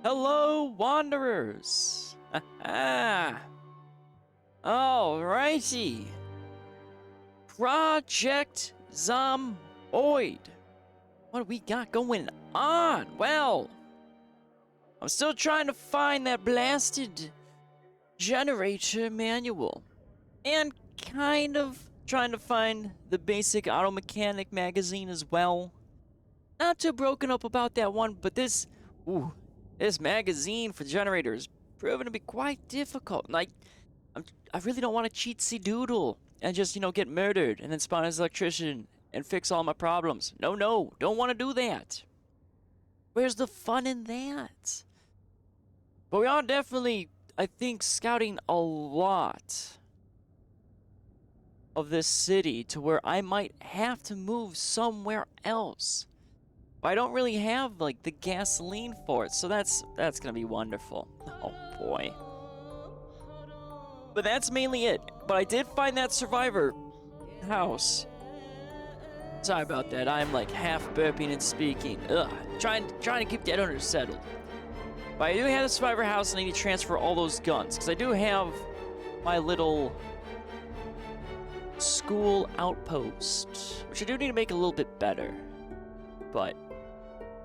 Hello, wanderers! Alrighty. Project Zomboid. What do we got going on? Well, I'm still trying to find that blasted generator manual. And kind of trying to find the basic auto mechanic magazine as well. Not too broken up about that one, but this magazine for generators proven to be quite difficult. Like, I really don't want to cheatsy doodle and just, get murdered and then spawn as an electrician and fix all my problems. No, don't want to do that. Where's the fun in that? But we are definitely, I think, scouting a lot of this city to where I might have to move somewhere else. I don't really have, like, the gasoline for it, so that's gonna be wonderful. Oh, boy. But that's mainly it. But I did find that survivor house. Sorry about that. I'm, like, half burping and speaking. Ugh. Trying to keep that undersettled. But I do have the survivor house, and I need to transfer all those guns. Because I do have my little school outpost, which I do need to make a little bit better. But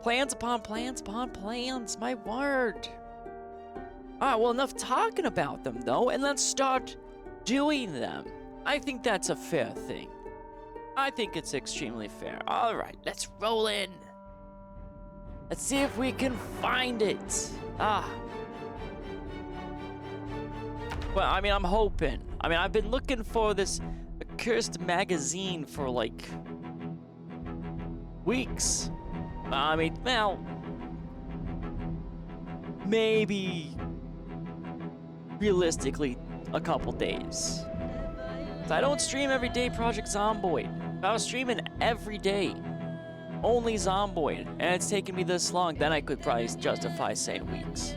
plans upon plans upon plans, my word. Alright, well, enough talking about them, though, and let's start doing them. I think that's a fair thing. I think it's extremely fair. Alright, let's roll in. Let's see if we can find it. Well, I mean, I'm hoping. I mean, I've been looking for this accursed magazine for, like, weeks. I mean, well, maybe realistically a couple days. I don't stream every day Project Zomboid. If I was streaming every day, only Zomboid, and it's taken me this long, then I could probably justify saying weeks.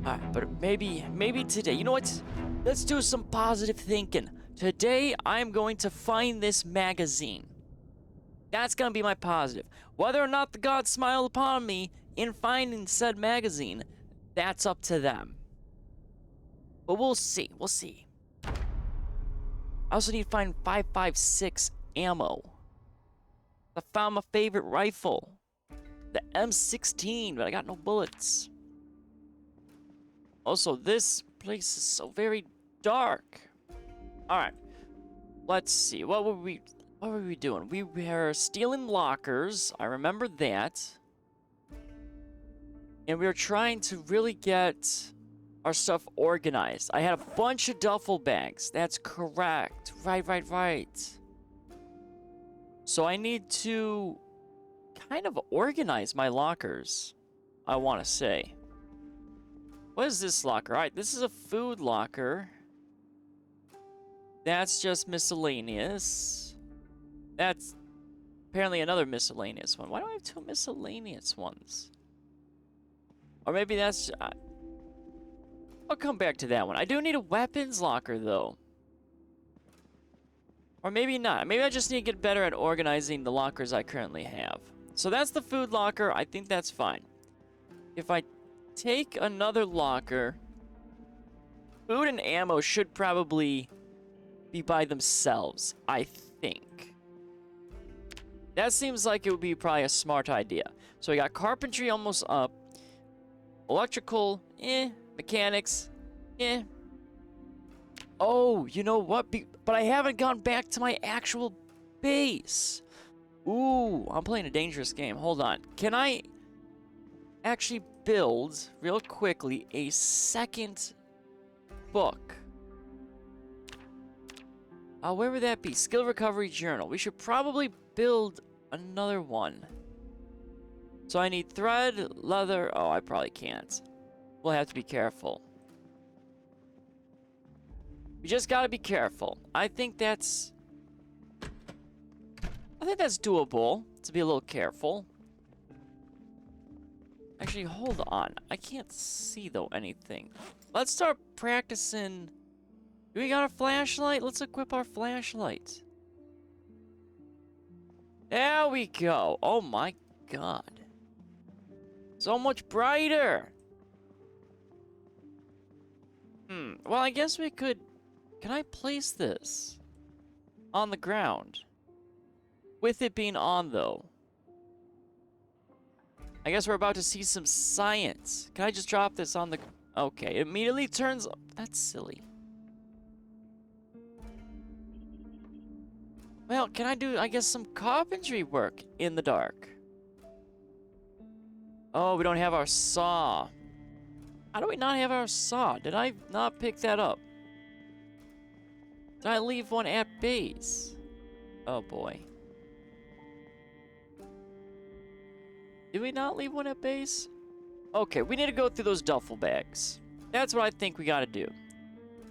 Alright, but maybe today. You know what? Let's do some positive thinking. Today, I'm going to find this magazine. That's gonna be my positive. Whether or not the gods smile upon me in finding said magazine, that's up to them. But we'll see. I also need to find 5.56 ammo. I found my favorite rifle, the M16, but I got no bullets. Also, this place is so very dark. Alright, let's see. What were we doing? We were stealing lockers. I remember that. And we were trying to really get our stuff organized. I had a bunch of duffel bags. That's correct. Right. So I need to kind of organize my lockers, I want to say. What is this locker? Alright, this is a food locker. That's just miscellaneous. That's apparently another miscellaneous one. Why do I have two miscellaneous ones? Or maybe that's... I'll come back to that one. I do need a weapons locker, though. Or maybe not. Maybe I just need to get better at organizing the lockers I currently have. So that's the food locker. I think that's fine. If I take another locker, food and ammo should probably be by themselves, I think. That seems like it would be probably a smart idea. So we got carpentry almost up. Electrical, Mechanics, Oh, you know what? But I haven't gone back to my actual base. Ooh, I'm playing a dangerous game. Hold on. Can I actually build, real quickly, a second book? Where would that be? Skill Recovery Journal. We should probably build another one. So I need thread, leather. Oh, I probably can't. We'll have to be careful. We just gotta be careful. I think that's doable, to be a little careful. Actually, hold on. I can't see, though, anything. Let's start practicing. Do we got a flashlight? Let's equip our flashlight. There we go. Oh, my God. So much brighter. Well, I guess we could... Can I place this on the ground? With it being on, though. I guess we're about to see some science. Can I just drop this on the... Okay, it immediately turns... That's silly. Well, can I do, I guess, some carpentry work in the dark? Oh, we don't have our saw. How do we not have our saw? Did I not pick that up? Did I leave one at base? Oh, boy. Did we not leave one at base? Okay, we need to go through those duffel bags. That's what I think we gotta do.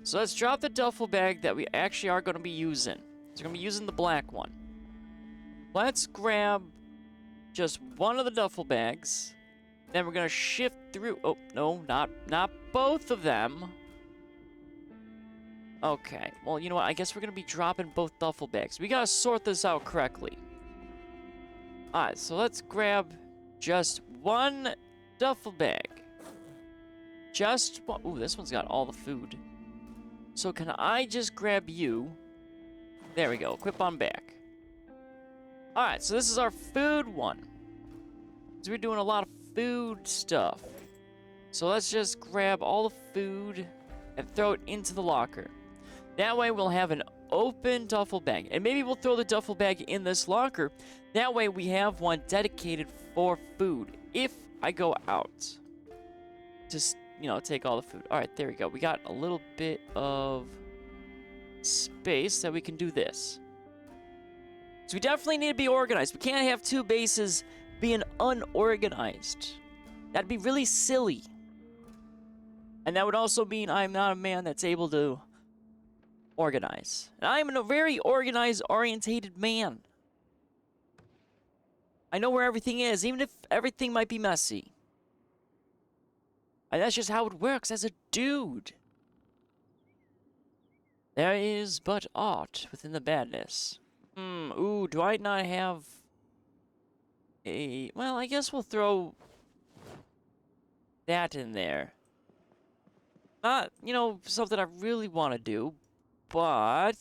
So let's drop the duffel bag that we actually are gonna be using. So we're gonna be using the black one. Let's grab just one of the duffel bags. Then we're gonna shift through. Oh, no, not both of them. Okay, well, you know what? I guess we're gonna be dropping both duffel bags. We gotta sort this out correctly. Alright, so let's grab just one duffel bag. Just one. Ooh, this one's got all the food. So can I just grab you? There we go. Equip on back. Alright, so this is our food one. So we're doing a lot of food stuff. So let's just grab all the food and throw it into the locker. That way we'll have an open duffel bag. And maybe we'll throw the duffel bag in this locker. That way we have one dedicated for food. If I go out. Just, you know, take all the food. Alright, there we go. We got a little bit of space that we can do this. So we definitely need to be organized. We can't have two bases being unorganized. That'd be really silly. And that would also mean I'm not a man that's able to organize. And I'm a very organized, orientated man. I know where everything is, even if everything might be messy. And that's just how it works as a dude. There is but art within the badness. Ooh, do I not have a... Well, I guess we'll throw that in there. Not, you know, something I really want to do, but...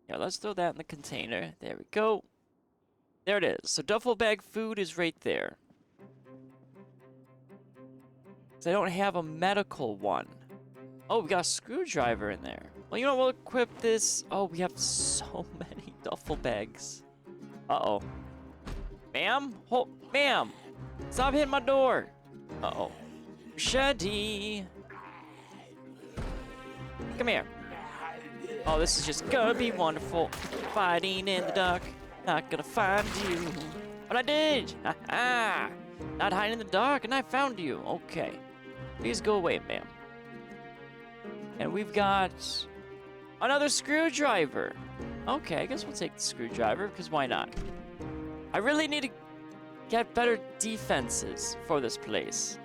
Yeah, let's throw that in the container. There we go. There it is. So duffel bag food is right there. So I don't have a medical one. Oh, we got a screwdriver in there. Well, you know, we'll equip this. Oh, we have so many duffel bags. Uh-oh. Ma'am? Ma'am! Stop hitting my door! Uh-oh. Machete! Come here. Oh, this is just gonna be wonderful. Fighting in the dark. Not gonna find you. But I did! Ha-ha! Not hiding in the dark, and I found you. Okay. Please go away, ma'am. And we've got another screwdriver. Okay, I guess we'll take the screwdriver, because why not? I really need to get better defenses for this place.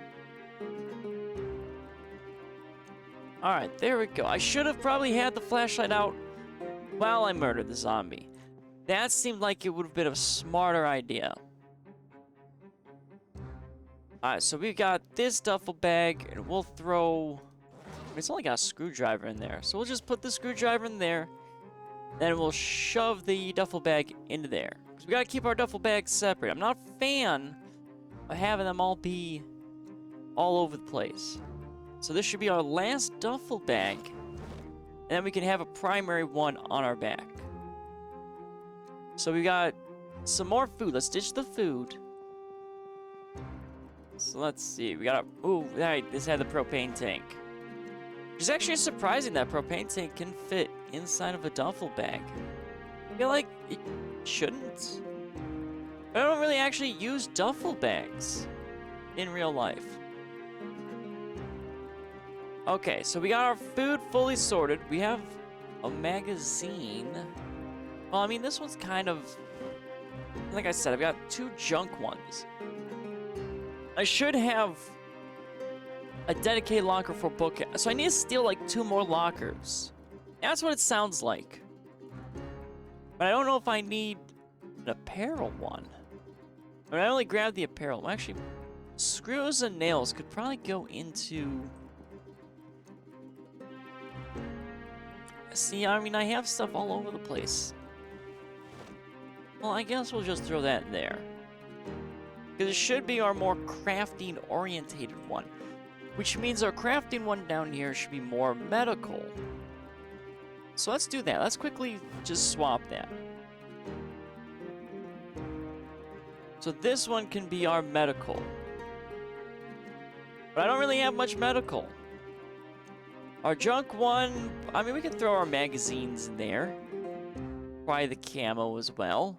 Alright, there we go. I should have probably had the flashlight out while I murdered the zombie. That seemed like it would have been a smarter idea. Alright, so we've got this duffel bag, and we'll throw... It's only got a screwdriver in there, so we'll just put the screwdriver in there, then we'll shove the duffel bag into there. Because we gotta keep our duffel bags separate. I'm not a fan of having them all be all over the place. So this should be our last duffel bag, and then we can have a primary one on our back. So we got some more food. Let's ditch the food. So let's see. We got a... Ooh, right, this had the propane tank. It's actually surprising that propane tank can fit inside of a duffel bag. I feel like it shouldn't. But I don't really actually use duffel bags in real life. Okay, so we got our food fully sorted. We have a magazine. Well, I mean, this one's kind of... Like I said, I've got two junk ones. I should have a dedicated locker for book. So I need to steal like 2 more lockers. That's what it sounds like. But I don't know if I need an apparel one. I mean, I only grabbed the apparel. Actually, screws and nails could probably go into... See, I mean, I have stuff all over the place. Well, I guess we'll just throw that in there. Because it should be our more crafting-orientated one. Which means our crafting one down here should be more medical. So let's do that. Let's quickly just swap that. So this one can be our medical. But I don't really have much medical. Our junk one, I mean, we can throw our magazines in there. Probably the camo as well.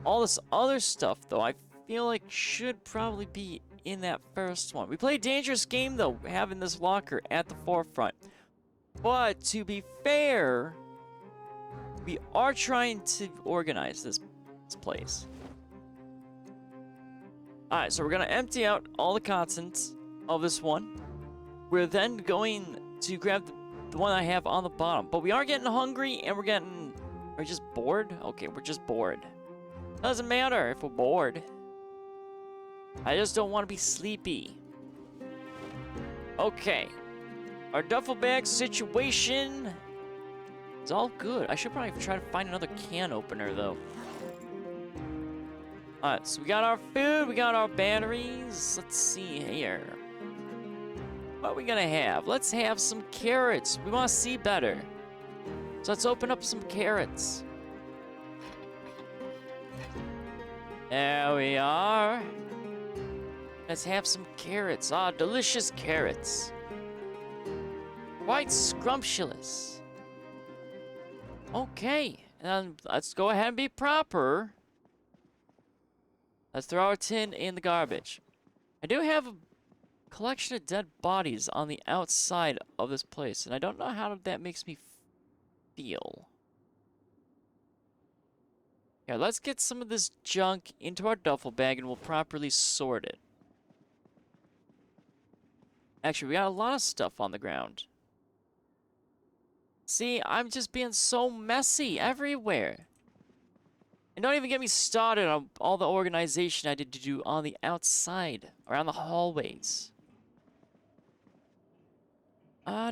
All this other stuff, though, I feel like should probably be in that first one. We play a dangerous game, though, having this locker at the forefront. But, to be fair, we are trying to organize this place. Alright, so we're going to empty out all the contents of this one. We're then going to grab the one I have on the bottom. But we are getting hungry, and we're just bored? Okay, we're just bored. Doesn't matter if we're bored. I just don't want to be sleepy. Okay. Our duffel bag situation is all good. I should probably try to find another can opener, though. Alright, so we got our food, we got our batteries. Let's see here. What are we gonna have? Let's have some carrots. We want to see better. So let's open up some carrots. There we are. Let's have some carrots. Ah, delicious carrots. Quite scrumptious. Okay, and let's go ahead and be proper. Let's throw our tin in the garbage. I do have a collection of dead bodies on the outside of this place, and I don't know how that makes me feel. Yeah, let's get some of this junk into our duffel bag and we'll properly sort it. Actually, we got a lot of stuff on the ground. See, I'm just being so messy everywhere. And don't even get me started on all the organization I did to do on the outside, around the hallways.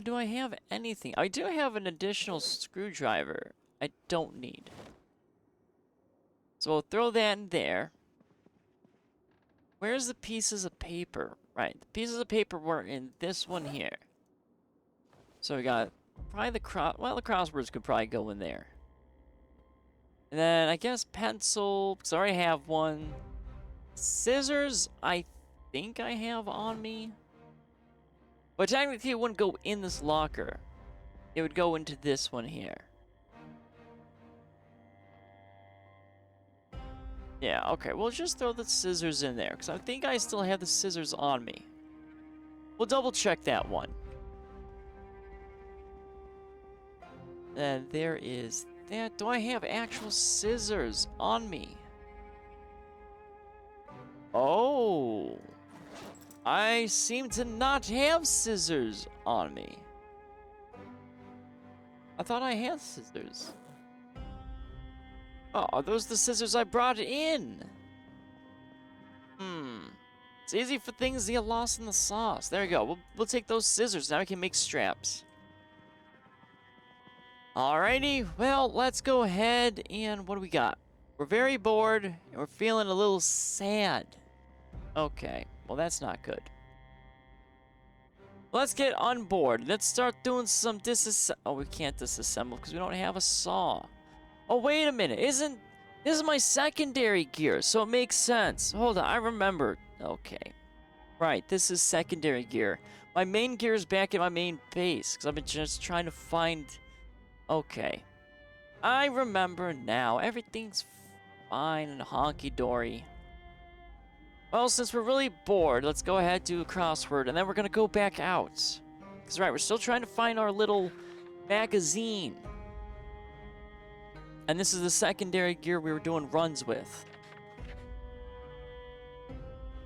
Do I have anything? I do have an additional screwdriver I don't need. So we'll throw that in there. Where's the pieces of paper? Right, the pieces of paper were in this one here. So we got probably the crosswords could probably go in there. And then I guess pencil, because I already have one. Scissors, I think I have on me. But technically it wouldn't go in this locker. It would go into this one here. Yeah, okay, we'll just throw the scissors in there, because I think I still have the scissors on me. We'll double check that one. And there is that. Do I have actual scissors on me? Oh. I seem to not have scissors on me. I thought I had scissors. Oh, are those the scissors I brought in? It's easy for things to get lost in the sauce. There we go. We'll take those scissors. Now we can make straps. Alrighty. Well, let's go ahead and what do we got? We're very bored and we're feeling a little sad. Okay. Well, that's not good. Let's get on board. Let's start doing some Oh, we can't disassemble because we don't have a saw. Oh, wait a minute. This is my secondary gear, so it makes sense. Hold on, I remember. Okay. Right, this is secondary gear. My main gear is back at my main base, because I've been just trying to find... Okay. I remember now. Everything's fine and honky-dory. Well, since we're really bored, let's go ahead and do a crossword, and then we're going to go back out. Because, right, we're still trying to find our little magazine. And this is the secondary gear we were doing runs with.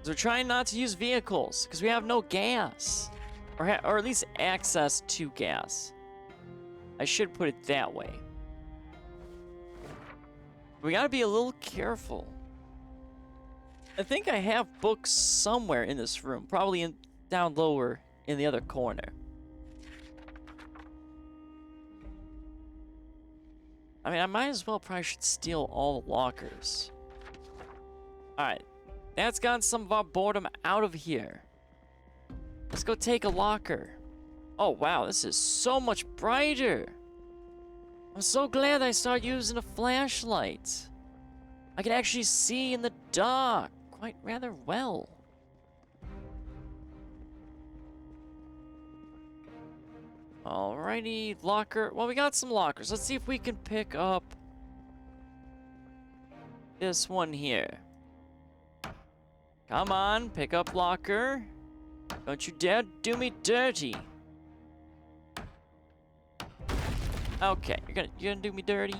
So we're trying not to use vehicles, because we have no gas. Or at least access to gas. I should put it that way. We gotta be a little careful. I think I have books somewhere in this room. Probably down lower in the other corner. I mean, I might as well probably should steal all the lockers. Alright. That's gotten some of our boredom out of here. Let's go take a locker. Oh, wow. This is so much brighter. I'm so glad I started using a flashlight. I can actually see in the dark quite rather well. Alrighty, locker. Well, we got some lockers. Let's see if we can pick up this one here. Come on, pick up locker. Don't you dare do me dirty. Okay, you're gonna do me dirty?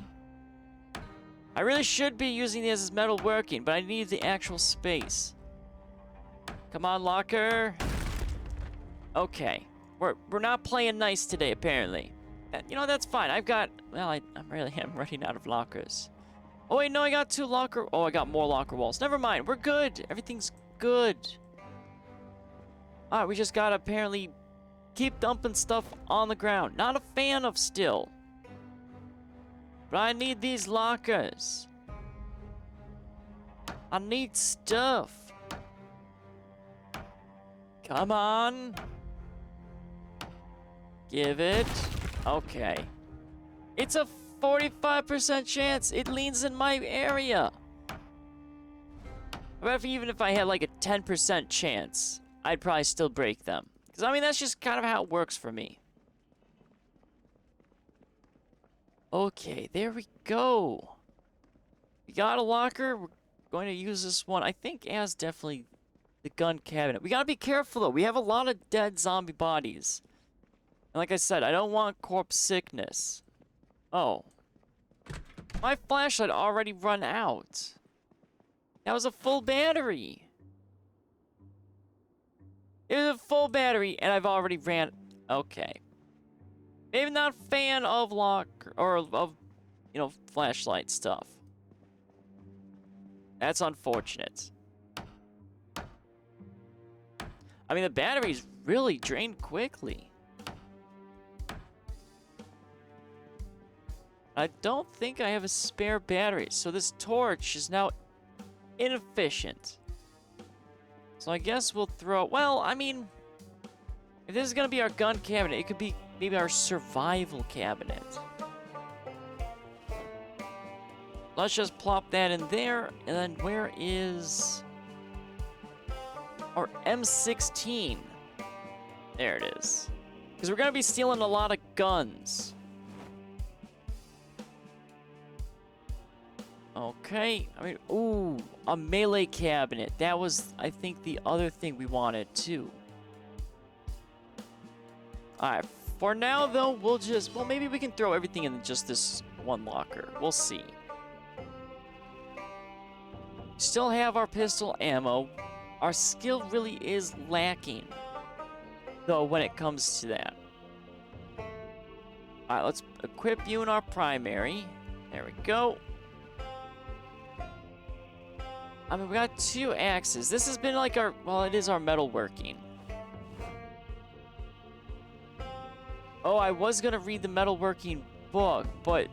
I really should be using this as metalworking, but I need the actual space. Come on, locker. Okay. We're not playing nice today, apparently. You know, that's fine. I've got... Well, I'm running out of lockers. Oh, wait, no, I got 2 locker... Oh, I got more locker walls. Never mind. We're good. Everything's good. Alright, we just gotta apparently keep dumping stuff on the ground. Not a fan of still. But I need these lockers. I need stuff. Come on. Give it. Okay. It's a 45% chance it leans in my area. But even if I had like a 10% chance, I'd probably still break them. Because, I mean, that's just kind of how it works for me. Okay, there we go. We got a locker. We're going to use this one, I think, as definitely the gun cabinet. We gotta be careful, though. We have a lot of dead zombie bodies. And like I said, I don't want corpse sickness. Oh. My flashlight already run out. That was a full battery. It was a full battery, and I've already ran... Okay. Maybe not a fan of you know, flashlight stuff. That's unfortunate. I mean, the batteries really drained quickly. I don't think I have a spare battery, so this torch is now inefficient. So I guess we'll throw... Well, I mean, if this is going to be our gun cabinet, it could be maybe our survival cabinet. Let's just plop that in there, and then where is our M16? There it is. Because we're going to be stealing a lot of guns. Okay, I mean, ooh, a melee cabinet. That was, I think, the other thing we wanted, too. Alright, for now, though, we'll just... Well, maybe we can throw everything in just this one locker. We'll see. Still have our pistol ammo. Our skill really is lacking, though, when it comes to that. Alright, let's equip you in our primary. There we go. I mean, we got 2 axes. This has been like our... Well, it is our metalworking. Oh, I was gonna read the metalworking book, but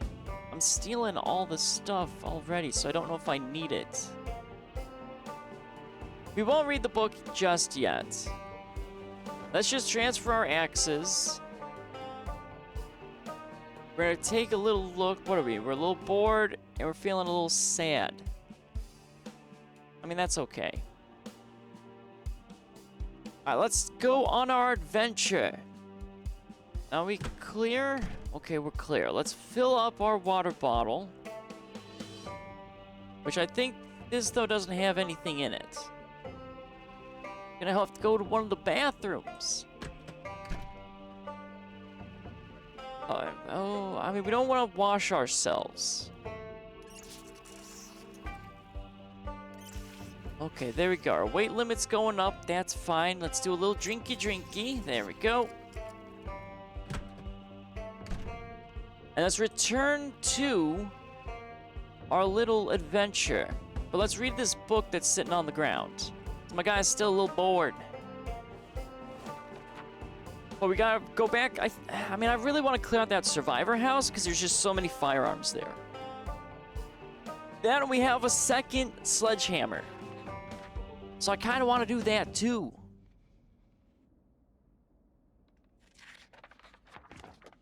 I'm stealing all the stuff already, so I don't know if I need it. We won't read the book just yet. Let's just transfer our axes. We're gonna take a little look. What are we? We're a little bored, and we're feeling a little sad. I mean, that's okay. Alright, let's go on our adventure. Are we clear? Okay, we're clear. Let's fill up our water bottle. Which I think this, though, doesn't have anything in it. Gonna have to go to one of the bathrooms. Oh, I mean, we don't want to wash ourselves. Okay, there we go. Our weight limit's going up. That's fine. Let's do a little drinky. There we go. And let's return to our little adventure. But let's read this book that's sitting on the ground. My guy's still a little bored. But we gotta go back. I mean, I really want to clear out that survivor house because there's just so many firearms there. Then we have a second sledgehammer. So I kind of want to do that too.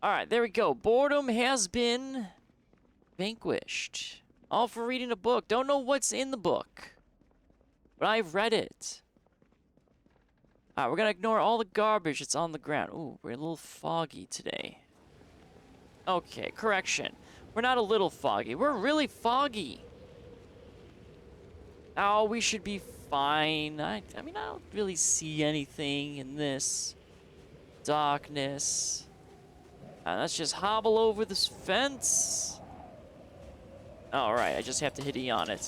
Alright, there we go. Boredom has been vanquished. All for reading a book. Don't know what's in the book, but I've read it. Alright, we're gonna ignore all the garbage that's on the ground. Ooh, we're a little foggy today. Okay, correction. We're not a little foggy. We're really foggy. Oh, we should be fine. I mean, I don't really see anything in this darkness. Let's just hobble over this fence. Alright, I just have to hit E on it.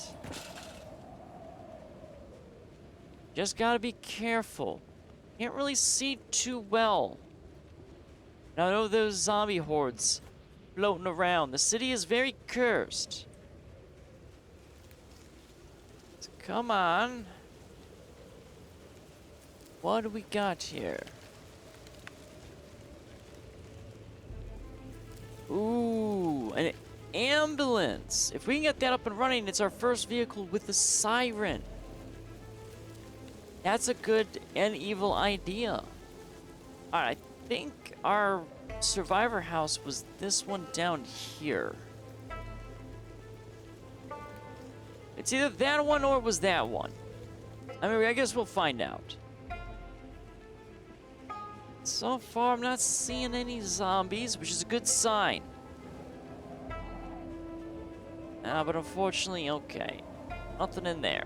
Just gotta be careful. Can't really see too well. Now, I know those zombie hordes floating around. The city is very cursed. So come on. What do we got here? Ooh, an ambulance. If we can get that up and running, it's our first vehicle with a siren. That's a good and evil idea. Alright, I think our survivor house was this one down here. It's either that one or it was that one. I mean, I guess we'll find out. So far, I'm not seeing any zombies, which is a good sign. But unfortunately, okay. Nothing in there.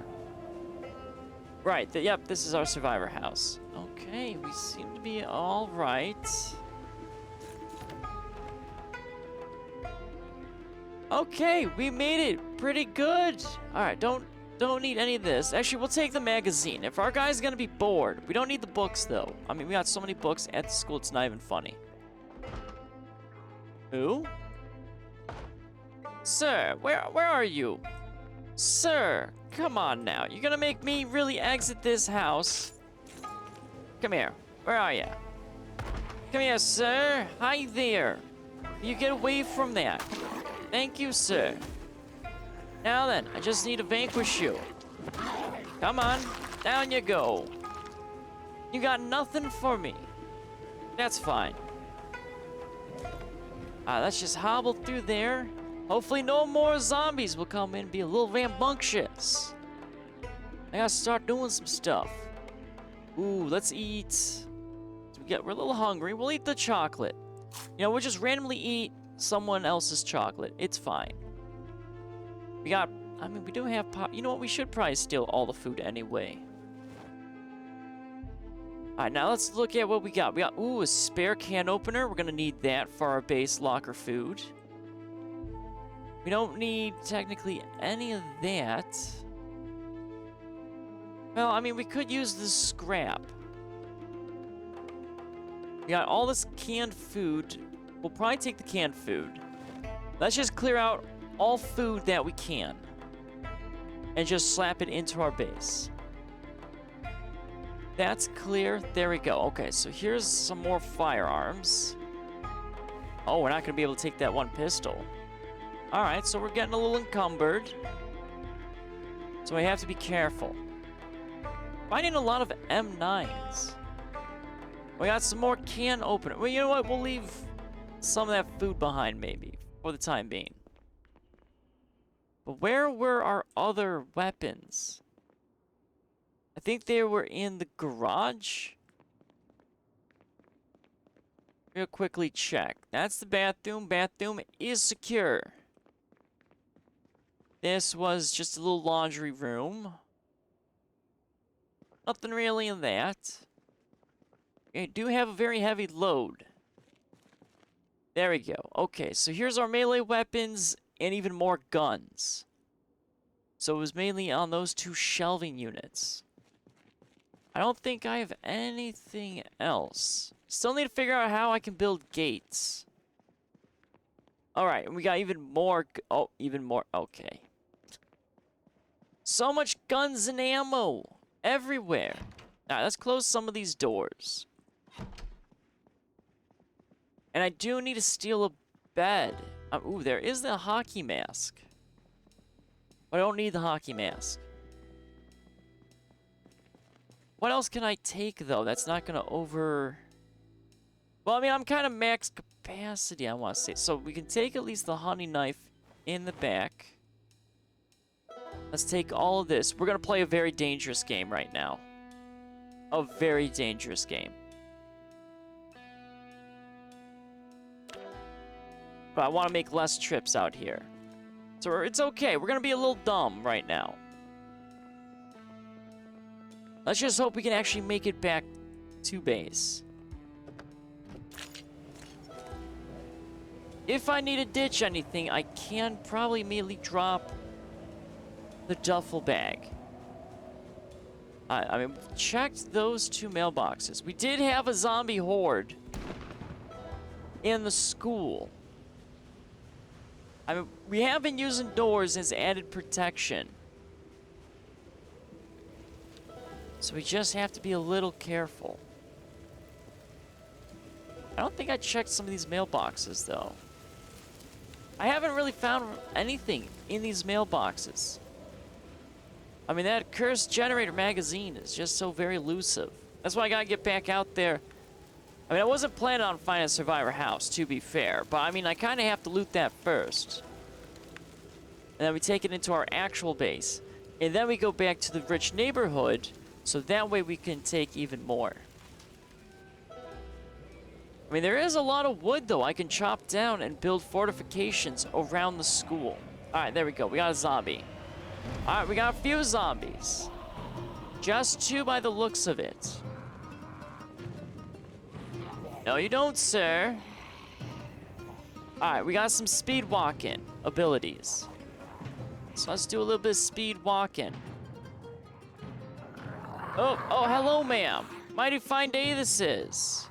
Right, yep, this is our survivor house. Okay, we seem to be all right. Okay, we made it pretty good. All right, don't need any of this. Actually, we'll take the magazine. If our guy's gonna be bored, we don't need the books though. I mean, we got so many books at the school, it's not even funny. Who? Sir, where are you? Sir, come on now. You're gonna make me really exit this house. Come here. Where are you? Come here, sir. Hi there. You get away from that. Thank you, sir. Now then, I just need to vanquish you. Come on. Down you go. You got nothing for me. That's fine. Let's just hobble through there. Hopefully no more zombies will come in and be a little rambunctious. I gotta start doing some stuff. Ooh, let's eat. We're a little hungry. We'll eat the chocolate. You know, we'll just randomly eat someone else's chocolate. It's fine. I mean, we do have pop. You know what? We should probably steal all the food anyway. Alright, now let's look at what we got. We got, ooh, a spare can opener. We're gonna need that for our base locker food. We don't need, technically, any of that. Well, I mean, we could use the scrap. We got all this canned food. We'll probably take the canned food. Let's just clear out all food that we can. And just slap it into our base. That's clear. There we go. Okay, so here's some more firearms. Oh, we're not going to be able to take that one pistol. Alright, so we're getting a little encumbered. So we have to be careful. Finding a lot of M9s. We got some more can opener. Well, you know what? We'll leave some of that food behind, maybe, for the time being. But where were our other weapons? I think they were in the garage. Real quickly check. That's the bathroom. Bathroom is secure. This was just a little laundry room. Nothing really in that. I do have a very heavy load. There we go. Okay, so here's our melee weapons and even more guns. So it was mainly on those two shelving units. I don't think I have anything else. Still need to figure out how I can build gates. Alright, we got even more. Oh, even more. Okay. So much guns and ammo everywhere. Alright, let's close some of these doors. And I do need to steal a bed. Ooh, there is the hockey mask. But I don't need the hockey mask. What else can I take, though? That's not going to over... Well, I mean, I'm kind of max capacity, I want to say. So we can take at least the honey knife in the back. Let's take all of this. We're going to play a very dangerous game right now. A very dangerous game. But I want to make less trips out here. So it's okay. We're going to be a little dumb right now. Let's just hope we can actually make it back to base. If I need to ditch anything, I can probably immediately drop the duffel bag. I mean, we checked those 2 mailboxes. We did have a zombie horde in the school. I mean, we have been using doors as added protection. So we just have to be a little careful. I don't think I checked some of these mailboxes, though. I haven't really found anything in these mailboxes. I mean, that cursed generator magazine is just so very elusive. That's why I gotta get back out there. I mean, I wasn't planning on finding a survivor house, to be fair. But, I mean, I kind of have to loot that first. And then we take it into our actual base. And then we go back to the rich neighborhood, so that way we can take even more. I mean, there is a lot of wood, though, I can chop down and build fortifications around the school. Alright, there we go. We got a zombie. Alright, we got a few zombies. Just 2 by the looks of it. No, you don't, sir. Alright, we got some speed walking abilities. So let's do a little bit of speed walking. Oh, hello, ma'am. Mighty fine day this is.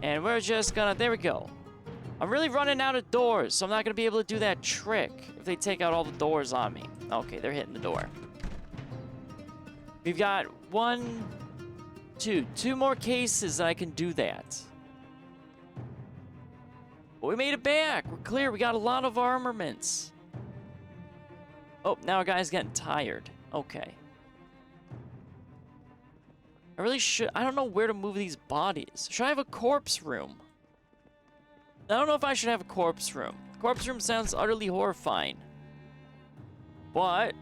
And we're just gonna, there we go. I'm really running out of doors, so I'm not gonna be able to do that trick if they take out all the doors on me. Okay, they're hitting the door. We've got 1, 2 more cases that I can do that. But we made it back. We're clear. We got a lot of armaments. Oh, now our guy's getting tired. Okay. I really should... I don't know where to move these bodies. Should I have a corpse room? I don't know if I should have a corpse room. Corpse room sounds utterly horrifying. But...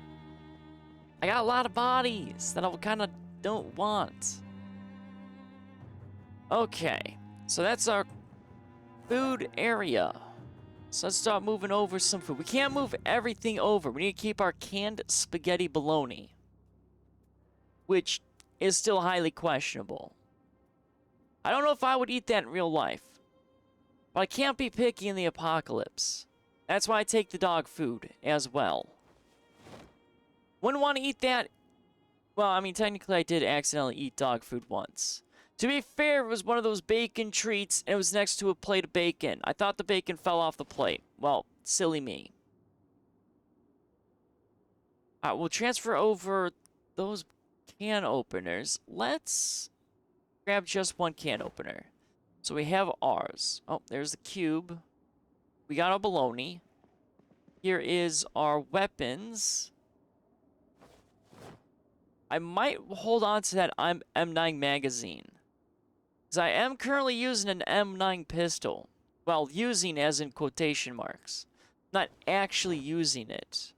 I got a lot of bodies that I kind of don't want. Okay. So that's our food area. So let's start moving over some food. We can't move everything over. We need to keep our canned spaghetti bologna. Which... is still highly questionable. I don't know if I would eat that in real life. But I can't be picky in the apocalypse. That's why I take the dog food as well. Wouldn't want to eat that. Well, I mean, technically I did accidentally eat dog food once. To be fair, it was one of those bacon treats, and it was next to a plate of bacon. I thought the bacon fell off the plate. Well, silly me. Alright, we'll transfer over those can openers. Let's grab just 1 can opener. So we have ours. Oh, there's the cube. We got our bologna. Here is our weapons. I might hold on to that M9 magazine. Because I am currently using an M9 pistol. Well, using as in quotation marks. Not actually using it.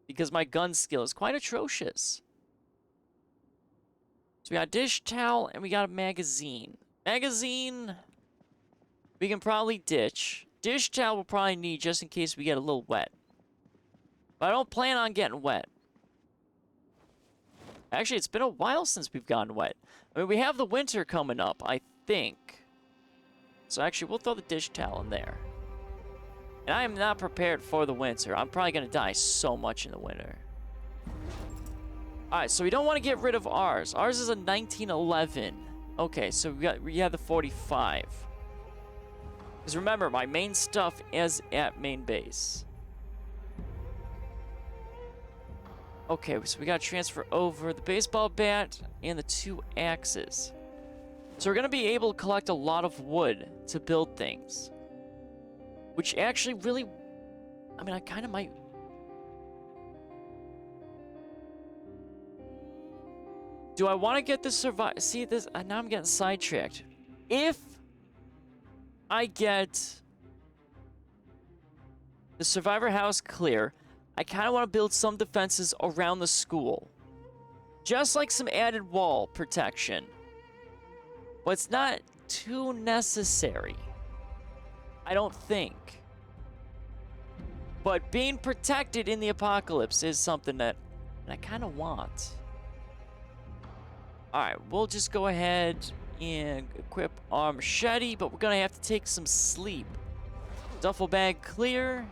Because my gun skill is quite atrocious. So we got a dish towel, and we got a magazine. Magazine, we can probably ditch. Dish towel we'll probably need just in case we get a little wet. But I don't plan on getting wet. Actually, it's been a while since we've gotten wet. I mean, we have the winter coming up, I think. So actually, we'll throw the dish towel in there. And I am not prepared for the winter. I'm probably going to die so much in the winter. Alright, so we don't want to get rid of ours. Ours is a 1911. Okay, so we have the 45. Because remember, my main stuff is at main base. Okay, so we gotta transfer over the baseball bat and the 2 axes. So we're gonna be able to collect a lot of wood to build things. Which actually really... I mean, I kind of might... Do I want to get the survive? See this? Now I'm getting sidetracked. If I get the survivor house clear, I kind of want to build some defenses around the school. Just like some added wall protection. But it's not too necessary. I don't think. But being protected in the apocalypse is something that I kind of want. Alright, we'll just go ahead and equip our machete, but we're gonna have to take some sleep. Duffel bag clear.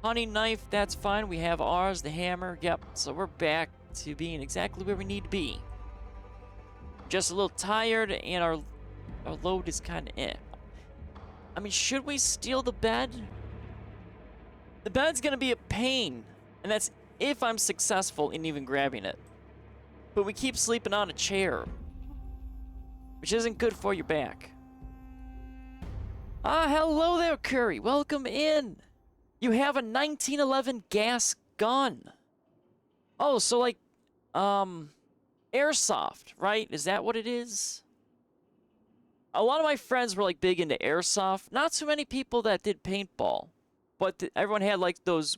Hunting knife, that's fine. We have ours, the hammer. Yep, so we're back to being exactly where we need to be. Just a little tired, and our load is kind of eh. I mean, should we steal the bed? The bed's gonna be a pain, and that's if I'm successful in even grabbing it. But we keep sleeping on a chair, which isn't good for your back. Ah, hello there, Curry. Welcome in. You have a 1911 gas gun. Oh, so like, airsoft, right? Is that what it is? A lot of my friends were like big into airsoft. Not too many people that did paintball. But everyone had like those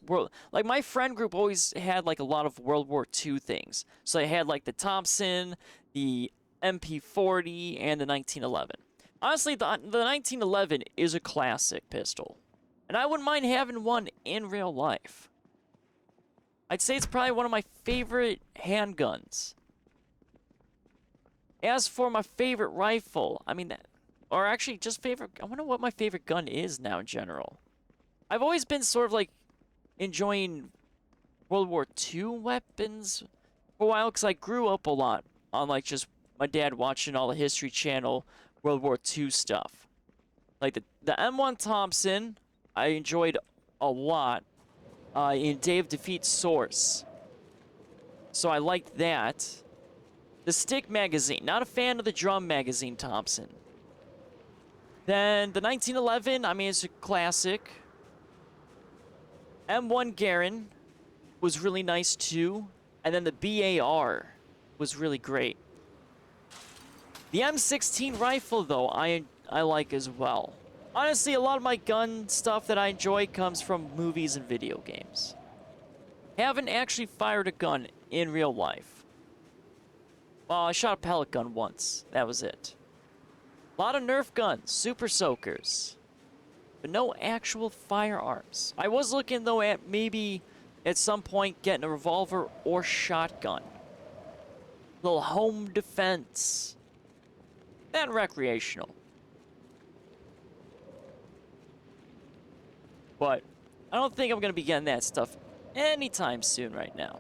like my friend group always had like a lot of World War II things. So they had like the Thompson, the MP40, and the 1911. Honestly, the 1911 is a classic pistol. And I wouldn't mind having one in real life. I'd say it's probably one of my favorite handguns. As for my favorite rifle, I mean, or actually just favorite, I wonder what my favorite gun is now in general. I've always been sort of like enjoying World War II weapons for a while because I grew up a lot on like just my dad watching all the History Channel World War II stuff. Like the M1 Thompson, I enjoyed a lot in Day of Defeat Source. So I liked that. The stick magazine, not a fan of the drum magazine Thompson. Then the 1911, I mean, it's a classic. M1 Garand was really nice too. And then the BAR was really great. The M16 rifle, though, I like as well. Honestly, a lot of my gun stuff that I enjoy comes from movies and video games. Haven't actually fired a gun in real life. Well, I shot a pellet gun once. That was it. A lot of Nerf guns, Super Soakers. But no actual firearms. I was looking, though, at maybe at some point getting a revolver or shotgun. Little home defense. And recreational. But I don't think I'm going to be getting that stuff anytime soon right now.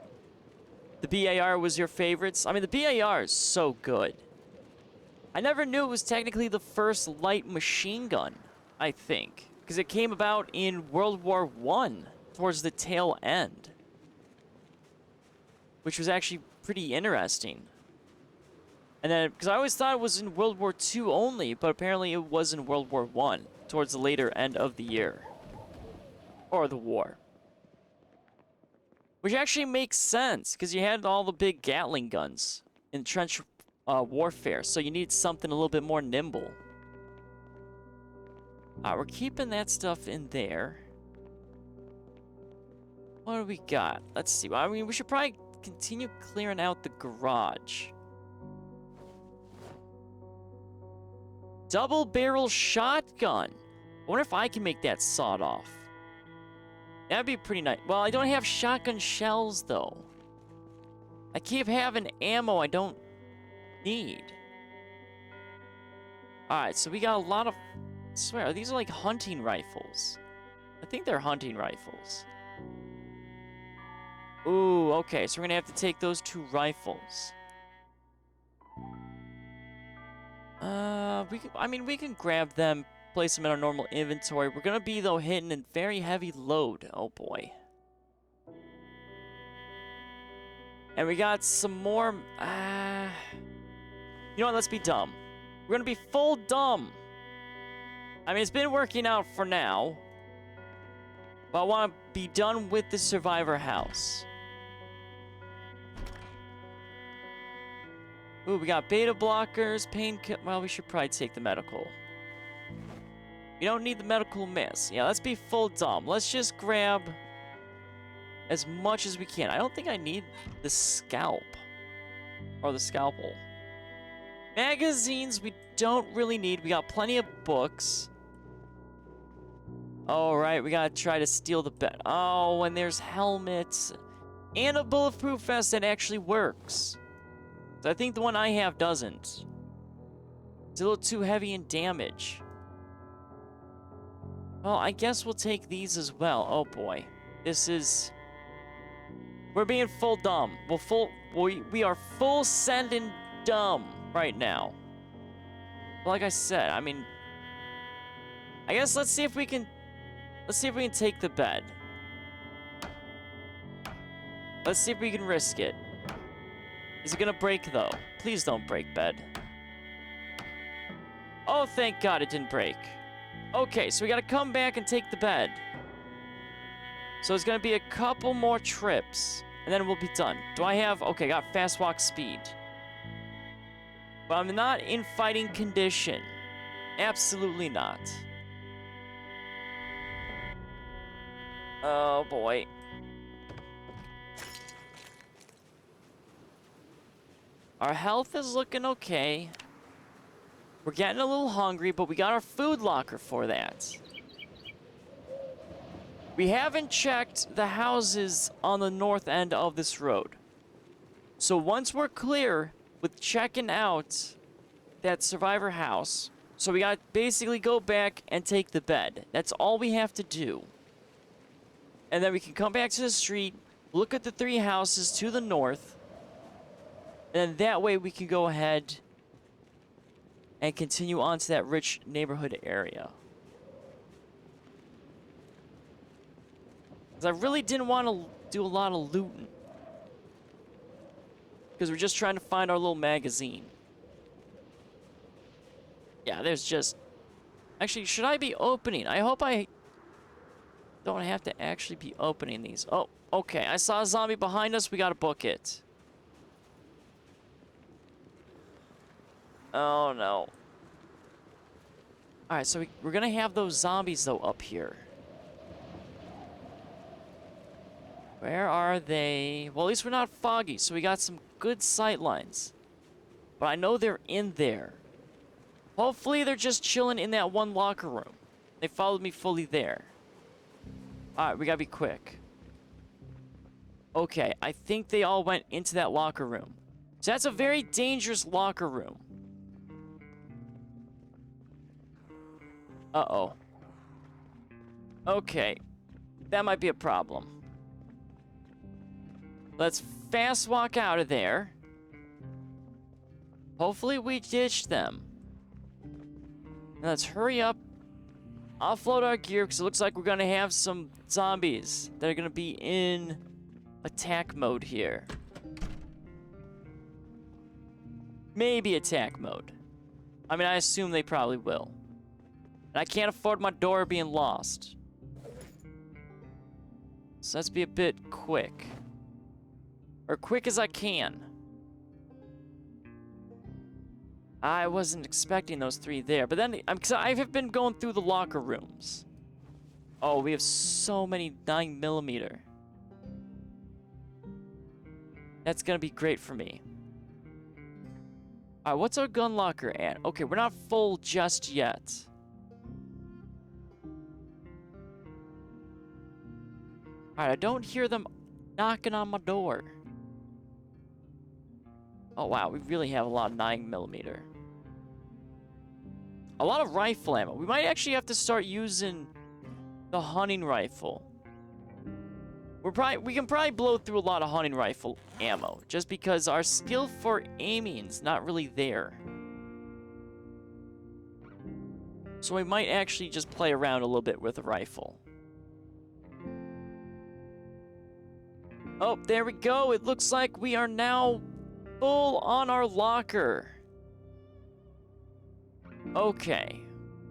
The BAR was your favorites? I mean, the BAR is so good. I never knew it was technically the first light machine gun, I think. Because it came about in World War I, towards the tail end. Which was actually pretty interesting. And then, because I always thought it was in World War II only, but apparently it was in World War I, towards the later end of the year. Or the war. Which actually makes sense, because you had all the big Gatling guns in trench warfare, so you need something a little bit more nimble. We're keeping that stuff in there. What do we got? Let's see. I mean, we should probably continue clearing out the garage. Double barrel shotgun. I wonder if I can make that sawed off. That'd be pretty nice. Well, I don't have shotgun shells, though. I keep having ammo I don't need. Alright, so we got a lot of... I swear, these are like hunting rifles. I think they're hunting rifles. Ooh, okay, so we're gonna have to take those 2 rifles. We can grab them, place them in our normal inventory. We're gonna be, though, hitting a very heavy load. Oh, boy. And we got some more... you know what? Let's be dumb. We're gonna be full dumb. I mean, it's been working out for now. But I want to be done with the survivor house. Ooh, we got beta blockers, well, we should probably take the medical. We don't need the medical miss. Yeah, let's be full dumb. Let's just grab as much as we can. I don't think I need the scalp. Or the scalpel. Magazines we don't really need. We got plenty of books. Alright, we gotta try to steal the bed. Oh, and there's helmets. And a bulletproof vest that actually works. So I think the one I have doesn't. It's a little too heavy in damage. Well, I guess we'll take these as well. Oh boy. This is... We're being full dumb. We are full sending dumb right now. But like I said, I mean... I guess let's see if we can take the bed. Let's see if we can risk it. Is it gonna break, though? Please don't break, bed. Oh, thank God it didn't break. Okay, so we gotta come back and take the bed. So it's gonna be a couple more trips, and then we'll be done. Do I have... Okay, got fast walk speed. But I'm not in fighting condition. Absolutely not. Oh, boy. Our health is looking okay. We're getting a little hungry, but we got our food locker for that. We haven't checked the houses on the north end of this road. So once we're clear with checking out that survivor house, so we gotta basically go back and take the bed. That's all we have to do. And then we can come back to the street, look at the 3 houses to the north, and then that way we can go ahead and continue on to that rich neighborhood area. Because I really didn't want to do a lot of looting. Because we're just trying to find our little magazine. Yeah, there's just... Actually, should I be opening? I hope I don't have to actually be opening these. Oh, okay. I saw a zombie behind us. We gotta book it. Oh, no. Alright, so we're gonna have those zombies, though, up here. Where are they? Well, at least we're not foggy, so we got some good sight lines. But I know they're in there. Hopefully they're just chilling in that one locker room. They followed me fully there. Alright, we gotta be quick. Okay, I think they all went into that locker room. So that's a very dangerous locker room. Uh-oh. Okay. That might be a problem. Let's fast walk out of there. Hopefully we ditch them. Now let's hurry up. Offload our gear because it looks like we're going to have some zombies that are going to be in attack mode here. Maybe attack mode. I mean, I assume they probably will. And I can't afford my door being lost. So let's be a bit quick. Or quick as I can. I wasn't expecting those 3 there. But then, because I have been going through the locker rooms. Oh, we have so many 9mm. That's gonna be great for me. Alright, what's our gun locker at? Okay, we're not full just yet. Alright, I don't hear them knocking on my door. Oh wow, we really have a lot of 9mm. A lot of rifle ammo. We might actually have to start using the hunting rifle. We can probably blow through a lot of hunting rifle ammo, just because our skill for aiming's not really there. So we might actually just play around a little bit with a rifle. Oh, there we go. It looks like we are now full on our locker. Okay.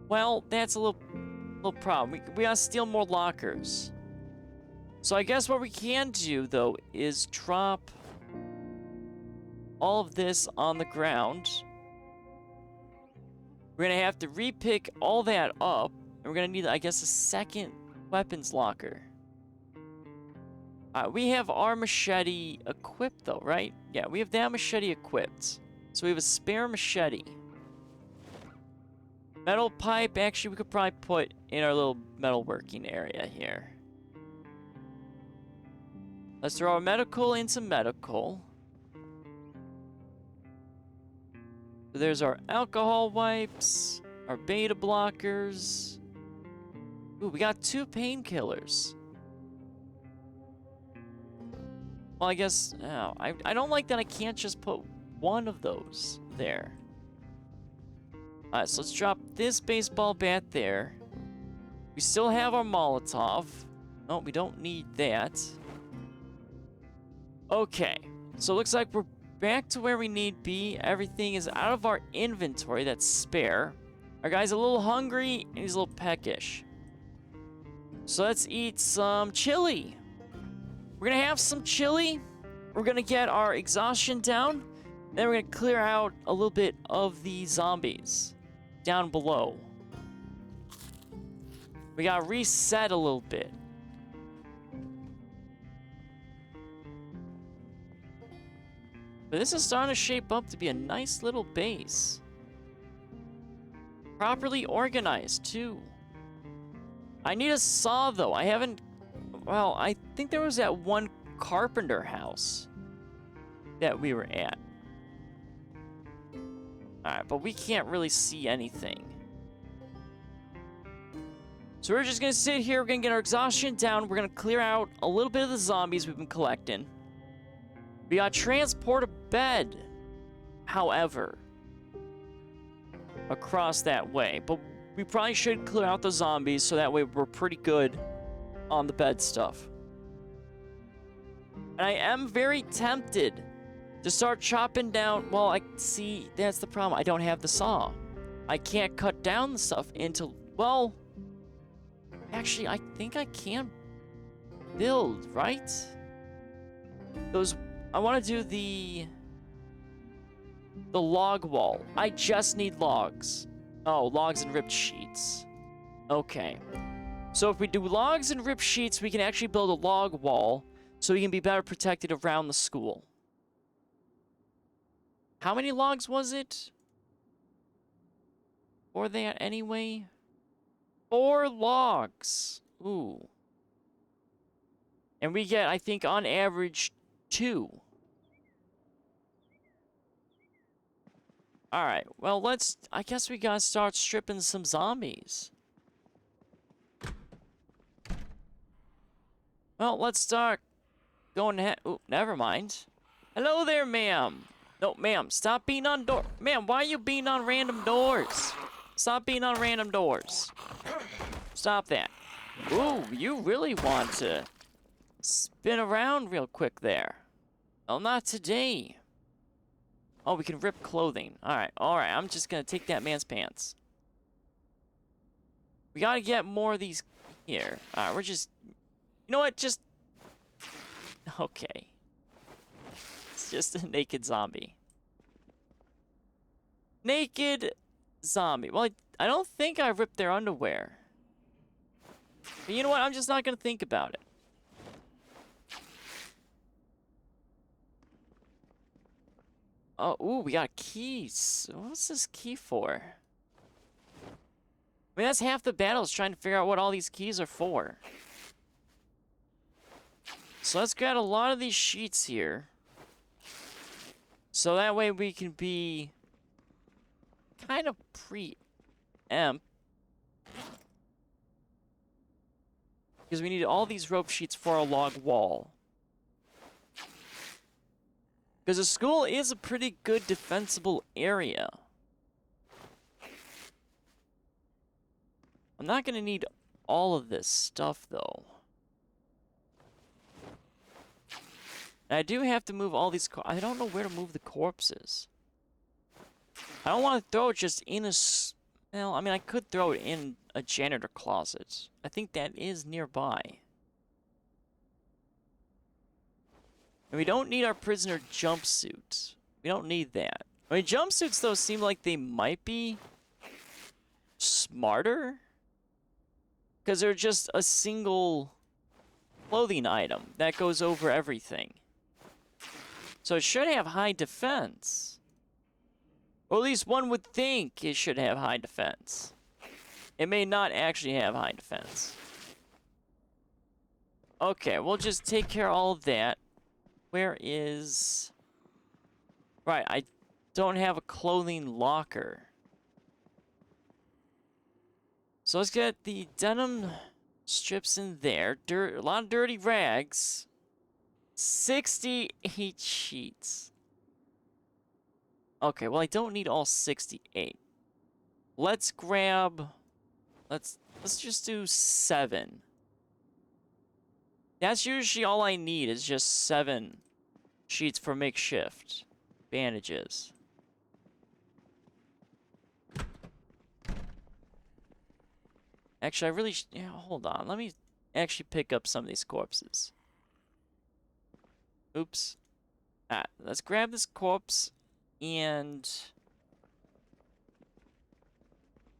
Well, that's a little problem. We gotta steal more lockers. So I guess what we can do, though, is drop all of this on the ground. We're gonna have to repick all that up. And we're gonna need, I guess, a second weapons locker. We have our machete equipped, though, right? Yeah, we have that machete equipped. So we have a spare machete. Metal pipe, actually, we could probably put in our little metalworking area here. Let's throw our medical into medical. So there's our alcohol wipes, our beta blockers. Ooh, we got 2 painkillers. Well, I guess, oh, I don't like that I can't just put one of those there. Alright, so let's drop this baseball bat there. We still have our Molotov. No, we don't need that. Okay, so it looks like we're back to where we need be. Everything is out of our inventory that's spare. Our guy's a little hungry and he's a little peckish. So let's eat some chili. We're gonna have some chili. We're gonna get our exhaustion down. Then we're gonna clear out a little bit of the zombies down below. We gotta reset a little bit. But this is starting to shape up to be a nice little base. Properly organized, too. I need a saw, though. I haven't... Well, I think there was that one carpenter house that we were at. Alright, but we can't really see anything. So we're just gonna sit here, we're gonna get our exhaustion down, we're gonna clear out a little bit of the zombies we've been collecting. We gotta transport a bed, however, across that way. But we probably should clear out the zombies so that way we're pretty good on the bed stuff. And I am very tempted to start chopping down. Well, I see, that's the problem. I don't have the saw. I can't cut down the stuff into, well, actually, I think I can build, right? Those, I want to do the log wall. I just need logs. Oh, logs and ripped sheets. Okay. So if we do logs and ripped sheets, we can actually build a log wall so we can be better protected around the school. How many logs was it? For that anyway? 4 logs. Ooh. And we get, I think, on average, 2. Alright, well, I guess we gotta start stripping some zombies. Well, let's start going ahead. Ooh, never mind. Hello there, ma'am. No, ma'am, stop beating on door. Ma'am, why are you beating on random doors? Stop beating on random doors. Stop that. Ooh, you really want to spin around real quick there. Well, not today. Oh, we can rip clothing. Alright, I'm just gonna take that man's pants. We gotta get more of these here. Alright, we're just... You know what, just... Okay. It's just a naked zombie. Naked zombie. Well, I don't think I ripped their underwear. But you know what, I'm just not gonna think about it. Oh, ooh, we got keys. What's this key for? I mean, that's half the battle is trying to figure out what all these keys are for. So let's grab a lot of these sheets here. So that way we can be kind of preempt. Because we need all these rope sheets for a log wall. Because the school is a pretty good defensible area. I'm not going to need all of this stuff, though. And I do have to move all these. I don't know where to move the corpses. I don't want to throw it just in a. Well, I mean, I could throw it in a janitor closet. I think that is nearby. And we don't need our prisoner jumpsuit. We don't need that. I mean, jumpsuits, though, seem like they might be smarter. Because they're just a single clothing item that goes over everything. So it should have high defense. Or at least one would think it should have high defense. It may not actually have high defense. Okay, we'll just take care of all of that. Where is... Right, I don't have a clothing locker. So let's get the denim strips in there. A lot of dirty rags. 68 sheets. Okay, well, I don't need all 68. Let's grab... Let's just do 7. That's usually all I need, is just 7 sheets for makeshift bandages. Actually, I really... Yeah, hold on. Let me actually pick up some of these corpses. Oops. Alright, let's grab this corpse and...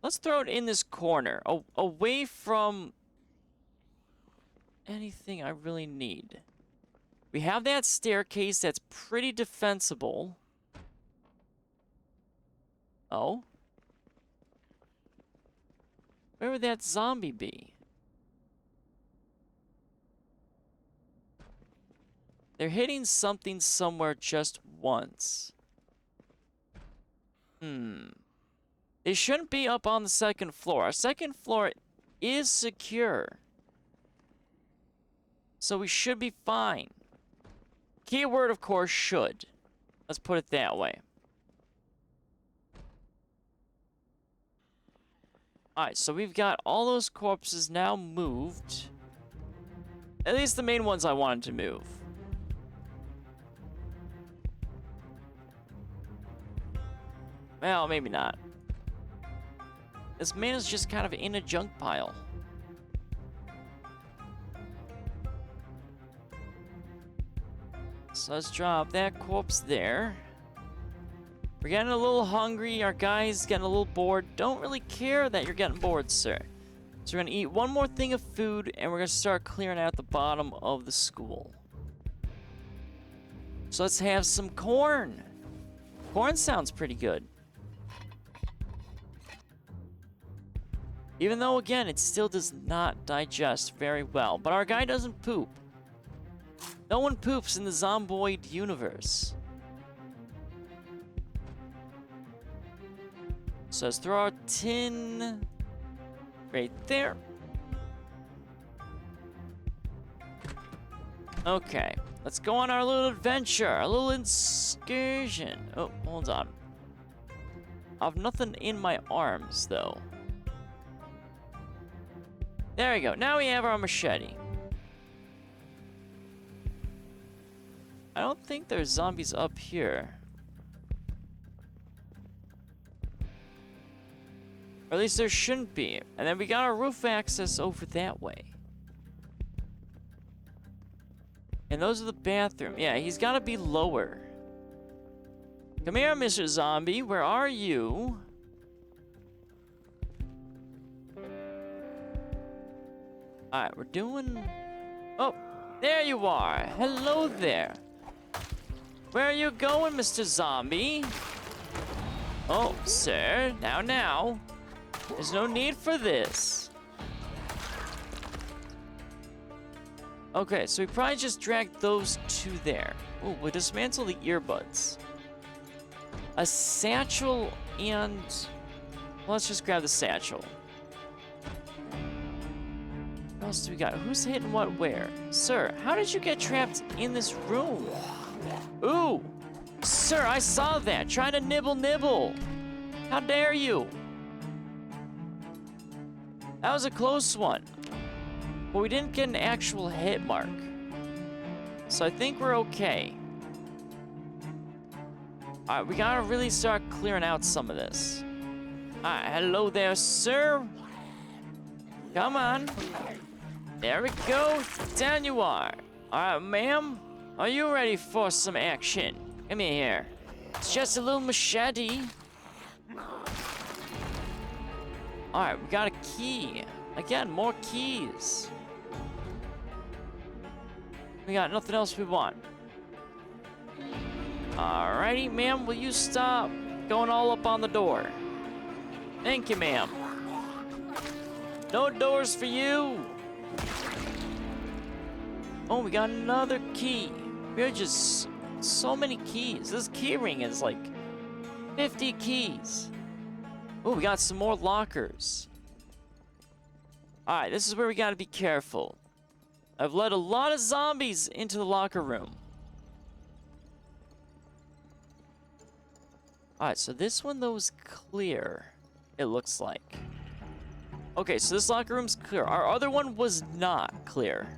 Let's throw it in this corner, away from anything I really need. We have that staircase that's pretty defensible. Oh? Where would that zombie be? They're hitting something somewhere just once. They shouldn't be up on the 2nd floor. Our 2nd floor is secure. So we should be fine. Keyword, of course, should. Let's put it that way. Alright, so we've got all those corpses now moved. At least the main ones I wanted to move. Well, maybe not. This man is just kind of in a junk pile. So let's drop that corpse there. We're getting a little hungry. Our guy's getting a little bored. Don't really care that you're getting bored, sir. So we're gonna eat one more thing of food, and we're gonna start clearing out the bottom of the school. So let's have some corn. Corn sounds pretty good. Even though, again, it still does not digest very well. But our guy doesn't poop. No one poops in the Zomboid universe. So let's throw our tin right there. Okay, let's go on our little adventure, our little excursion. Oh, hold on. I have nothing in my arms, though. There we go. Now we have our machete. I don't think there's zombies up here. Or at least there shouldn't be. And then we got our roof access over that way. And those are the bathroom. Yeah, he's got to be lower. Come here, Mr. Zombie. Where are you? Alright, we're doing... Oh, there you are. Hello there. Where are you going, Mr. Zombie? Oh, sir. Now. There's no need for this. Okay, so we probably just dragged those two there. Oh, we dismantle the earbuds. A satchel and... Well, let's just grab the satchel. What else do we got? Who's hitting what where? Sir, how did you get trapped in this room? Ooh! Sir, I saw that! Trying to nibble! How dare you! That was a close one. But we didn't get an actual hit mark. So I think we're okay. Alright, we gotta really start clearing out some of this. Alright, hello there, sir. Come on. There we go. Down you are. Alright, ma'am. Are you ready for some action? Come here. It's just a little machete. Alright, we got a key. Again, more keys. We got nothing else we want. Alrighty, ma'am, will you stop going all up on the door? Thank you, ma'am. No doors for you. Oh, we got another key. We're just so many keys. This key ring is like 50 keys. Oh, we got some more lockers. Alright, this is where we gotta be careful. I've let a lot of zombies into the locker room. Alright, so this one, though, is clear, it looks like. Okay, so this locker room's clear. Our other one was not clear.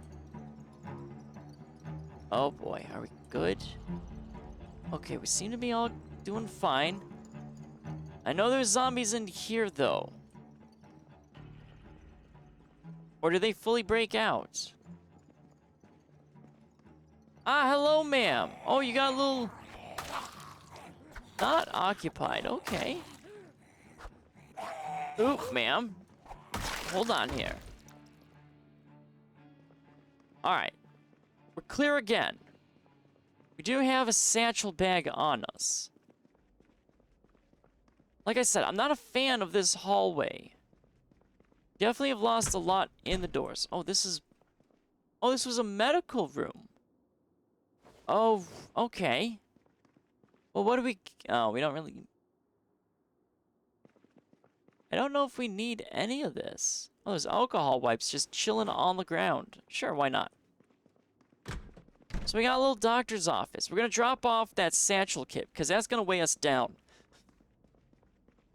Oh boy, are we good? Okay, we seem to be all doing fine. I know there's zombies in here, though. Or do they fully break out? Ah, hello, ma'am. Oh, you got a little... Not occupied, okay. Oop, ma'am. Hold on here. Alright. We're clear again. We do have a satchel bag on us. Like I said, I'm not a fan of this hallway. Definitely have lost a lot in the doors. Oh, this is... Oh, this was a medical room. Oh, okay. Well, what do we... Oh, we don't really... I don't know if we need any of this. Oh, there's alcohol wipes just chilling on the ground. Sure, why not? So we got a little doctor's office. We're going to drop off that satchel kit, because that's going to weigh us down.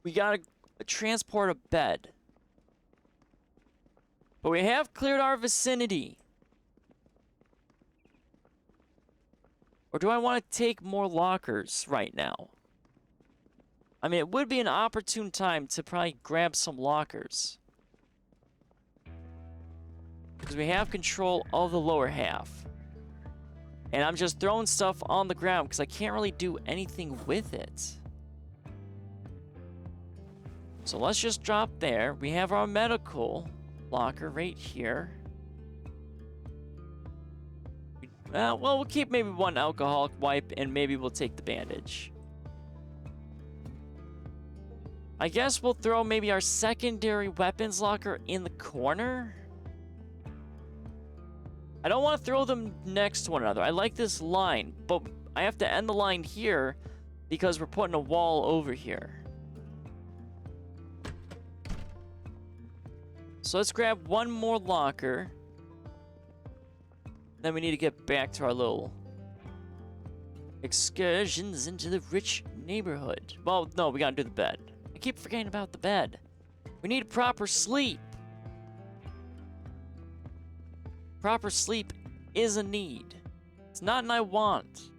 We got to transport a bed. But we have cleared our vicinity. Or do I want to take more lockers right now? I mean, it would be an opportune time to probably grab some lockers. Because we have control of the lower half. And I'm just throwing stuff on the ground because I can't really do anything with it. So let's just drop there. We have our medical locker right here. Well, we'll keep maybe one alcoholic wipe and maybe we'll take the bandage. I guess we'll throw maybe our secondary weapons locker in the corner. I don't want to throw them next to one another. I like this line, but I have to end the line here because we're putting a wall over here. So let's grab one more locker. Then we need to get back to our little excursions into the rich neighborhood. Well, no, we gotta do the bed. I keep forgetting about the bed. We need proper sleep. Proper sleep is a need. It's not an I want.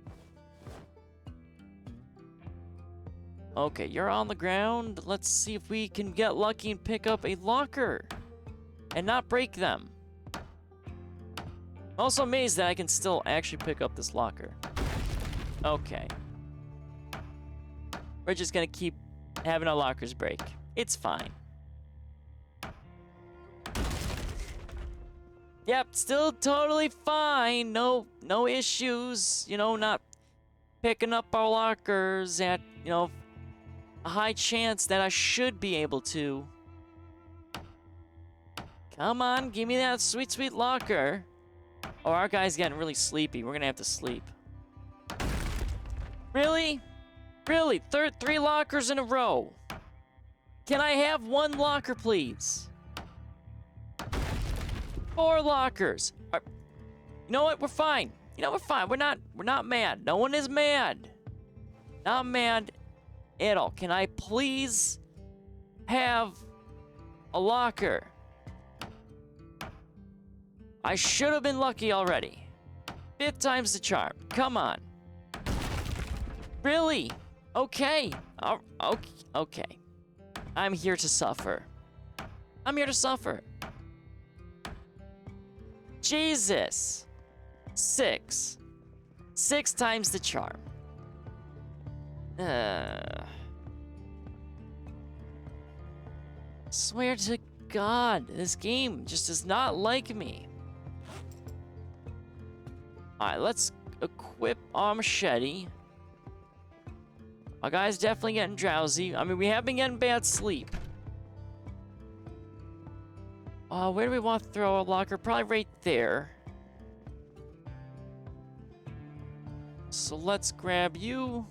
Okay, you're on the ground. Let's see if we can get lucky and pick up a locker and not break them. I'm also amazed that I can still actually pick up this locker. Okay. We're just gonna keep having our lockers break. It's fine. Yep, still totally fine. No issues. You know, not picking up our lockers at, you know, a high chance that I should be able to. Come on, give me that sweet, sweet locker. Oh, our guy's getting really sleepy. We're gonna have to sleep. Really? Really? 3 lockers in a row. Can I have 1 locker, please? 4 lockers. You know what? We're fine. You know, we're fine. We're not mad. No one is mad. Not mad at all. Can I please have a locker? I should have been lucky already. 5th time's the charm. Come on. Really? Okay. Okay. Okay. I'm here to suffer. I'm here to suffer. Jesus. 6. 6 times the charm. Swear to God, this game just does not like me. Alright, let's equip our machete. Our guy's definitely getting drowsy. I mean, we have been getting bad sleep. Where do we want to throw a locker? Probably right there. So let's grab you.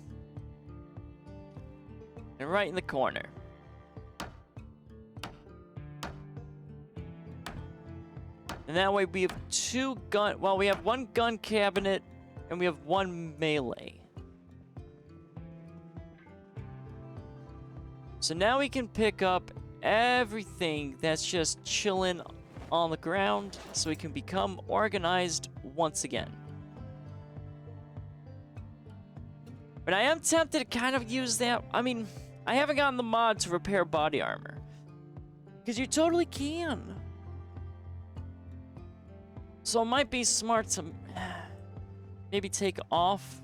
And right in the corner. And that way we have 2 gun... Well, we have 1 gun cabinet, and we have 1 melee. So now we can pick up everything that's just chilling on the ground, so we can become organized once again. But I am tempted to kind of use that... I mean, I haven't gotten the mod to repair body armor. Because you totally can. So it might be smart to maybe take off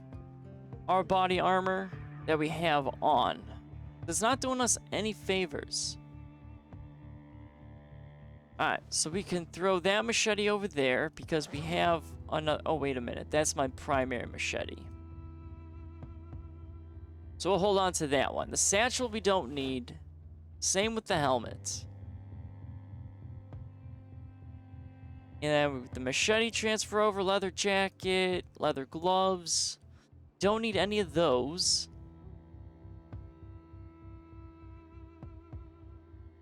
our body armor that we have on. It's not doing us any favors. Alright, so we can throw that machete over there because we have another... Oh, wait a minute. That's my primary machete. So we'll hold on to that one. The satchel we don't need. Same with the helmet. And then with the machete, transfer over leather jacket, leather gloves. Don't need any of those.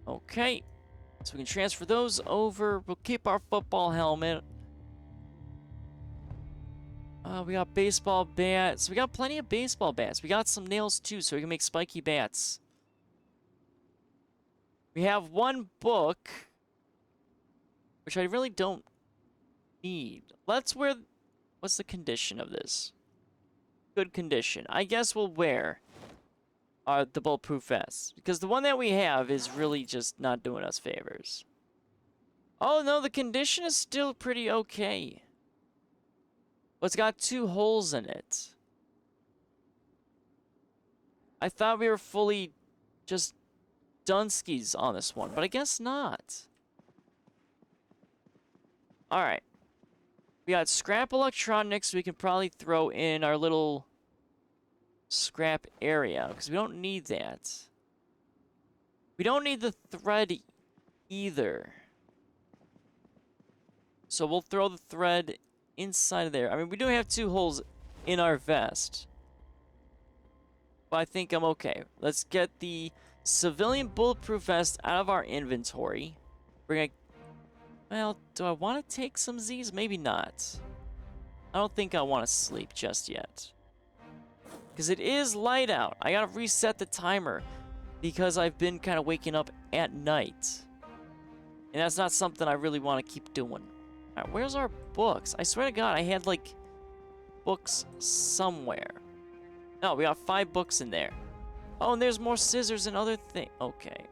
Okay. So we can transfer those over. We'll keep our football helmet. We got baseball bats. We got plenty of baseball bats. We got some nails too, so we can make spiky bats. We have 1 book, which I really don't need. Let's wear... What's the condition of this? Good condition. I guess we'll wear the bulletproof vest, because the one that we have is really just not doing us favors. Oh no, the condition is still pretty okay. But it's got 2 holes in it. I thought we were fully just Dunskies on this one, but I guess not. Alright. We got scrap electronics we can probably throw in our little scrap area, because we don't need that. We don't need the thread either. So we'll throw the thread inside of there. I mean, we do have 2 holes in our vest. But I think I'm okay. Let's get the civilian bulletproof vest out of our inventory. We're gonna... Well, do I want to take some Z's? Maybe not. I don't think I want to sleep just yet. Because it is light out. I gotta reset the timer. Because I've been kind of waking up at night. And that's not something I really want to keep doing. Alright, where's our books? I swear to God, I had, like, books somewhere. No, we got 5 books in there. Oh, and there's more scissors and other things. Okay.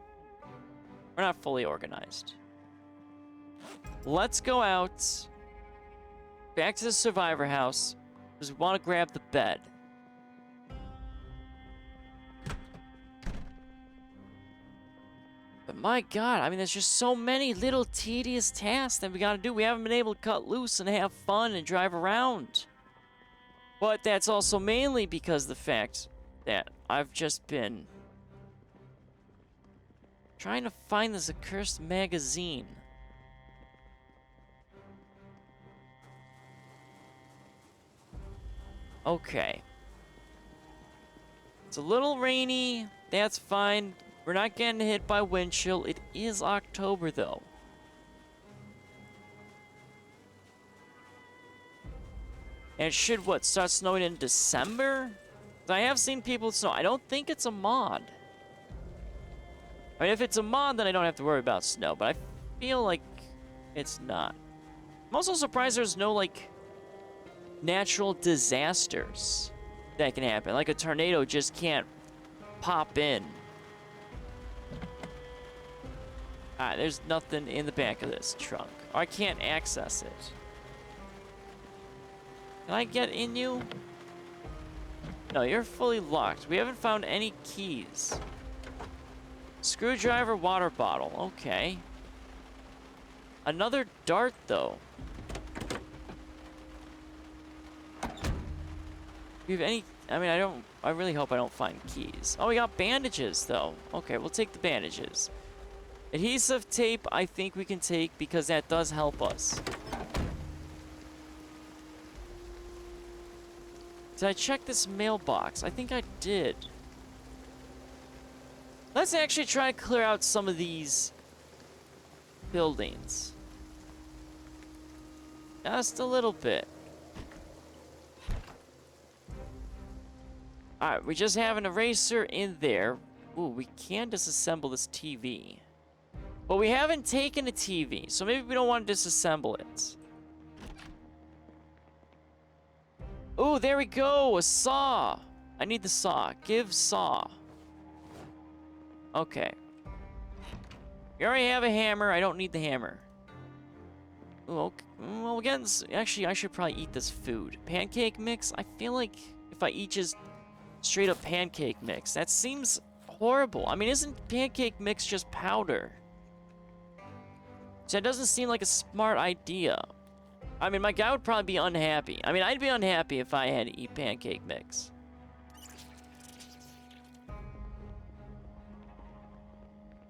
We're not fully organized. Let's go out. Back to the survivor house. Because we want to grab the bed. But my God, I mean, there's just so many little tedious tasks that we gotta do. We haven't been able to cut loose and have fun and drive around. But that's also mainly because of the fact that I've just been trying to find this accursed magazine. Okay. It's a little rainy. That's fine. We're not getting hit by wind chill. It is October, though. And it should, what, start snowing in December? I have seen people snow. I don't think it's a mod. I mean, if it's a mod, then I don't have to worry about snow. But I feel like it's not. I'm also surprised there's no, like, natural disasters that can happen. Like a tornado just can't pop in. Alright, there's nothing in the back of this trunk. Or I can't access it. Can I get in you? No, you're fully locked. We haven't found any keys. Screwdriver, water bottle. Okay. Another dart, though. Do you have any... I mean, I really hope I don't find keys. Oh, we got bandages, though. Okay, we'll take the bandages. Adhesive tape, I think we can take because that does help us. Did I check this mailbox? I think I did. Let's actually try to clear out some of these buildings. Just a little bit. Alright, we just have an eraser in there. Ooh, we can disassemble this TV. But we haven't taken a TV, so maybe we don't want to disassemble it. Ooh, there we go! A saw! I need the saw. Give saw. Okay. We already have a hammer. I don't need the hammer. Ooh, okay. Well, again, actually, I should probably eat this food. Pancake mix? I feel like if I eat just straight up pancake mix, that seems horrible. I mean, isn't pancake mix just powder? So that doesn't seem like a smart idea. I mean, my guy would probably be unhappy. I mean, I'd be unhappy if I had to eat pancake mix.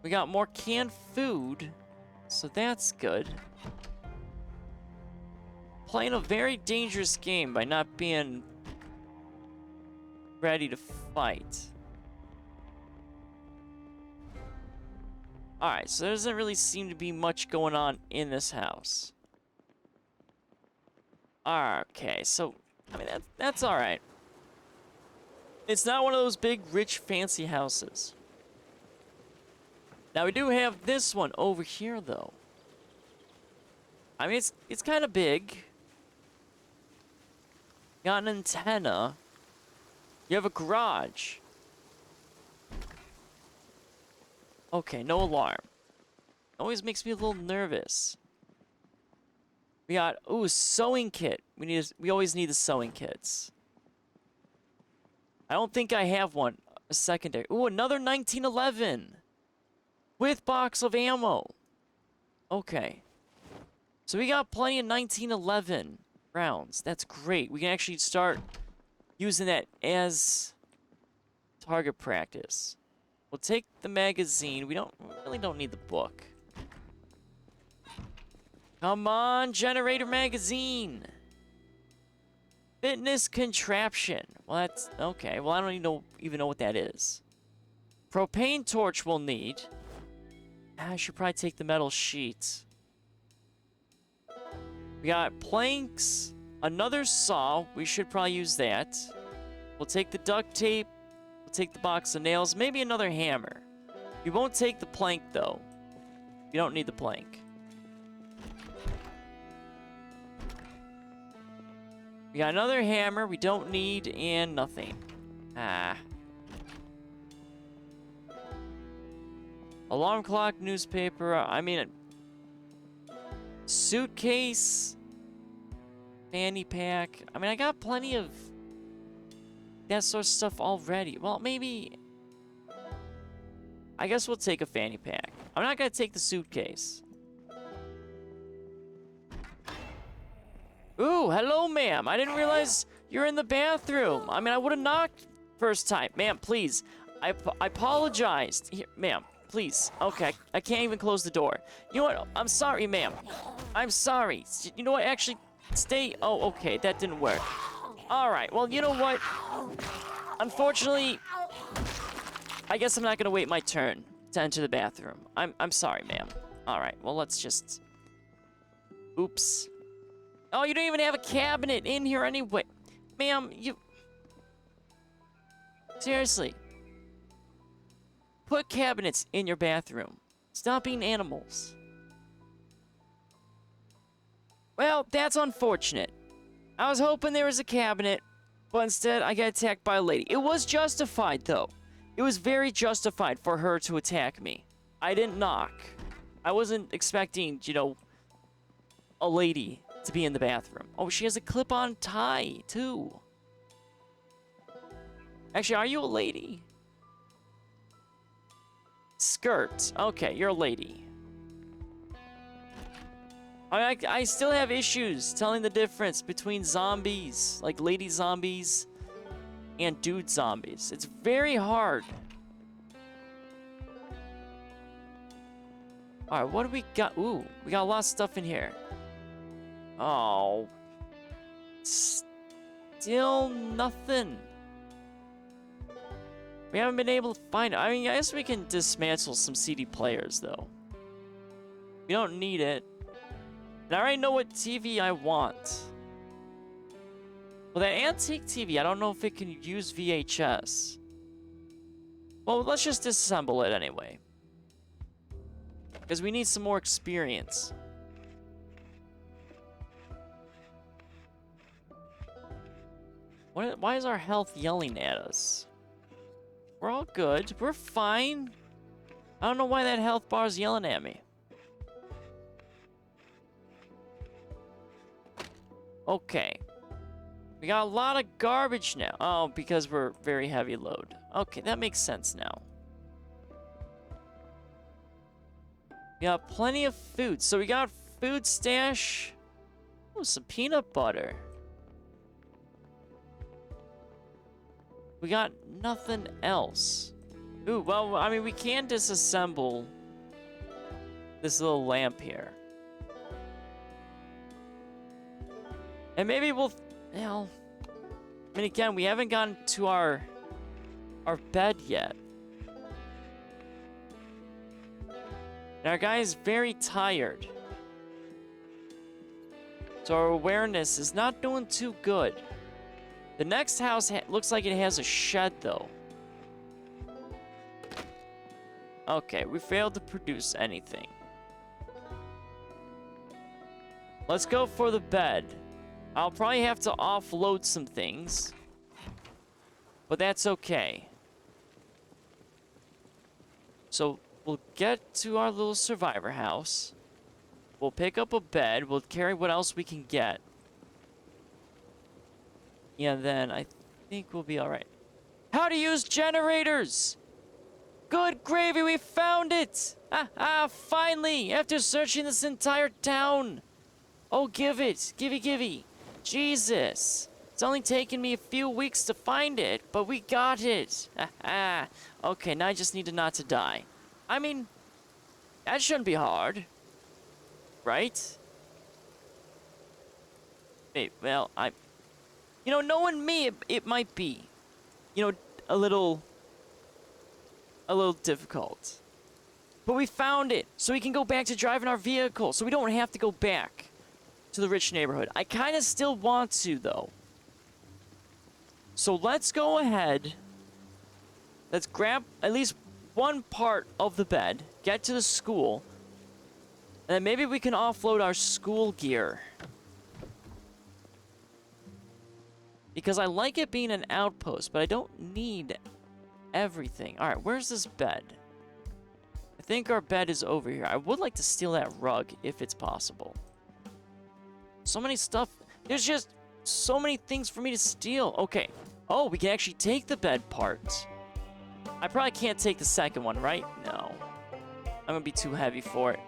We got more canned food, so that's good. Playing a very dangerous game by not being ready to fight. Alright, so there doesn't really seem to be much going on in this house. Okay, so, I mean, that's alright. It's not one of those big, rich, fancy houses. Now, we do have this one over here, though. I mean, it's kind of big. Got an antenna. You have a garage. Okay, no alarm. Always makes me a little nervous. We got, ooh, sewing kit. We always need the sewing kits. I don't think I have one. A secondary. Ooh, another 1911. With box of ammo. Okay. So we got plenty of 1911 rounds. That's great. We can actually start using that as target practice. We'll take the magazine. We really don't need the book. Come on, generator magazine. Fitness contraption. Well, that's okay. Well, I don't even know what that is. Propane torch we'll need. I should probably take the metal sheets. We got planks, another saw. We should probably use that. We'll take the duct tape. We'll take the box of nails. Maybe another hammer. We won't take the plank, though. You don't need the plank. We got another hammer we don't need, and nothing. Alarm clock, newspaper, I mean... Suitcase... Fanny pack... I mean, I got plenty of... that sort of stuff already. Well, maybe... I guess we'll take a fanny pack. I'm not gonna take the suitcase. Ooh, hello, ma'am. I didn't realize you're in the bathroom. I mean, I would have knocked first time. Ma'am, please. I apologized. Here, ma'am, please. Okay, I can't even close the door. You know what? I'm sorry, ma'am. I'm sorry. You know what? Actually, stay. Oh, okay. That didn't work. All right. Well, you know what? Unfortunately, I guess I'm not going to wait my turn to enter the bathroom. I'm sorry, ma'am. All right. Well, let's just... Oops. Oh, you don't even have a cabinet in here anyway. Ma'am, you... Seriously. Put cabinets in your bathroom. Stop being animals. Well, that's unfortunate. I was hoping there was a cabinet, but instead I got attacked by a lady. It was justified, though. It was very justified for her to attack me. I didn't knock. I wasn't expecting, you know, a lady to be in the bathroom. Oh, she has a clip-on tie, too. Actually, are you a lady? Skirt. Okay, you're a lady. I still have issues telling the difference between zombies, like lady zombies, and dude zombies. It's very hard. Alright, what do we got? Ooh, we got a lot of stuff in here. Oh. Still nothing. We haven't been able to find it. I mean, I guess we can dismantle some CD players, though. We don't need it. And I already know what TV I want. Well, that antique TV, I don't know if it can use VHS. Well, let's just disassemble it anyway. Because we need some more experience. Why is our health yelling at us? We're all good. We're fine. I don't know why that health bar is yelling at me. Okay. We got a lot of garbage now. Oh, because we're very heavy load. Okay, that makes sense now. We got plenty of food. So we got food stash. Oh, some peanut butter. We got nothing else. Ooh, well, I mean, we can disassemble this little lamp here. And maybe we'll, well, I mean, again, we haven't gotten to our bed yet. And our guy is very tired. So our awareness is not doing too good. The next house looks like it has a shed, though. Okay, we failed to produce anything. Let's go for the bed. I'll probably have to offload some things. But that's okay. So, we'll get to our little survivor house. We'll pick up a bed. We'll carry what else we can get. Yeah, then I think we'll be alright. How to use generators! Good gravy, we found it! Finally! After searching this entire town! Oh, give it! Givey! Jesus! It's only taken me a few weeks to find it, but we got it! Okay, now I just need to not to die. I mean, that shouldn't be hard. Right? Hey, well, you know, knowing me, it might be, you know, a little difficult. But we found it, so we can go back to driving our vehicle, so we don't have to go back to the rich neighborhood. I kind of still want to, though. So let's go ahead. Let's grab at least one part of the bed, get to the school, and then maybe we can offload our school gear. Because I like it being an outpost, but I don't need everything. Alright, where's this bed? I think our bed is over here. I would like to steal that rug if it's possible. So many stuff. There's just so many things for me to steal. Okay. Oh, we can actually take the bed part. I probably can't take the second one, right? No. I'm gonna be too heavy for it.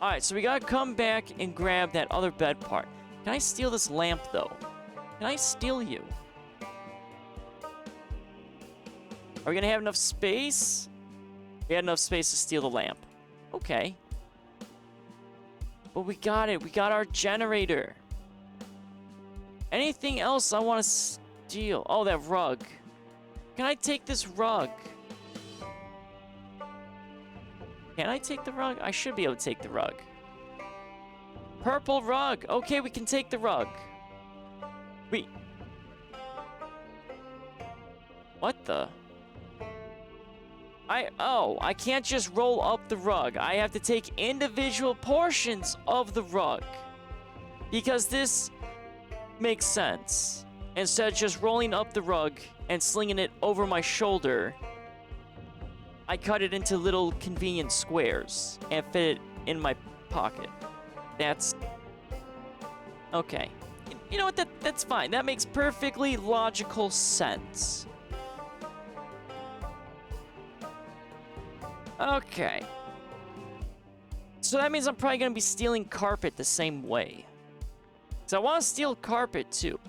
Alright, so we gotta come back and grab that other bed part. Can I steal this lamp, though? Can I steal you? Are we gonna have enough space? We had enough space to steal the lamp. Okay. But we got it. We got our generator. Anything else I want to steal? Oh, that rug. Can I take this rug? Can I take the rug? I should be able to take the rug. Purple rug. Okay, we can take the rug. Wait. What the? I can't just roll up the rug. I have to take individual portions of the rug. Because this makes sense. Instead of just rolling up the rug and slinging it over my shoulder, I cut it into little convenient squares and fit it in my pocket. That's... okay. You know what? That's fine. That makes perfectly logical sense. Okay. So that means I'm probably going to be stealing carpet the same way. So I want to steal carpet too.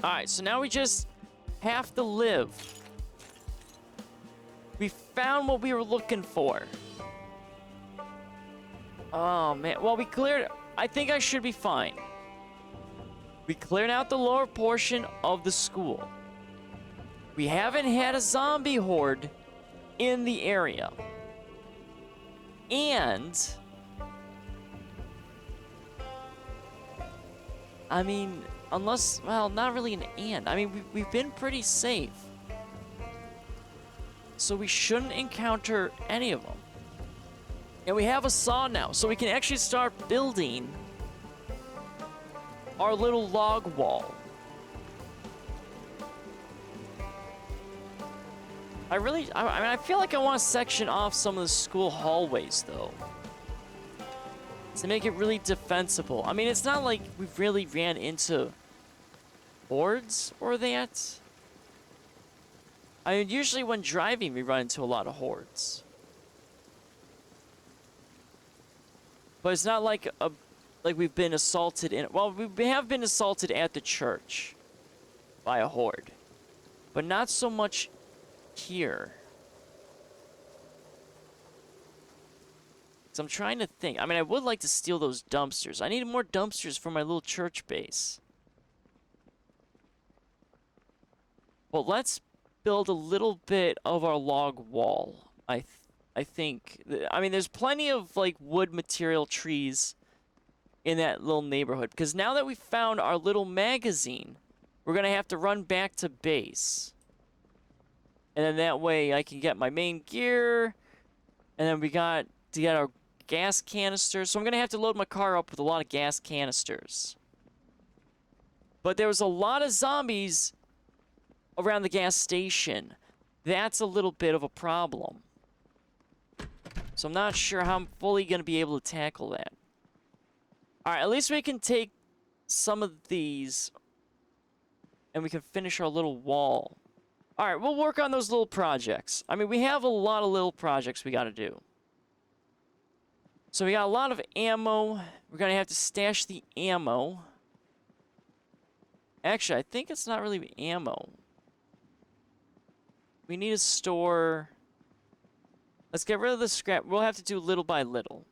Alright, so now we just have to live. We found what we were looking for. Oh, man. Well, we cleared... I think I should be fine. We cleared out the lower portion of the school. We haven't had a zombie horde in the area. And... I mean, unless... well, not really an and. I mean, we've been pretty safe. So we shouldn't encounter any of them. And we have a saw now, so we can actually start building our little log wall. I mean, I feel like I want to section off some of the school hallways, though, to make it really defensible. I mean, it's not like we've really ran into hordes or that. I mean, usually when driving, we run into a lot of hordes. But it's not like we've been assaulted in... well, we have been assaulted at the church by a horde. But not so much here. So I'm trying to think. I mean, I would like to steal those dumpsters. I need more dumpsters for my little church base. Well, let's build a little bit of our log wall. I think, I mean, there's plenty of, like, wood material trees in that little neighborhood. Because now that we found our little magazine, we're going to have to run back to base. And then that way I can get my main gear. And then we got to get our gas canisters. So I'm going to have to load my car up with a lot of gas canisters. But there was a lot of zombies around the gas station. That's a little bit of a problem. So I'm not sure how I'm fully going to be able to tackle that. Alright, at least we can take some of these and we can finish our little wall. Alright, we'll work on those little projects. I mean, we have a lot of little projects we got to do. So we got a lot of ammo. We're going to have to stash the ammo. Actually, I think it's not really ammo. We need to store... let's get rid of the scrap. We'll have to do little by little.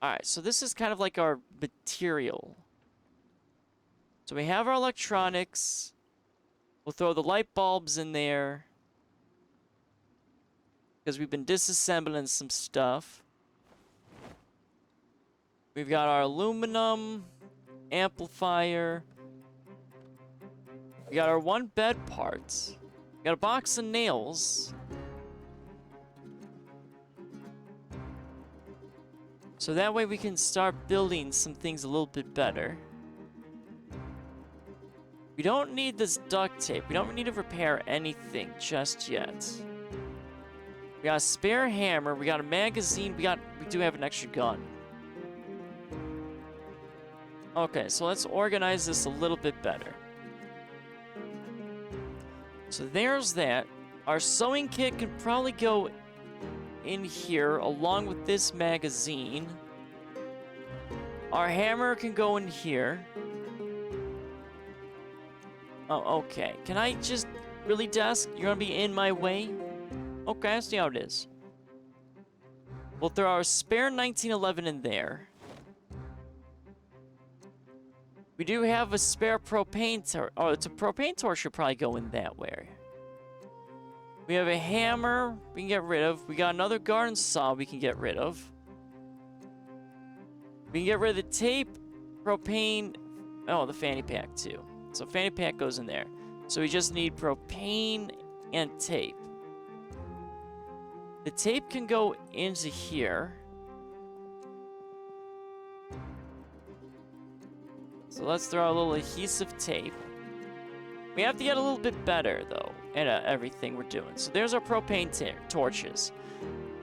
Alright, so this is kind of like our material. So we have our electronics. We'll throw the light bulbs in there. Because we've been disassembling some stuff. We've got our aluminum amplifier. We got our one bed part. We got a box of nails. So that way we can start building some things a little bit better. We don't need this duct tape. We don't need to repair anything just yet. We got a spare hammer. We got a magazine. We do have an extra gun. Okay, so let's organize this a little bit better. So there's that. Our sewing kit could probably go in here along with this magazine. Our hammer can go in here. Oh, okay. Can I just... really, desk? You're gonna be in my way? Okay, I see how it is. We'll throw our spare 1911 in there. We do have a spare propane torch. Oh, it's a propane torch should probably go in that way. We have a hammer we can get rid of. We got another garden saw we can get rid of. We can get rid of the tape, propane. Oh, the fanny pack too. So fanny pack goes in there. So we just need propane and tape. The tape can go into here. So let's throw a little adhesive tape. We have to get a little bit better, though, at everything we're doing. So there's our propane torches.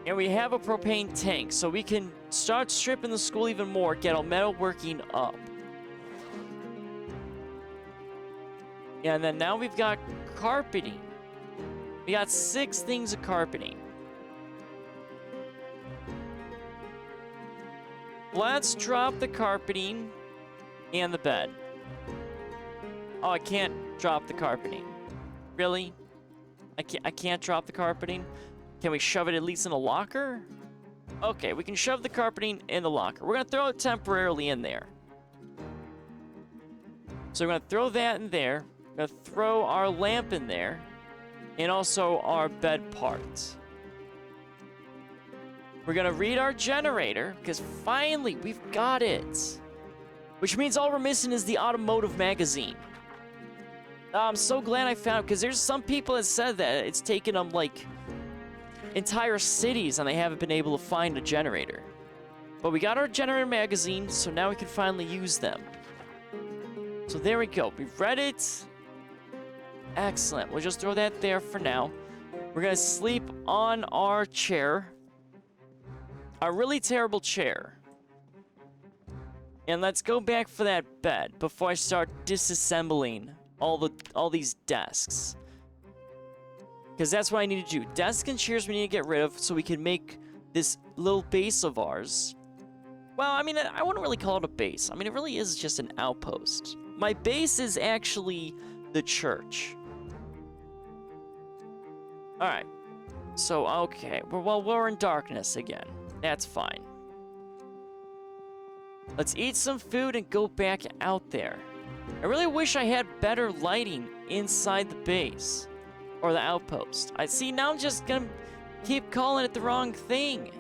And we have a propane tank, so we can start stripping the school even more, get our metal working up. Yeah, and then now we've got carpeting. We got 6 things of carpeting. Let's drop the carpeting and the bed. Oh, I can't drop the carpeting. Really? I can't drop the carpeting? Can we shove it at least in a locker? Okay, we can shove the carpeting in the locker. We're gonna throw it temporarily in there. So we're gonna throw that in there. We're gonna throw our lamp in there. And also our bed parts. We're gonna read our generator, because finally we've got it. Which means all we're missing is the automotive magazine. I'm so glad I found, because there's some people that said that it's taken them like entire cities and they haven't been able to find a generator. But we got our generator magazine, so now we can finally use them. So there we go. We've read it. Excellent. We'll just throw that there for now. We're gonna sleep on our chair. A really terrible chair. And let's go back for that bed before I start disassembling all these desks. Because that's what I need to do. Desks and chairs we need to get rid of so we can make this little base of ours. Well, I mean, I wouldn't really call it a base. I mean, it really is just an outpost. My base is actually the church. Alright. So, okay. Well, we're in darkness again. That's fine. Let's eat some food and go back out there. I really wish I had better lighting inside the base. Or the outpost. I see, now I'm just gonna keep calling it the wrong thing.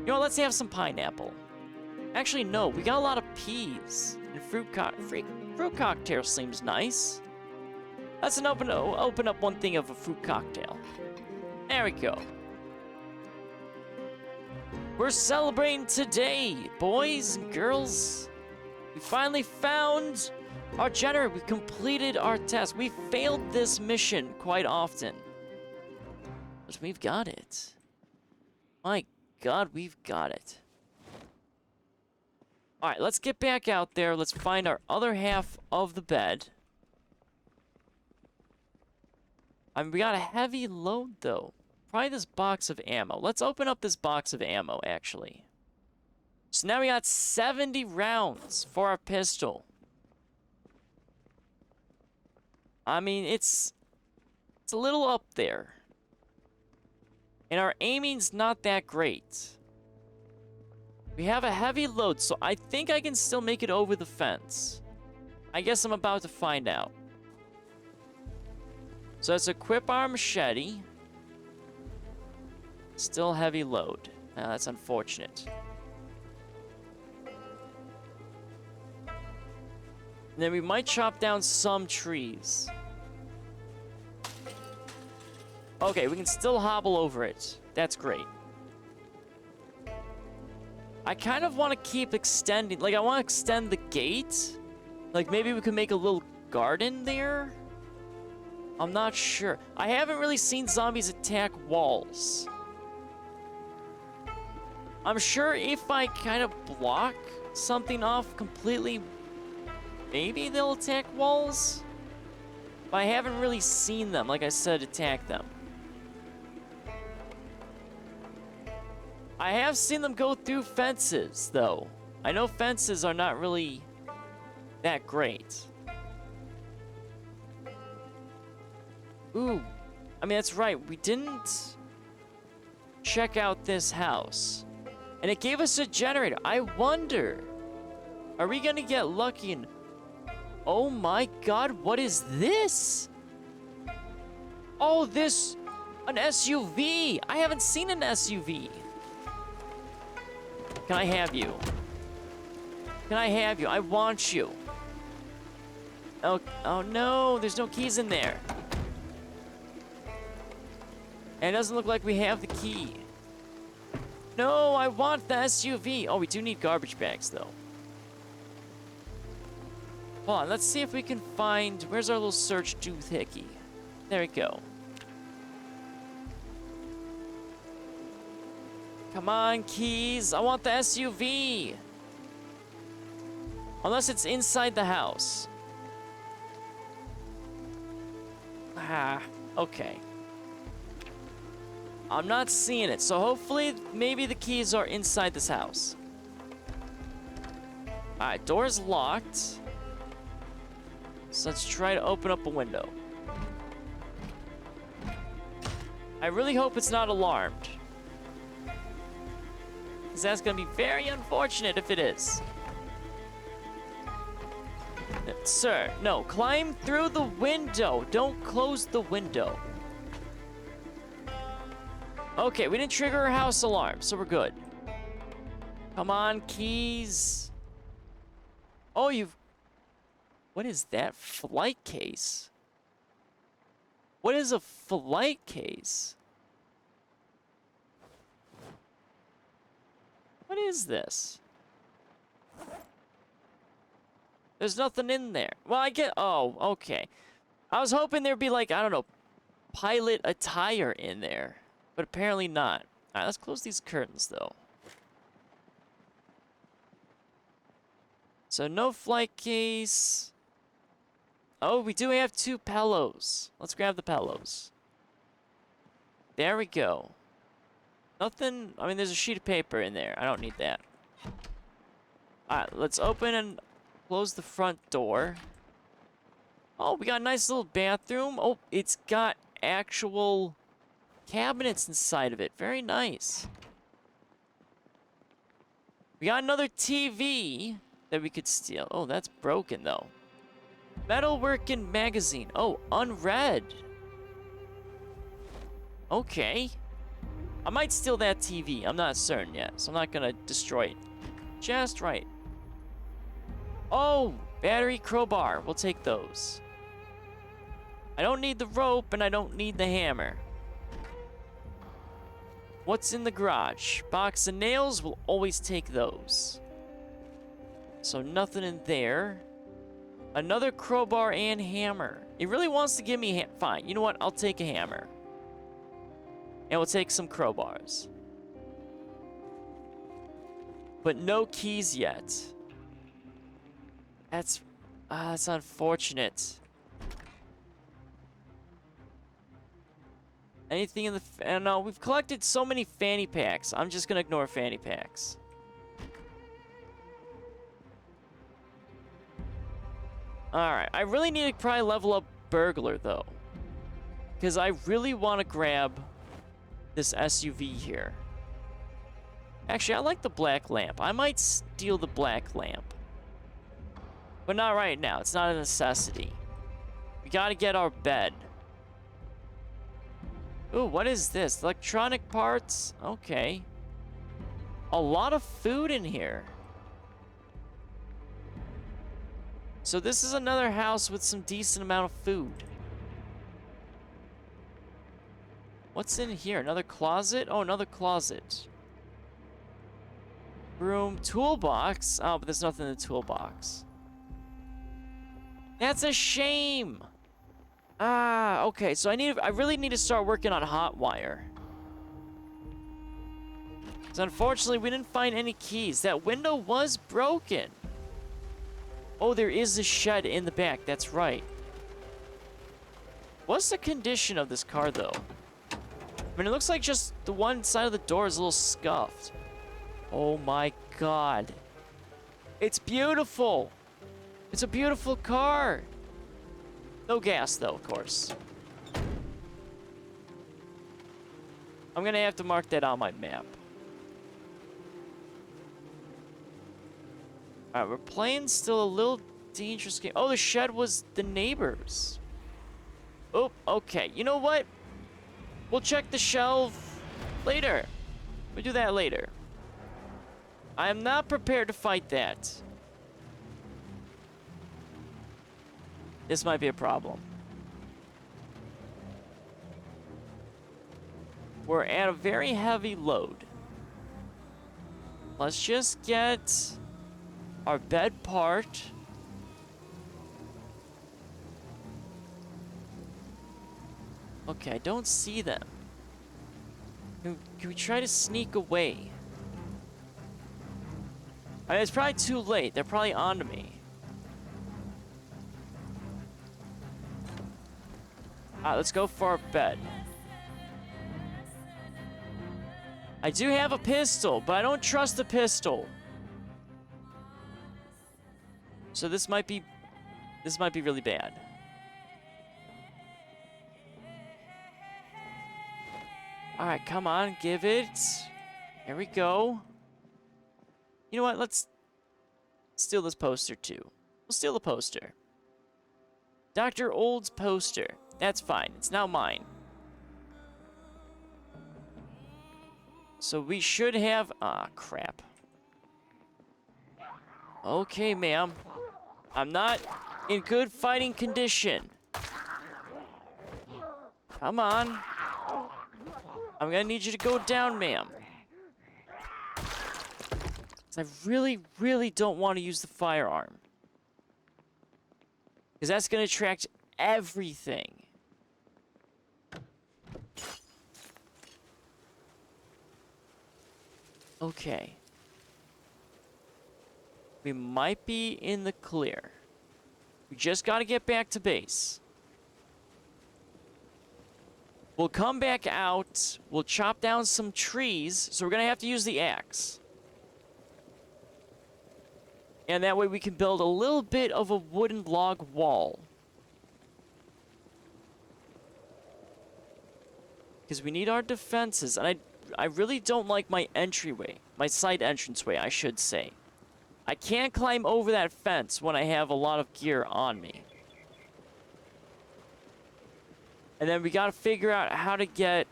You know, let's have some pineapple. Actually, no, we got a lot of peas. And fruit cocktail seems nice. Let's open up one thing of a fruit cocktail. There we go. We're celebrating today, boys and girls. We finally found our generator. We completed our test. We failed this mission quite often. But we've got it. My God, we've got it. Alright, let's get back out there. Let's find our other half of the bed. I mean, we got a heavy load, though. Probably this box of ammo. Let's open up this box of ammo, actually. So now we got 70 rounds for our pistol. I mean, it's a little up there. And our aiming's not that great. We have a heavy load, so I think I can still make it over the fence. I guess I'm about to find out. So let's equip our machete. Still heavy load. Now that's unfortunate. And then we might chop down some trees. Okay, we can still hobble over it. That's great. I kind of want to keep extending. Like, I want to extend the gate. Like, maybe we could make a little garden there. I'm not sure. I haven't really seen zombies attack walls. I'm sure if I kind of block something off completely, maybe they'll attack walls. But I haven't really seen them, like I said, attack them. I have seen them go through fences, though. I know fences are not really that great. Ooh, I mean, that's right. We didn't check out this house. And it gave us a generator. I wonder, are we gonna get lucky and... Oh my God, what is this? Oh, an SUV. I haven't seen an SUV. Can I have you? Can I have you? I want you. Oh no, there's no keys in there. And it doesn't look like we have the key. No, I want the SUV. Oh, we do need garbage bags, though. Hold on, let's see if we can find... Where's our little search doohickey? There we go. Come on, keys. I want the SUV. Unless it's inside the house. Ah, okay. I'm not seeing it, so hopefully maybe the keys are inside this house. Alright, door's locked. So let's try to open up a window. I really hope it's not alarmed. Because that's going to be very unfortunate if it is. Sir, no, climb through the window. Don't close the window. Okay, we didn't trigger a house alarm, so we're good. Come on, keys. Oh, you've... What is that? Flight case? What is a flight case? What is this? There's nothing in there. Well, I get... Oh, okay. I was hoping there'd be like, I don't know, pilot attire in there. But apparently not. Alright, let's close these curtains, though. So, no flight case. Oh, we do have 2 pillows. Let's grab the pillows. There we go. Nothing... I mean, there's a sheet of paper in there. I don't need that. Alright, let's open and close the front door. Oh, we got a nice little bathroom. Oh, it's got actual cabinets inside of it. Very nice. We got another TV that we could steal. Oh, that's broken, though. Metalworking magazine. Oh, unread. Okay. I might steal that TV. I'm not certain yet, so I'm not gonna destroy it. Just right. Oh, battery crowbar. We'll take those. I don't need the rope, and I don't need the hammer. What's in the garage? Box of nails. We'll always take those. So nothing in there. Another crowbar and hammer. He really wants to give me fine. You know what? I'll take a hammer. And we'll take some crowbars. But no keys yet. That's unfortunate. Anything in the... no, we've collected so many fanny packs. I'm just gonna ignore fanny packs. Alright, I really need to probably level up burglar, though. Because I really want to grab this SUV here. Actually, I like the black lamp. I might steal the black lamp. But not right now. It's not a necessity. We gotta get our bed. Ooh, what is this? Electronic parts? Okay. A lot of food in here. So this is another house with some decent amount of food. What's in here? Another closet? Oh, another closet. Room. Toolbox. Oh, but there's nothing in the toolbox. That's a shame. Ah, okay. So I really need to start working on hot wire. Because unfortunately, we didn't find any keys. That window was broken. Oh, there is a shed in the back. That's right. What's the condition of this car, though? I mean, it looks like just the one side of the door is a little scuffed. Oh my god. It's beautiful. It's a beautiful car. No gas, though, of course. I'm gonna have to mark that on my map. Alright, we're playing still a little dangerous game. Oh, the shed was the neighbors. Oh, okay. You know what? We'll check the shelf later. We'll do that later. I am not prepared to fight that. This might be a problem. We're at a very heavy load. Let's just get our bed part. Okay, I don't see them. Can we try to sneak away? I mean, it's probably too late. They're probably onto me. Alright, let's go for our bed. I do have a pistol, but I don't trust the pistol. So this might be really bad. Alright, come on, give it. Here we go. You know what? Let's steal this poster too. We'll steal the poster. Dr. Old's poster. That's fine. It's now mine. So we should have... Ah, crap. Okay, ma'am. I'm not in good fighting condition. Come on. I'm gonna need you to go down, ma'am. I really, really don't want to use the firearm. Because that's gonna attract everything. Okay. We might be in the clear. We just gotta get back to base. We'll come back out. We'll chop down some trees. So we're gonna have to use the axe. And that way we can build a little bit of a wooden log wall. Because we need our defenses. And I really don't like my entryway. My side entranceway, I should say. I can't climb over that fence when I have a lot of gear on me. And then we gotta figure out how to get,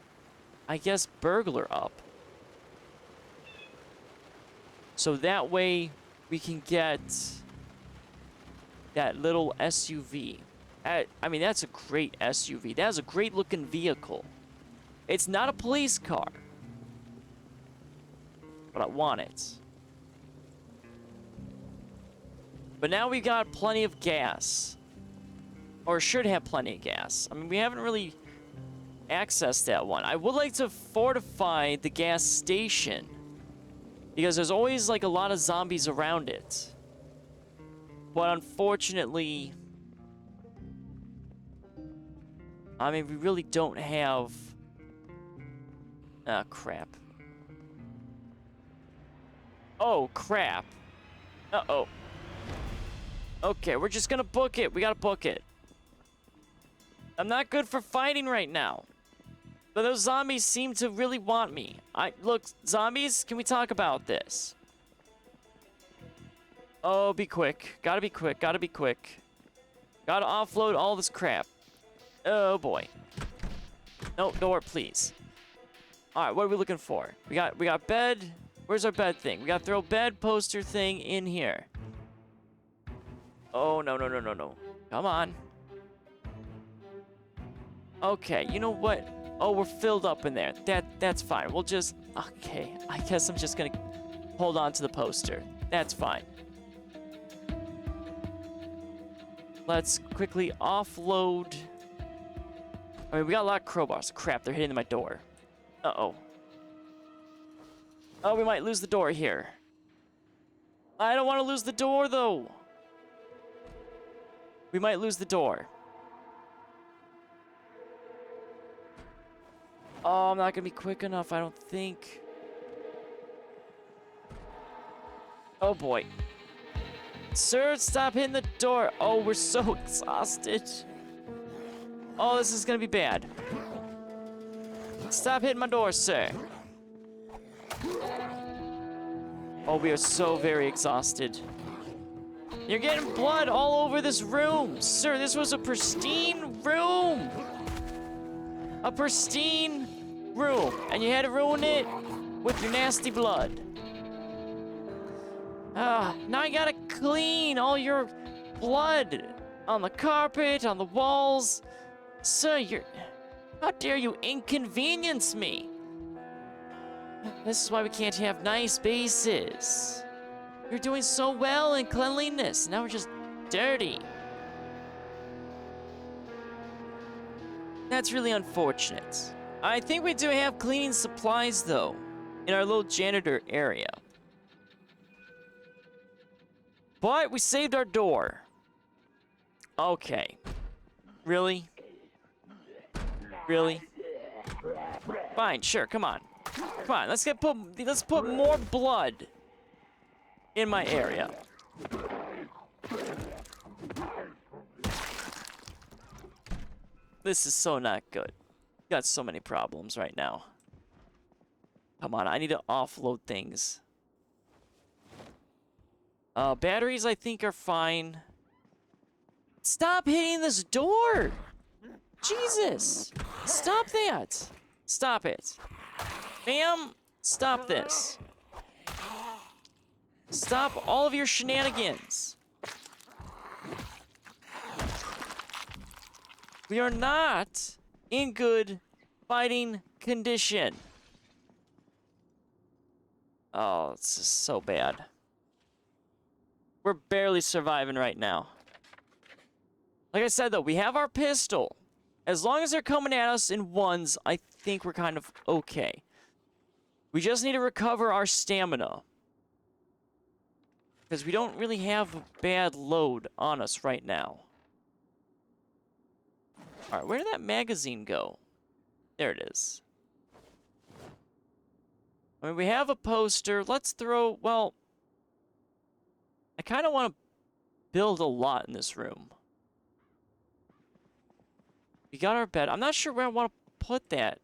I guess, burglar up. So that way we can get that little SUV. I mean, that's a great SUV. That is a great looking vehicle. It's not a police car. But I want it. But now we've got plenty of gas. Or should have plenty of gas. I mean, we haven't really accessed that one. I would like to fortify the gas station. Because there's always, like, a lot of zombies around it. But unfortunately... I mean, we really don't have... Ah, crap. Oh, crap. Uh-oh. Okay, we're just gonna book it. We gotta book it. I'm not good for fighting right now. But those zombies seem to really want me. Look, zombies, can we talk about this? Oh, be quick. Gotta be quick. Gotta be quick. Gotta offload all this crap. Oh, boy. No, door, please. Alright, what are we looking for? We got bed. Where's our bed thing? We gotta throw bed poster thing in here. Oh, no, no, no, no, no. Come on. Okay, you know what? Oh, we're filled up in there. That's fine. We'll just... Okay, I guess I'm just gonna hold on to the poster. That's fine. Let's quickly offload... I mean, we got a lot of crowbars. Crap, they're hitting my door. Uh-oh. Oh, we might lose the door here. I don't want to lose the door, though. We might lose the door. Oh, I'm not going to be quick enough, I don't think. Oh, boy. Sir, stop hitting the door. Oh, we're so exhausted. Oh, this is going to be bad. Stop hitting my door, sir. Oh, we are so very exhausted. You're getting blood all over this room. Sir, this was a pristine room. A pristine room. And you had to ruin it with your nasty blood. Now I gotta clean all your blood on the carpet, on the walls. Sir, how dare you inconvenience me? This is why we can't have nice bases. You're doing so well in cleanliness. Now we're just dirty. That's really unfortunate. I think we do have cleaning supplies, though, in our little janitor area. But we saved our door. Okay. Really? Really? Fine, sure, come on. Come on, let's put more blood in my area. This is so not good. Got so many problems right now. Come on, I need to offload things. Batteries I think are fine. Stop hitting this door! Jesus! Stop that! Stop it. Ma'am, stop this. Stop all of your shenanigans. We are not in good fighting condition. Oh, this is so bad. We're barely surviving right now. Like I said, though, we have our pistol. As long as they're coming at us in ones, I think we're kind of okay. We just need to recover our stamina. Because we don't really have a bad load on us right now. Alright, where did that magazine go? There it is. I mean, we have a poster. Let's throw, well, I kind of want to build a lot in this room. We got our bed. I'm not sure where I want to put that.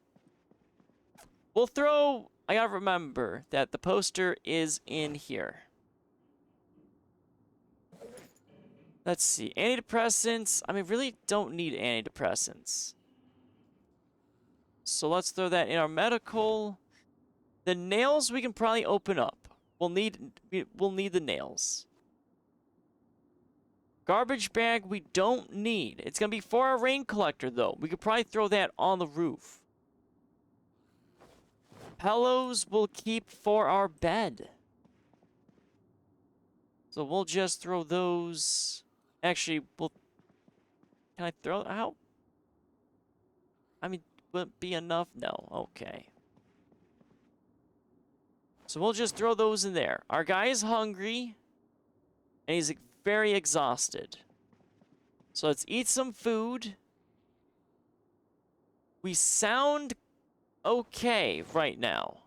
We'll throw, I gotta remember that the poster is in here. Let's see, antidepressants. I mean, really don't need antidepressants. So let's throw that in our medical. The nails we can probably open up. We'll need the nails. Garbage bag we don't need. It's gonna be for our rain collector though. We could probably throw that on the roof. Pillows we'll keep for our bed. So we'll just throw those. Actually, can I throw it out? I mean, will it be enough? No. Okay. So we'll just throw those in there. Our guy is hungry. And he's very exhausted. So let's eat some food. We sound okay right now.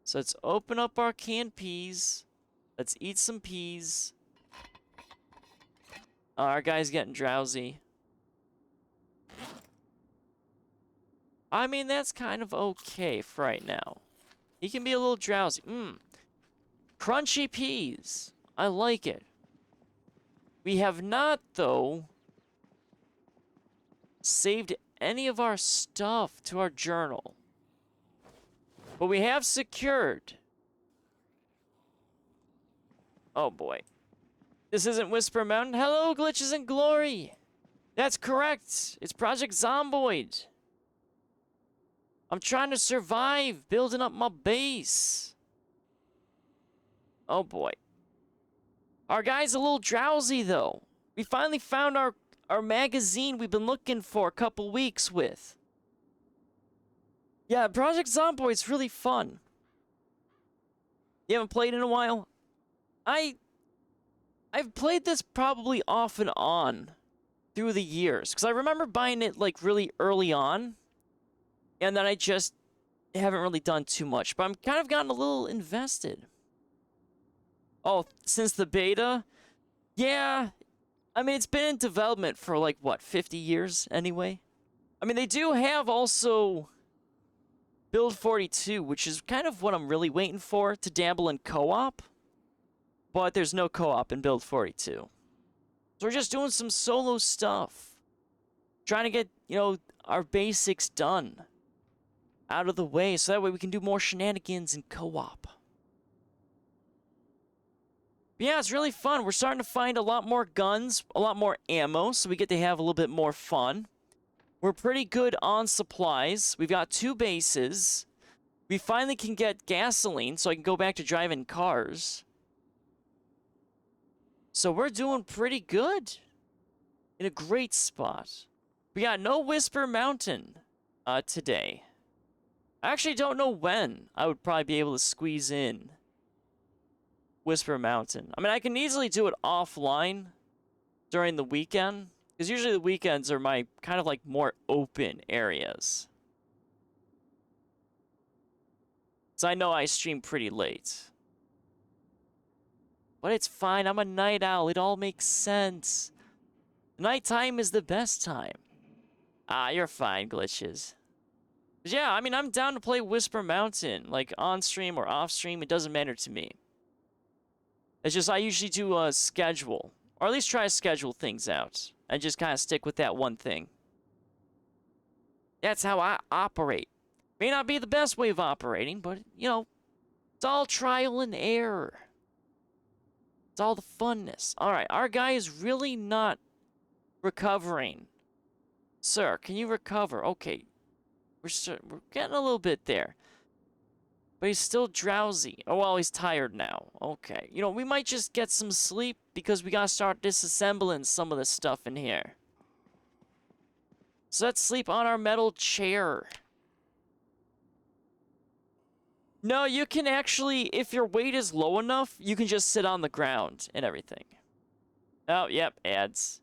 So let's open up our canned peas. Let's eat some peas. Our guy's getting drowsy. I mean, that's kind of okay for right now. He can be a little drowsy. Crunchy peas. I like it. We have not, though, saved any of our stuff to our journal. But we have secured. Oh boy. This isn't Whisper Mountain. Hello, Glitches and Glory. That's correct. It's Project Zomboid. I'm trying to survive, building up my base. Oh boy. Our guy's a little drowsy though. We finally found our magazine we've been looking for a couple weeks with. Yeah, Project Zomboid's really fun. You haven't played in a while? I've played this probably off and on through the years. Because I remember buying it like really early on. And then I just haven't really done too much. But I'm kind of gotten a little invested. Oh, since the beta? Yeah. I mean, it's been in development for like, what, 50 years anyway? I mean, they do have also Build 42, which is kind of what I'm really waiting for to dabble in co-op. But there's no co-op in Build 42. So we're just doing some solo stuff. Trying to get, our basics done. Out of the way, so that way we can do more shenanigans in co-op. Yeah, it's really fun. We're starting to find a lot more guns, a lot more ammo, so we get to have a little bit more fun. We're pretty good on supplies. We've got 2 bases. We finally can get gasoline, so I can go back to driving cars. So we're doing pretty good. in a great spot. We got no Whisper Mountain today. I actually don't know when I would probably be able to squeeze in Whisper Mountain. I mean, I can easily do it offline during the weekend, because usually the weekends are my kind of like more open areas. So I know I stream pretty late. But it's fine, I'm a night owl, it all makes sense. Nighttime is the best time. Ah, you're fine, Glitches. But yeah, I mean, I'm down to play Whisper Mountain, like on stream or off stream, it doesn't matter to me. It's just I usually do a schedule, or at least try to schedule things out, and just kind of stick with that one thing. That's how I operate. May not be the best way of operating, but, you know, it's all trial and error. It's all the funness. Alright, our guy is really not recovering. Sir, can you recover? Okay. We're getting a little bit there. But he's still drowsy. Oh, well, he's tired now. Okay. You know, we might just get some sleep because we gotta start disassembling some of this stuff in here. So let's sleep on our metal chair. No, you can actually, if your weight is low enough, you can just sit on the ground and everything. Oh, yep, ads.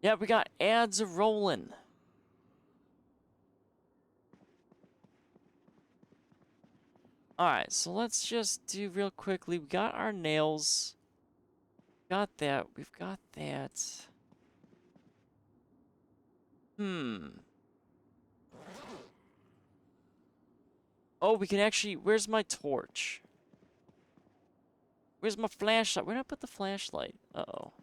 Yeah, we got ads rolling. Alright, so let's just do real quickly. We got our nails. Got that. We've got that. Oh, we can actually... Where's my torch? Where's my flashlight? Where did I put the flashlight? Uh-oh.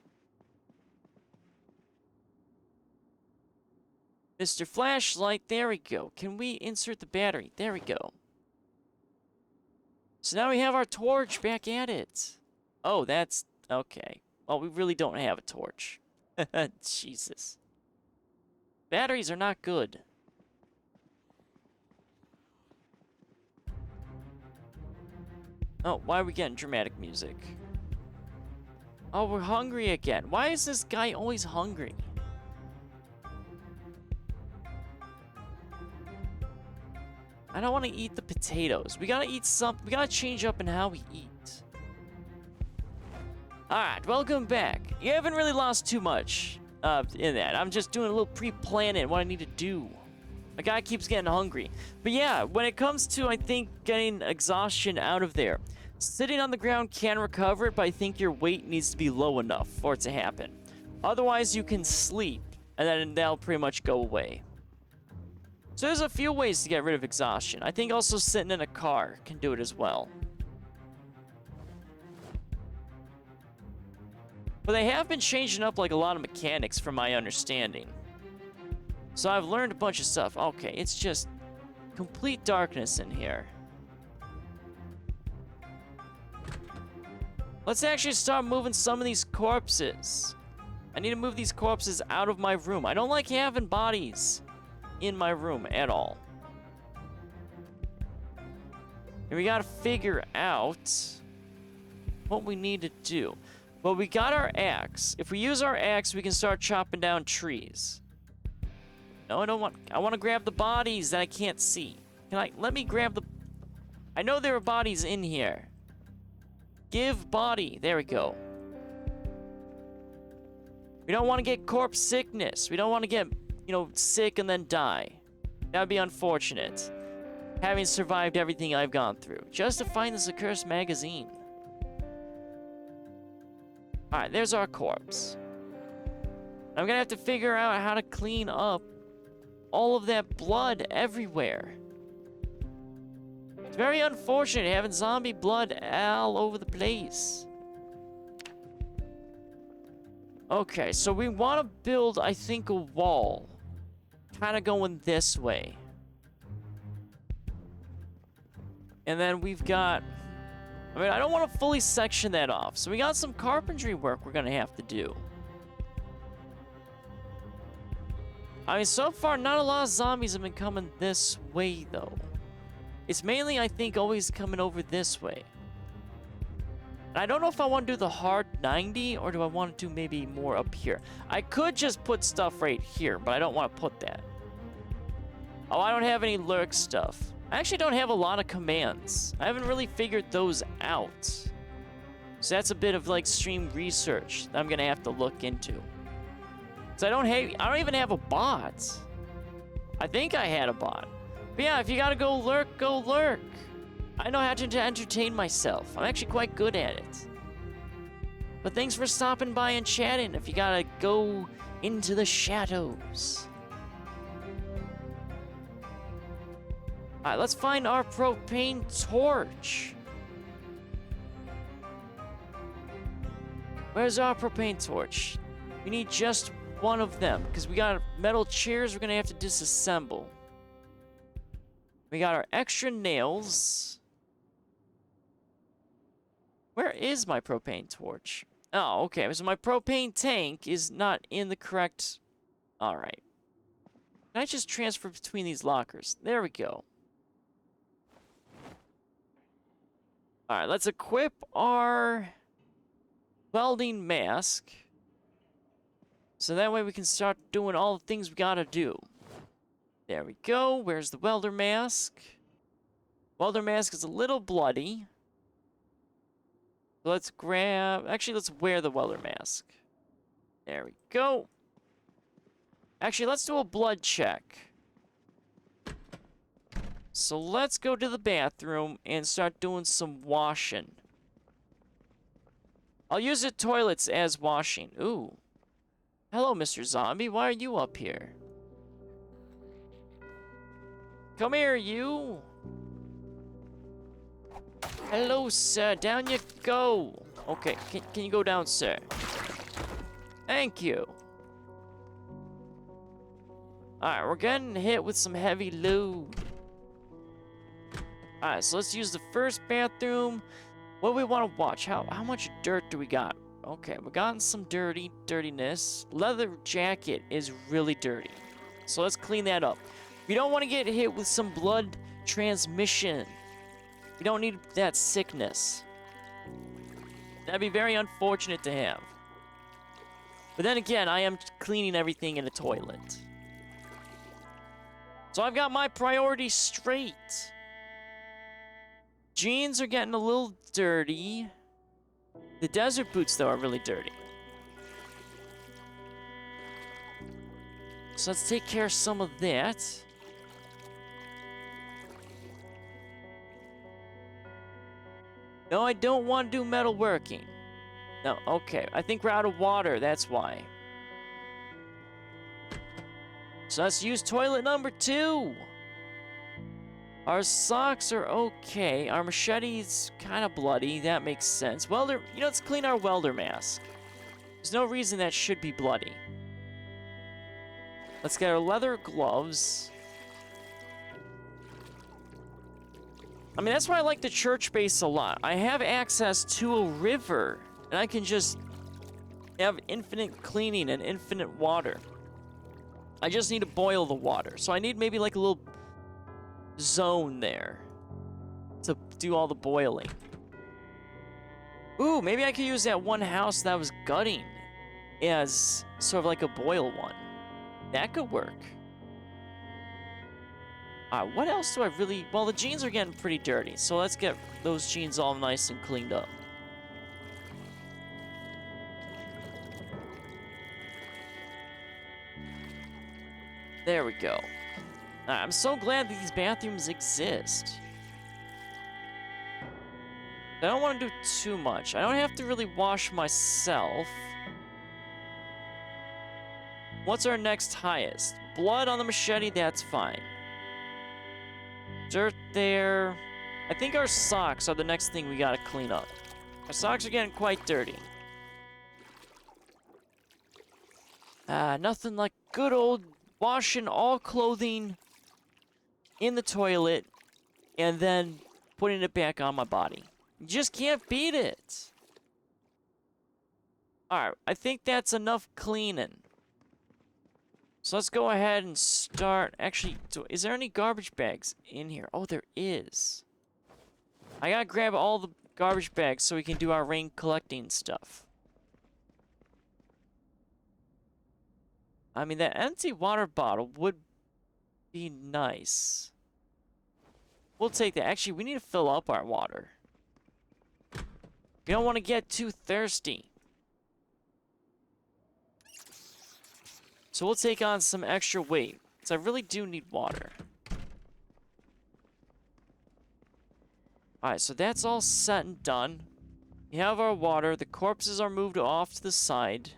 Mr. Flashlight, there we go. Can we insert the battery? There we go. So now we have our torch back at it. Oh, that's... Okay. Well, we really don't have a torch. Jesus. Batteries are not good. Oh, why are we getting dramatic music? Oh, we're hungry again. Why is this guy always hungry? I don't want to eat the potatoes. We gotta eat something. We gotta change up in how we eat. Alright, welcome back. You haven't really lost too much in that. I'm just doing a little pre-planning what I need to do. My guy keeps getting hungry. But yeah, when it comes to, I think, getting exhaustion out of there, sitting on the ground can recover it, but I think your weight needs to be low enough for it to happen. Otherwise, you can sleep, and then that'll pretty much go away. So there's a few ways to get rid of exhaustion. I think also sitting in a car can do it as well. But they have been changing up like a lot of mechanics from my understanding. So I've learned a bunch of stuff. Okay, it's just complete darkness in here. Let's actually start moving some of these corpses. I need to move these corpses out of my room. I don't like having bodies in my room at all. And we gotta figure out what we need to do. Well, we got our axe. If we use our axe, we can start chopping down trees. No, I don't want... I want to grab the bodies that I can't see. Let me grab the... I know there are bodies in here. Give body. There we go. We don't want to get corpse sickness. We don't want to get, you know, sick and then die. That would be unfortunate. Having survived everything I've gone through. Just to find this accursed magazine. Alright, there's our corpse. I'm gonna have to figure out how to clean up all of that blood everywhere. It's very unfortunate having zombie blood all over the place. Okay, so we want to build, I think, a wall. Kind of going this way. And then we've got... I mean, I don't want to fully section that off. So we got some carpentry work we're going to have to do. I mean, so far, not a lot of zombies have been coming this way, though. It's mainly, I think, always coming over this way. And I don't know if I want to do the hard 90 or do I want to do maybe more up here. I could just put stuff right here, but I don't want to put that. Oh, I don't have any lurk stuff. I actually don't have a lot of commands. I haven't really figured those out. So that's a bit of like stream research that I'm gonna have to look into. So I don't even have a bot. I think I had a bot. But yeah, if you gotta go lurk, go lurk. I know how to entertain myself. I'm actually quite good at it. But thanks for stopping by and chatting if you gotta go into the shadows. Alright, let's find our propane torch. Where's our propane torch? We need just one of them, because we got metal chairs we're gonna have to disassemble. We got our extra nails. Where is my propane torch? Oh, okay, so my propane tank is not in the correct... Alright. Can I just transfer between these lockers? There we go. Alright, let's equip our welding mask. So that way we can start doing all the things we gotta do. There we go. Where's the welder mask? Welder mask is a little bloody. So let's grab... Actually, let's wear the welder mask. There we go. Actually, let's do a blood check. So let's go to the bathroom and start doing some washing. I'll use the toilets as washing. Ooh. Hello, Mr. Zombie. Why are you up here? Come here, you. Hello, sir. Down you go. Okay, can you go down, sir? Thank you. Alright, we're getting hit with some heavy loot. Alright, so let's use the first bathroom. What do we want to watch? How much dirt do we got? Okay, we got some dirtiness. Leather jacket is really dirty. So let's clean that up. We don't want to get hit with some blood transmission. We don't need that sickness. That'd be very unfortunate to have. But then again, I am cleaning everything in the toilet. So I've got my priorities straight. Jeans are getting a little dirty. The desert boots, though, are really dirty. So let's take care of some of that. No, I don't want to do metalworking. No, okay. I think we're out of water, that's why. So let's use toilet number 2. Our socks are okay. Our machete's kind of bloody. That makes sense. Welder, let's clean our welder mask. There's no reason that should be bloody. Let's get our leather gloves. I mean, that's why I like the church base a lot. I have access to a river, and I can just have infinite cleaning and infinite water. I just need to boil the water. So I need maybe like a little zone there to do all the boiling. Ooh, maybe I could use that one house that I was gutting as sort of like a boil one. That could work. What else do I really... Well, the jeans are getting pretty dirty, so let's get those jeans all nice and cleaned up. There we go. I'm so glad these bathrooms exist. I don't want to do too much. I don't have to really wash myself. What's our next highest? Blood on the machete, that's fine. Dirt there. I think our socks are the next thing we gotta clean up. Our socks are getting quite dirty. Nothing like good old washing all clothing in the toilet and then putting it back on my body. You just can't beat it. Alright, I think that's enough cleaning. So let's go ahead and start. Actually, is there any garbage bags in here? Oh, there is. I gotta grab all the garbage bags so we can do our rain collecting stuff. I mean, that empty water bottle would be nice. We'll take that. Actually, we need to fill up our water. We don't want to get too thirsty. So we'll take on some extra weight, because I really do need water. Alright, so that's all set and done. We have our water. The corpses are moved off to the side.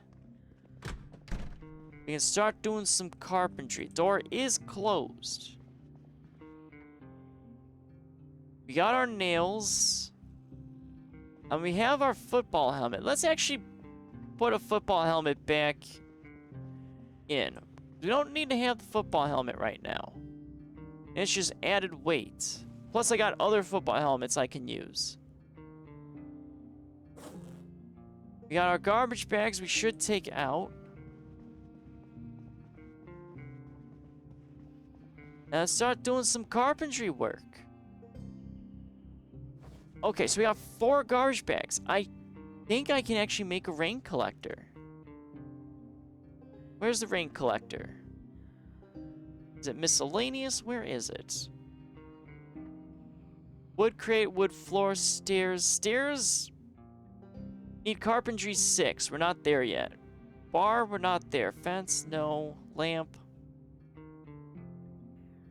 We can start doing some carpentry. Door is closed. We got our nails. And we have our football helmet. Let's actually put a football helmet back in. We don't need to have the football helmet right now. It's just added weight. Plus, I got other football helmets I can use. We got our garbage bags we should take out. And let's start doing some carpentry work. Okay, so we got 4 garbage bags. I think I can actually make a rain collector. Where's the rain collector? Is it miscellaneous? Where is it? Wood crate, wood floor, stairs. Stairs need carpentry 6. We're not there yet. Bar, we're not there. Fence, no. Lamp.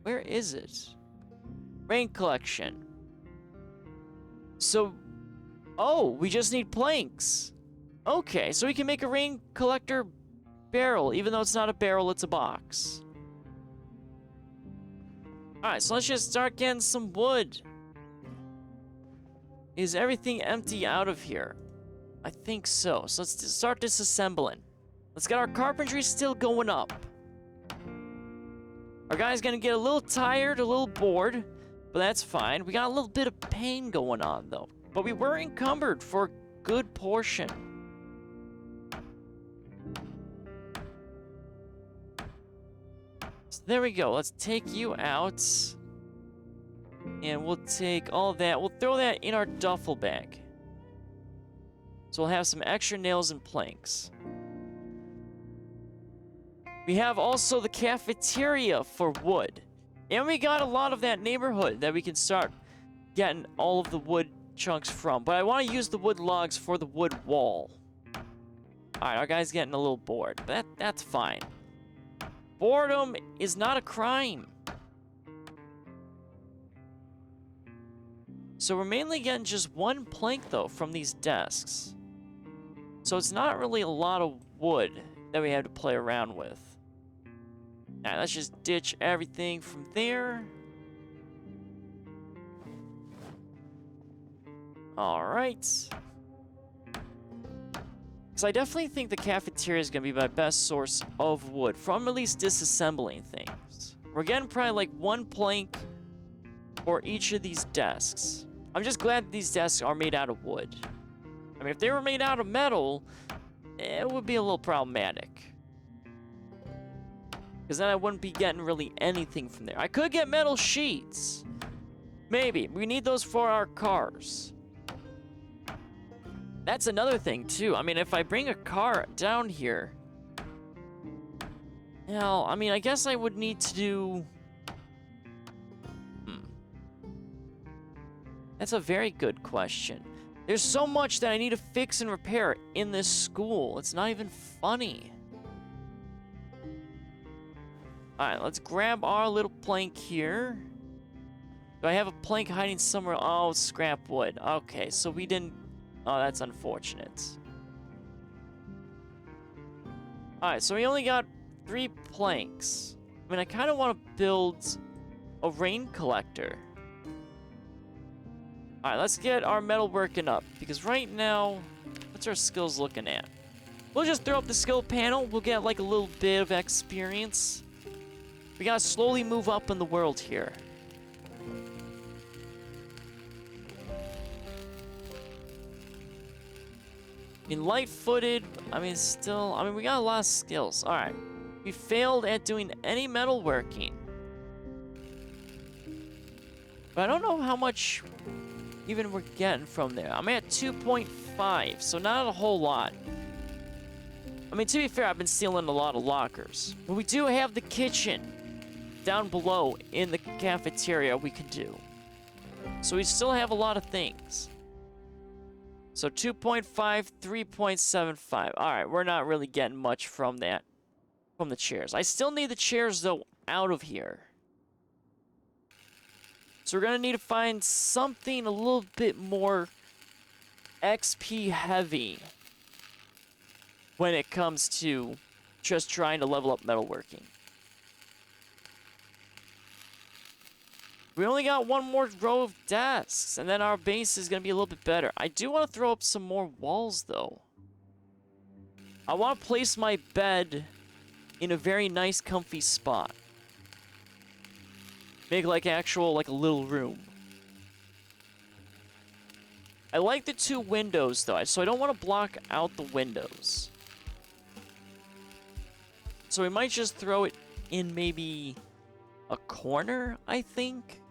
Where is it? Rain collection. So, oh, we just need planks. Okay, so we can make a rain collector barrel, even though it's not a barrel, it's a box. Alright, so let's just start getting some wood. Is everything empty out of here? I think so. So let's start disassembling. Let's get our carpentry still going up. Our guy's gonna get a little tired, a little bored, but that's fine. We got a little bit of pain going on, though. But we were encumbered for a good portion. So there we go. Let's take you out. And we'll take all that. We'll throw that in our duffel bag. So we'll have some extra nails and planks. We have also the cafeteria for wood. And we got a lot of that neighborhood that we can start getting all of the wood chunks from. But I want to use the wood logs for the wood wall. Alright, our guy's getting a little bored. But that's fine. Boredom is not a crime. So we're mainly getting just 1 plank, though, from these desks. So it's not really a lot of wood that we have to play around with. Alright, let's just ditch everything from there. Alright. Because I definitely think the cafeteria is going to be my best source of wood from at least disassembling things. We're getting probably like 1 plank for each of these desks. I'm just glad that these desks are made out of wood. I mean, if they were made out of metal, it would be a little problematic. Because then I wouldn't be getting really anything from there. I could get metal sheets. Maybe. We need those for our cars. That's another thing, too. I mean, if I bring a car down here... Well, I mean, I guess I would need to do... That's a very good question. There's so much that I need to fix and repair in this school. It's not even funny. Alright, let's grab our little plank here. Do I have a plank hiding somewhere? Oh, scrap wood. Okay, so we didn't... Oh, that's unfortunate. Alright, so we only got 3 planks. I mean, I kind of want to build a rain collector. Alright, let's get our metal working up. Because right now, what's our skills looking at? We'll just throw up the skill panel. We'll get like a little bit of experience. We gotta slowly move up in the world here. I mean, light-footed, I mean, still, I mean, we got a lot of skills. Alright. We failed at doing any metalworking. But I don't know how much even we're getting from there. I'm at 2.5, so not a whole lot. I mean, to be fair, I've been stealing a lot of lockers. But we do have the kitchen down below in the cafeteria we can do. So we still have a lot of things. So 2.5, 3.75. All right, we're not really getting much from that, from the chairs. I still need the chairs, though, out of here. So we're going to need to find something a little bit more XP heavy when it comes to just trying to level up metalworking. We only got one more row of desks, and then our base is going to be a little bit better. I do want to throw up some more walls, though. I want to place my bed in a very nice, comfy spot. Make, like, like a little room. I like the two windows, though, so I don't want to block out the windows. So we might just throw it in maybe a corner, I think?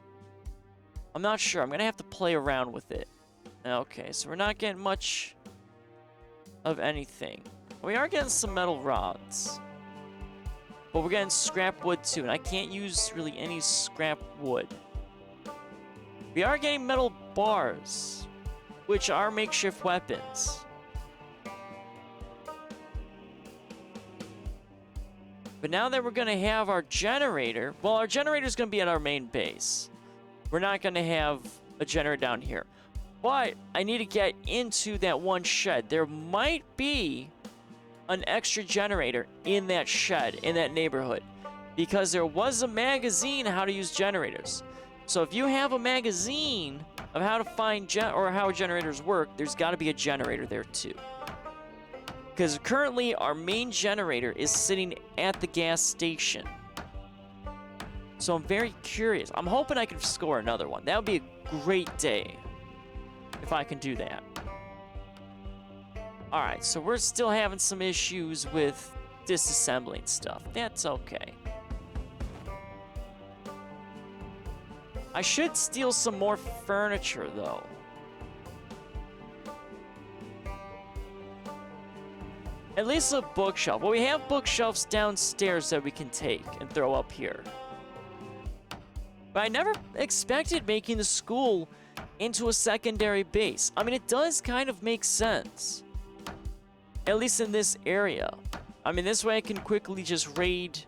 I'm not sure. I'm going to have to play around with it. Okay, so we're not getting much of anything. We are getting some metal rods. But we're getting scrap wood, too, and I can't use really any scrap wood. We are getting metal bars, which are makeshift weapons. But now that we're going to have our generator, well, our generator is going to be at our main base. We're not going to have a generator down here. But I need to get into that one shed. There might be an extra generator in that shed, in that neighborhood. Because there was a magazine how to use generators. So if you have a magazine of how to find how generators work, there's got to be a generator there too. Because currently our main generator is sitting at the gas station. So I'm very curious. I'm hoping I can score another one. That would be a great day if I can do that. Alright, so we're still having some issues with disassembling stuff. That's okay. I should steal some more furniture, though. At least a bookshelf. Well, we have bookshelves downstairs that we can take and throw up here. But I never expected making the school into a secondary base. I mean, it does kind of make sense. At least in this area. I mean, this way I can quickly just raid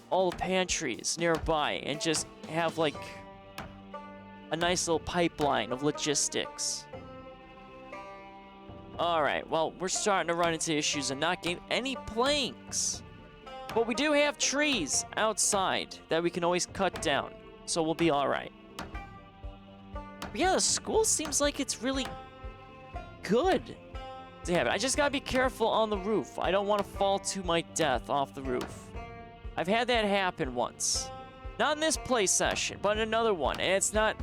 all the pantries nearby and just have, like, a nice little pipeline of logistics. Alright, well, we're starting to run into issues and not getting any planks. But we do have trees outside that we can always cut down. So we'll be alright. Yeah, the school seems like it's really good to have it. I just gotta be careful on the roof. I don't want to fall to my death off the roof. I've had that happen once. Not in this play session, but in another one. And it's not...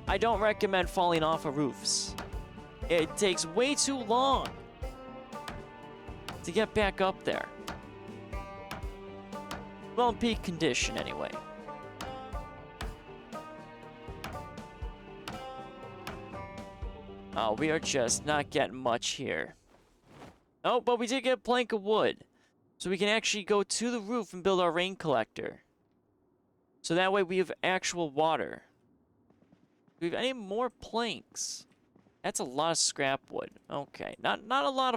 I don't recommend falling off of roofs. It takes way too long to get back up there. Well, in peak condition, anyway. Oh, we are just not getting much here. Oh, but we did get a plank of wood. So we can actually go to the roof and build our rain collector. So that way we have actual water. Do we have any more planks? That's a lot of scrap wood. Okay, not a lot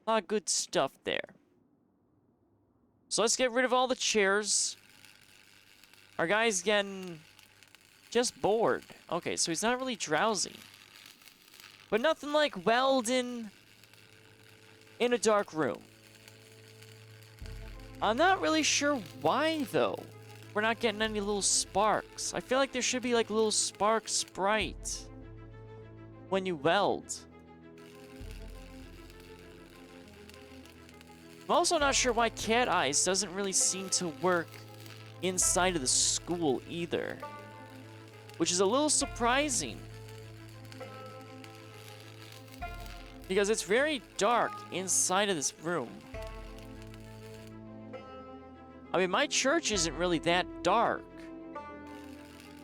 of good stuff there. So let's get rid of all the chairs. Our guy's getting just bored. Okay, so he's not really drowsy. But nothing like welding in a dark room. I'm not really sure why, though. We're not getting any little sparks. I feel like there should be, like, little spark sprite when you weld. I'm also not sure why Cat Eyes doesn't really seem to work inside of the school either. Which is a little surprising. Because it's very dark inside of this room. I mean, my church isn't really that dark.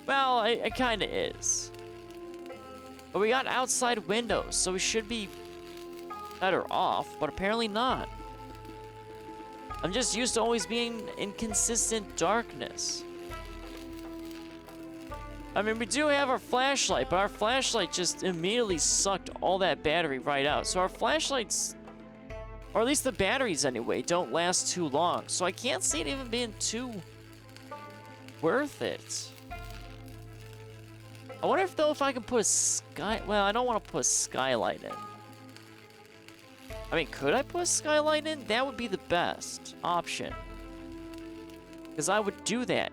Well, it kind of is. But we got outside windows, so we should be better off, but apparently not. I'm just used to always being in consistent darkness. I mean, we do have our flashlight, but our flashlight just immediately sucked all that battery right out. So our flashlights, or at least the batteries anyway, don't last too long. So I can't see it even being too worth it. I wonder if I can put a well, I don't want to put a skylight in. I mean, could I put a skylight in? That would be the best option. Because I would do that.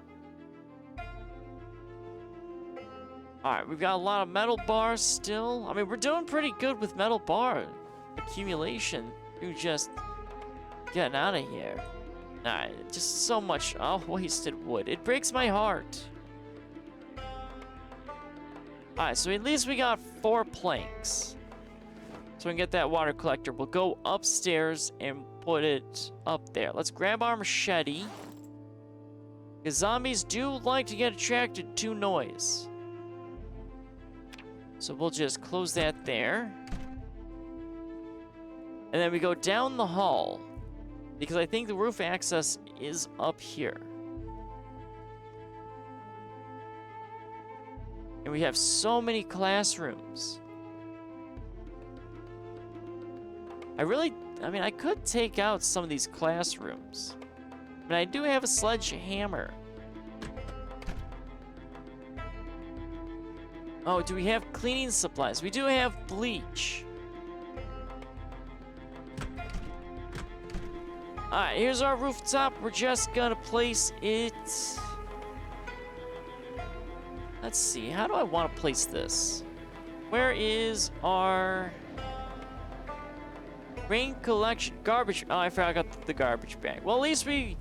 Alright, we've got a lot of metal bars still. I mean, we're doing pretty good with metal bar accumulation through just getting out of here. Alright, just so much wasted wood. It breaks my heart. Alright, so at least we got 4 planks. So we can get that water collector. We'll go upstairs and put it up there. Let's grab our machete. Because zombies do like to get attracted to noise. So we'll just close that there. And then we go down the hall. Because I think the roof access is up here. And we have so many classrooms. I mean, I could take out some of these classrooms. But I do have a sledgehammer. Oh, do we have cleaning supplies? We do have bleach. Alright, here's our rooftop. We're just gonna place it... Let's see, how do I want to place this? Where is our... rain collection, garbage. Oh, I forgot I got the garbage bag. Well, at least we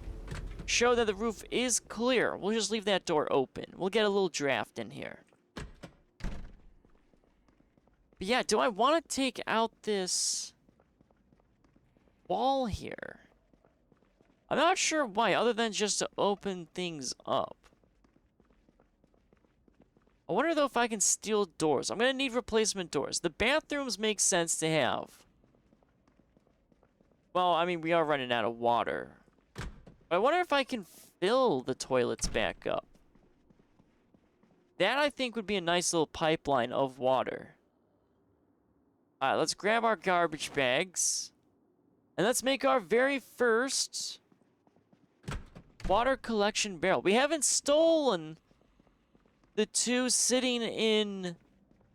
show that the roof is clear. We'll just leave that door open. We'll get a little draft in here. But yeah, do I want to take out this wall here? I'm not sure why, other than just to open things up. I wonder though if I can steal doors. I'm gonna need replacement doors. The bathrooms make sense to have. Well, I mean, we are running out of water. But I wonder if I can fill the toilets back up. That, I think, would be a nice little pipeline of water. Alright, let's grab our garbage bags. And let's make our very first water collection barrel. We haven't stolen the 2 sitting in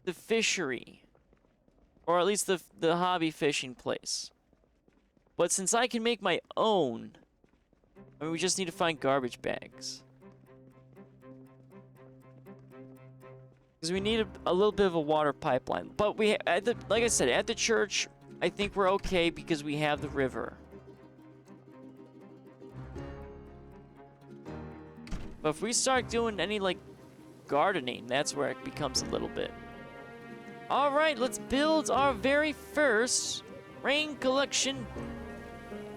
the fishery. Or at least the hobby fishing place. But since I can make my own, I mean, we just need to find garbage bags. Because we need a little bit of a water pipeline. But we, like I said, at the church, I think we're okay because we have the river. But if we start doing any, like, gardening, that's where it becomes a little bit. Alright, let's build our very first rain collection.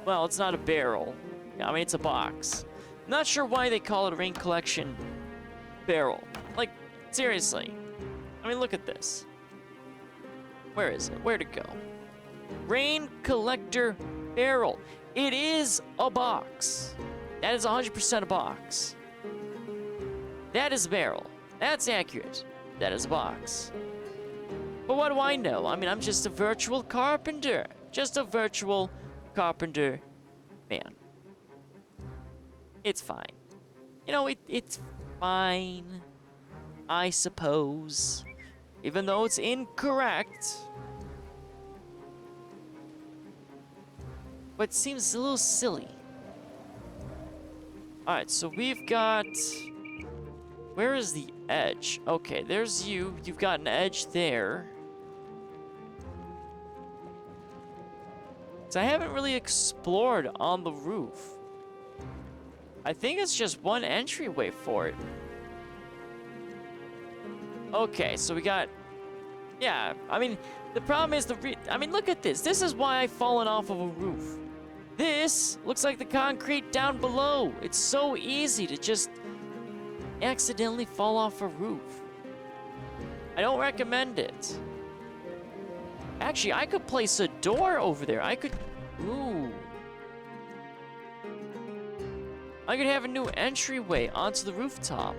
Well, it's not a barrel. I mean, it's a box. Not sure why they call it a rain collection barrel. Like, seriously. I mean, look at this. Where is it? Where'd it go? Rain collector barrel. It is a box. That is 100% a box. That is a barrel. That's accurate. That is a box. But what do I know? I mean, I'm just a virtual carpenter. Just a virtual carpenter man. It's fine. You know, it's fine, I suppose. Even though it's incorrect. But it seems a little silly. Alright, so we've got... Where is the edge? Okay, there's you. You've got an edge there. So I haven't really explored on the roof. I think it's just one entryway for it. Okay, so we got... Yeah, I mean, the problem is I mean, look at this. This is why I've fallen off of a roof. This looks like the concrete down below. It's so easy to just accidentally fall off a roof. I don't recommend it. Actually, I could place a door over there. I could... Ooh. I could have a new entryway onto the rooftop.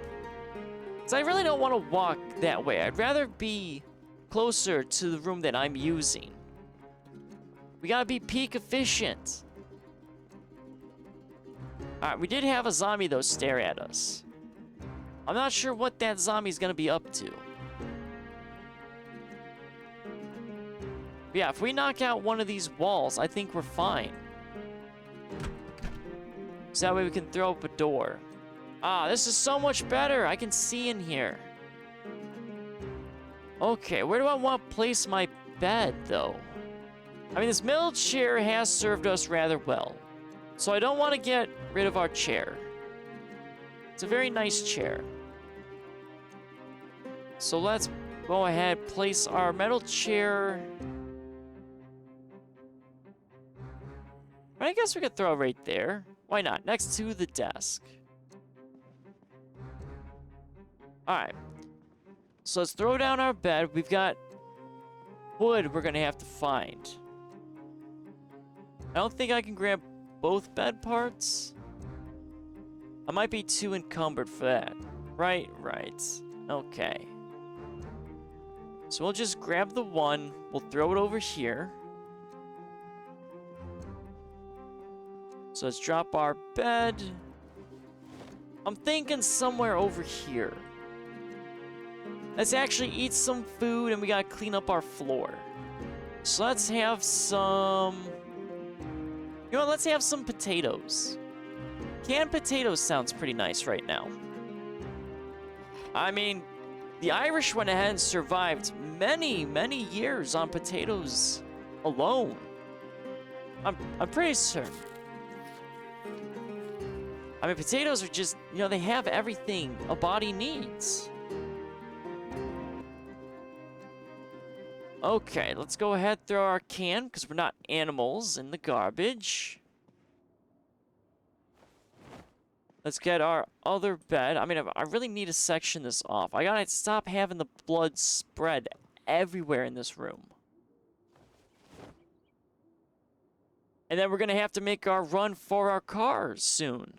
So I really don't want to walk that way. I'd rather be closer to the room that I'm using. We gotta be peak efficient. Alright, we did have a zombie, though, stare at us. I'm not sure what that zombie's gonna be up to. But yeah, if we knock out one of these walls, I think we're fine. So that way we can throw up a door. Ah, this is so much better. I can see in here. Okay, where do I want to place my bed, though? I mean, this middle chair has served us rather well. So I don't want to get rid of our chair. It's a very nice chair. So let's go ahead, place our metal chair. I guess we could throw it right there. Why not? Next to the desk. Alright. So let's throw down our bed. We've got wood we're gonna have to find. I don't think I can grab both bed parts. I might be too encumbered for that. Right. Okay. So we'll just grab the one. We'll throw it over here. So let's drop our bed. I'm thinking somewhere over here. Let's actually eat some food, and we gotta clean up our floor. So let's have some... You know what, let's have some potatoes. Canned potatoes sounds pretty nice right now. I mean, the Irish went ahead and survived many, many years on potatoes alone. I'm pretty certain. I mean, potatoes are just, you know, they have everything a body needs. Okay, let's go ahead, throw our can, because we're not animals, in the garbage. Let's get our other bed. I mean, I really need to section this off. I gotta stop having the blood spread everywhere in this room. And then we're gonna have to make our run for our cars soon.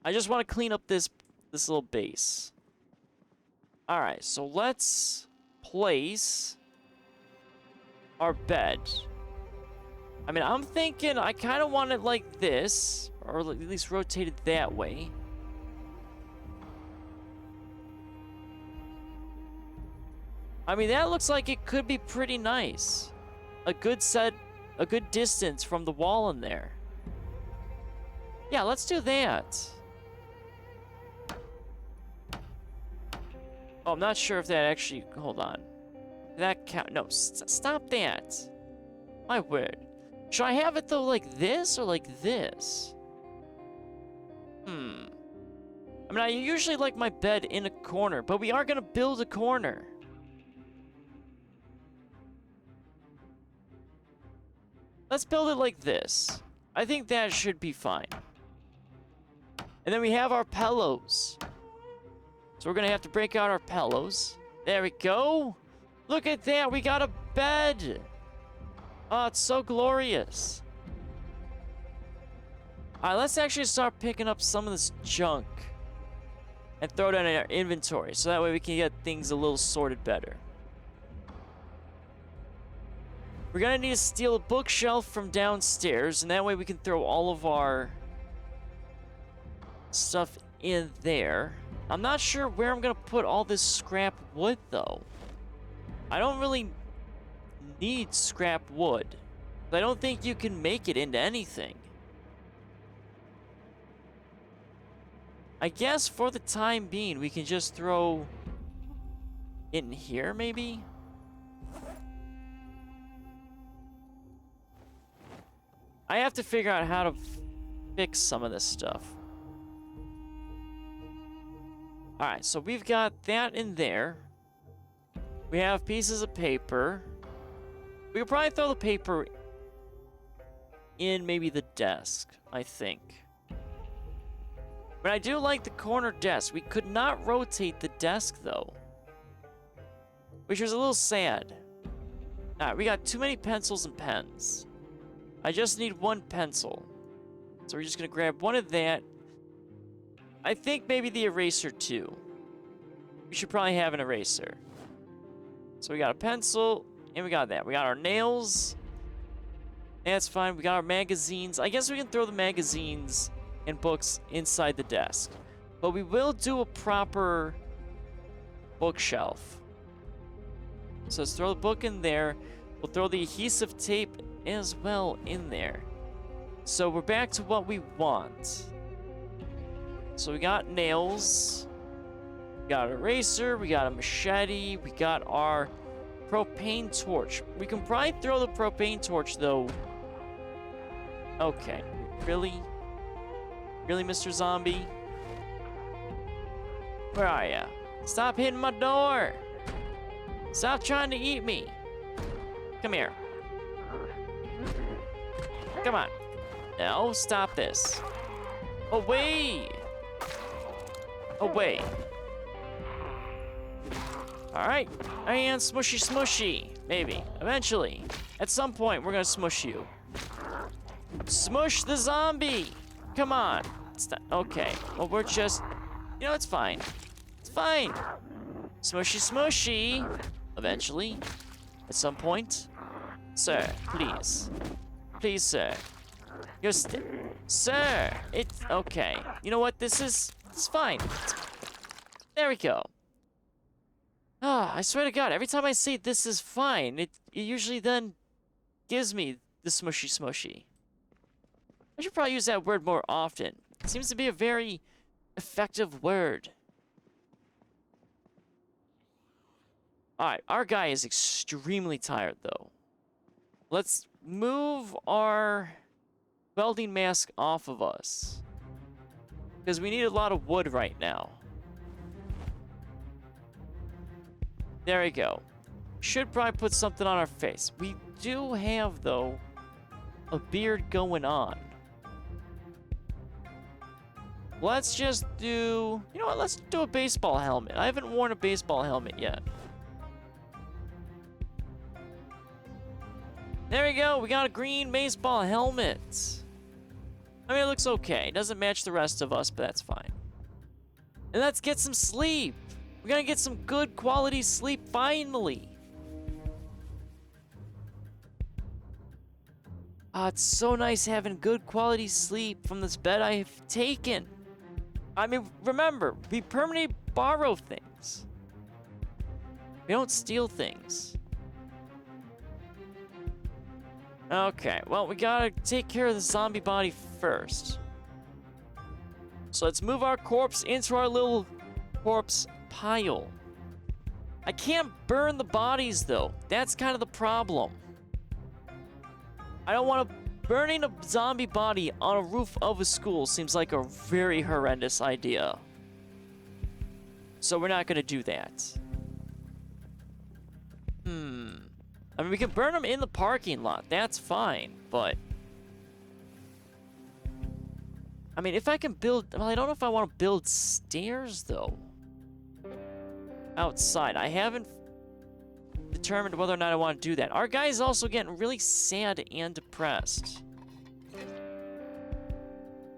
I just want to clean up this little base. Alright, so let's place our bed. I mean, I'm thinking I kind of want it like this, or at least rotated that way. I mean, that looks like it could be pretty nice. A good distance from the wall in there. Yeah, let's do that. Oh, I'm not sure if that actually... Hold on. That count... No, stop that. My word. Should I have it, though, like this or like this? I mean, I usually like my bed in a corner, but we are going to build a corner. Let's build it like this. I think that should be fine. And then we have our pillows. So we're gonna have to break out our pillows. There we go. Look at that, we got a bed. Oh, it's so glorious. Alright, let's actually start picking up some of this junk and throw it in our inventory, so that way we can get things a little sorted better. We're gonna need to steal a bookshelf from downstairs, and that way we can throw all of our stuff in there. I'm not sure where I'm gonna put all this scrap wood, though. I don't really need scrap wood. I don't think you can make it into anything. I guess for the time being, we can just throw it in here, maybe? I have to figure out how to fix some of this stuff. Alright, so we've got that in there. We have pieces of paper. We could probably throw the paper in maybe the desk, I think. But I do like the corner desk. We could not rotate the desk, though. which was a little sad. Alright, we got too many pencils and pens. I just need one pencil. So we're just gonna grab one of that. I think maybe the eraser too. We should probably have an eraser. So we got a pencil, and we got that. We got our nails. That's fine. We got our magazines. I guess we can throw the magazines and books inside the desk. But we will do a proper bookshelf. So let's throw the book in there. We'll throw the adhesive tape as well in there. So we're back to what we want. So we got nails. We got an eraser. We got a machete. We got our propane torch. We can probably throw the propane torch, though. Okay. Really? Really, Mr. Zombie? Where are ya? Stop hitting my door! Stop trying to eat me! Come here. Come on. No, stop this. Away! Away. Alright. And smushy smushy. Maybe. Eventually. At some point, we're gonna smush you. Smush the zombie! Come on. Okay. Well, we're just... You know, it's fine. It's fine. Smushy smushy. Eventually. At some point. Sir, please. Please, sir. You're Sir! It's... Okay. You know what? It's fine. There we go. Ah, I swear to God, every time I say this is fine, it usually then gives me the smushy smushy. I should probably use that word more often. It seems to be a very effective word. Alright, our guy is extremely tired, though. Let's move our welding mask off of us. Because we need a lot of wood right now. There we go. Should probably put something on our face. We do have, though, a beard going on. Let's just do... You know what? Let's do a baseball helmet. I haven't worn a baseball helmet yet. There we go. We got a green baseball helmet. I mean, it looks okay. It doesn't match the rest of us, but that's fine. And let's get some sleep. We're gonna get some good quality sleep, finally. Ah, it's so nice having good quality sleep from this bed I have taken. I mean, remember, we permanently borrow things. We don't steal things. Okay, well, we gotta take care of the zombie body first. So let's move our corpse into our little corpse pile. I can't burn the bodies, though. That's kind of the problem. I don't want to... Burning a zombie body on a roof of a school seems like a very horrendous idea. So we're not going to do that. I mean, we can burn them in the parking lot. That's fine, but... I mean, if I can build... Well, I don't know if I want to build stairs, though. Outside. I haven't determined whether or not I want to do that. Our guy is also getting really sad and depressed.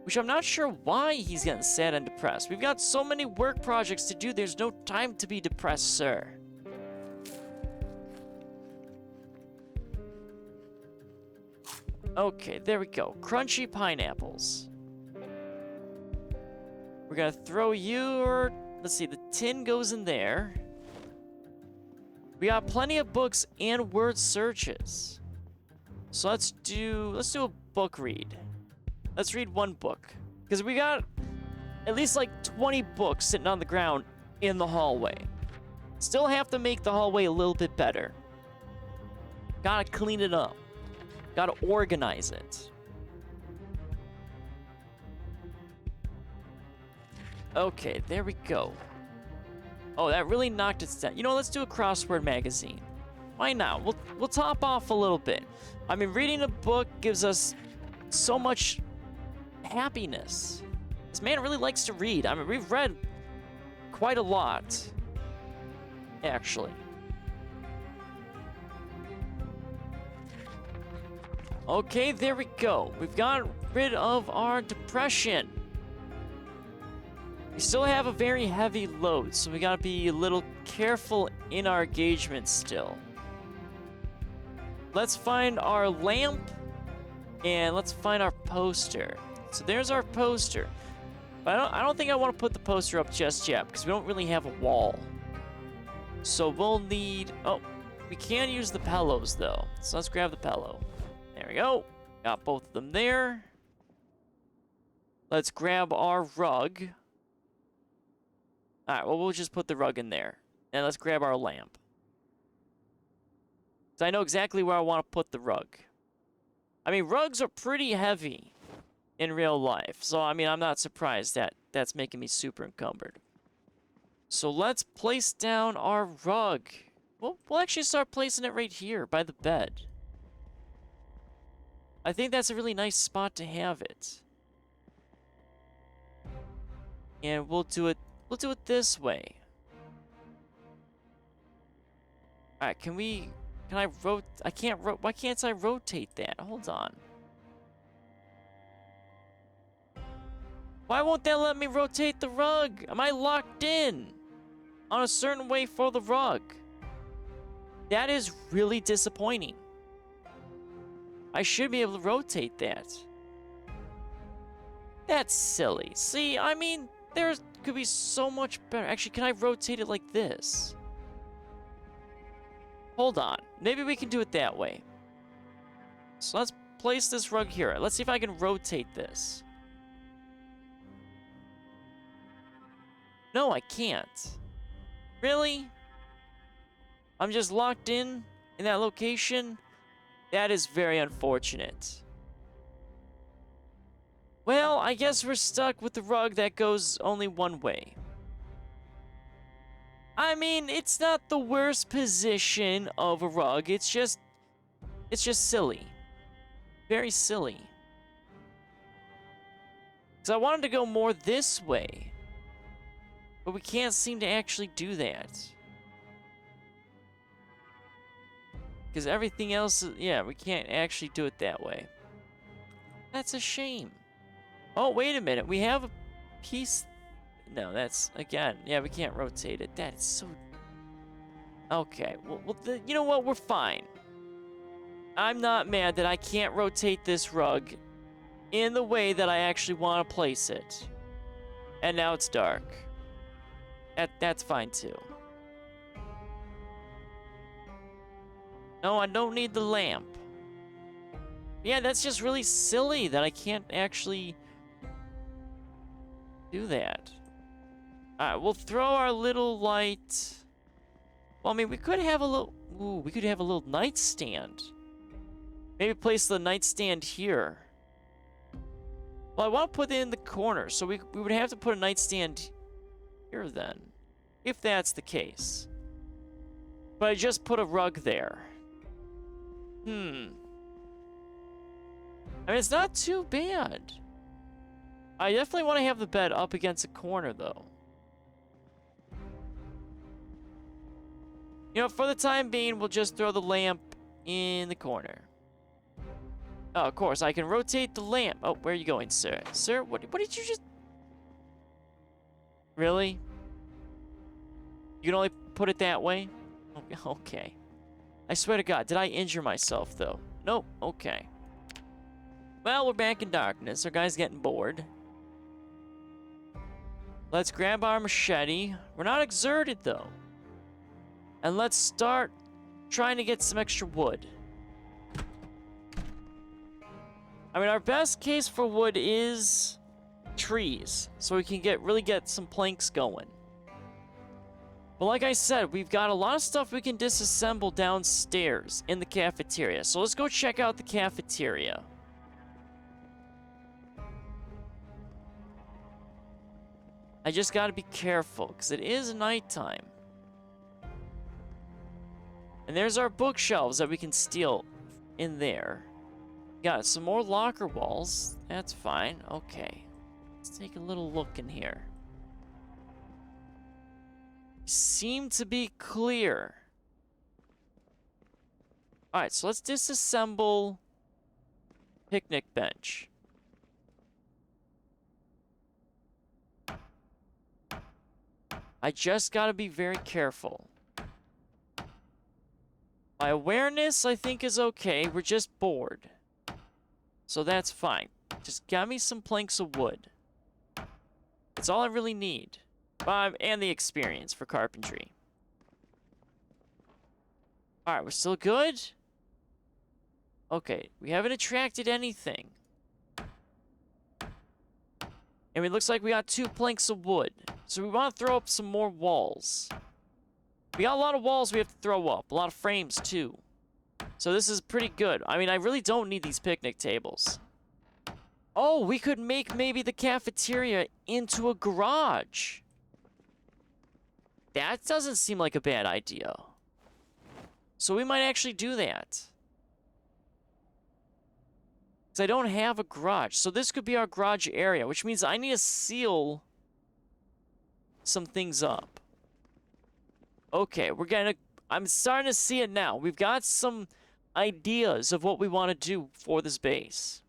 Which I'm not sure why he's getting sad and depressed. We've got so many work projects to do, there's no time to be depressed, sir. Okay, there we go. Crunchy pineapples. We're gonna throw your... Let's see, the tin goes in there. We got plenty of books and word searches. So let's do a book read. Let's read one book. Because we got at least like 20 books sitting on the ground in the hallway. Still have to make the hallway a little bit better. Gotta clean it up. Gotta organize it. Okay, there we go. Oh, that really knocked it down. You know, let's do a crossword magazine. Why not? We'll top off a little bit. I mean, reading a book gives us so much happiness. This man really likes to read. I mean, we've read quite a lot, actually. Okay, there we go. We've got rid of our depression. We still have a very heavy load, so we gotta be a little careful in our engagement still. Let's find our lamp, and let's find our poster. So there's our poster. But I don't think I want to put the poster up just yet, because we don't really have a wall. So we'll need... Oh, we can use the pillows, though. So let's grab the pillow. There we go. Got both of them there. Let's grab our rug. Alright, well, we'll just put the rug in there. And let's grab our lamp. So I know exactly where I want to put the rug. I mean, rugs are pretty heavy in real life. So, I mean, I'm not surprised that that's making me super encumbered. So let's place down our rug. We'll actually start placing it right here by the bed. I think that's a really nice spot to have it. And we'll do it this way. Alright, can I why can't I rotate that? Hold on. Why won't that let me rotate the rug? Am I locked in on a certain way for the rug? That is really disappointing. I should be able to rotate that. That's silly. See, I mean, there could be so much better. Actually, can I rotate it like this? Hold on. Maybe we can do it that way. So let's place this rug here. Let's see if I can rotate this. No, I can't. Really? I'm just locked in that location? That is very unfortunate. Well, I guess we're stuck with the rug that goes only one way. I mean, it's not the worst position of a rug. It's just silly. Very silly. Because I wanted to go more this way. But we can't seem to actually do that. Because everything else, yeah, we can't actually do it that way. That's a shame. Oh, wait a minute. We have a piece... No, that's, again, yeah, we can't rotate it. That is so... Okay, well you know what? We're fine. I'm not mad that I can't rotate this rug in the way that I actually want to place it. And now it's dark. That's fine, too. No, I don't need the lamp. Yeah, that's just really silly that I can't actually do that. Alright, we'll throw our little light. Well, I mean, we could have a little... Ooh, we could have a little nightstand. Maybe place the nightstand here. Well, I want to put it in the corner, so we would have to put a nightstand here then. If that's the case. But I just put a rug there. I mean, it's not too bad. I definitely want to have the bed up against a corner, though. You know, for the time being, we'll just throw the lamp in the corner. Oh, of course, I can rotate the lamp. Oh, where are you going, sir? Sir, what did you just... Really? You can only put it that way? Okay. I swear to God, did I injure myself, though? Nope, okay. Well, we're back in darkness. Our guy's getting bored. Let's grab our machete. We're not exerted, though. And let's start trying to get some extra wood. I mean, our best case for wood is trees. So we can really get some planks going. But like I said, we've got a lot of stuff we can disassemble downstairs in the cafeteria. So let's go check out the cafeteria. I just gotta be careful, because it is nighttime. And there's our bookshelves that we can steal in there. Got some more locker walls. That's fine. Okay. Let's take a little look in here. Seem to be clear. Alright, so let's disassemble picnic bench. I just gotta be very careful. My awareness, I think, is okay. We're just bored. So that's fine. Just got me some planks of wood. That's all I really need. And the experience for carpentry. Alright, we're still good? Okay, we haven't attracted anything. And it looks like we got 2 planks of wood. So we want to throw up some more walls. We got a lot of walls we have to throw up. A lot of frames, too. So this is pretty good. I mean, I really don't need these picnic tables. Oh, we could make maybe the cafeteria into a garage. That doesn't seem like a bad idea. So we might actually do that. Because I don't have a garage. So this could be our garage area, which means I need to seal some things up. Okay, I'm starting to see it now. We've got some ideas of what we want to do for this base.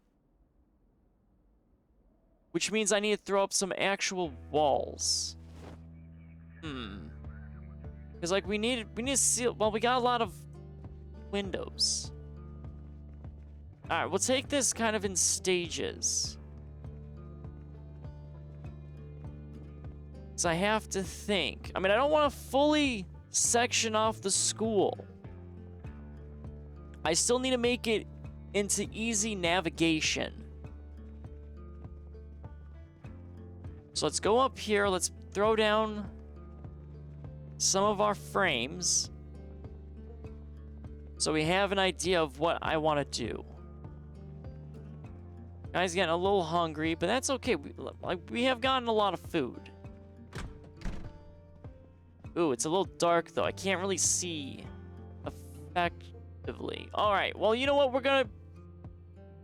Which means I need to throw up some actual walls. Because, like, we need to seal... Well, we got a lot of windows. Alright, we'll take this kind of in stages. So I have to think. I mean, I don't want to fully section off the school. I still need to make it into easy navigation. So let's go up here. Let's throw down some of our frames. So we have an idea of what I want to do. Guy's getting a little hungry, but that's okay. We have gotten a lot of food. Ooh, it's a little dark, though. I can't really see effectively. All right, well, you know what? We're going to...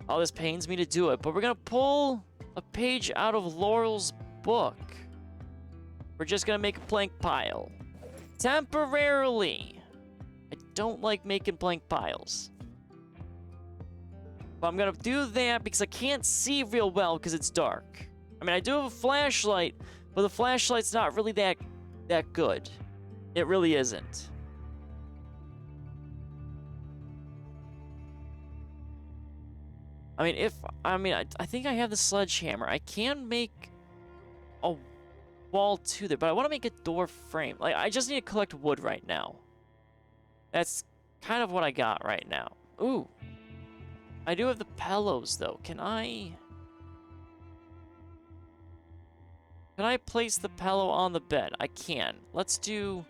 Oh, this pains me to do it, but we're going to pull a page out of Laurel's book. We're just going to make a plank pile. Temporarily. I don't like making plank piles. But I'm going to do that because I can't see real well because it's dark. I mean, I do have a flashlight, but the flashlight's not really that good. It really isn't. I mean, I think I have the sledgehammer. I can make a wall to there, but I want to make a door frame. Like, I just need to collect wood right now. That's kind of what I got right now. Ooh. I do have the pillows, though. Can I place the pillow on the bed? I can. Let's do...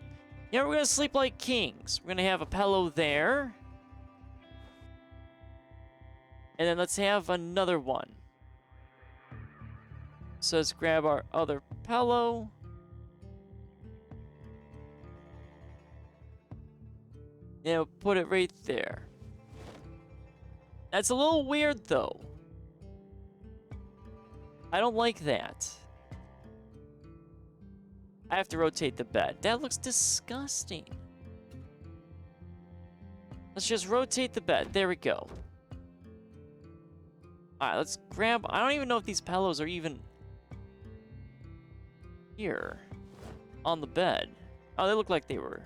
Yeah, we're going to sleep like kings. We're going to have a pillow there. And then let's have another one. So let's grab our other pillow. And we'll put it right there. That's a little weird, though. I don't like that. I have to rotate the bed. That looks disgusting. Let's just rotate the bed. There we go. Alright, let's grab... I don't even know if these pillows are even... here. On the bed. Oh, they look like they were.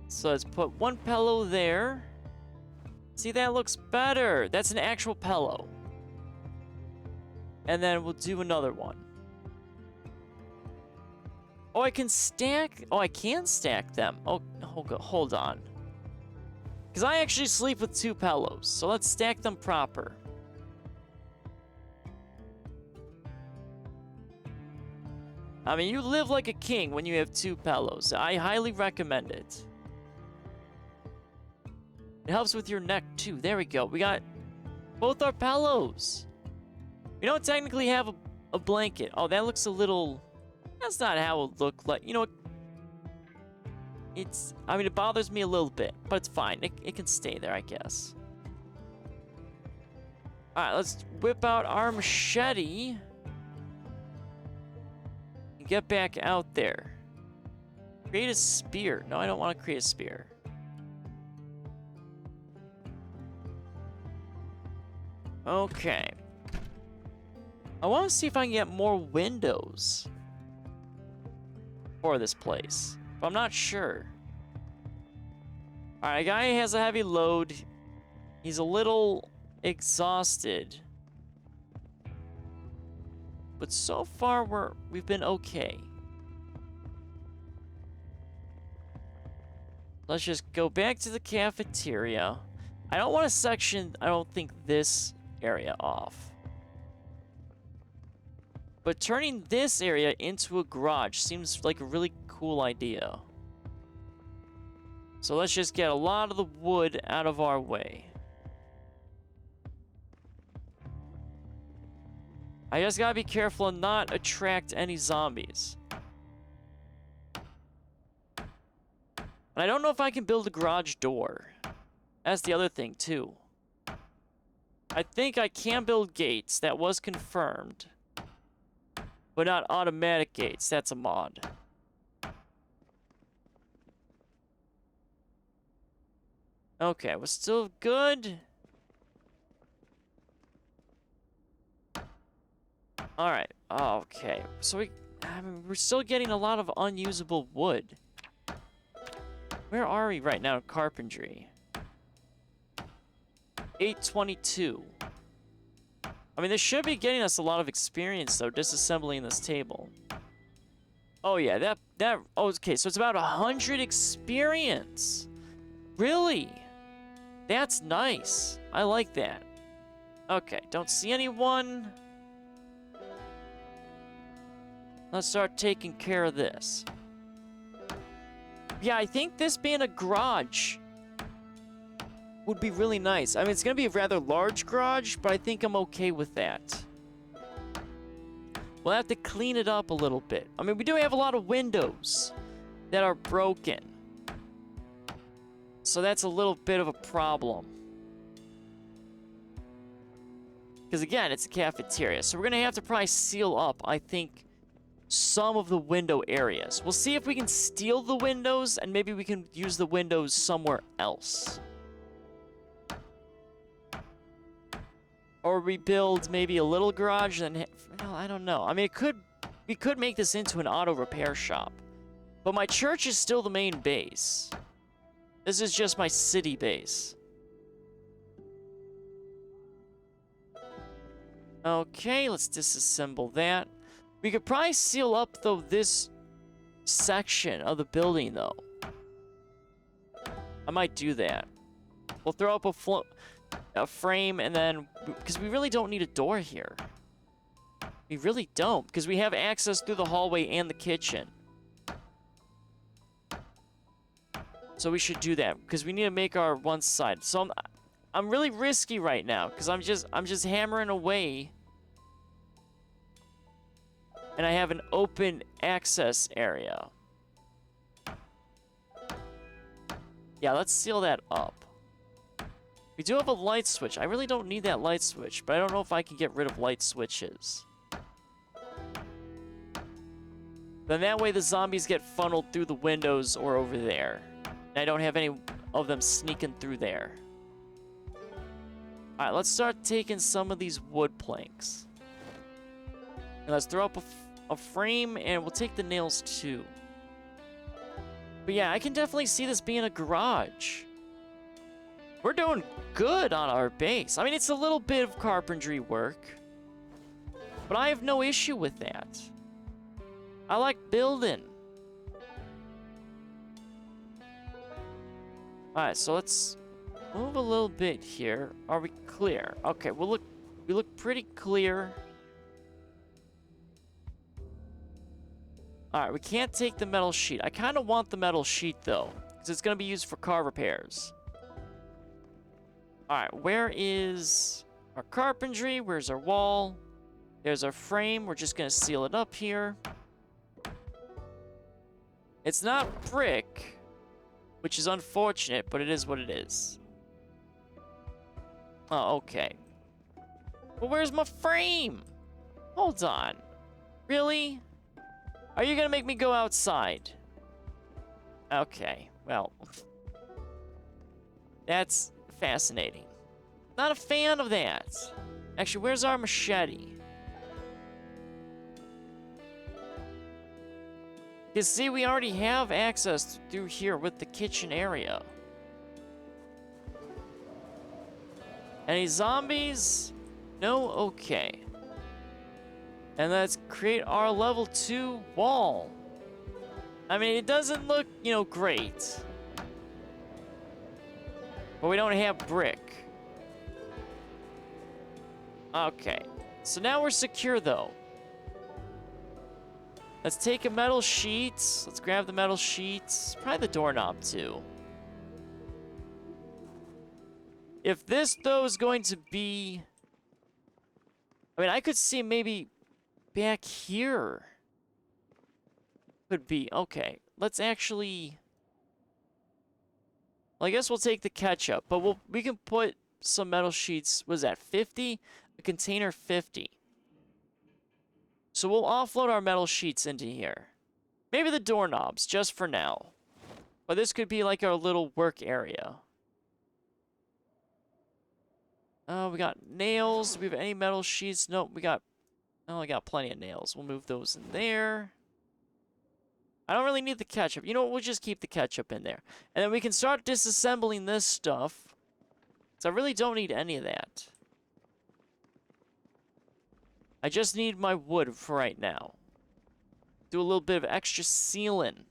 So let's put one pillow there. See, that looks better. That's an actual pillow. And then we'll do another one. Oh, I can stack... Oh, I can stack them. Oh, hold on. Because I actually sleep with 2 pillows. So let's stack them proper. I mean, you live like a king when you have 2 pillows. I highly recommend it. It helps with your neck, too. There we go. We got both our pillows. We don't technically have a blanket. Oh, that looks a little... That's not how it looked like. You know what? I mean, it bothers me a little bit, but it's fine. It can stay there, I guess. Alright, let's whip out our machete. And get back out there. Create a spear. No, I don't want to create a spear. Okay. I want to see if I can get more windows for this place, but I'm not sure. Alright, guy has a heavy load. He's a little exhausted. But so far we've been okay. Let's just go back to the cafeteria. I don't want to section, I don't think, this area off. But turning this area into a garage seems like a really cool idea. So let's just get a lot of the wood out of our way. I just gotta be careful and not attract any zombies. And I don't know if I can build a garage door. That's the other thing, too. I think I can build gates. That was confirmed. But not automatic gates. That's a mod. Okay, we're still good. Alright, okay. So we're still getting a lot of unusable wood. Where are we right now in carpentry? 822. I mean, this should be getting us a lot of experience, though, disassembling this table. Oh, yeah, oh, okay, so it's about 100 experience. Really? That's nice. I like that. Okay, don't see anyone. Let's start taking care of this. Yeah, I think this being a garage would be really nice. I mean, it's going to be a rather large garage, but I think I'm okay with that. We'll have to clean it up a little bit. I mean, we do have a lot of windows that are broken. So that's a little bit of a problem. Because again, it's a cafeteria. So we're going to have to probably seal up, I think, some of the window areas. We'll see if we can steal the windows, and maybe we can use the windows somewhere else. Or rebuild maybe a little garage and well, I don't know. I mean, we could make this into an auto repair shop. But my church is still the main base. This is just my city base. Okay, let's disassemble that. We could probably seal up, though, this section of the building, though. I might do that. We'll throw up a frame, and then... Because we really don't need a door here. We really don't, because we have access through the hallway and the kitchen. So we should do that, because we need to make our one side. So I'm really risky right now, because I'm just hammering away. And I have an open access area. Yeah, let's seal that up. We do have a light switch. I really don't need that light switch, but I don't know if I can get rid of light switches. Then that way the zombies get funneled through the windows or over there. And I don't have any of them sneaking through there. Alright, let's start taking some of these wood planks. And let's throw up a frame, and we'll take the nails too. But yeah, I can definitely see this being a garage. We're doing good on our base. I mean, it's a little bit of carpentry work, but I have no issue with that. I like building. Alright, so let's move a little bit here. Are we clear? Okay, we look pretty clear. Alright, we can't take the metal sheet. I kind of want the metal sheet, though, because it's going to be used for car repairs. Alright, where is our carpentry? Where's our wall? There's our frame. We're just going to seal it up here. It's not brick, which is unfortunate, but it is what it is. Oh, okay. Well, where's my frame? Hold on. Really? Are you gonna make me go outside? Okay, well. That's fascinating. Not a fan of that. Actually, where's our machete? You see, we already have access through here with the kitchen area. Any zombies? No? Okay. And let's create our level 2 wall. I mean, it doesn't look, you know, great. But we don't have brick. Okay. So now we're secure, though. Let's take a metal sheet. Let's grab the metal sheets. Probably the doorknob, too. If this, though, is going to be... I mean, I could see maybe back here. Could be. Okay. Let's actually... Well, I guess we'll take the ketchup, but we can put some metal sheets. Was that 50? A container 50. So we'll offload our metal sheets into here. Maybe the doorknobs, just for now. But this could be like our little work area. We got nails. Do we have any metal sheets? Nope, we got... Oh, I got plenty of nails. We'll move those in there. I don't really need the ketchup. You know what? We'll just keep the ketchup in there. And then we can start disassembling this stuff. So I really don't need any of that. I just need my wood for right now. Do a little bit of extra sealing.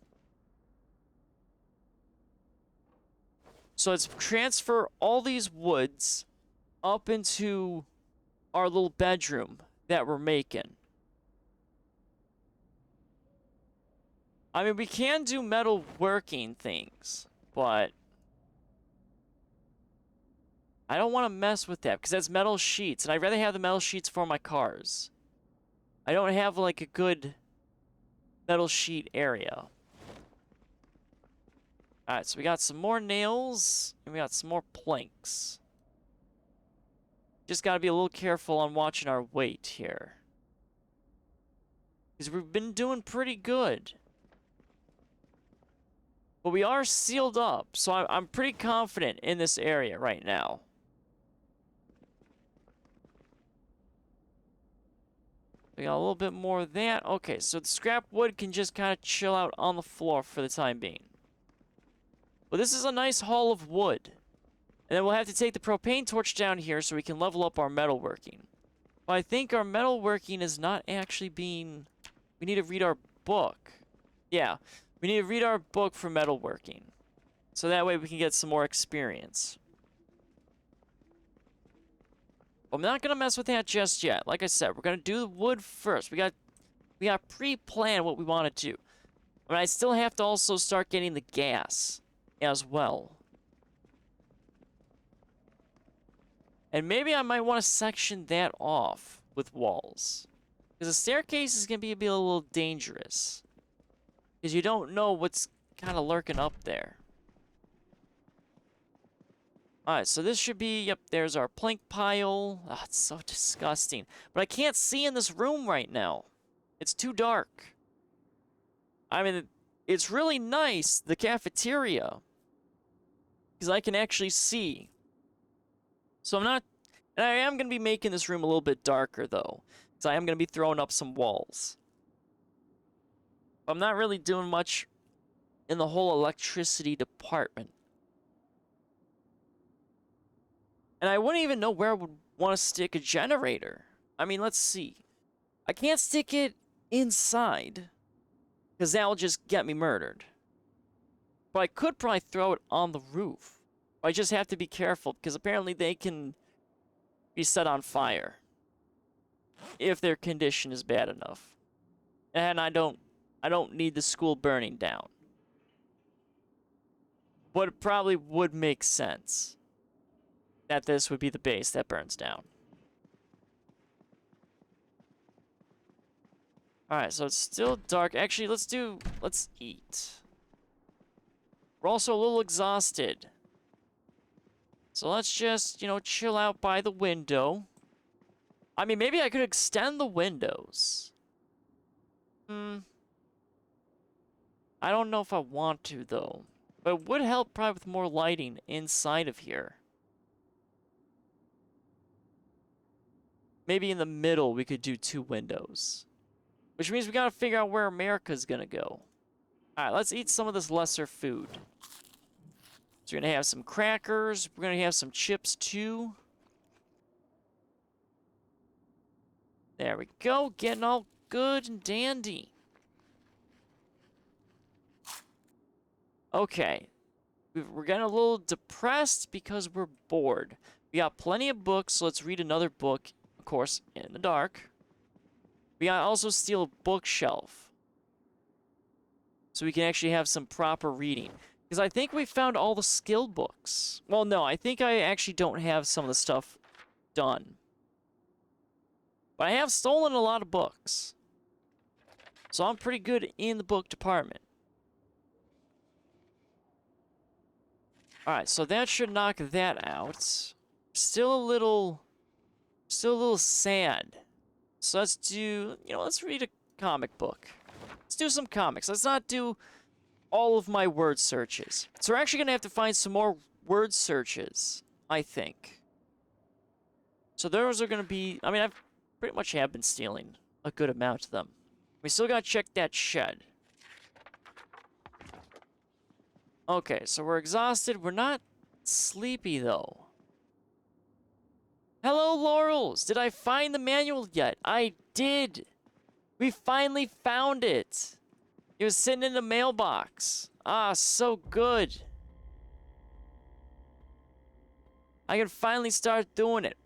So let's transfer all these woods up into our little bedroom that we're making. I mean, we can do metal working things, but I don't want to mess with that because that's metal sheets, and I'd rather have the metal sheets for my cars. I don't have, like, a good metal sheet area. Alright, so we got some more nails, and we got some more planks. Just gotta be a little careful on watching our weight here. Because we've been doing pretty good. But we are sealed up, so I'm pretty confident in this area right now. We got a little bit more of that. Okay, so the scrap wood can just kind of chill out on the floor for the time being. But this is a nice haul of wood. And then we'll have to take the propane torch down here so we can level up our metalworking. But I think our metalworking is not actually being... We need to read our book. Yeah, we need to read our book for metalworking. So that way we can get some more experience. I'm not going to mess with that just yet. Like I said, we're going to do the wood first. We got pre-planned what we want to do. But I still have to also start getting the gas as well. And maybe I might want to section that off with walls. Because the staircase is going to be a little dangerous. Because you don't know what's kind of lurking up there. Alright, so this should be... Yep, there's our plank pile. Oh, it's so disgusting. But I can't see in this room right now. It's too dark. I mean, it's really nice, the cafeteria. Because I can actually see. So I'm not... And I am going to be making this room a little bit darker, though. Because I am going to be throwing up some walls. I'm not really doing much in the whole electricity department. And I wouldn't even know where I would want to stick a generator. I mean, let's see. I can't stick it inside. Because that will just get me murdered. But I could probably throw it on the roof. I just have to be careful, because apparently they can be set on fire. If their condition is bad enough. And I don't need the school burning down. But it probably would make sense that this would be the base that burns down. Alright, so it's still dark. Actually, let's eat. We're also a little exhausted. So let's just, you know, chill out by the window. I mean, maybe I could extend the windows. I don't know if I want to, though. But it would help probably with more lighting inside of here. Maybe in the middle we could do 2 windows. Which means we gotta figure out where America's gonna go. Alright, let's eat some of this lesser food. So we're gonna have some crackers. We're gonna have some chips, too. There we go. Getting all good and dandy. Okay. We're getting a little depressed because we're bored. We got plenty of books, so let's read another book, of course, in the dark. We gotta also steal a bookshelf, so we can actually have some proper reading. Because I think we found all the skill books. Well, no, I think I actually don't have some of the stuff done. But I have stolen a lot of books. So I'm pretty good in the book department. Alright, so that should knock that out. Still a little sad. So let's do, let's read a comic book. Let's do some comics. Let's not do all of my word searches. So we're actually going to have to find some more word searches, I think. So those are going to be, I mean, I've pretty much have been stealing a good amount of them. We still got to check that shed. Okay, so we're exhausted. We're not sleepy, though. Hello, Laurels. Did I find the manual yet? I did. We finally found it. It was sitting in the mailbox. Ah, so good. I can finally start doing it.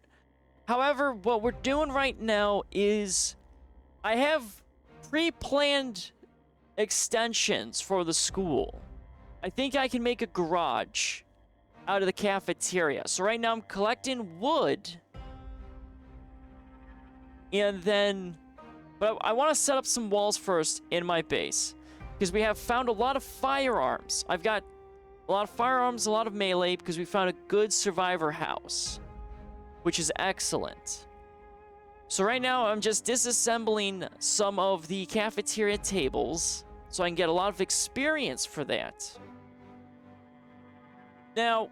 However, what we're doing right now is I have pre-planned extensions for the school. I think I can make a garage out of the cafeteria. So right now I'm collecting wood. And then, but I want to set up some walls first in my base. Because we have found a lot of firearms. I've got a lot of firearms, a lot of melee, because we found a good survivor house. Which is excellent. So right now I'm just disassembling some of the cafeteria tables. So I can get a lot of experience for that. Now,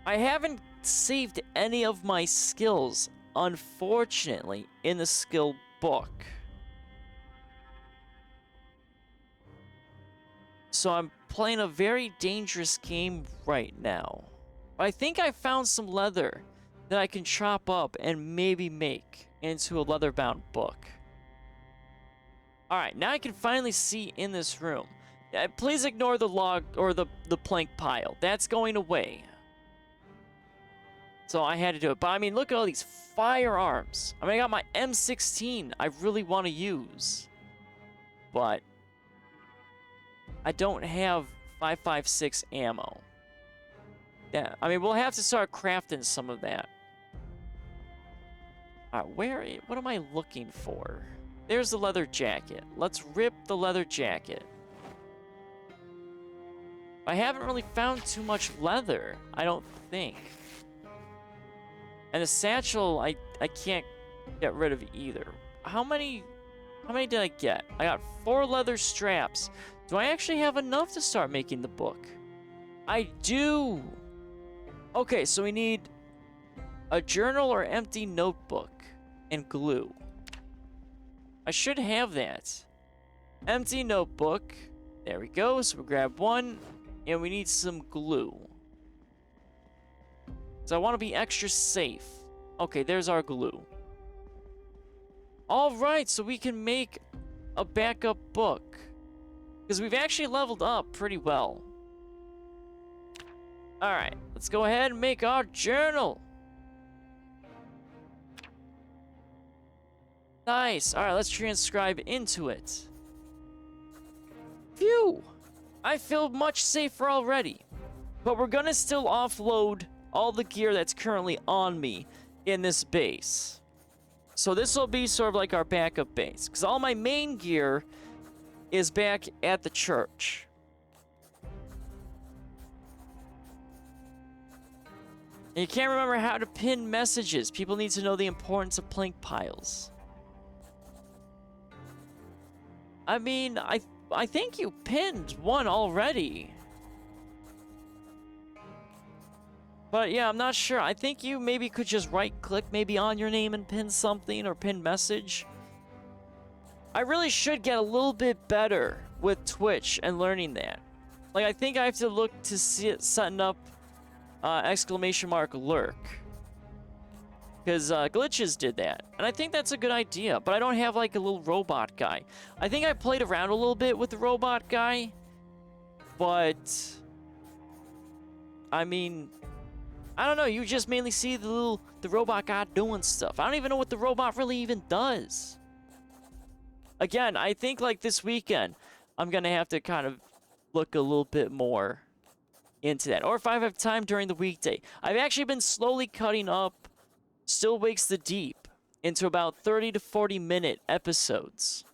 I haven't saved any of my skills, unfortunately, in the skill book. So I'm playing a very dangerous game right now. I think I found some leather that I can chop up and maybe make into a leather-bound book. Alright, now I can finally see in this room. Please ignore the log or the plank pile. That's going away. So I had to do it. But I mean, look at all these firearms. I mean, I got my M16 I really want to use. But I don't have 5.56 ammo. Yeah, I mean, we'll have to start crafting some of that. Alright, what am I looking for? There's the leather jacket. Let's rip the leather jacket. I haven't really found too much leather, I don't think. And the satchel, I can't get rid of either. How many did I get? I got 4 leather straps. Do I actually have enough to start making the book? I do! Okay, so we need a journal or empty notebook and glue. I should have that. Empty notebook. There we go. So we'll grab one. And we need some glue. So I want to be extra safe. Okay, there's our glue. Alright, so we can make a backup book. Because we've actually leveled up pretty well. Alright, let's go ahead and make our journal. Nice. Alright, let's transcribe into it. Phew! I feel much safer already. But we're gonna still offload all the gear that's currently on me in this base. So this will be sort of like our backup base. Because all my main gear is back at the church. And you can't remember how to pin messages. People need to know the importance of plank piles. I mean, I think you pinned one already. But yeah, I'm not sure. I think you maybe could just right-click maybe on your name and pin something or pin message. I really should get a little bit better with Twitch and learning that. Like, I think I have to look to see it setting up exclamation mark lurk. Because Glitches did that. And I think that's a good idea. But I don't have like a little robot guy. I think I played around a little bit with the robot guy. But I mean, I don't know. You just mainly see the robot guy doing stuff. I don't even know what the robot really even does. Again, I think like this weekend, I'm going to have to kind of look a little bit more into that. Or if I have time during the weekday. I've actually been slowly cutting up Still Wakes the Deep into about 30 to 40 minute episodes.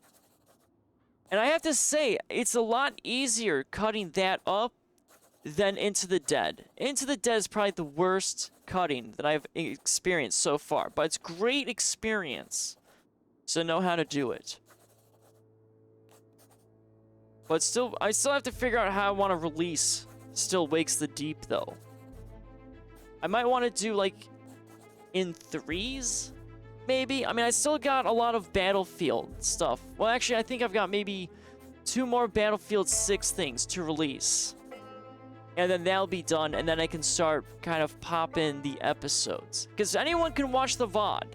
And I have to say, it's a lot easier cutting that up than Into the Dead. Into the Dead is probably the worst cutting that I've experienced so far. But it's great experience. So know how to do it. But still, I still have to figure out how I want to release Still Wakes the Deep, though. I might want to do, like, in threes, maybe? I mean, I still got a lot of Battlefield stuff. Well, actually, I think I've got maybe 2 more Battlefield 6 things to release. And then that'll be done, and then I can start kind of popping the episodes. Because anyone can watch the VOD.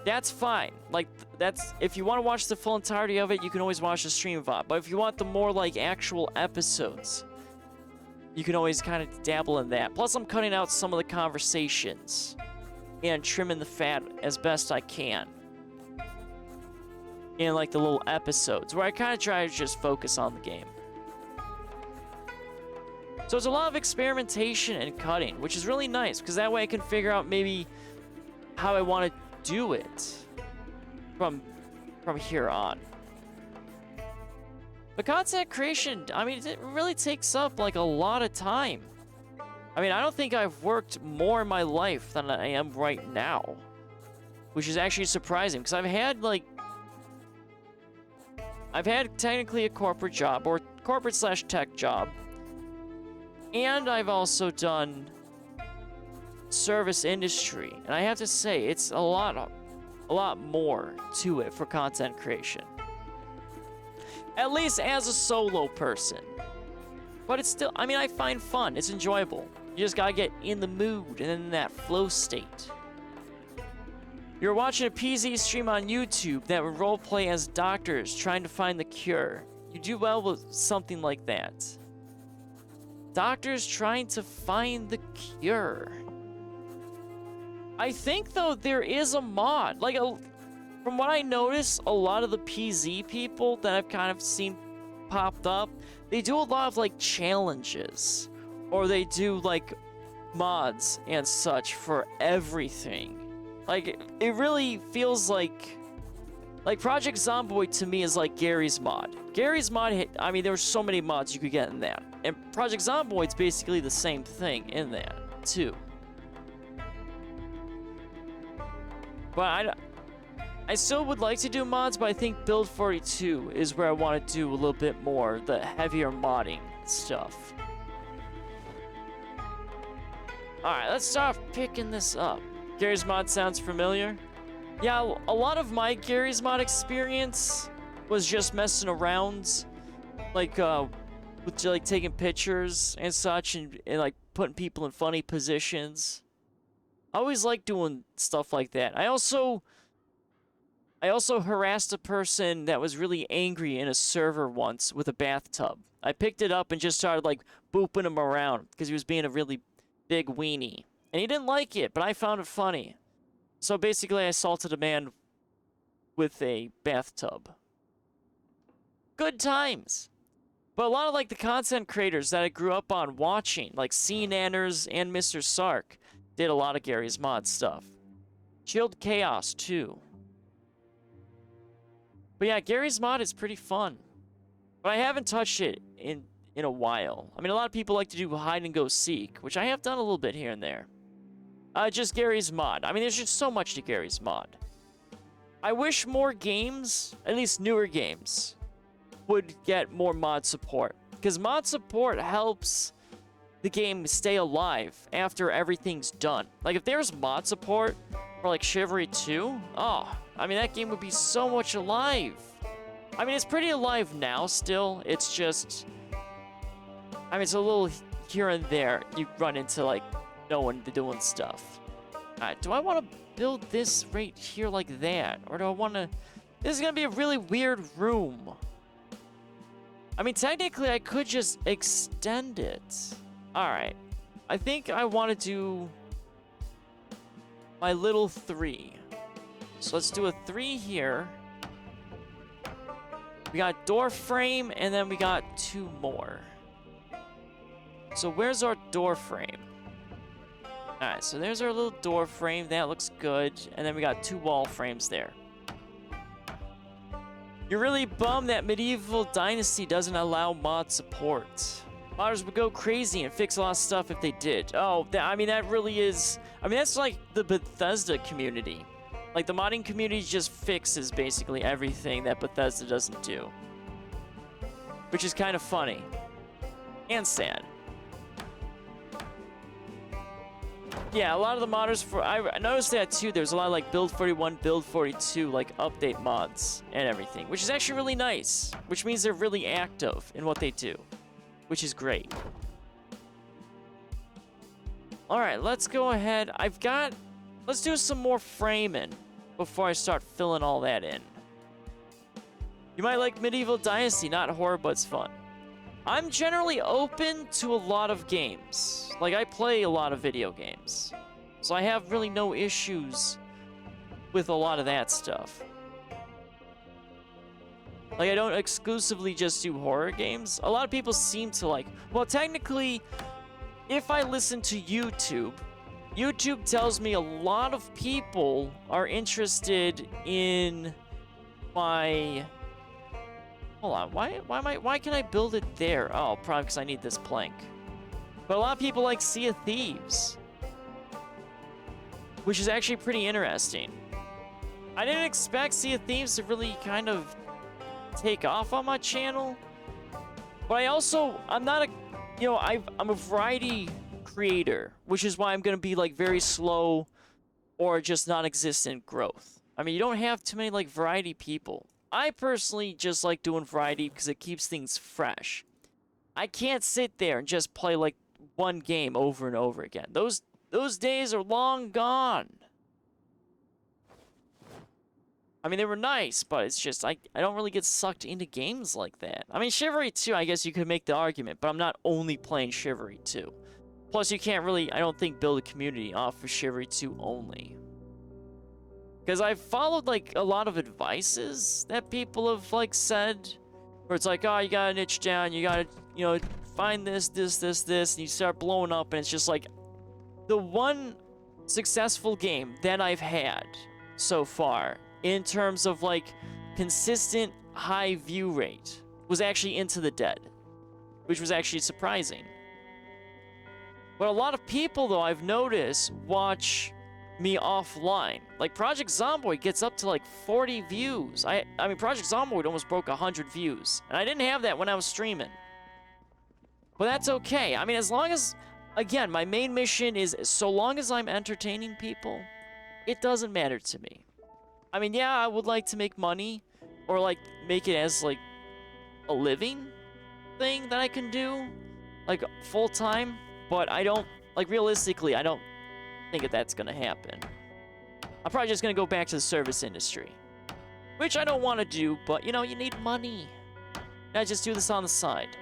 That's fine. Like, that's, if you want to watch the full entirety of it, you can always watch the StreamVOD. But if you want the more, like, actual episodes, you can always kind of dabble in that. Plus, I'm cutting out some of the conversations and trimming the fat as best I can in, like, the little episodes, where I kind of try to just focus on the game. So it's a lot of experimentation and cutting, which is really nice, because that way I can figure out maybe how I want to do it from here on. But content creation, I mean, it really takes up like a lot of time. I mean, I don't think I've worked more in my life than I am right now, which is actually surprising, because I've had technically a corporate job, or corporate/tech job, and I've also done service industry, and I have to say, it's a lot more to it for content creation. At least as a solo person. But it's still, I mean, I find fun. It's enjoyable. You just gotta get in the mood and in that flow state. You're watching a PZ stream on YouTube that would roleplay as doctors trying to find the cure. You do well with something like that. Doctors trying to find the cure. I think, though, there is a mod. Like, from what I notice, a lot of the PZ people that I've kind of seen popped up, they do a lot of, like, challenges. Or they do, like, mods and such for everything. Like, it really feels like Project Zomboid to me is like Gary's mod. Gary's mod, I mean, there were so many mods you could get in that. And Project Zomboid's basically the same thing in that, too. But I still would like to do mods, but I think Build 42 is where I want to do a little bit more, the heavier modding stuff. Alright, let's start picking this up. Gary's mod sounds familiar. Yeah, a lot of my Gary's mod experience was just messing around, like, with, like, taking pictures and such, and like, putting people in funny positions. I always like doing stuff like that. I also harassed a person that was really angry in a server once with a bathtub. I picked it up and just started, like, booping him around because he was being a really big weenie. And he didn't like it, but I found it funny. So basically, I assaulted a man with a bathtub. Good times. But a lot of, like, the content creators that I grew up on watching, like CNanners and Mr. Sark, did a lot of Gary's mod stuff. Chilled Chaos, too. But yeah, Gary's mod is pretty fun. But I haven't touched it in a while. I mean, a lot of people like to do hide and go seek, which I have done a little bit here and there. Just Gary's mod. I mean, there's just so much to Gary's mod. I wish more games, at least newer games, would get more mod support. Because mod support helps the game stay alive after everything's done. Like, if there's mod support for, like, Chivalry 2, oh, I mean, that game would be so much alive. I mean, it's pretty alive now still. It's just... I mean, it's a little here and there. You run into, like, no one doing stuff. Alright, do I want to build this right here like that? Or do I want to... This is going to be a really weird room. I mean, technically, I could just extend it. Alright. I think I want to do my little 3. So let's do a 3 here. We got door frame, and then we got 2 more. So where's our door frame? Alright, so there's our little door frame. That looks good. And then we got 2 wall frames there. You're really bummed that Medieval Dynasty doesn't allow mod support. Modders would go crazy and fix a lot of stuff if they did. Oh, I mean, that really is... I mean, that's like the Bethesda community. Like, the modding community just fixes basically everything that Bethesda doesn't do. Which is kind of funny. And sad. Yeah, a lot of the modders for... I noticed that too. There's a lot of like Build 41, Build 42, like update mods and everything. Which is actually really nice. Which means they're really active in what they do. Which is great. Alright, let's go ahead. Let's do some more framing before I start filling all that in. You might like Medieval Dynasty, not horror, but it's fun. I'm generally open to a lot of games. Like, I play a lot of video games. So I have really no issues with a lot of that stuff. Like, I don't exclusively just do horror games. A lot of people seem to like... Well, technically, if I listen to YouTube, YouTube tells me a lot of people are interested in my... Hold on, why can I build it there? Oh, probably because I need this plank. But a lot of people like Sea of Thieves, which is actually pretty interesting. I didn't expect Sea of Thieves to really kind of take off on my channel. But I'm not a, you know, I'm a variety creator, which is why I'm going to be like very slow or just non-existent growth. I mean, you don't have too many like variety people. I personally just like doing variety because it keeps things fresh. I can't sit there and just play like one game over and over again. Those days are long gone. I mean, they were nice, but it's just, I don't really get sucked into games like that. I mean, Chivalry 2, I guess you could make the argument, but I'm not only playing Chivalry 2. Plus, you can't really, I don't think, build a community off of Chivalry 2 only. Because I've followed, like, a lot of advices that people have, like, said. Where it's like, oh, you gotta niche down, you gotta, you know, find this, and you start blowing up, and it's just like... The one successful game that I've had so far, in terms of, like, consistent high view rate, was actually Into the Dead. Which was actually surprising. But a lot of people, though, I've noticed, watch me offline. Like, Project Zomboid gets up to like 40 views. I mean, Project Zomboid almost broke 100 views. And I didn't have that when I was streaming. But that's okay. I mean, as long as, again, my main mission is, so long as I'm entertaining people, it doesn't matter to me. I mean, yeah, I would like to make money, or like, make it as like a living thing that I can do, like full-time, but I don't, like, realistically, I don't think that that's gonna happen. I'm probably just gonna go back to the service industry, which I don't want to do, but you know, you need money. And I just do this on the side.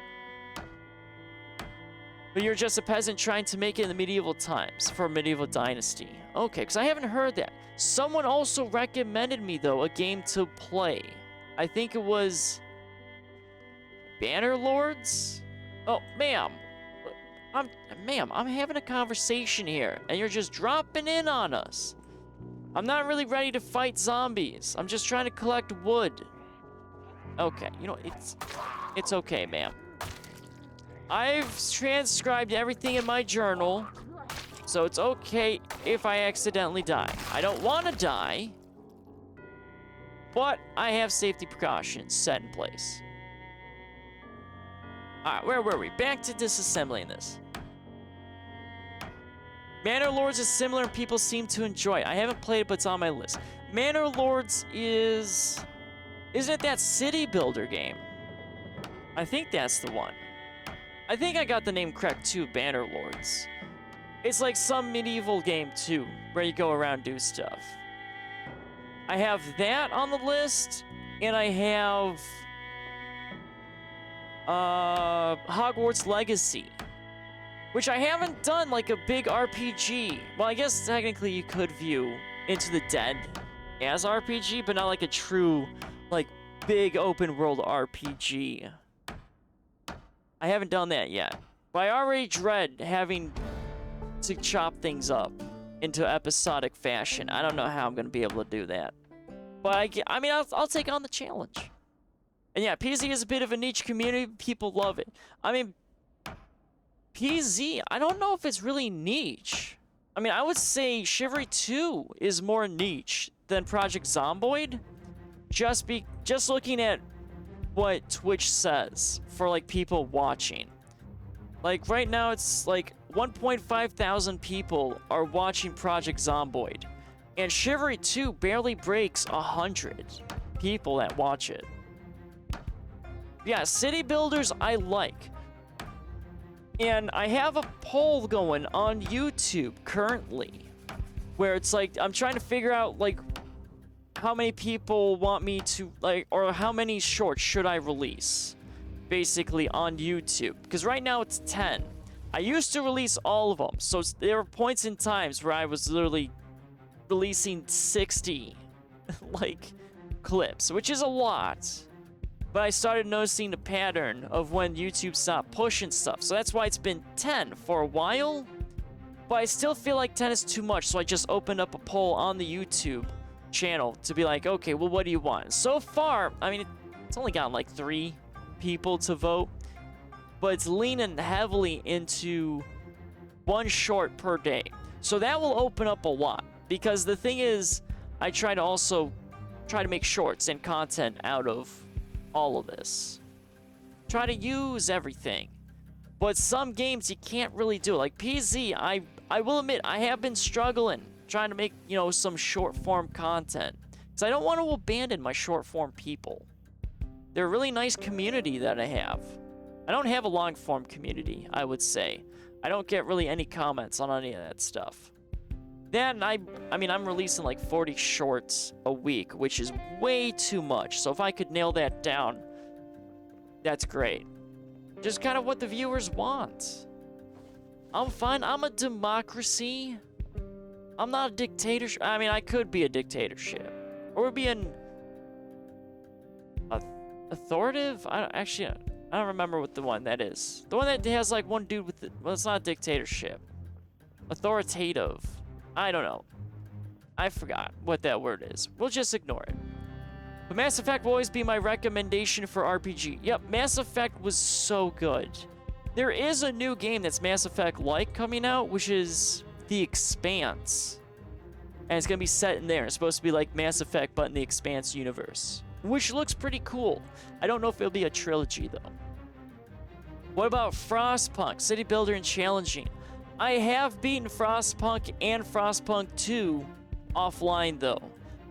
But you're just a peasant trying to make it in the medieval times for Medieval Dynasty. Okay, because I haven't heard that. Someone also recommended me, though, a game to play. I think it was Bannerlords? Oh, ma'am. Ma'am, I'm having a conversation here, and you're just dropping in on us. I'm not really ready to fight zombies. I'm just trying to collect wood. Okay, you know, it's okay, ma'am. I've transcribed everything in my journal, so it's okay if I accidentally die. I don't want to die, but I have safety precautions set in place. Alright, where were we? Back to disassembling this. Manor Lords is similar and people seem to enjoy it. I haven't played it, but it's on my list. Manor Lords is... Isn't it that city builder game? I think that's the one. I think I got the name correct too, Banner Lords. It's like some medieval game too, where you go around and do stuff. I have that on the list, and I have... Hogwarts Legacy. Which I haven't done like a big RPG. Well, I guess technically you could view Into the Dead as RPG, but not like a true, like, big open world RPG. I haven't done that yet. But I already dread having to chop things up into episodic fashion. I don't know how I'm going to be able to do that. But I mean, I'll take on the challenge. And yeah, PZ is a bit of a niche community. People love it. I mean... PZ, I don't know if it's really niche. I mean, I would say Chivalry 2 is more niche than Project Zomboid. Just looking at what Twitch says for, like, people watching. Like, right now, it's, like, 1.5 thousand people are watching Project Zomboid. And Chivalry 2 barely breaks 100 people that watch it. Yeah, city builders I like. And I have a poll going on YouTube currently where it's like, I'm trying to figure out, like, how many people want me to, like, or how many shorts should I release, basically, on YouTube. Because right now it's 10. I used to release all of them, so there were points in times where I was literally releasing 60, like, clips, which is a lot. But I started noticing the pattern of when YouTube stopped pushing stuff. So that's why it's been 10 for a while. But I still feel like 10 is too much. So I just opened up a poll on the YouTube channel to be like, okay, well, what do you want? So far, I mean, it's only gotten like 3 people to vote. But it's leaning heavily into 1 short per day. So that will open up a lot. Because the thing is, I try to make shorts and content out of all of this. Try to use everything. But some games you can't really do. Like PZ, I will admit, I have been struggling trying to make, you know, some short form content. Because I don't want to abandon my short form people. They're a really nice community that I have. I don't have a long form community, I would say. I don't get really any comments on any of that stuff. Then I mean, I'm releasing like 40 shorts a week, which is way too much. So if I could nail that down, that's great. Just kind of what the viewers want. I'm fine. I'm a democracy. I'm not a dictatorship. I mean, I could be a dictatorship. Or be an... authoritative? I don't remember what the one that is. The one that has like one dude with the... Well, it's not a dictatorship. Authoritative. I don't know. I forgot what that word is. We'll just ignore it. But Mass Effect will always be my recommendation for RPG. Yep, Mass Effect was so good. There is a new game that's Mass Effect-like coming out, which is The Expanse. And it's going to be set in there. It's supposed to be like Mass Effect, but in the Expanse universe. Which looks pretty cool. I don't know if it'll be a trilogy, though. What about Frostpunk? City Builder and Challenging. I have beaten Frostpunk and Frostpunk 2 offline, though.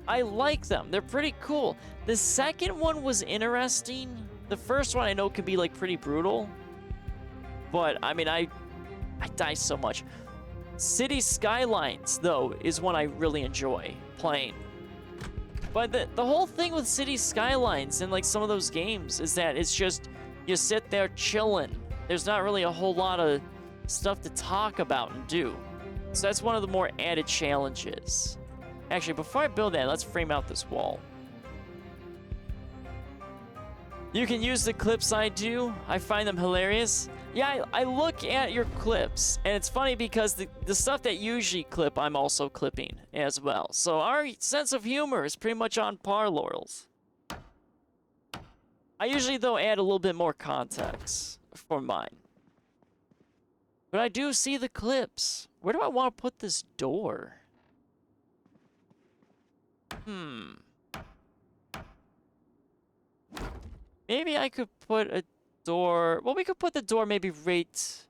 I like them. They're pretty cool. The second one was interesting. The first one I know can be, like, pretty brutal. But, I mean, I die so much. City Skylines, though, is one I really enjoy playing. But the whole thing with City Skylines and, like, some of those games is that it's just, you sit there chilling. There's not really a whole lot of stuff to talk about and do. So that's one of the more added challenges. Actually, before I build that, let's frame out this wall. You can use the clips I do. I find them hilarious. Yeah, I look at your clips, and it's funny because the stuff that you usually clip, I'm also clipping as well. So our sense of humor is pretty much on par, Laurels. I usually, though, add a little bit more context for mine. But I do see the clips. Where do I want to put this door? Maybe I could put a door. Well, we could put the door maybe right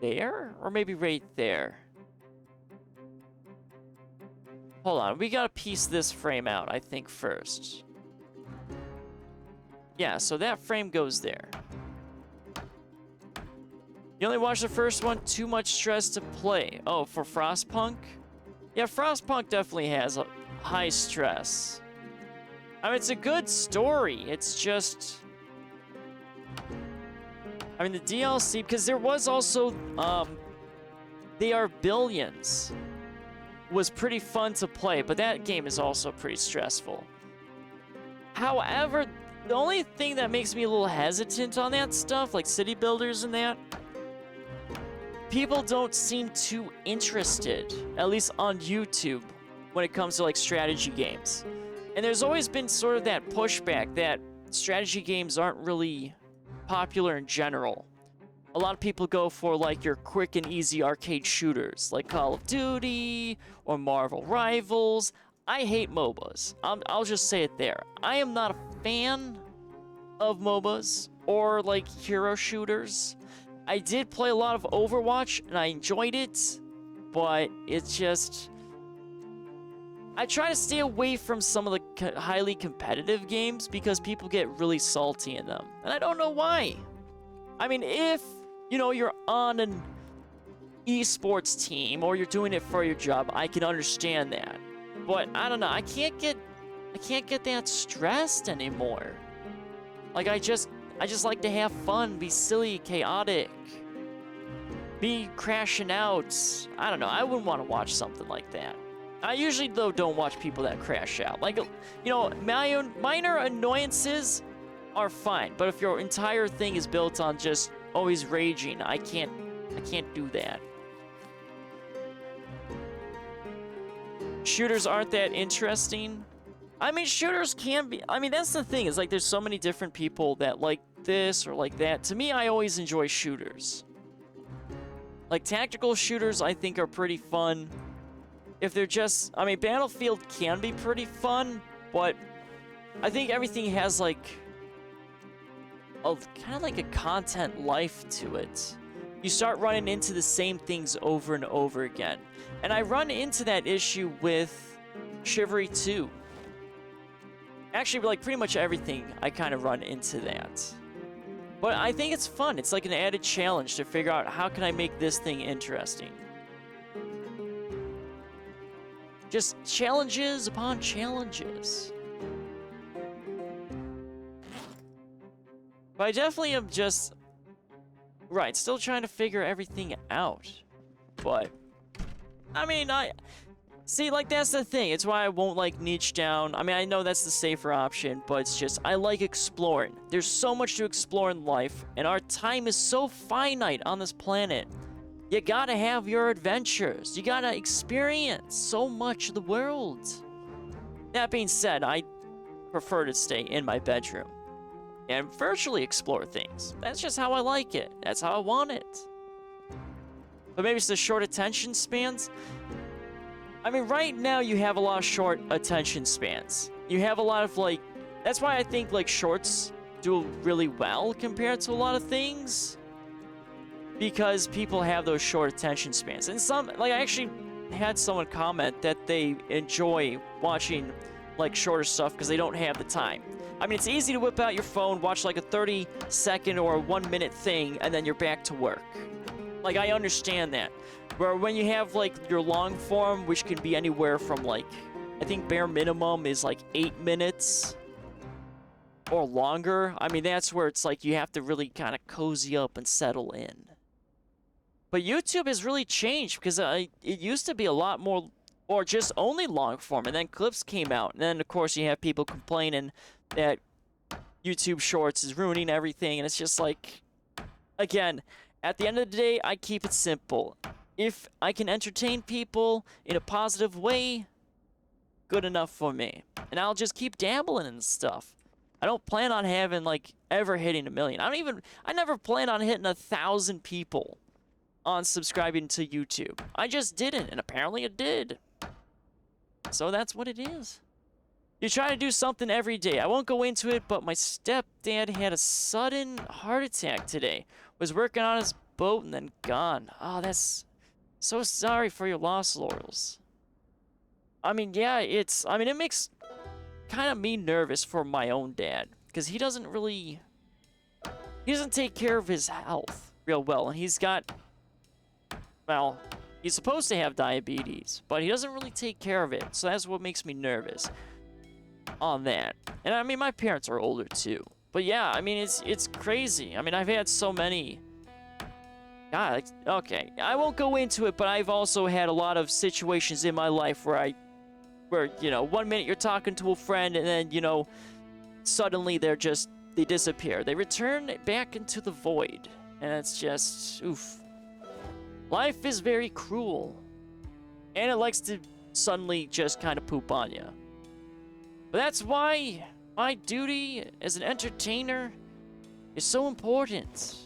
there, or maybe right there. Hold on, we gotta piece this frame out, I think, first. Yeah, so that frame goes there. You only watched the first one? Too much stress to play. Oh, for Frostpunk? Yeah, Frostpunk definitely has a high stress. I mean, it's a good story. It's just... I mean, the DLC, because there was also, They Are Billions was pretty fun to play, but that game is also pretty stressful. However, the only thing that makes me a little hesitant on that stuff, like city builders and that, people don't seem too interested, at least on YouTube, when it comes to like strategy games. And there's always been sort of that pushback that strategy games aren't really popular in general. A lot of people go for like your quick and easy arcade shooters like Call of Duty or Marvel Rivals. I hate MOBAs. I'll just say it there. I am not a fan of MOBAs or like hero shooters. I did play a lot of Overwatch and I enjoyed it, but it's just... I try to stay away from some of the highly competitive games because people get really salty in them. And I don't know why. I mean, if, you know, you're on an esports team or you're doing it for your job, I can understand that. But I don't know, I can't get that stressed anymore. Like I just like to have fun, be silly, chaotic, be crashing out. I don't know, I wouldn't want to watch something like that. I usually, though, don't watch people that crash out. Like, you know, minor annoyances are fine, but if your entire thing is built on just always raging, I can't do that. Shooters aren't that interesting. I mean, shooters can be. I mean, that's the thing, is like there's so many different people that like this or like that. To me, I always enjoy shooters. Like, tactical shooters, I think, are pretty fun. If they're just... I mean, Battlefield can be pretty fun, but I think everything has, like... kind of like a content life to it. You start running into the same things over and over again. And I run into that issue with Chivalry 2. Actually, like, pretty much everything, I kind of run into that. But I think it's fun. It's like an added challenge to figure out how can I make this thing interesting. Just challenges upon challenges. But I definitely am just... Right, still trying to figure everything out. But... I mean, See, like, that's the thing. It's why I won't, like, niche down. I mean, I know that's the safer option, but it's just... I like exploring. There's so much to explore in life, and our time is so finite on this planet. You gotta have your adventures. You gotta experience so much of the world. That being said, I prefer to stay in my bedroom and virtually explore things. That's just how I like it. That's how I want it. But maybe it's the short attention spans. I mean, right now you have a lot of short attention spans. You have a lot of, like... That's why I think, like, shorts do really well compared to a lot of things. Because people have those short attention spans. And some, like, I actually had someone comment that they enjoy watching, like, shorter stuff because they don't have the time. I mean, it's easy to whip out your phone, watch, like, a 30-second or a 1-minute thing, and then you're back to work. Like, I understand that. Where when you have, like, your long form, which can be anywhere from, like, I think bare minimum is, like, 8 minutes or longer. I mean, that's where it's like you have to really kind of cozy up and settle in. But YouTube has really changed because it used to be a lot more, or just only long form, and then clips came out. And then, of course, you have people complaining that YouTube Shorts is ruining everything, and it's just like, again, at the end of the day, I keep it simple. If I can entertain people in a positive way, good enough for me. And I'll just keep dabbling in stuff. I don't plan on having, like, ever hitting 1 million. I never plan on hitting 1,000 people on subscribing to YouTube. I just didn't, and apparently it did. So that's what it is. You try to do something every day. I won't go into it, but my stepdad had a sudden heart attack today. Was working on his boat and then gone. Oh, that's so sorry for your loss, Laurels. I mean, yeah, it makes kind of me nervous for my own dad. Because he doesn't take care of his health real well. And he's supposed to have diabetes, but he doesn't really take care of it. So that's what makes me nervous on that. And I mean, my parents are older too. But yeah, I mean, it's crazy. I mean, I've had so many... God, okay. I won't go into it, but I've also had a lot of situations in my life where, you know, 1 minute you're talking to a friend and then, you know, suddenly they disappear. They return back into the void. And it's just, oof. Life is very cruel. And it likes to suddenly just kind of poop on you. But that's why my duty as an entertainer is so important.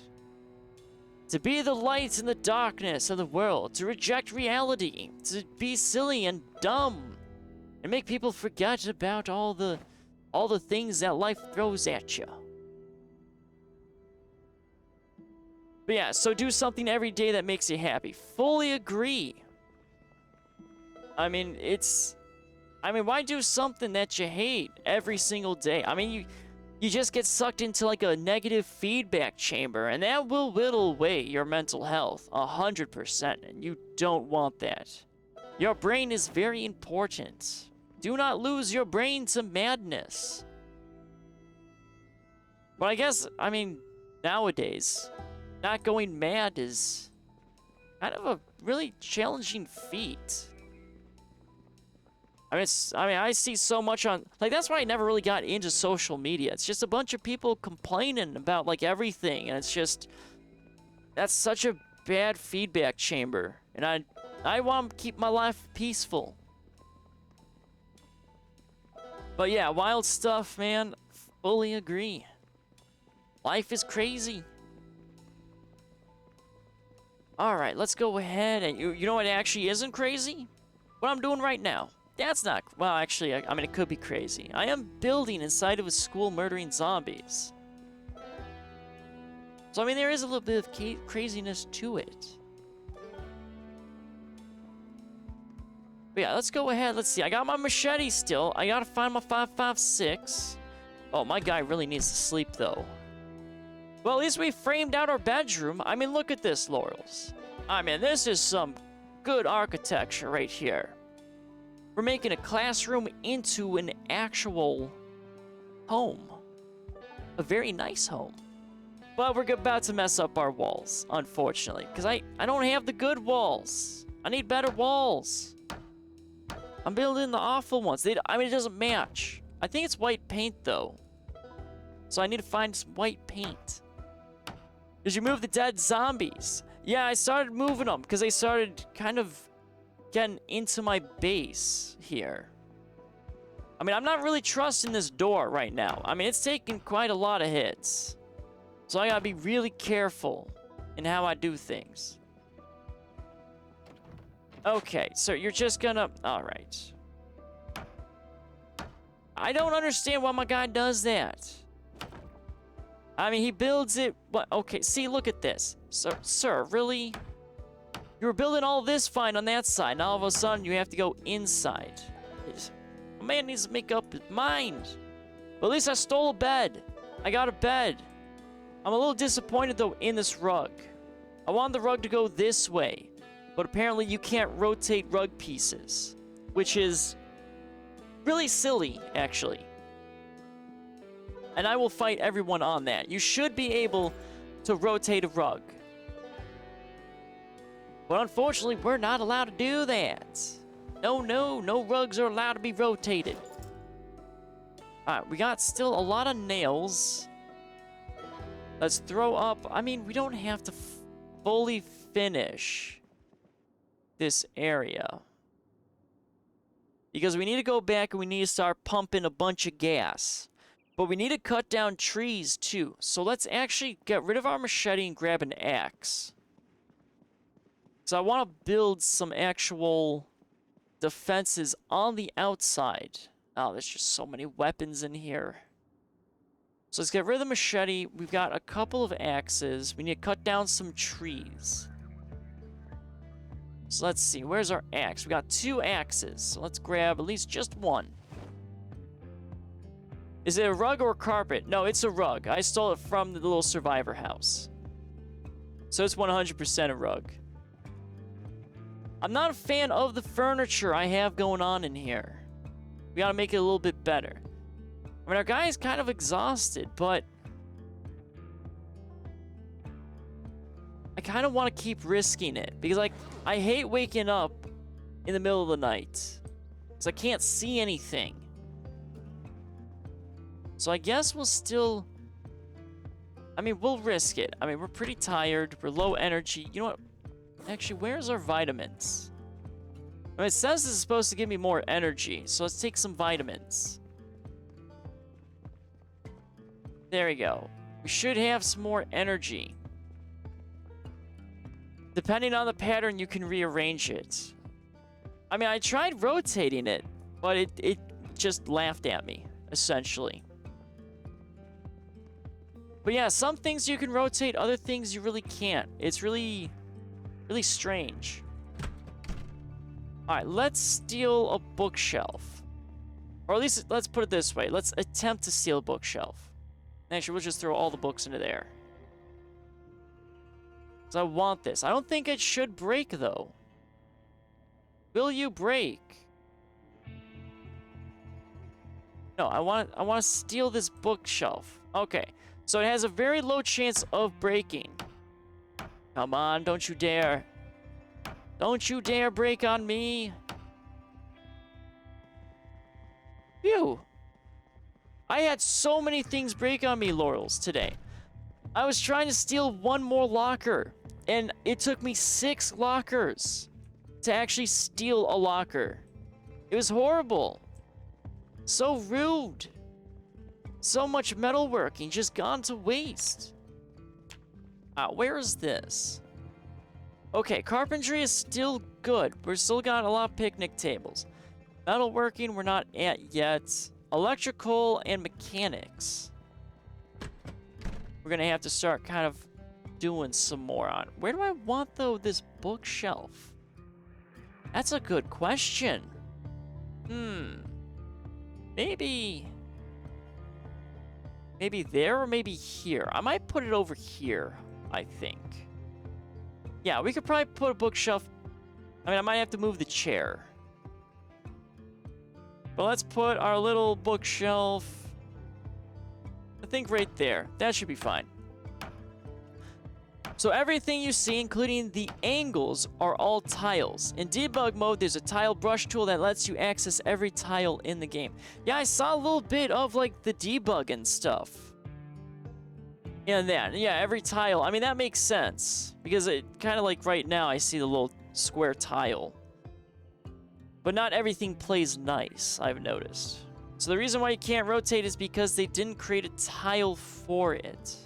To be the light in the darkness of the world, to reject reality, to be silly and dumb, and make people forget about all the things that life throws at you. But yeah, so do something every day that makes you happy. Fully agree. I mean, why do something that you hate every single day? I mean, you just get sucked into like a negative feedback chamber, and that will whittle away your mental health 100%, and you don't want that. Your brain is very important. Do not lose your brain to madness. But I guess, I mean, nowadays, not going mad is kind of a really challenging feat. I mean, I see so much on... Like, that's why I never really got into social media. It's just a bunch of people complaining about, like, everything. And it's just... That's such a bad feedback chamber. And I want to keep my life peaceful. But yeah, wild stuff, man. Fully agree. Life is crazy. Alright, let's go ahead and... You know what actually isn't crazy? What I'm doing right now. That's not... Well, actually, I mean, it could be crazy. I am building inside of a school murdering zombies. So, I mean, there is a little bit of craziness to it. But yeah, let's go ahead. Let's see. I got my machete still. I gotta find my 5.56. Oh, my guy really needs to sleep, though. Well, at least we framed out our bedroom. I mean, look at this, Laurels. I mean, this is some good architecture right here. We're making a classroom into an actual home. A very nice home. But we're about to mess up our walls, unfortunately. Because I don't have the good walls. I need better walls. I'm building the awful ones. I mean, it doesn't match. I think it's white paint, though. So I need to find some white paint. Did you move the dead zombies? Yeah, I started moving them because they started kind of getting into my base here. I mean, I'm not really trusting this door right now. I mean, it's taking quite a lot of hits. So I gotta be really careful in how I do things. Okay, so you're just gonna... Alright. I don't understand why my guy does that. I mean, he builds it... What? Okay, see, look at this. Sir, really? You were building all this fine on that side, and all of a sudden you have to go inside. A man needs to make up his mind. But at least I stole a bed. I got a bed. I'm a little disappointed, though, in this rug. I wanted the rug to go this way. But apparently you can't rotate rug pieces. Which is really silly, actually. And I will fight everyone on that. You should be able to rotate a rug. But unfortunately, we're not allowed to do that. No rugs are allowed to be rotated. Alright, we got still a lot of nails. Let's throw up... I mean, we don't have to fully finish this area. Because we need to go back and we need to start pumping a bunch of gas. But we need to cut down trees, too. So let's actually get rid of our machete and grab an axe. So I want to build some actual defenses on the outside. Oh, there's just so many weapons in here. So let's get rid of the machete. We've got a couple of axes. We need to cut down some trees. So let's see. Where's our axe? We got 2 axes. So let's grab at least just one. Is it a rug or a carpet? No, it's a rug. I stole it from the little survivor house. So it's 100% a rug. I'm not a fan of the furniture I have going on in here. We gotta make it a little bit better. I mean, our guy is kind of exhausted, but I kind of want to keep risking it. Because, like, I hate waking up in the middle of the night. Because I can't see anything. So I guess we'll still... I mean, we'll risk it. I mean, we're pretty tired. We're low energy. You know what? Actually, where's our vitamins? I mean, it says this is supposed to give me more energy. So let's take some vitamins. There we go. We should have some more energy. Depending on the pattern, you can rearrange it. I mean, I tried rotating it, but it just laughed at me, essentially. But yeah, some things you can rotate, other things you really can't. It's really strange. Alright, let's steal a bookshelf. Or at least, let's put it this way. Let's attempt to steal a bookshelf. Actually, we'll just throw all the books into there. Because I want this. I don't think it should break, though. Will you break? No, I want to steal this bookshelf. Okay. So it has a very low chance of breaking. Come on, don't you dare. Don't you dare break on me. Phew. I had so many things break on me, Laurels, today. I was trying to steal one more locker, and it took me 6 lockers to actually steal a locker. It was horrible. So rude. So much metalworking just gone to waste. Where is this? Okay, carpentry is still good. We're still got a lot of picnic tables. Metalworking, we're not at yet. Electrical and mechanics. We're gonna have to start kind of doing some more on. Where do I want, though, this bookshelf? That's a good question. Maybe there or maybe here. I might put it over here, I think. Yeah, we could probably put a bookshelf. I mean, I might have to move the chair. But let's put our little bookshelf, I think, right there. That should be fine. So everything you see, including the angles, are all tiles. In debug mode, there's a tile brush tool that lets you access every tile in the game. Yeah, I saw a little bit of, like, the debug and stuff. Yeah, every tile. I mean, that makes sense. Because it kind of like right now, I see the little square tile. But not everything plays nice, I've noticed. So the reason why you can't rotate is because they didn't create a tile for it.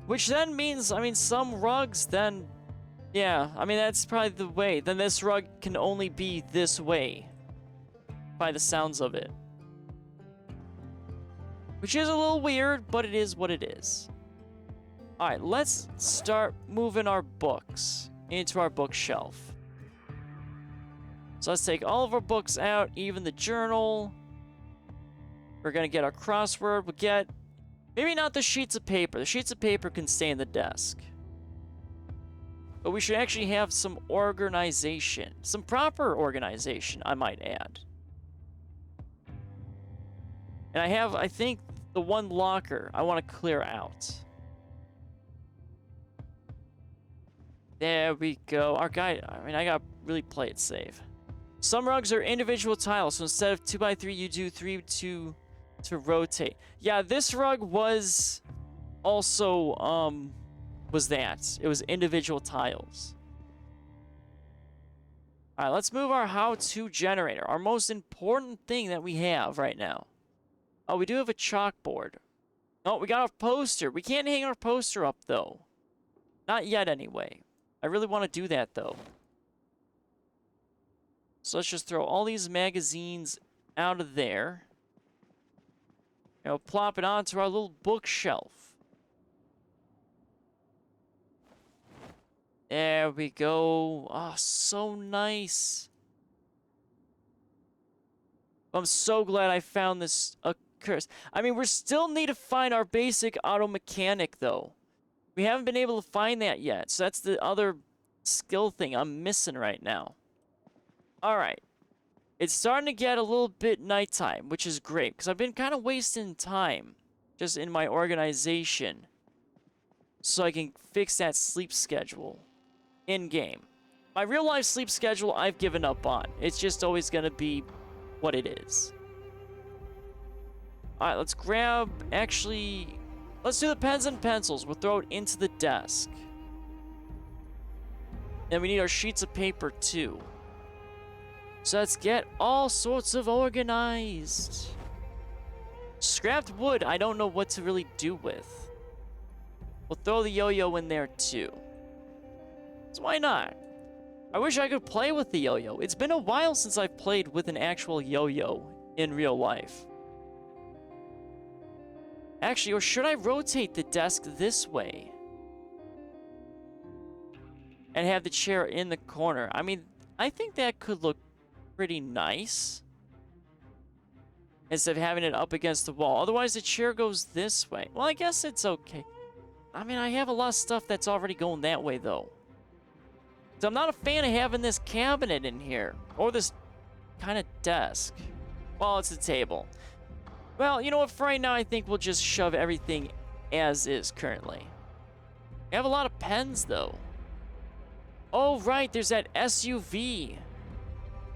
Which then means, I mean, some rugs then... Yeah, I mean, that's probably the way. Then this rug can only be this way. By the sounds of it. Which is a little weird, but it is what it is. Alright, let's start moving our books into our bookshelf. So let's take all of our books out, even the journal. We're gonna get our crossword. We'll get... Maybe not the sheets of paper. The sheets of paper can stay in the desk. But we should actually have some organization. Some proper organization, I might add. And I have, I think, the one locker I want to clear out. There we go. Our guy, I mean, I gotta really play it safe. Some rugs are individual tiles, so instead of 2x3, you do 3-2 to rotate. Yeah, this rug was also, was that. It was individual tiles. Alright, let's move our how-to generator. Our most important thing that we have right now. Oh, we do have a chalkboard. Oh, we got a poster. We can't hang our poster up, though. Not yet, anyway. I really want to do that, though. So let's just throw all these magazines out of there. And we'll plop it onto our little bookshelf. There we go. Oh, so nice. I'm so glad I found this curse. I mean, we still need to find our basic auto mechanic, though. We haven't been able to find that yet. So that's the other skill thing I'm missing right now. All right. It's starting to get a little bit nighttime, which is great, because I've been kind of wasting time just in my organization so I can fix that sleep schedule in-game. My real-life sleep schedule, I've given up on. It's just always going to be what it is. All right, let's grab... Actually, let's do the pens and pencils. We'll throw it into the desk. And we need our sheets of paper, too. So let's get all sorts of organized. Scrapped wood, I don't know what to really do with. We'll throw the yo-yo in there too. So why not? I wish I could play with the yo-yo. It's been a while since I've played with an actual yo-yo in real life. Actually, or should I rotate the desk this way? And have the chair in the corner? I mean, I think that could look pretty nice instead of having it up against the wall. Otherwise, the chair goes this way. Well, I guess it's okay. I mean, I have a lot of stuff that's already going that way, though. So I'm not a fan of having this cabinet in here or this kind of desk. Well, it's a table. Well, you know what? For right now, I think we'll just shove everything as is currently. I have a lot of pens, though. Oh, right. There's that SUV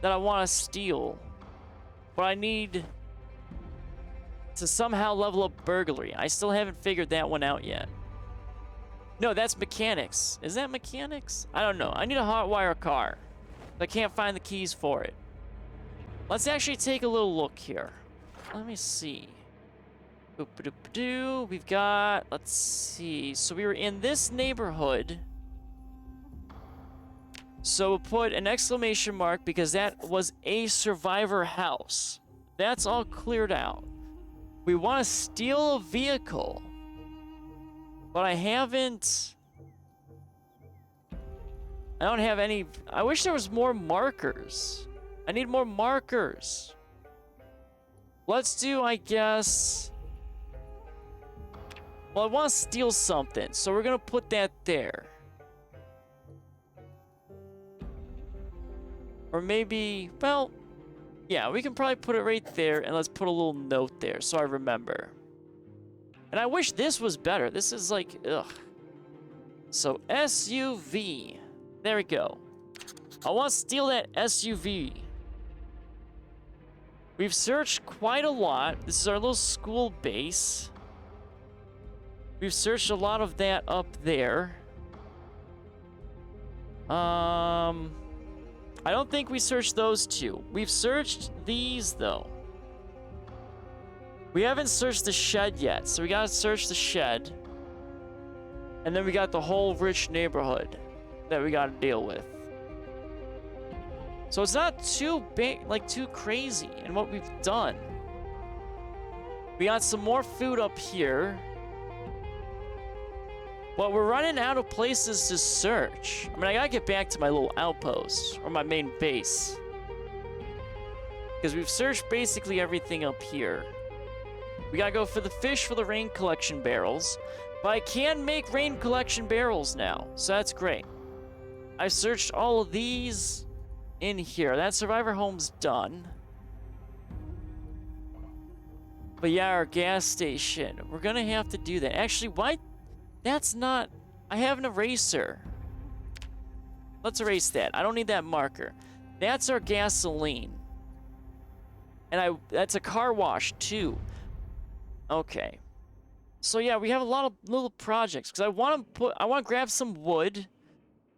that I want to steal, but I need to somehow level up burglary. I still haven't figured that one out yet. No, that's mechanics. Is that mechanics? I don't know. I need a hotwire car. I can't find the keys for it. Let's actually take a little look here. Let me see. Boop-a-doop-a-doo. We've got, let's see. So we were in this neighborhood. So we'll put an exclamation mark because that was a survivor house. That's all cleared out. We want to steal a vehicle. But I haven't... I don't have any... I wish there was more markers. I need more markers. Let's do, I guess... Well, I want to steal something, so we're going to put that there. Or maybe, well, yeah, we can probably put it right there, and let's put a little note there so I remember. And I wish this was better. This is like, ugh. So, SUV. There we go. I want to steal that SUV. We've searched quite a lot. This is our little school base. We've searched a lot of that up there. I don't think we searched those two. We've searched these, though. We haven't searched the shed yet, so we gotta search the shed. And then we got the whole rich neighborhood that we gotta deal with. So it's not too big, like too crazy in what we've done. We got some more food up here. But we're running out of places to search. I mean, I gotta get back to my little outpost, or my main base. Because we've searched basically everything up here. We gotta go for the fish for the rain collection barrels. But I can make rain collection barrels now, so that's great. I searched all of these in here. That survivor home's done. But yeah, our gas station. We're gonna have to do that. Actually, why... That's not... I have an eraser. Let's erase that. I don't need that marker. That's our gasoline. And that's a car wash, too. Okay. So, yeah, we have a lot of little projects. Because I want to grab some wood.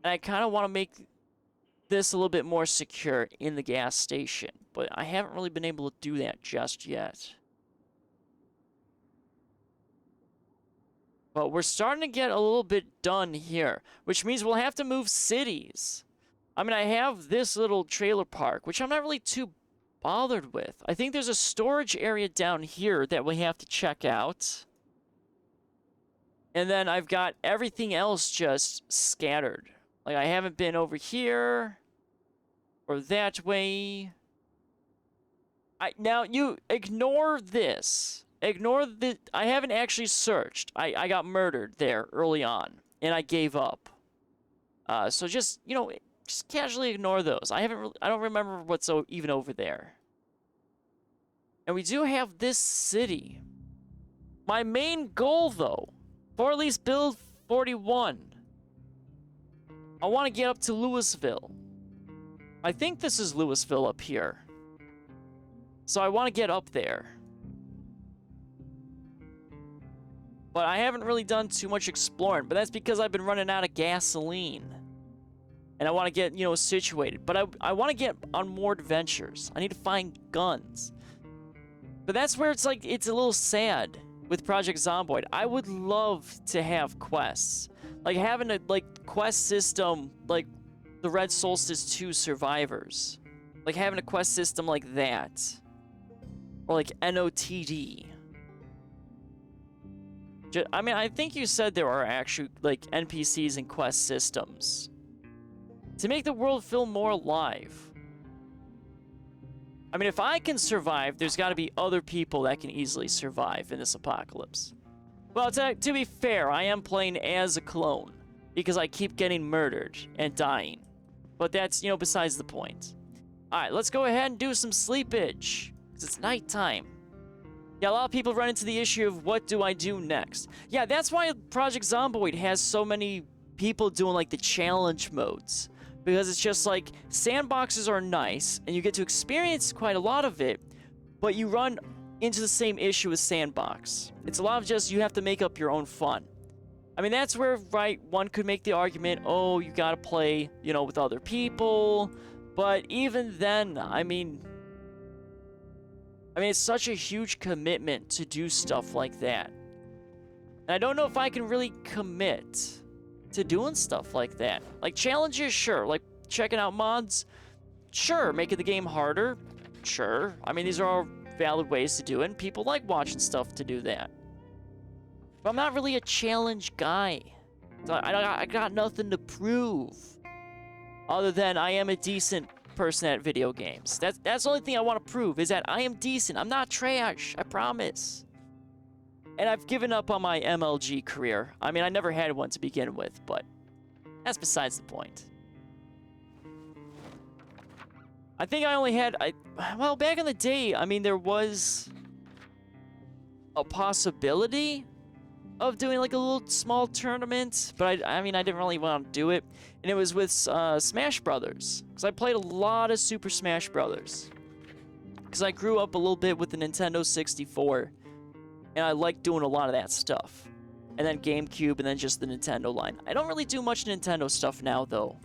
And I kind of want to make this a little bit more secure in the gas station. But I haven't really been able to do that just yet. But we're starting to get a little bit done here, which means we'll have to move cities. I mean, I have this little trailer park, which I'm not really too bothered with. I think there's a storage area down here that we have to check out. And then I've got everything else just scattered. Like, I haven't been over here or that way. Now, you ignore this. Ignore the... I haven't actually searched. I got murdered there early on, and I gave up. So just, you know, just casually ignore those. I don't remember what's even over there. And we do have this city. My main goal, though, for at least build 41, I want to get up to Louisville. I think this is Louisville up here. So I want to get up there. But I haven't really done too much exploring, but that's because I've been running out of gasoline. And I want to get, you know, situated. But I want to get on more adventures. I need to find guns. But that's where it's like, it's a little sad with Project Zomboid. I would love to have quests. Like having a quest system like the Red Solstice 2 Survivors. Like having a quest system like that. Or like NOTD. I mean, I think you said there are actually like NPCs and quest systems to make the world feel more alive. I mean, if I can survive, there's got to be other people that can easily survive in this apocalypse. Well, to be fair, I am playing as a clone because I keep getting murdered and dying. But that's, you know, besides the point. All right, let's go ahead and do some sleepage because it's nighttime. Yeah, a lot of people run into the issue of what do I do next? Yeah, that's why Project Zomboid has so many people doing like the challenge modes. Because it's just like, sandboxes are nice, and you get to experience quite a lot of it, but you run into the same issue as sandbox. It's a lot of just, you have to make up your own fun. I mean, that's where, right, one could make the argument, oh, you gotta play, you know, with other people, but even then, I mean, it's such a huge commitment to do stuff like that. And I don't know if I can really commit to doing stuff like that. Like challenges, sure. Like checking out mods, sure. Making the game harder, sure. I mean, these are all valid ways to do it, and people like watching stuff to do that. But I'm not really a challenge guy. So I got nothing to prove. Other than I am a decent person at video games. That's the only thing I want to prove, is that I am decent. I'm not trash, I promise. And I've given up on my MLG career. I mean, I never had one to begin with, but that's besides the point. I think I only had... well, back in the day, I mean, there was a possibility of doing like a little small tournament, but I mean, I didn't really want to do it. And it was with Smash Brothers, because I played a lot of Super Smash Brothers. Because I grew up a little bit with the Nintendo 64. And I like doing a lot of that stuff. And then GameCube, and then just the Nintendo line. I don't really do much Nintendo stuff now, though.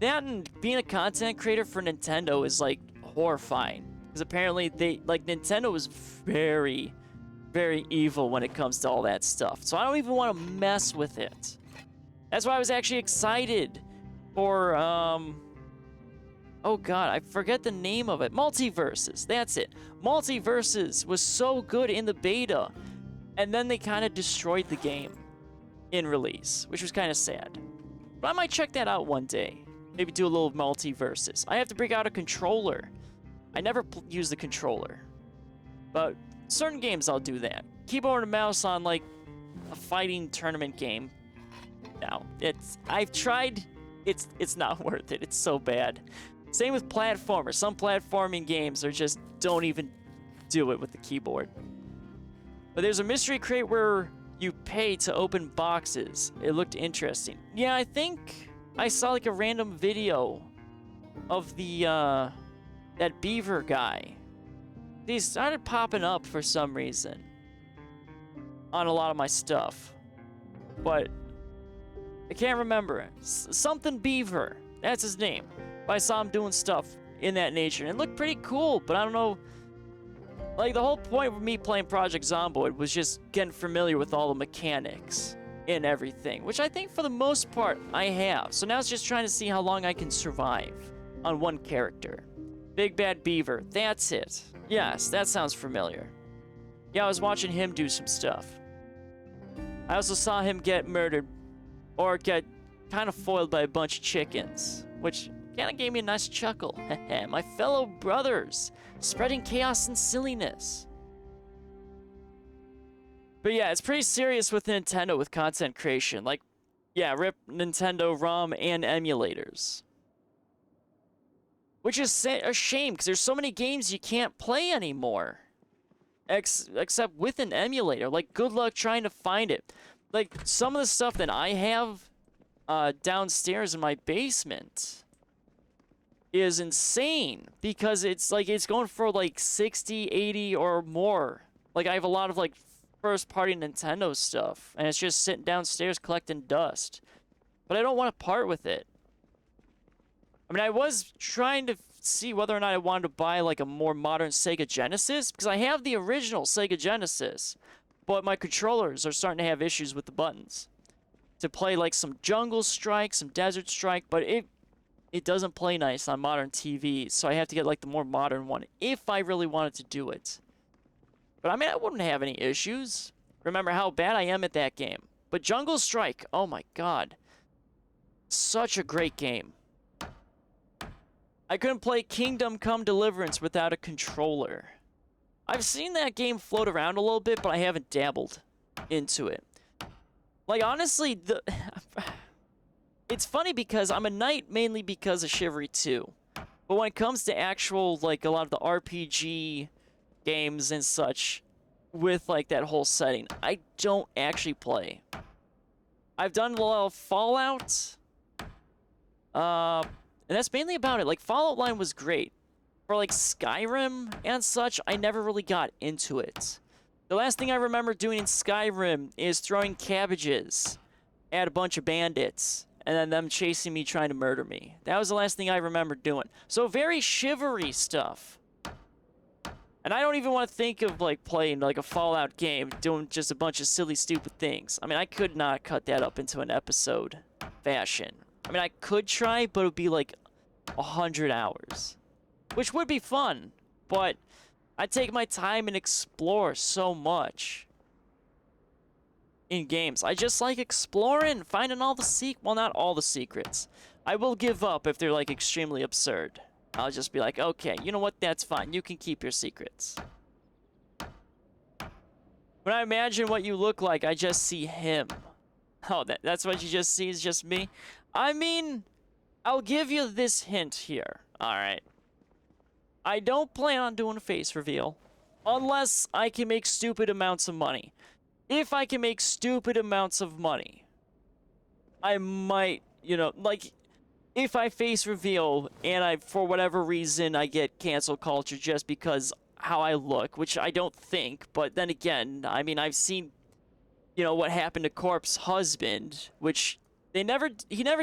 That and being a content creator for Nintendo is, like, horrifying. Because apparently, Nintendo is very, very evil when it comes to all that stuff. So I don't even want to mess with it. That's why I was actually excited for, oh god, I forget the name of it. Multiverses, that's it. Multiverses was so good in the beta, and then they kind of destroyed the game in release, which was kind of sad. But I might check that out one day. Maybe do a little Multiverses. I have to bring out a controller. I never use the controller. But certain games I'll do that. Keyboard and mouse on like a fighting tournament game. No, I've tried, it's not worth it. It's so bad. Same with platformers. Some platforming games are just don't even do it with the keyboard. But there's a mystery crate where you pay to open boxes. It looked interesting. Yeah, I think I saw like a random video of the that beaver guy. These started popping up for some reason on a lot of my stuff. But I can't remember it. Something Beaver. That's his name. But I saw him doing stuff in that nature. And it looked pretty cool, but I don't know. Like, the whole point of me playing Project Zomboid was just getting familiar with all the mechanics. and everything, which I think for the most part I have. So now it's just trying to see how long I can survive on one character. Big Bad Beaver, that's it. Yes, that sounds familiar. Yeah, I was watching him do some stuff. I also saw him get murdered, or get kind of foiled by a bunch of chickens, which kind of gave me a nice chuckle. My fellow brothers, spreading chaos and silliness. But yeah, it's pretty serious with Nintendo with content creation. Like, yeah, rip Nintendo ROM and emulators. Which is a shame, because there's so many games you can't play anymore. Except with an emulator. Like, good luck trying to find it. Like, some of the stuff that I have downstairs in my basement is insane, because it's like, it's going for like 60, 80 or more. Like, I have a lot of like first-party Nintendo stuff, and it's just sitting downstairs collecting dust. But I don't want to part with it. I mean, I was trying to see whether or not I wanted to buy like a more modern Sega Genesis, because I have the original Sega Genesis, but my controllers are starting to have issues with the buttons. To play like some Jungle Strike, some Desert Strike, but it doesn't play nice on modern TVs, so I have to get like the more modern one if I really wanted to do it. But I mean, I wouldn't have any issues. Remember how bad I am at that game. But Jungle Strike, oh my god. Such a great game. I couldn't play Kingdom Come Deliverance without a controller. I've seen that game float around a little bit, but I haven't dabbled into it. Like, honestly, it's funny because I'm a knight mainly because of Chivalry 2. But when it comes to actual, like, a lot of the RPG games and such with, like, that whole setting, I don't actually play. I've done a lot of Fallout. And that's mainly about it. Like, Fallout line was great. For, like, Skyrim and such, I never really got into it. The last thing I remember doing in Skyrim is throwing cabbages at a bunch of bandits, and then them chasing me, trying to murder me. That was the last thing I remember doing. So, very chivalry stuff. And I don't even want to think of, like, playing, like, a Fallout game, doing just a bunch of silly, stupid things. I mean, I could not cut that up into an episode fashion. I mean, I could try, but it would be, like, 100 hours. Which would be fun, but I take my time and explore so much in games. I just like exploring, finding all the well, not all the secrets. I will give up if they're, like, extremely absurd. I'll just be like, okay, you know what, that's fine. You can keep your secrets. When I imagine what you look like, I just see him. Oh, that's what you just see is just me? I mean, I'll give you this hint here. Alright. I don't plan on doing a face reveal. Unless I can make stupid amounts of money. If I can make stupid amounts of money, I might, you know, like, if I face reveal and for whatever reason, I get cancel culture just because how I look, which I don't think, but then again, I mean, I've seen, you know, what happened to Corp's husband, which he never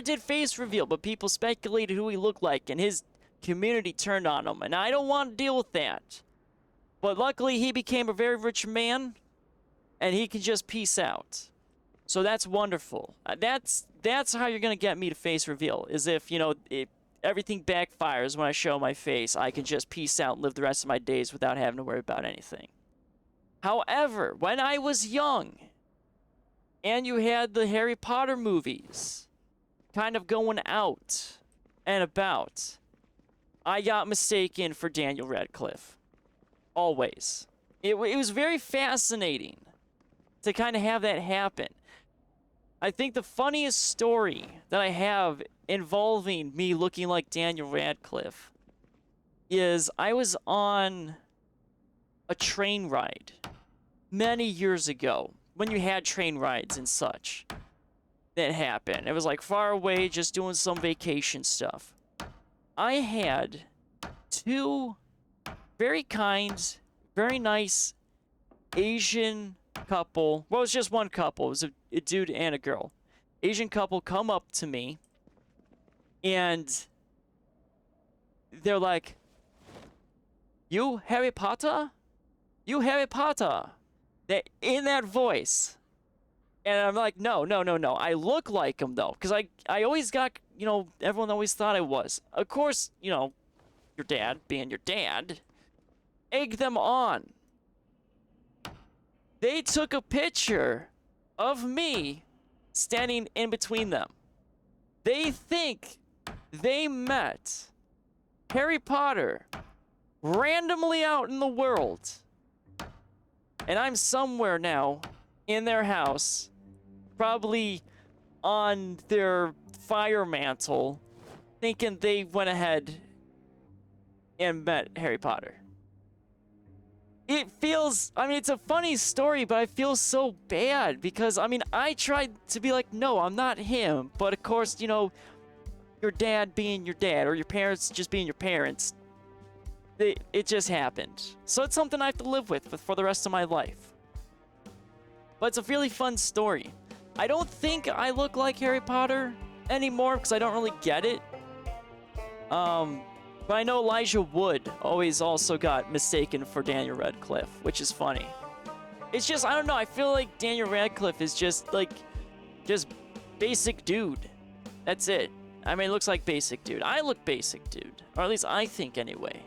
did face reveal, but people speculated who he looked like, and his community turned on him, and I don't want to deal with that. But luckily, he became a very rich man, and he can just peace out. So that's wonderful. That's how you're gonna get me to face reveal, is if, you know, everything backfires when I show my face, I can just peace out and live the rest of my days without having to worry about anything. However, when I was young, and you had the Harry Potter movies kind of going out and about, I got mistaken for Daniel Radcliffe. Always. It was very fascinating to kind of have that happen. I think the funniest story that I have involving me looking like Daniel Radcliffe is I was on a train ride many years ago when you had train rides and such that happened. It was like far away, just doing some vacation stuff. I had two very kind, very nice Asian couple. Well, it was just one couple. It was a dude and a girl. Asian couple come up to me, and they're like, "You Harry Potter? You Harry Potter?" In that voice. And I'm like, no, no, no, no. I look like him, though. Because I always got, you know, everyone always thought I was. Of course, you know, your dad, being your dad, egged them on. They took a picture of me standing in between them. They think they met Harry Potter randomly out in the world. And I'm somewhere now in their house, probably on their fire mantle, thinking they went ahead and met Harry Potter. It feels, I mean, it's a funny story, but I feel so bad because, I mean, I tried to be like, no, I'm not him. But of course, you know, your dad being your dad or your parents just being your parents, it just happened. So it's something I have to live with for the rest of my life. But it's a really fun story. I don't think I look like Harry Potter anymore because I don't really get it. But I know Elijah Wood always also got mistaken for Daniel Radcliffe, which is funny. It's just, I don't know, I feel like Daniel Radcliffe is just, like, just basic dude. That's it. I mean, it looks like basic dude. I look basic dude. Or at least I think anyway.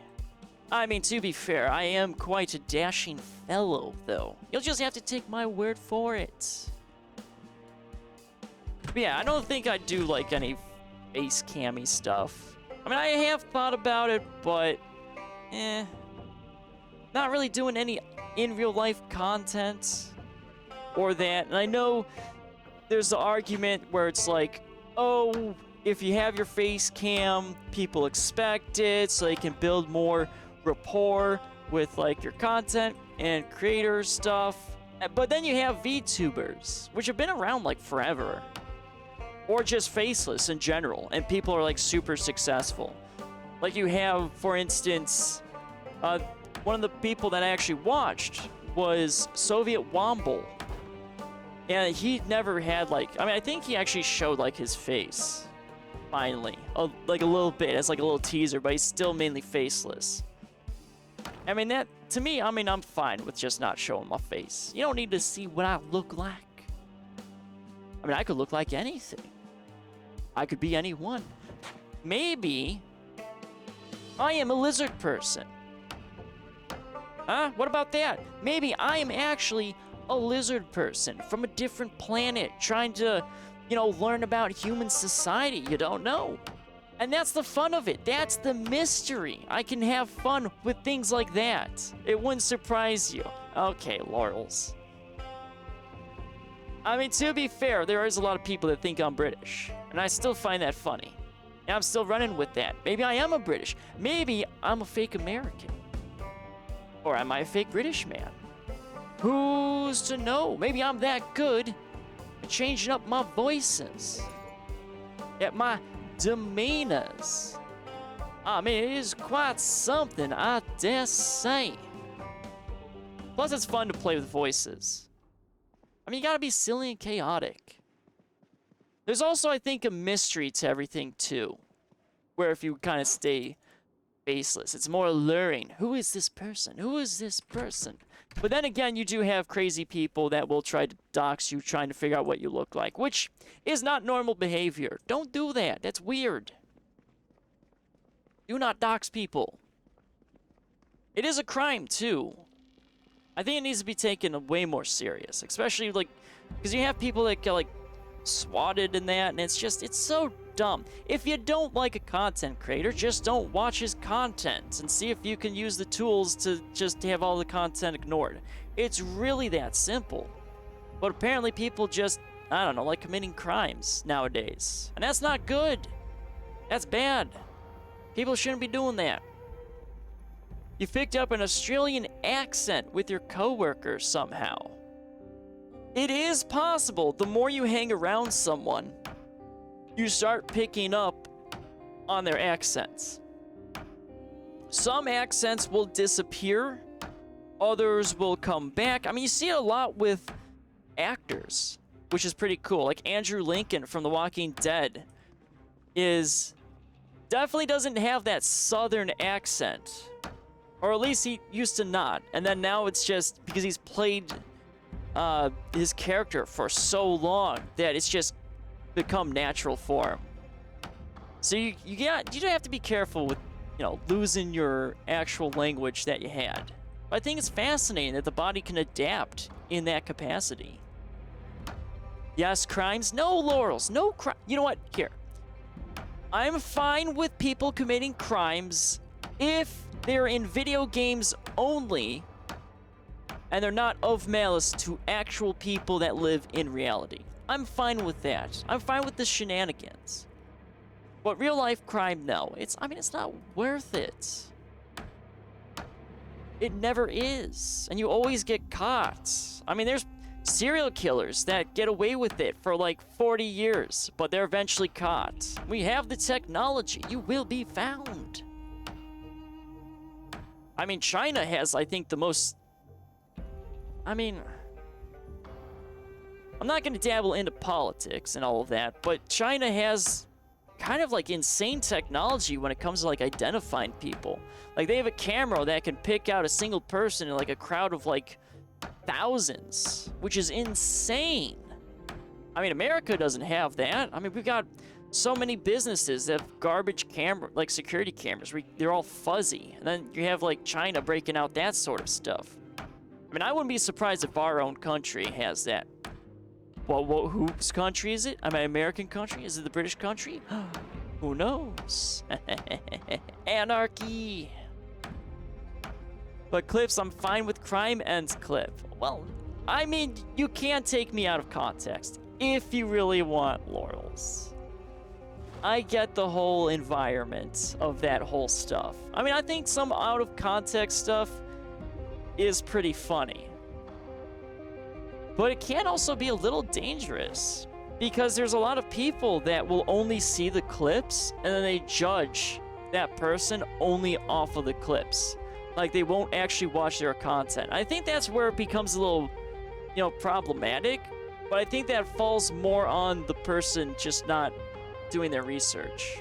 I mean, to be fair, I am quite a dashing fellow, though. You'll just have to take my word for it. But yeah, I don't think I'd do, like, any face cammy stuff. I mean, I have thought about it, but, not really doing any in real life content or that. And I know there's the argument where it's like, oh, if you have your face cam, people expect it, so they can build more rapport with, like, your content and creator stuff. But then you have VTubers, which have been around, like, forever. Or just faceless in general, and people are, like, super successful. Like, you have, for instance, one of the people that I actually watched was Soviet Womble. And he never had, like, I mean, I think he actually showed, like, his face. Finally. Like, a little bit, as, like, a little teaser, but he's still mainly faceless. I mean, that, to me, I mean, I'm fine with just not showing my face. You don't need to see what I look like. I mean, I could look like anything. I could be anyone. Maybe I am a lizard person. Huh? What about that? Maybe I am actually a lizard person from a different planet trying to, you know, learn about human society. You don't know. And that's the fun of it. That's the mystery. I can have fun with things like that. It wouldn't surprise you. Okay, laurels. I mean, to be fair, there is a lot of people that think I'm British, and I still find that funny. And I'm still running with that. Maybe I am a British. Maybe I'm a fake American. Or am I a fake British man? Who's to know? Maybe I'm that good at changing up my voices, at my demeanors. I mean, it is quite something, I dare say. Plus, it's fun to play with voices. I mean, you gotta be silly and chaotic. There's also, I think, a mystery to everything, too. Where if you kind of stay faceless, it's more alluring. Who is this person? Who is this person? But then again, you do have crazy people that will try to dox you, trying to figure out what you look like, which is not normal behavior. Don't do that. That's weird. Do not dox people. It is a crime, too. I think it needs to be taken way more serious, especially, like, because you have people that get, like, swatted in that, and it's just, it's so dumb. If you don't like a content creator, just don't watch his content and see if you can use the tools to just have all the content ignored. It's really that simple. But apparently people just, I don't know, like committing crimes nowadays. And that's not good. That's bad. People shouldn't be doing that. You picked up an Australian accent with your coworker somehow. It is possible. The more you hang around someone, you start picking up on their accents. Some accents will disappear. Others will come back. I mean, you see it a lot with actors, which is pretty cool. Like Andrew Lincoln from The Walking Dead definitely doesn't have that southern accent. Or at least he used to not. And then now it's just because he's played his character for so long that it's just become natural for him. So you do have to be careful with, you know, losing your actual language that you had. But I think it's fascinating that the body can adapt in that capacity. Yes, crimes, no laurels, no crime. You know what? Here. I'm fine with people committing crimes if they're in video games only and they're not of malice to actual people that live in reality. I'm fine with that. I'm fine with the shenanigans. But real life crime, no. I mean, it's not worth it. It never is. And you always get caught. I mean, there's serial killers that get away with it for like 40 years, but they're eventually caught. We have the technology. You will be found. I mean, China has, I think, the most... I mean... I'm not going to dabble into politics and all of that, but China has kind of like insane technology when it comes to like identifying people. Like they have a camera that can pick out a single person in like a crowd of like thousands, which is insane. I mean, America doesn't have that. I mean, we've got so many businesses that have garbage camera, like security cameras. They're all fuzzy. And then you have like China breaking out that sort of stuff. I mean, I wouldn't be surprised if our own country has that. Well, whose country is it? I mean, American country? Is it the British country? Who knows? Anarchy. But clips, I'm fine with crime ends clip. Well, I mean, you can't take me out of context if you really want laurels. I get the whole environment of that whole stuff. I mean, I think some out of context stuff is pretty funny. But it can also be a little dangerous because there's a lot of people that will only see the clips and then they judge that person only off of the clips. Like they won't actually watch their content. I think that's where it becomes a little, you know, problematic. But I think that falls more on the person just not doing their research.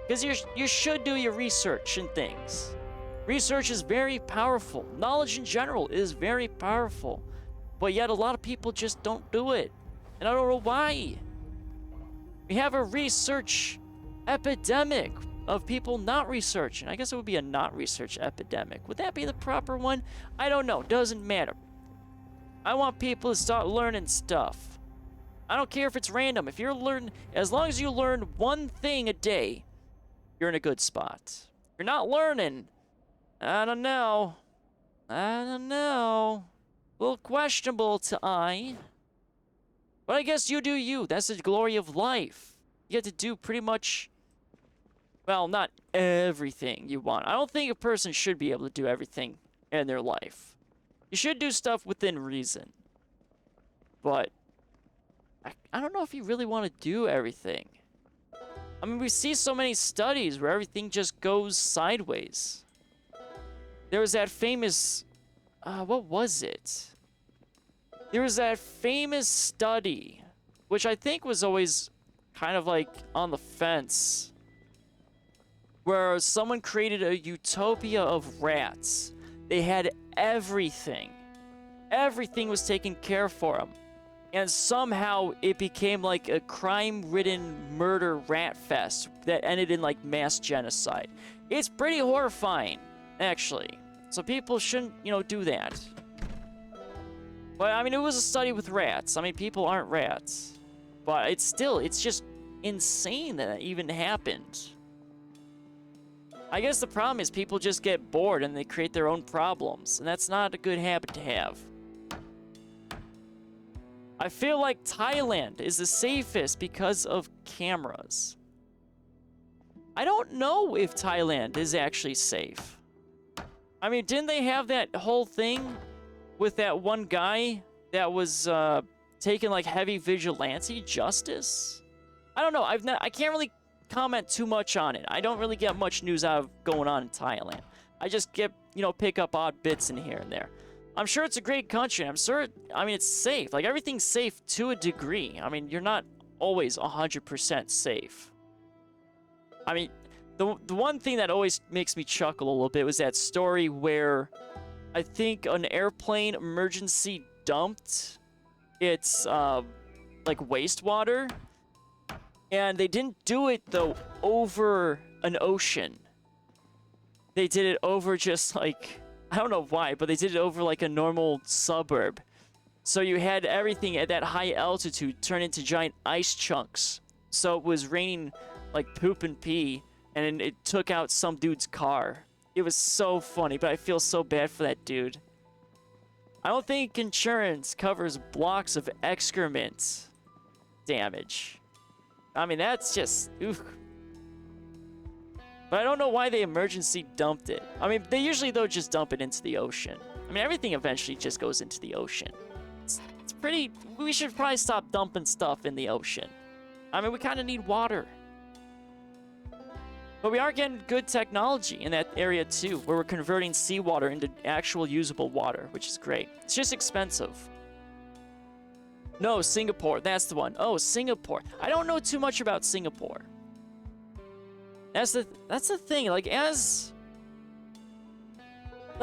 Because you should do your research and things. Research is very powerful. Knowledge in general is very powerful. But yet a lot of people just don't do it. And I don't know why. We have a research epidemic of people not researching. I guess it would be a not research epidemic. Would that be the proper one? I don't know. Doesn't matter. I want people to start learning stuff. I don't care if it's random. If you're learning, as long as you learn one thing a day, you're in a good spot. If you're not learning, I don't know. A little questionable to I. But I guess you do you. That's the glory of life. You get to do pretty much, well, not everything you want. I don't think a person should be able to do everything in their life. You should do stuff within reason. But I don't know if you really want to do everything. I mean, we see so many studies where everything just goes sideways. There was that famous, what was it? There was that famous study, which I think was always kind of like on the fence, where someone created a utopia of rats. They had everything. Everything was taken care for them. And somehow it became like a crime-ridden murder rat fest that ended in like mass genocide. It's pretty horrifying, actually. So people shouldn't, you know, do that. But I mean, it was a study with rats. I mean, people aren't rats. But it's just insane that even happened. I guess the problem is people just get bored and they create their own problems. And that's not a good habit to have. I feel like Thailand is the safest because of cameras. I don't know if Thailand is actually safe. I mean, didn't they have that whole thing with that one guy that was taking like heavy vigilante justice? I don't know. I can't really comment too much on it. I don't really get much news out of going on in Thailand. I just get, you know, pick up odd bits in here and there. I'm sure it's a great country. I'm sure, I mean, it's safe. Like, everything's safe to a degree. I mean, you're not always 100% safe. I mean, the one thing that always makes me chuckle a little bit was that story where I think an airplane emergency dumped its like wastewater, and they didn't do it though over an ocean. They did it over just like, I don't know why, but they did it over like a normal suburb. So you had everything at that high altitude turn into giant ice chunks. So it was raining like poop and pee, and it took out some dude's car. It was so funny, but I feel so bad for that dude. I don't think insurance covers blocks of excrement damage. I mean, that's just, oof. But I don't know why they emergency dumped it. I mean, they usually, though, just dump it into the ocean. I mean, everything eventually just goes into the ocean. It's pretty, we should probably stop dumping stuff in the ocean. I mean, we kind of need water. But we are getting good technology in that area, too, where we're converting seawater into actual usable water, which is great. It's just expensive. No, Singapore. That's the one. Oh, Singapore. I don't know too much about Singapore. That's the thing. Like,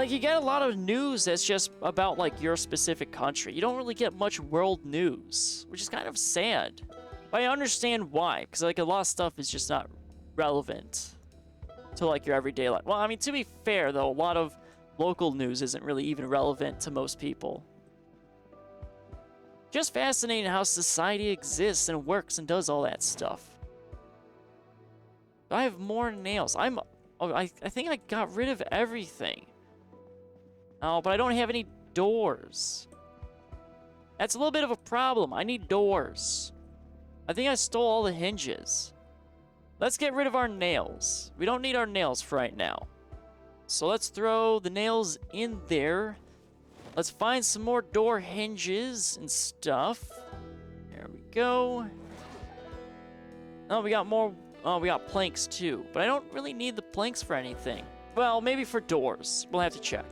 you get a lot of news that's just about, like, your specific country. You don't really get much world news, which is kind of sad. But I understand why, because, like, a lot of stuff is just not relevant to, like, your everyday life. Well, I mean, to be fair, though, a lot of local news isn't really even relevant to most people. Just fascinating how society exists and works and does all that stuff. I have more nails. I think I got rid of everything. Oh, but I don't have any doors. That's a little bit of a problem. I need doors. I think I stole all the hinges. Let's get rid of our nails. We don't need our nails for right now. So let's throw the nails in there. Let's find some more door hinges and stuff. There we go. Oh, we got more. Oh, we got planks too. But I don't really need the planks for anything. Well, maybe for doors. We'll have to check.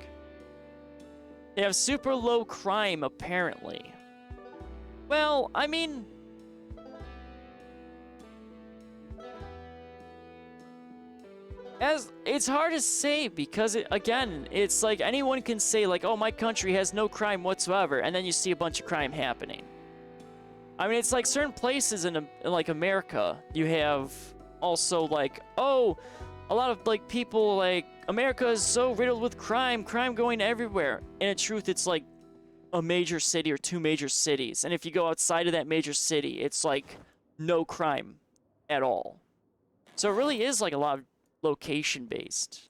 They have super low crime, apparently. Well, I mean, it's hard to say because, again, it's like anyone can say, like, oh, my country has no crime whatsoever, and then you see a bunch of crime happening. I mean, it's like certain places in like, America, you have also, like, oh, a lot of, like, people, like, America is so riddled with crime going everywhere. And in truth, it's, like, a major city or two major cities. And if you go outside of that major city, it's, like, no crime at all. So it really is, like, a lot of location-based.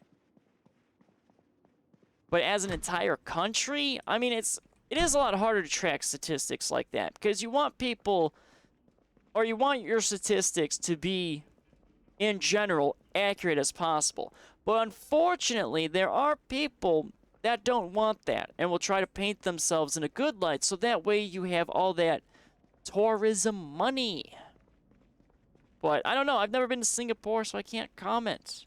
But as an entire country, I mean, it is a lot harder to track statistics like that. Because you want people, or you want your statistics to be, in general, accurate as possible. But unfortunately, there are people that don't want that and will try to paint themselves in a good light so that way you have all that tourism money. But I don't know. I've never been to Singapore, so I can't comment.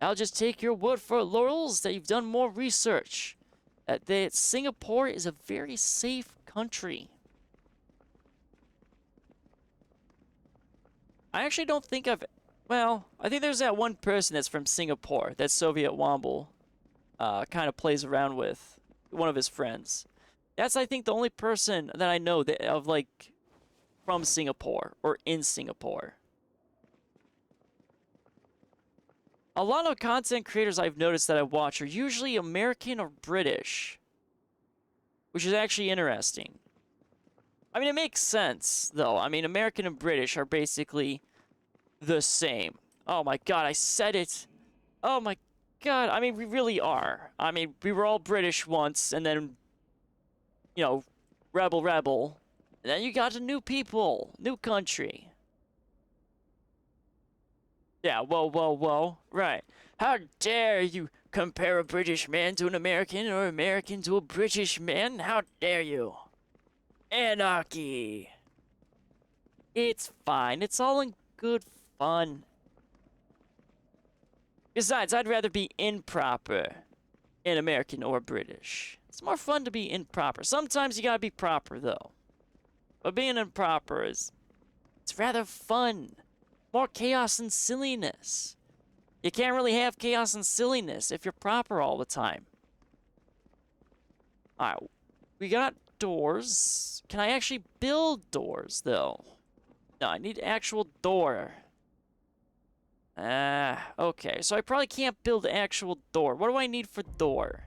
I'll just take your word for it, Laurels, that you've done more research. That Singapore is a very safe country. I actually don't think I've... Well, I think there's that one person that's from Singapore that Soviet Womble kind of plays around with, one of his friends. That's, I think, the only person that I know that like, from Singapore or in Singapore. A lot of content creators I've noticed that I watch are usually American or British, which is actually interesting. I mean, it makes sense, though. I mean, American and British are basically the same. Oh my god, I said it. Oh my god, I mean, we really are. I mean, we were all British once, and then, you know, rebel. And then you got to new people, new country. Yeah, whoa. Right. How dare you compare a British man to an American or an American to a British man? How dare you? Anarchy. It's fine. It's all in good fun. Besides, I'd rather be improper in American or British. It's more fun to be improper. Sometimes you gotta be proper, though. But being improper it's rather fun. More chaos and silliness. You can't really have chaos and silliness if you're proper all the time. Alright, we got doors. Can I actually build doors, though? No, I need actual door. Okay, so I probably can't build actual door. What do I need for door?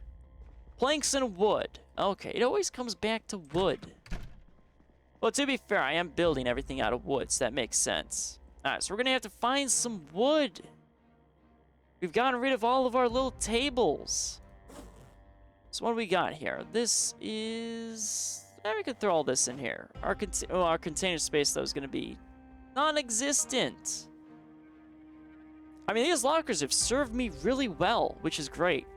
Planks and wood. Okay, it always comes back to wood. Well, to be fair, I am building everything out of wood, so that makes sense. Alright, so we're gonna have to find some wood. We've gotten rid of all of our little tables. So what do we got here? This is... we could throw all this in here. Our container space, though, is gonna be non-existent. I mean, these lockers have served me really well, which is great.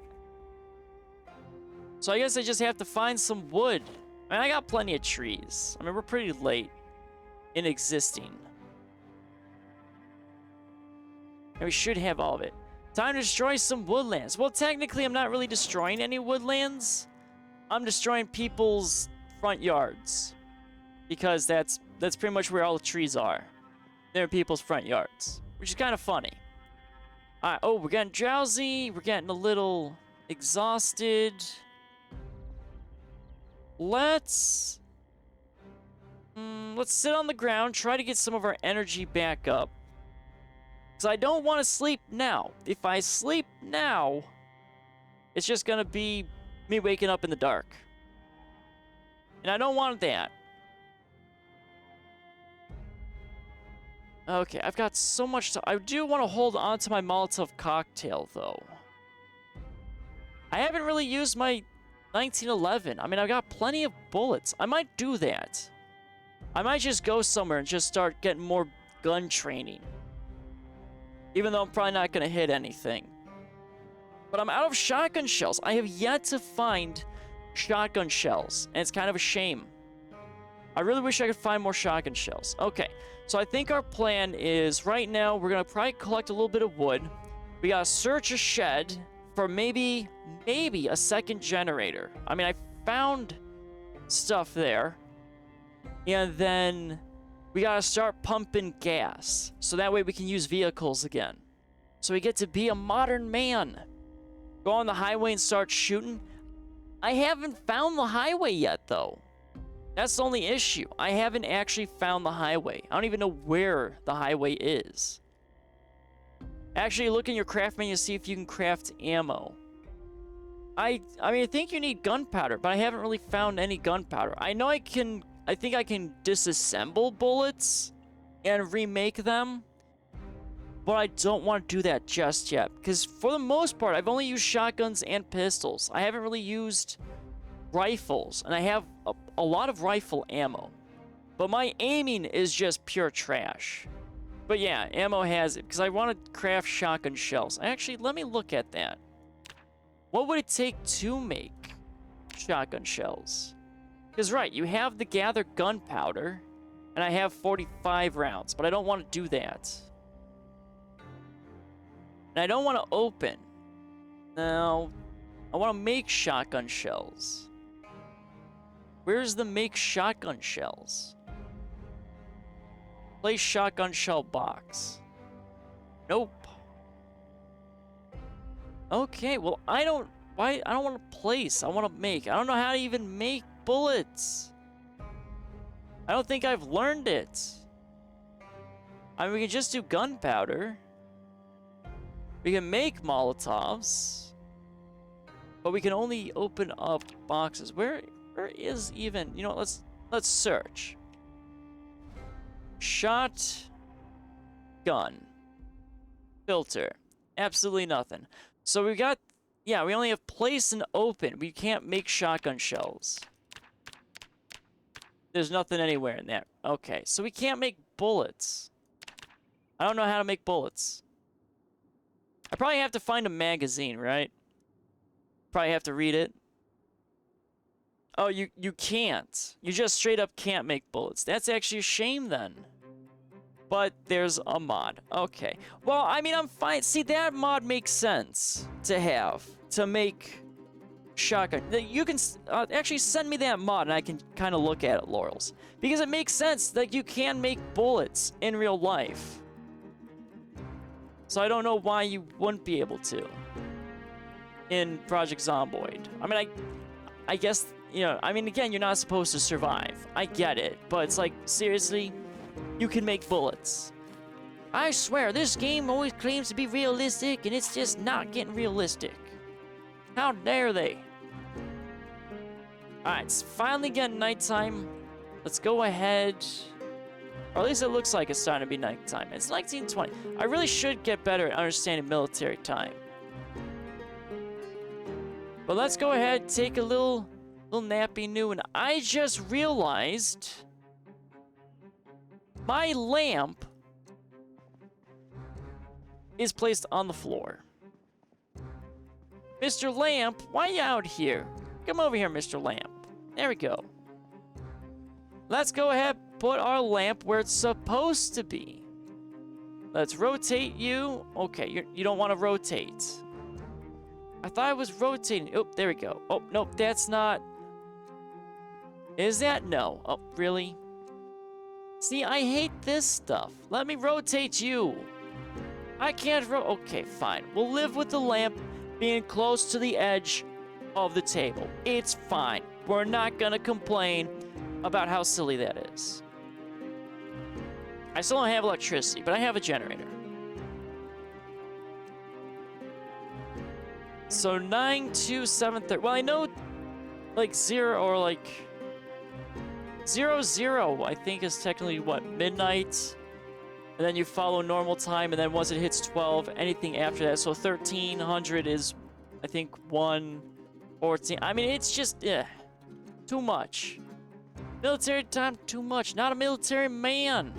So I guess I just have to find some wood. I mean, I got plenty of trees. I mean, we're pretty late in existing. And we should have all of it. Time to destroy some woodlands. Well, technically, I'm not really destroying any woodlands. I'm destroying people's front yards. Because that's pretty much where all the trees are. They're in people's front yards. Which is kind of funny. Alright, oh, we're getting drowsy. We're getting a little exhausted. Let's sit on the ground, try to get some of our energy back up. Because I don't want to sleep now. If I sleep now, it's just going to be me waking up in the dark. And I don't want that. Okay, I've got so much to... I do want to hold on to my Molotov cocktail, though. I haven't really used my 1911. I mean, I've got plenty of bullets. I might do that. I might just go somewhere and just start getting more gun training. Even though I'm probably not going to hit anything. But I'm out of shotgun shells. I have yet to find shotgun shells. And it's kind of a shame. I really wish I could find more shotgun shells. Okay, so I think our plan is right now we're going to probably collect a little bit of wood. We got to search a shed for maybe a second generator. I mean, I found stuff there. And then we got to start pumping gas. So that way we can use vehicles again. So we get to be a modern man. Go on the highway and start shooting. I haven't found the highway yet, though. That's the only issue. I haven't actually found the highway. I don't even know where the highway is. Actually, look in your craft menu to see if you can craft ammo. I mean, I think you need gunpowder, but I haven't really found any gunpowder. I know I think I can disassemble bullets and remake them, but I don't want to do that just yet. Because for the most part, I've only used shotguns and pistols. I haven't really used rifles, and I have a lot of rifle ammo. But my aiming is just pure trash. But yeah, ammo has it, because I want to craft shotgun shells. Actually, let me look at that. What would it take to make shotgun shells? Because, right, you have the gathered gunpowder, and I have 45 rounds, but I don't want to do that. And I don't want to open. No, I want to make shotgun shells. Where's the make shotgun shells? Place shotgun shell box. Nope. Okay, well, I don't want to place. I want to make. I don't know how to even make bullets. I don't think I've learned it. I mean, we can just do gunpowder. We can make Molotovs. But we can only open up boxes. Where is even... You know what, let's search. Shot. Gun. Filter. Absolutely nothing. So we got... Yeah, we only have place and open. We can't make shotgun shells. There's nothing anywhere in there. Okay, so we can't make bullets. I don't know how to make bullets. I probably have to find a magazine, right? Probably have to read it. Oh, you can't. You just straight up can't make bullets. That's actually a shame then. But there's a mod. Okay. Well, I mean, I'm fine. See, that mod makes sense to have. To make shotgun. You can actually send me that mod and I can kind of look at it, Laurels. Because it makes sense that you can make bullets in real life. So I don't know why you wouldn't be able to. In Project Zomboid. I mean, I guess, you know, I mean, again, you're not supposed to survive. I get it. But it's like, seriously, you can make bullets. I swear, this game always claims to be realistic, and it's just not getting realistic. How dare they? Alright, it's finally getting nighttime. Let's go ahead. Or at least it looks like it's starting to be nighttime. It's 1920. I really should get better at understanding military time. But let's go ahead, take a little nappy new, and I just realized my lamp is placed on the floor. Mr. Lamp, why you out here? Come over here, Mr. Lamp. There we go. Let's go ahead, put our lamp where it's supposed to be. Let's rotate you. Okay, you don't want to rotate. I thought I was rotating. Oh, there we go. Oh, nope, that's not. Is that? No. Oh, really? See, I hate this stuff. Let me rotate you. I can't okay, fine. We'll live with the lamp being close to the edge of the table. It's fine. We're not gonna complain about how silly that is. I still don't have electricity, but I have a generator. So 9 to 7:30. Well, I know like 0 or like 00, I think is technically what, midnight? And then you follow normal time, and then once it hits 12, anything after that. So 1300 is, I think, 1:14. I mean, it's just, too much. Military time, too much. Not a military man.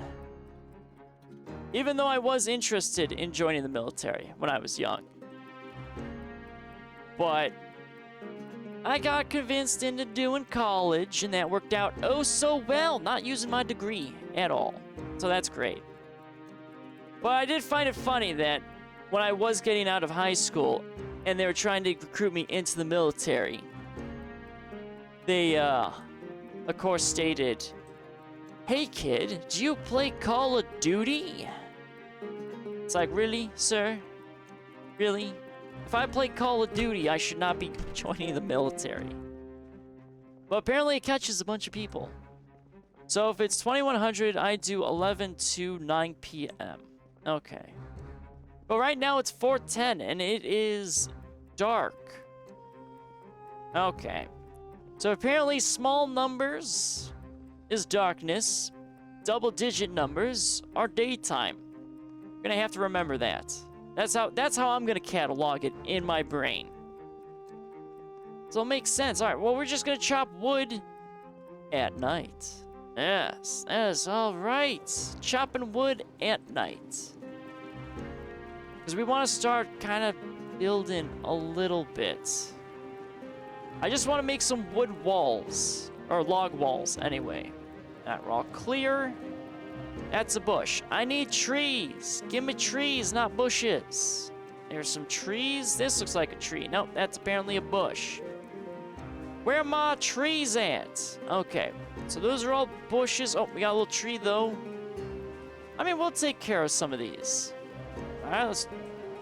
Even though I was interested in joining the military when I was young. But I got convinced into doing college, and that worked out oh so well, not using my degree at all. So that's great. But I did find it funny that when I was getting out of high school and they were trying to recruit me into the military, they, of course, stated, "Hey kid, do you play Call of Duty?" It's like, really, sir? Really? If I play Call of Duty, I should not be joining the military. But apparently it catches a bunch of people. So if it's 2100, I do 11 to 9 p.m. Okay. But right now it's 4:10 and it is dark. Okay. So apparently small numbers is darkness. Double-digit numbers are daytime. I'm gonna have to remember that. That's how I'm gonna catalog it in my brain. So it makes sense. All right, well, we're just gonna chop wood at night. Yes, that is all right. Chopping wood at night. Because we want to start kind of building a little bit. I just want to make some wood walls, or log walls anyway. That we're all clear. That's a bush. I need trees. Give me trees, not bushes. There's some trees. This looks like a tree. Nope, that's apparently a bush. Where are my trees at? Okay, so those are all bushes. Oh, we got a little tree though. I mean, we'll take care of some of these. All right, let's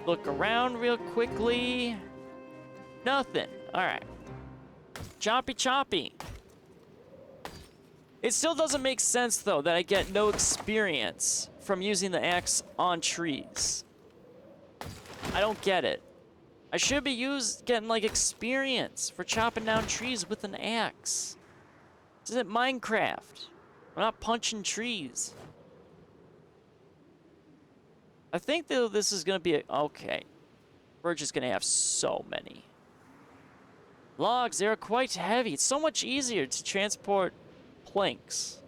look around real quickly. Nothing. All right. Choppy choppy. It still doesn't make sense, though, that I get no experience from using the axe on trees. I don't get it. I should be getting, like, experience for chopping down trees with an axe. This isn't Minecraft. We're not punching trees. I think, though, this is going to be okay. We're just going to have so many. Logs, they're quite heavy. It's so much easier to transport planks.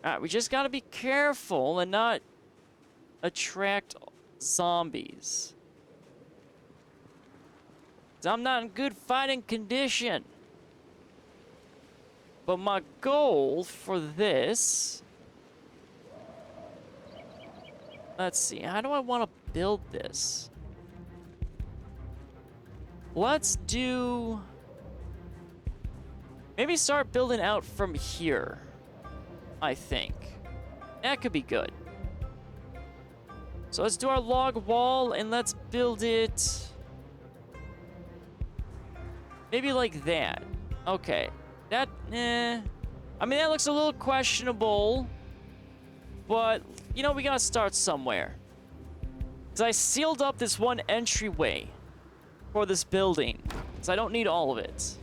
Alright, we just gotta be careful and not attract zombies. 'Cause I'm not in good fighting condition. But my goal for this... Let's see, how do I want to build this? Let's do... Maybe start building out from here, I think. That could be good. So let's do our log wall and let's build it Maybe like that. Okay. That, I mean, that looks a little questionable. But, you know, we gotta start somewhere. Because I sealed up this one entryway for this building. So I don't need all of it.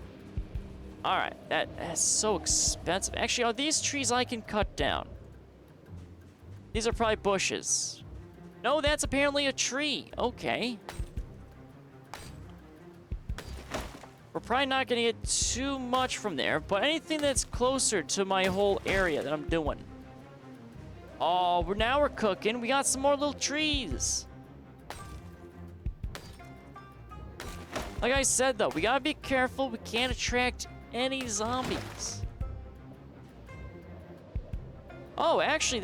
Alright, that's so expensive. Actually, are these trees I can cut down? These are probably bushes. No, that's apparently a tree. Okay. We're probably not going to get too much from there, but anything that's closer to my whole area that I'm doing. Oh, now we're cooking. We got some more little trees. Like I said, though, we got to be careful. We can't attract any zombies. Oh, actually,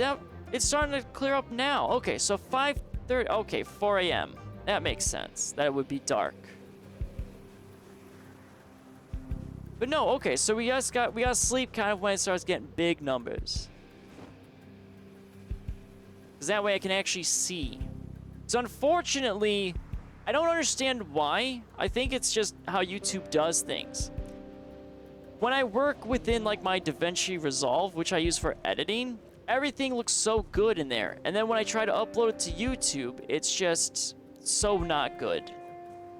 it's starting to clear up now. Okay, so 5:30. Okay, 4 a.m. That makes sense. That it would be dark. But no, okay, so we gotta sleep kind of when it starts getting big numbers. Because that way I can actually see. So unfortunately, I don't understand why. I think it's just how YouTube does things. When I work within like my DaVinci Resolve, which I use for editing, everything looks so good in there. And then when I try to upload it to YouTube, it's just so not good.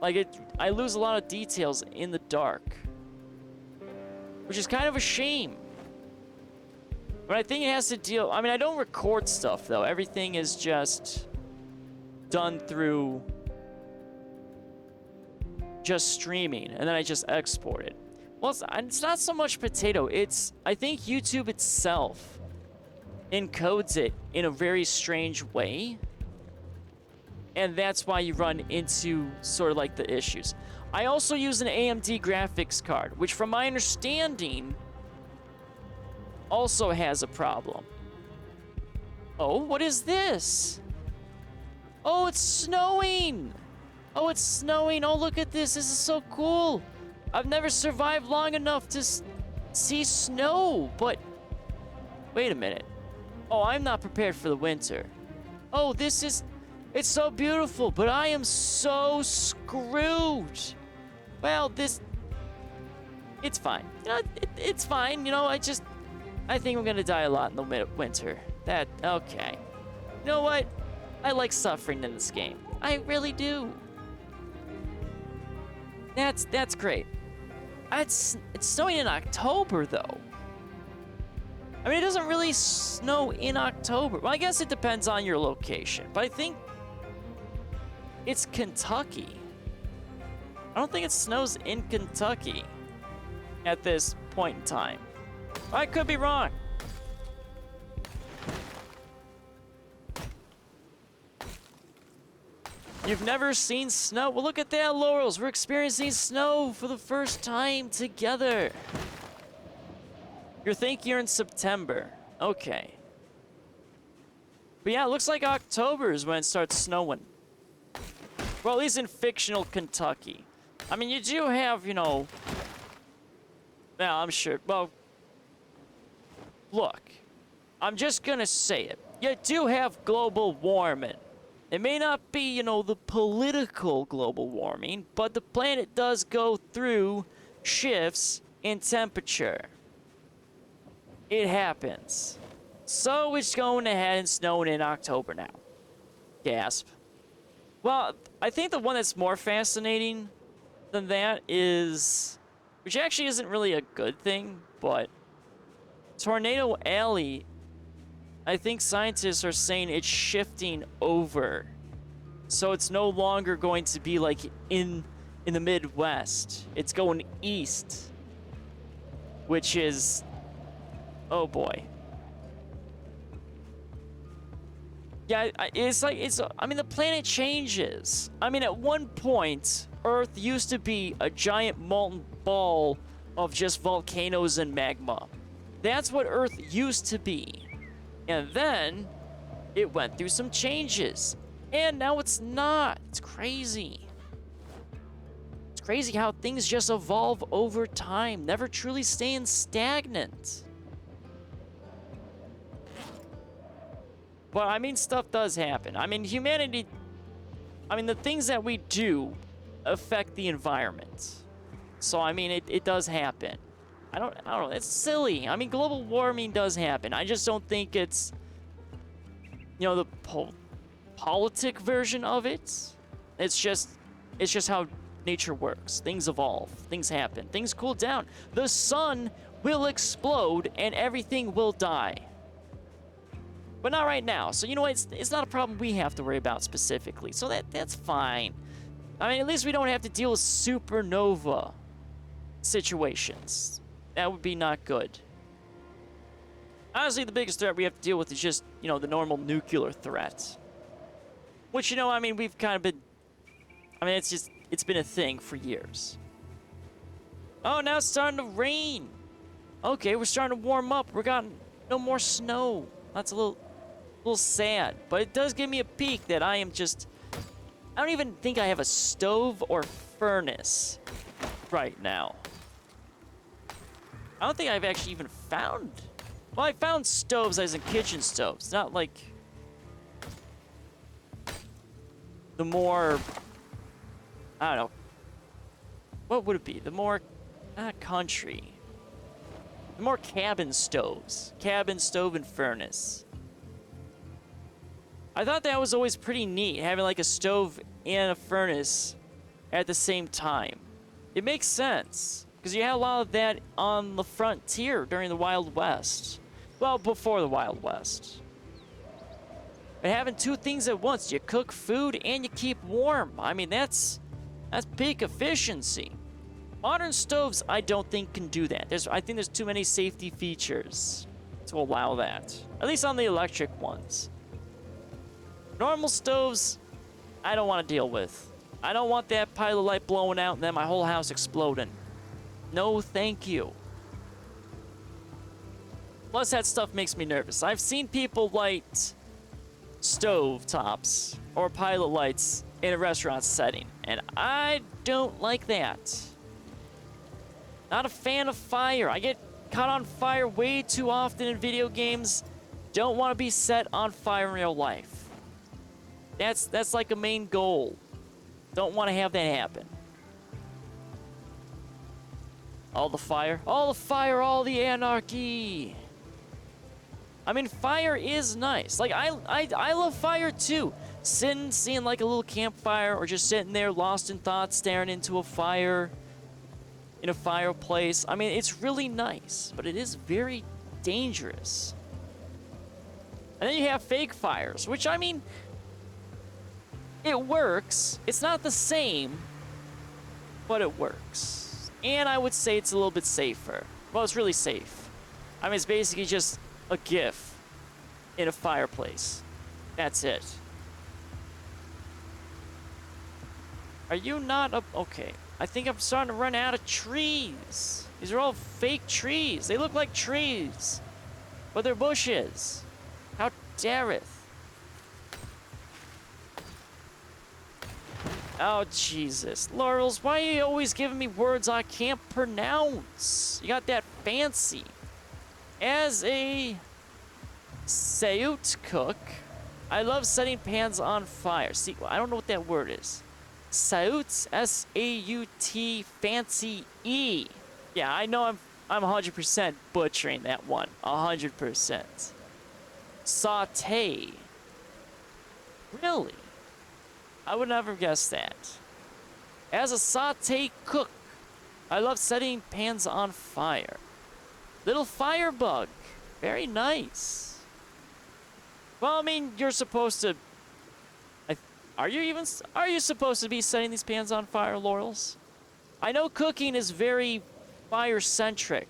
Like I lose a lot of details in the dark. Which is kind of a shame. But I think it has to deal... I mean, I don't record stuff, though. Everything is just done through just streaming. And then I just export it. Well, it's not so much potato. I think YouTube itself encodes it in a very strange way. And that's why you run into sort of like the issues. I also use an AMD graphics card, which from my understanding also has a problem. Oh, what is this? Oh, it's snowing! Oh, it's snowing. Oh, look at this. This is so cool. I've never survived long enough to see snow, but... Wait a minute. Oh, I'm not prepared for the winter. Oh, it's so beautiful, but I am so screwed. Well, it's fine. You know, it's fine. You know, I think I'm gonna die a lot in the winter. Okay. You know what? I like suffering in this game. I really do. That's great. It's snowing in October, though. I mean, it doesn't really snow in October. Well, I guess it depends on your location, but I think it's Kentucky. I don't think it snows in Kentucky at this point in time. I could be wrong. You've never seen snow? Well, look at that, Laurels. We're experiencing snow for the first time together. You think you're in September. Okay. But yeah, it looks like October is when it starts snowing. Well, at least in fictional Kentucky. I mean, you do have, you know... Yeah, I'm sure. Well, look. I'm just gonna say it. You do have global warming. It may not be, you know, the political global warming, but the planet does go through shifts in temperature. It happens. So it's going ahead and snowing in October now. Gasp. Well, I think the one that's more fascinating than that is, which actually isn't really a good thing, but Tornado Alley, I think scientists are saying it's shifting over. So it's no longer going to be like in the Midwest. It's going east, which is, oh boy. Yeah, I mean, the planet changes. I mean, at one point, Earth used to be a giant molten ball of just volcanoes and magma. That's what Earth used to be. And then, it went through some changes. And now it's not. It's crazy. It's crazy how things just evolve over time, never truly staying stagnant. But, I mean, stuff does happen. I mean, the things that we do affect the environment. So, I mean, it does happen. I don't know. It's silly. I mean, global warming does happen. I just don't think it's, you know, the politic version of it. It's just how nature works. Things evolve. Things happen. Things cool down. The sun will explode and everything will die. But not right now. So, you know what? It's not a problem we have to worry about specifically. So that's fine. I mean, at least we don't have to deal with supernova situations. That would be not good. Honestly, the biggest threat we have to deal with is just, you know, the normal nuclear threat. Which, you know, I mean, we've kind of been... I mean, it's been a thing for years. Oh, now it's starting to rain. Okay, we're starting to warm up. We got no more snow. That's a little sad. But it does give me a peek that I am just... I don't even think I have a stove or furnace right now. I don't think I've actually even found... Well, I found stoves as in kitchen stoves. Not like... the more... I don't know. What would it be? The more... not country. The more cabin stoves. Cabin, stove, and furnace. I thought that was always pretty neat, having like a stove and a furnace at the same time. It makes sense, because you had a lot of that on the frontier during the Wild West. Well, before the Wild West. But having two things at once, you cook food and you keep warm. I mean, that's peak efficiency. Modern stoves, I don't think can do that. I think there's too many safety features to allow that. At least on the electric ones. Normal stoves, I don't want to deal with. I don't want that pile of light blowing out and then my whole house exploding. No, thank you. Plus, that stuff makes me nervous. I've seen people light stove tops or pilot lights in a restaurant setting, and I don't like that. Not a fan of fire. I get caught on fire way too often in video games. Don't want to be set on fire in real life. That's like a main goal. Don't want to have that happen. All the fire, all the anarchy. I mean, fire is nice. Like, I love fire too. Seeing like a little campfire, or just sitting there lost in thought, staring into a fire in a fireplace. I mean, it's really nice, but it is very dangerous. And then you have fake fires, which, I mean, it works. It's not the same, but it works. And I would say it's a little bit safer. Well, it's really safe. I mean, it's basically just a GIF in a fireplace. That's it. Are you not up? Okay. I think I'm starting to run out of trees. These are all fake trees. They look like trees, but they're bushes. How dareth. Oh, Jesus. Laurels, why are you always giving me words I can't pronounce? You got that fancy. As a Saut cook, I love setting pans on fire. See, I don't know what that word is. Saut, S-A-U-T, fancy E. Yeah, I know I'm 100% butchering that one. 100%. Saute. Really? I would never guess that. As a saute cook, I love setting pans on fire. Little firebug. Very nice. Well, I mean, you're supposed to... Are you supposed to be setting these pans on fire, Laurels? I know cooking is very fire-centric,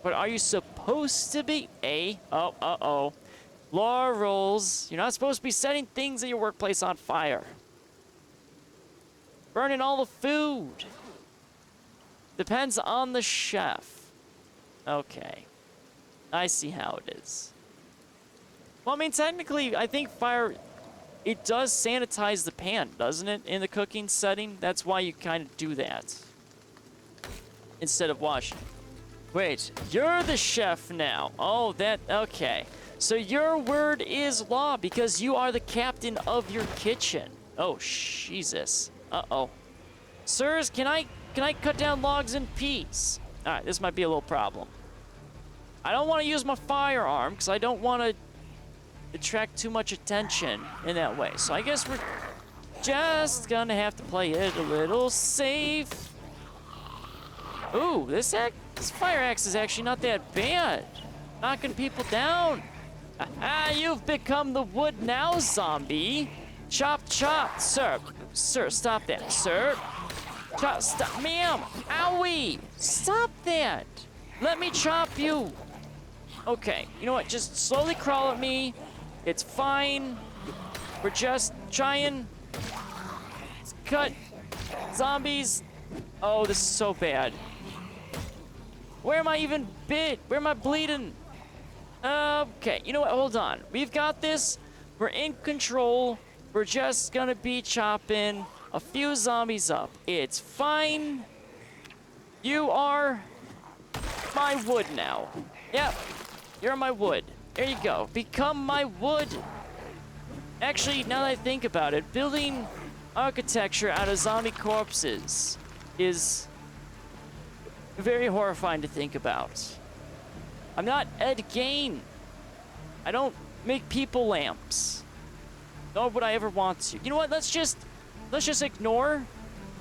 but are you supposed to be? Uh-oh. Laurels, you're not supposed to be setting things in your workplace on fire. Burning all the food. Depends on the chef. Okay. I see how it is. Well, I mean, technically, I think fire... It does sanitize the pan, doesn't it? In the cooking setting? That's why you kind of do that. Instead of washing. Wait, you're the chef now. Oh, okay. So your word is law because you are the captain of your kitchen. Oh, Jesus. Uh-oh. Sirs, can I Can I cut down logs in peace? All right, this might be a little problem. I don't want to use my firearm because I don't want to attract too much attention in that way. So I guess we're just gonna have to play it a little safe. Ooh, this fire axe is actually not that bad. Knocking people down. Ah, you've become the wood now, zombie. Chop, chop, sir. Sir, stop that, sir. Chop, stop, ma'am. Owie. Stop that. Let me chop you. Okay, you know what? Just slowly crawl at me. It's fine. We're just trying to cut zombies. Oh, this is so bad. Where am I even bit? Where am I bleeding? Okay, you know what? Hold on. We've got this. We're in control. We're just gonna be chopping a few zombies up. It's fine. You are my wood now. Yep, you're my wood. There you go. Become my wood. Actually, now that I think about it, building architecture out of zombie corpses is very horrifying to think about. I'm not Ed Gein. I don't make people lamps. Nor would I ever want to. You know what? Let's just ignore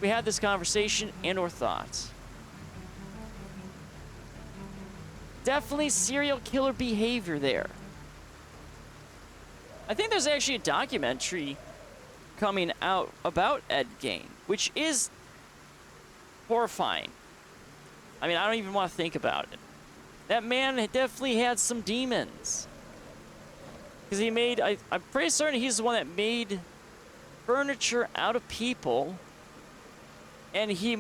we had this conversation and or thoughts. Definitely serial killer behavior there. I think there's actually a documentary coming out about Ed Gein, which is horrifying. I mean, I don't even want to think about it. That man definitely had some demons. Because he made, I'm pretty certain he's the one that made furniture out of people. And he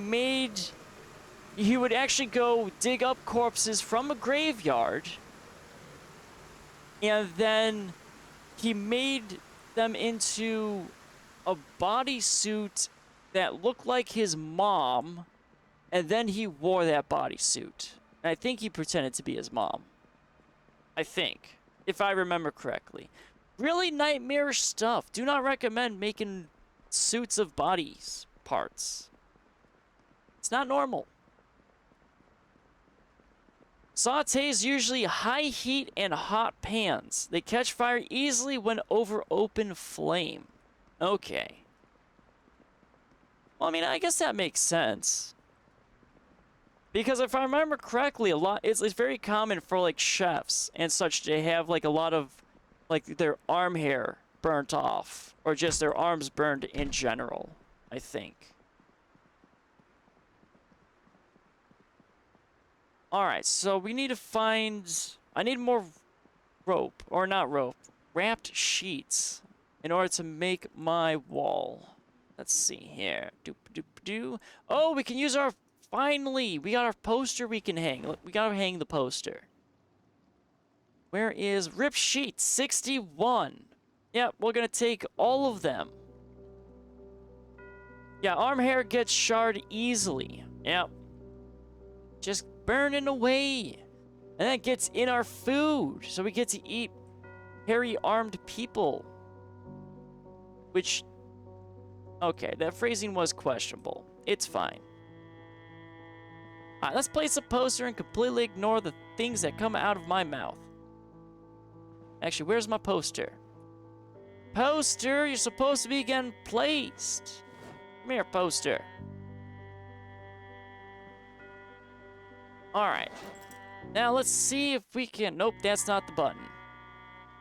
would actually go dig up corpses from a graveyard. And then he made them into a bodysuit that looked like his mom. And then he wore that bodysuit. And I think he pretended to be his mom. I think, if I remember correctly. Really nightmarish stuff. Do not recommend making suits of bodies parts. It's not normal. Sautés usually high heat and hot pans. They catch fire easily when over open flame. Okay. Well, I mean, I guess that makes sense. Because if I remember correctly, it's very common for like chefs and such to have like a lot of like their arm hair burnt off or just their arms burned in general, I think. All right, so we need to find, I need more rope, or not rope, wrapped sheets in order to make my wall. Let's see here. Oh, we can use our, finally, we got our poster we can hang. Look, we gotta hang the poster. Where is rip sheet 61? Yep, we're gonna take all of them. Yeah, arm hair gets charred easily. Yep. Just burning away. And that gets in our food. So we get to eat hairy armed people. Which, okay, that phrasing was questionable. It's fine. Alright, let's place a poster and completely ignore the things that come out of my mouth. Actually, where's my poster? Poster, you're supposed to be getting placed. Come here, poster. Alright. Now let's see if we can... Nope, that's not the button.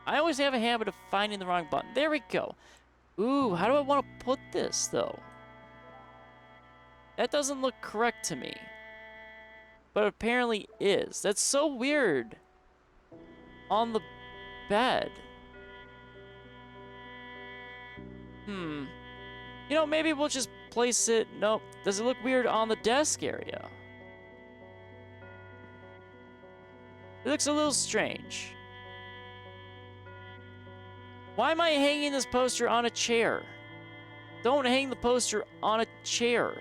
I always have a habit of finding the wrong button. There we go. Ooh, how do I want to put this, though? That doesn't look correct to me. But apparently is. That's so weird. On the bed. You know, maybe we'll just place it... Nope. Does it look weird on the desk area? It looks a little strange. Why am I hanging this poster on a chair? Don't hang the poster on a chair.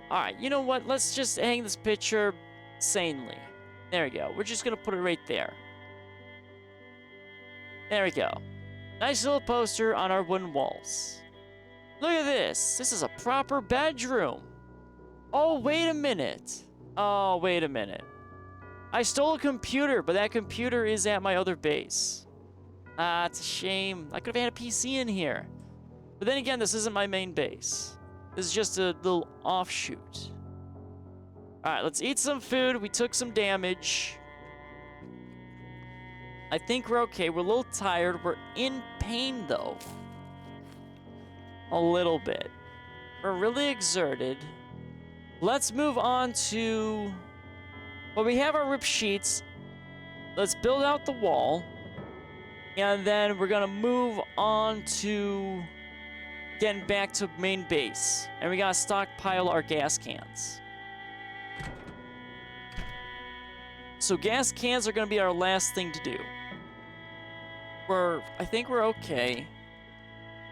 Alright, you know what? Let's just hang this picture sanely. There we go. We're just gonna put it right there. There we go. Nice little poster on our wooden walls. Look at this. This is a proper bedroom. Oh, wait a minute. Oh, wait a minute. I stole a computer, but that computer is at my other base. Ah, it's a shame. I could have had a PC in here. But then again, this isn't my main base. This is just a little offshoot. Alright, let's eat some food. We took some damage. I think we're okay. We're a little tired. We're in pain, though. A little bit. We're really exerted. Let's move on to... Well, we have our rip sheets. Let's build out the wall. And then we're gonna move on to getting back to main base. And we gotta stockpile our gas cans. So gas cans are gonna be our last thing to do. I think we're okay.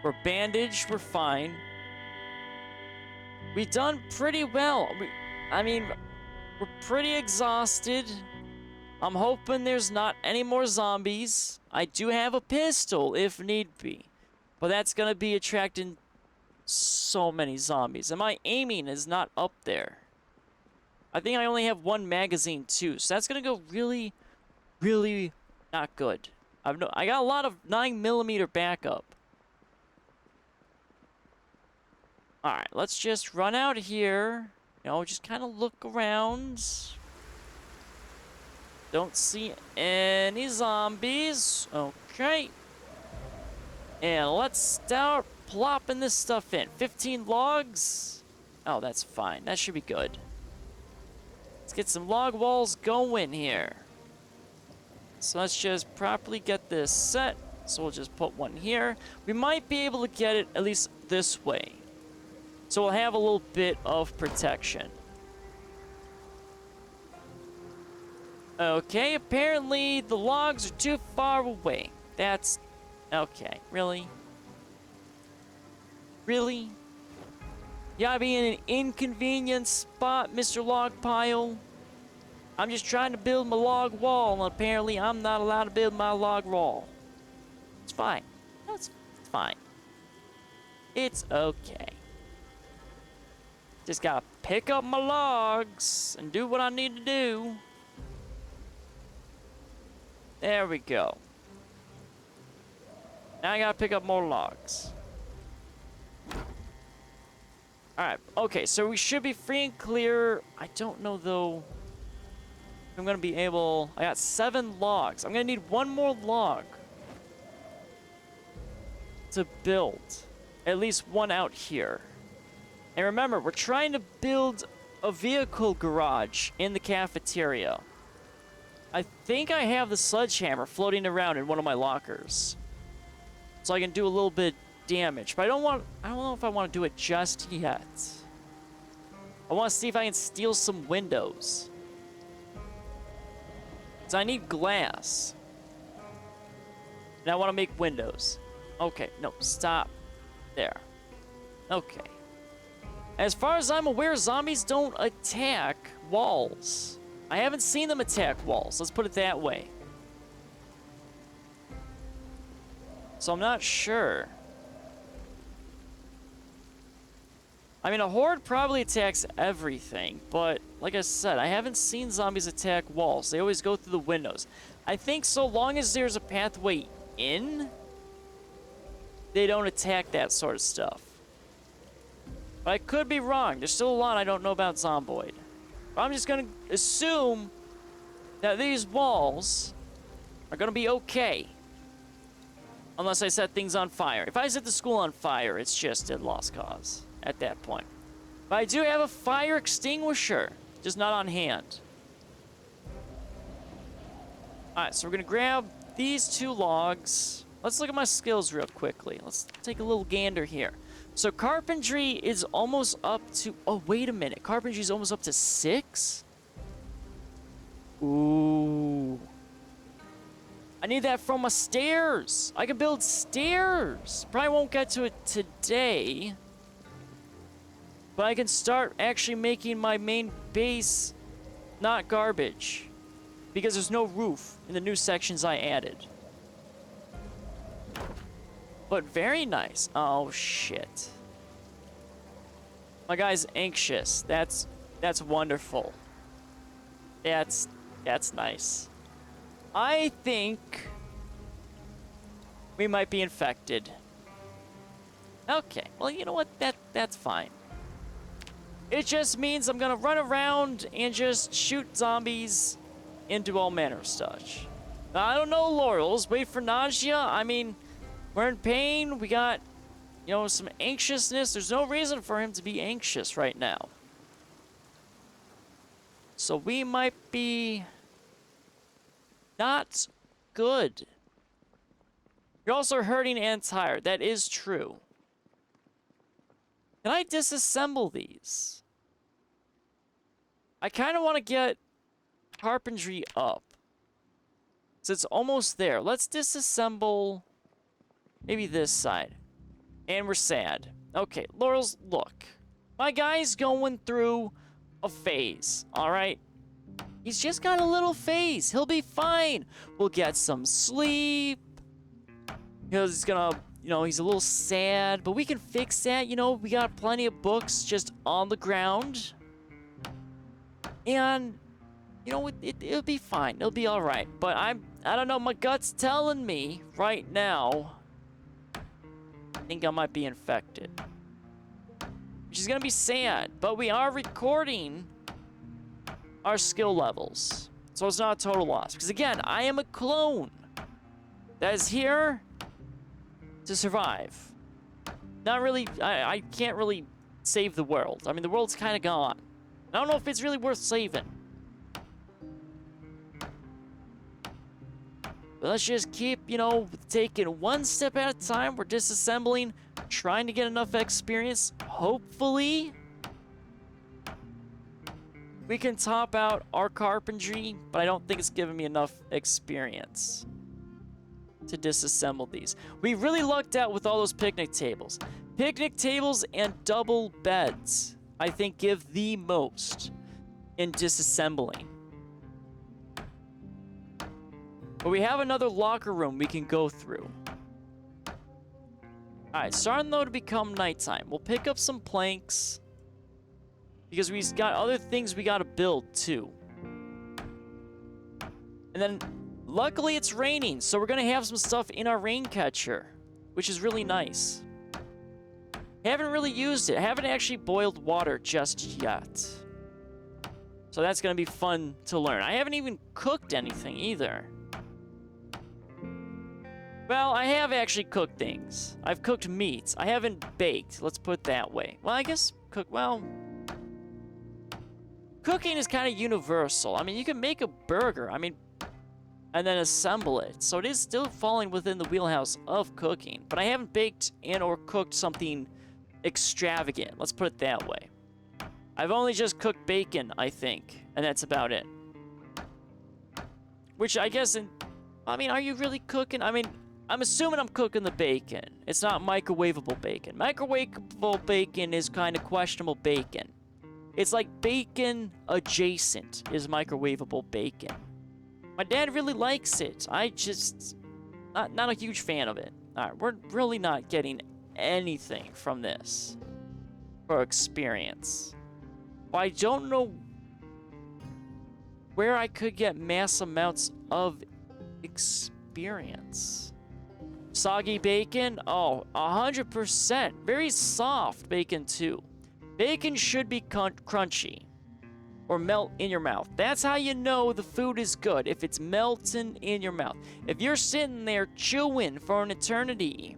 We're bandaged, we're fine. We've done pretty well. I mean, we're pretty exhausted. I'm hoping there's not any more zombies. I do have a pistol if need be. But that's gonna be attracting so many zombies. And my aiming is not up there. I think I only have one magazine too. So that's gonna go really, really not good. I got a lot of 9mm backup. Alright, let's just run out here. You know, just kind of look around. Don't see any zombies. Okay. And let's start plopping this stuff in. 15 logs. Oh, that's fine. That should be good. Let's get some log walls going here. So let's just properly get this set. So we'll just put one here. We might be able to get it at least this way. So we'll have a little bit of protection. Okay, apparently the logs are too far away. That's... okay, really? Really? You gotta be in an inconvenient spot, Mr. Log Pile. I'm just trying to build my log wall, and apparently I'm not allowed to build my log wall. It's fine. It's fine. It's okay. Just gotta pick up my logs and do what I need to do. There we go. Now I gotta pick up more logs. Alright, okay, so we should be free and clear. I don't know, though. I'm gonna be able... I got 7 logs. I'm gonna need one more log to build. At least one out here. And remember, we're trying to build a vehicle garage in the cafeteria. I think I have the sledgehammer floating around in one of my lockers. So I can do a little bit of damage. But I don't know if I want to do it just yet. I want to see if I can steal some windows. Because I need glass. And I want to make windows. Okay, no, stop. There. Okay. As far as I'm aware, zombies don't attack walls. I haven't seen them attack walls. Let's put it that way. So I'm not sure. I mean, a horde probably attacks everything, but like I said, I haven't seen zombies attack walls. They always go through the windows. I think so long as there's a pathway in, they don't attack that sort of stuff. But I could be wrong. There's still a lot I don't know about Zomboid. But I'm just going to assume that these walls are going to be okay. Unless I set things on fire. If I set the school on fire, it's just a lost cause at that point. But I do have a fire extinguisher, just not on hand. Alright, so we're going to grab these 2 logs. Let's look at my skills real quickly. Let's take a little gander here. So carpentry is almost up to... oh, wait a minute. Carpentry is almost up to 6? Ooh. I need that from my stairs. I can build stairs. Probably won't get to it today. But I can start actually making my main base not garbage. Because there's no roof in the new sections I added. But very nice. Oh, shit. My guy's anxious. That's wonderful. That's nice. I think we might be infected. Okay, well, you know what? That's fine. It just means I'm gonna run around and just shoot zombies and do all manner of stuff. I don't know, Laurels. Wait for nausea? I mean, we're in pain. We got, you know, some anxiousness. There's no reason for him to be anxious right now. So we might be not good. You're also hurting and tired. That is true. Can I disassemble these? I kind of want to get carpentry up. So it's almost there. Let's disassemble maybe this side. And we're sad. Okay, Laurel's, look. My guy's going through a phase, all right? He's just got a little phase. He'll be fine. We'll get some sleep. He's gonna, you know, he's a little sad, but we can fix that. You know, we got plenty of books just on the ground. And, you know, it'll be fine. It'll be all right. But I don't know. My gut's telling me right now, I think I might be infected. Which is gonna be sad. But we are recording our skill levels. So it's not a total loss. Because again, I am a clone that is here to survive. Not really, I can't really save the world. I mean, the world's kind of gone. I don't know if it's really worth saving. But let's just keep, you know, taking one step at a time. We're disassembling, trying to get enough experience. Hopefully, we can top out our carpentry, but I don't think it's giving me enough experience to disassemble these. We really lucked out with all those picnic tables. Picnic tables and double beds, I think, give the most in disassembling. But we have another locker room we can go through. Alright, starting though to become nighttime. We'll pick up some planks, because we've got other things we gotta build too. And then, luckily it's raining, so we're gonna have some stuff in our rain catcher, which is really nice. Haven't really used it. Haven't actually boiled water just yet. So that's gonna be fun to learn. I haven't even cooked anything either. Well, I have actually cooked things. I've cooked meats. I haven't baked. Let's put it that way. Well, I guess cooking is kind of universal. I mean, you can make a burger. I mean, and then assemble it. So it is still falling within the wheelhouse of cooking. But I haven't baked and or cooked something extravagant. Let's put it that way. I've only just cooked bacon, I think. And that's about it. Which I guess, I mean, are you really cooking? I mean, I'm assuming I'm cooking the bacon. It's not microwavable bacon. Microwavable bacon is kind of questionable bacon. It's like bacon adjacent is microwavable bacon. My dad really likes it. I just, not a huge fan of it. All right, we're really not getting anything from this for experience. Well, I don't know where I could get mass amounts of experience. Soggy bacon? Oh, 100%. Very soft bacon, too. Bacon should be crunchy or melt in your mouth. That's how you know the food is good, if it's melting in your mouth. If you're sitting there chewing for an eternity,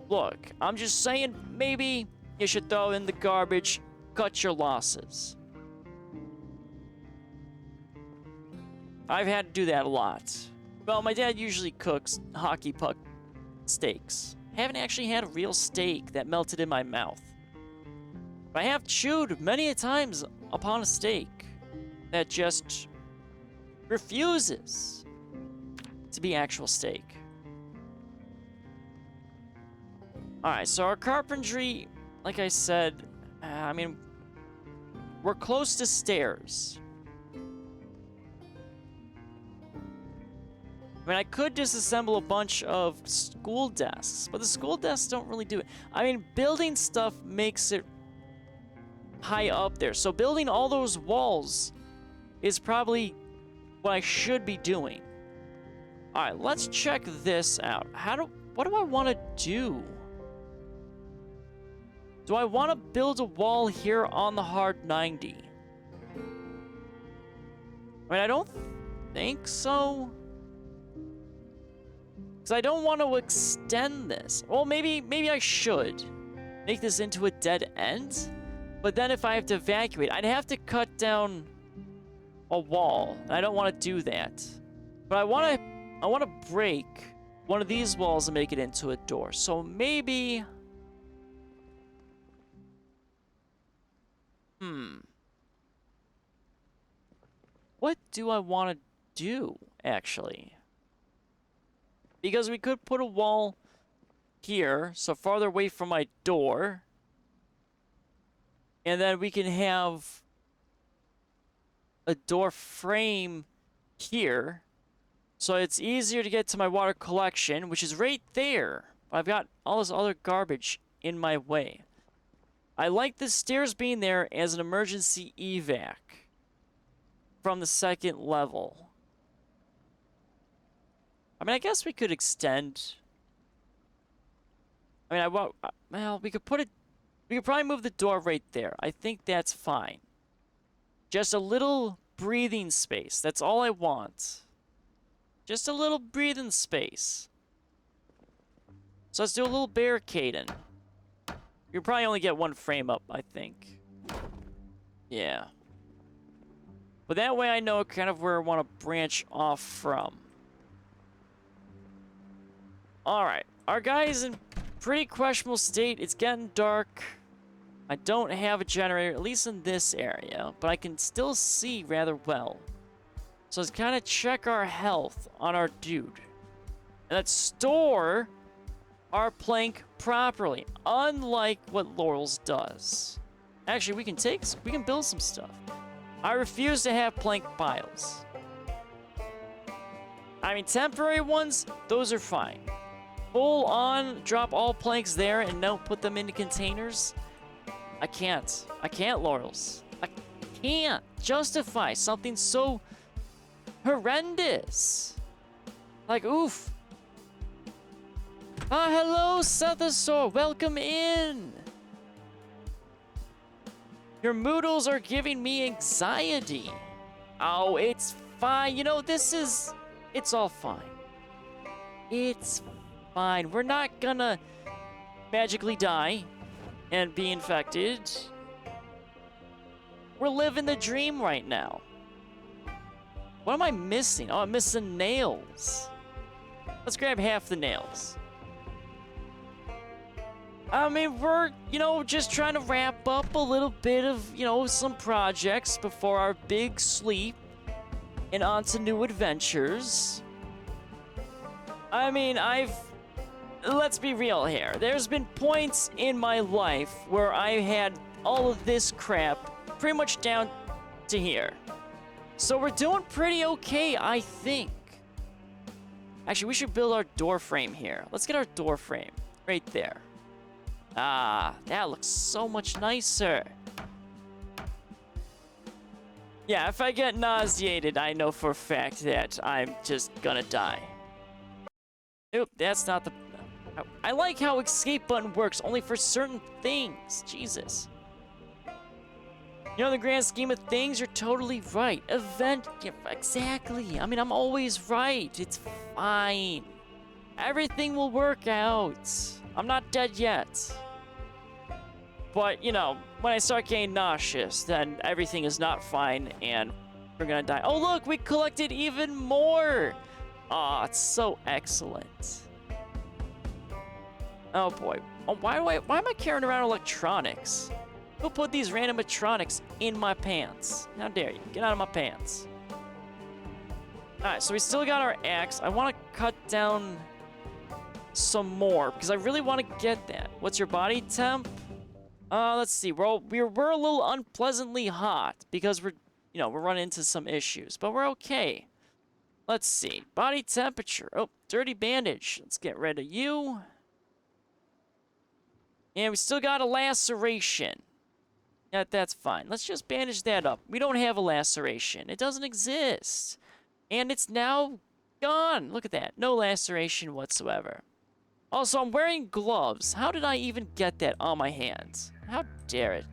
look, I'm just saying, maybe you should throw in the garbage, cut your losses. I've had to do that a lot. Well, my dad usually cooks hockey puck steaks. Haven't actually had a real steak that melted in my mouth. But I have chewed many a times upon a steak that just refuses to be actual steak. Alright, so our carpentry, like I said, I mean, we're close to stairs. I mean, I could disassemble a bunch of school desks, but the school desks don't really do it. I mean, building stuff makes it high up there. So building all those walls is probably what I should be doing. All right, let's check this out. What do I want to do? Do I want to build a wall here on the hard 90? I mean, I don't think so. Because I don't want to extend this. Well, maybe I should make this into a dead end. But then if I have to evacuate, I'd have to cut down a wall. And I don't want to do that. But I want to break one of these walls and make it into a door. So maybe... What do I want to do, actually? Because we could put a wall here, so farther away from my door. And then we can have a door frame here. So it's easier to get to my water collection, which is right there. I've got all this other garbage in my way. I like the stairs being there as an emergency evac from the second level. I mean, I guess we could extend. I mean, well, we could put it. We could probably move the door right there. I think that's fine. Just a little breathing space. That's all I want. Just a little breathing space. So let's do a little barricading. You'll probably only get one frame up, I think. Yeah. But that way I know kind of where I want to branch off from. Alright. Our guy's in pretty questionable state. It's getting dark. I don't have a generator, at least in this area. But I can still see rather well. So let's kind of check our health on our dude. And let's store our plank properly, unlike what Laurel's does. Actually, we can build some stuff. I refuse to have plank piles. I mean, temporary ones, those are fine. Full on, drop all planks there and don't put them into containers. I can't, Laurels. I can't justify something so horrendous. Like, oof. Hello, Sethosaur. Welcome in. Your moodles are giving me anxiety. Oh, it's fine. You know, it's all fine. It's fine. We're not gonna magically die and be infected. We're living the dream right now. What am I missing? Oh, I'm missing nails. Let's grab half the nails. I mean, we're, just trying to wrap up a little bit of, some projects before our big sleep and on to new adventures. I mean, let's be real here. There's been points in my life where I had all of this crap pretty much down to here. So we're doing pretty okay, I think. Actually, we should build our door frame here. Let's get our door frame right there. Ah, that looks so much nicer. Yeah, if I get nauseated, I know for a fact that I'm just gonna die. Nope, that's not the... I like how escape button works only for certain things. Jesus. In the grand scheme of things, you're totally right. Yeah, exactly. I mean, I'm always right. It's fine. Everything will work out. I'm not dead yet. But, when I start getting nauseous, then everything is not fine and we're gonna die. Oh, look, we collected even more. Oh, it's so excellent. Oh, boy. Oh, why am I carrying around electronics? Who put these random electronics in my pants? How dare you? Get out of my pants. Alright, so we still got our axe. I want to cut down some more because I really want to get that. What's your body temp? Let's see. We're a little unpleasantly hot because we're running into some issues, but we're okay. Let's see. Body temperature. Oh, dirty bandage. Let's get rid of you. And we still got a laceration. That's fine. Let's just bandage that up. We don't have a laceration. It doesn't exist. And it's now gone. Look at that. No laceration whatsoever. Also, I'm wearing gloves. How did I even get that on my hands? How dare it?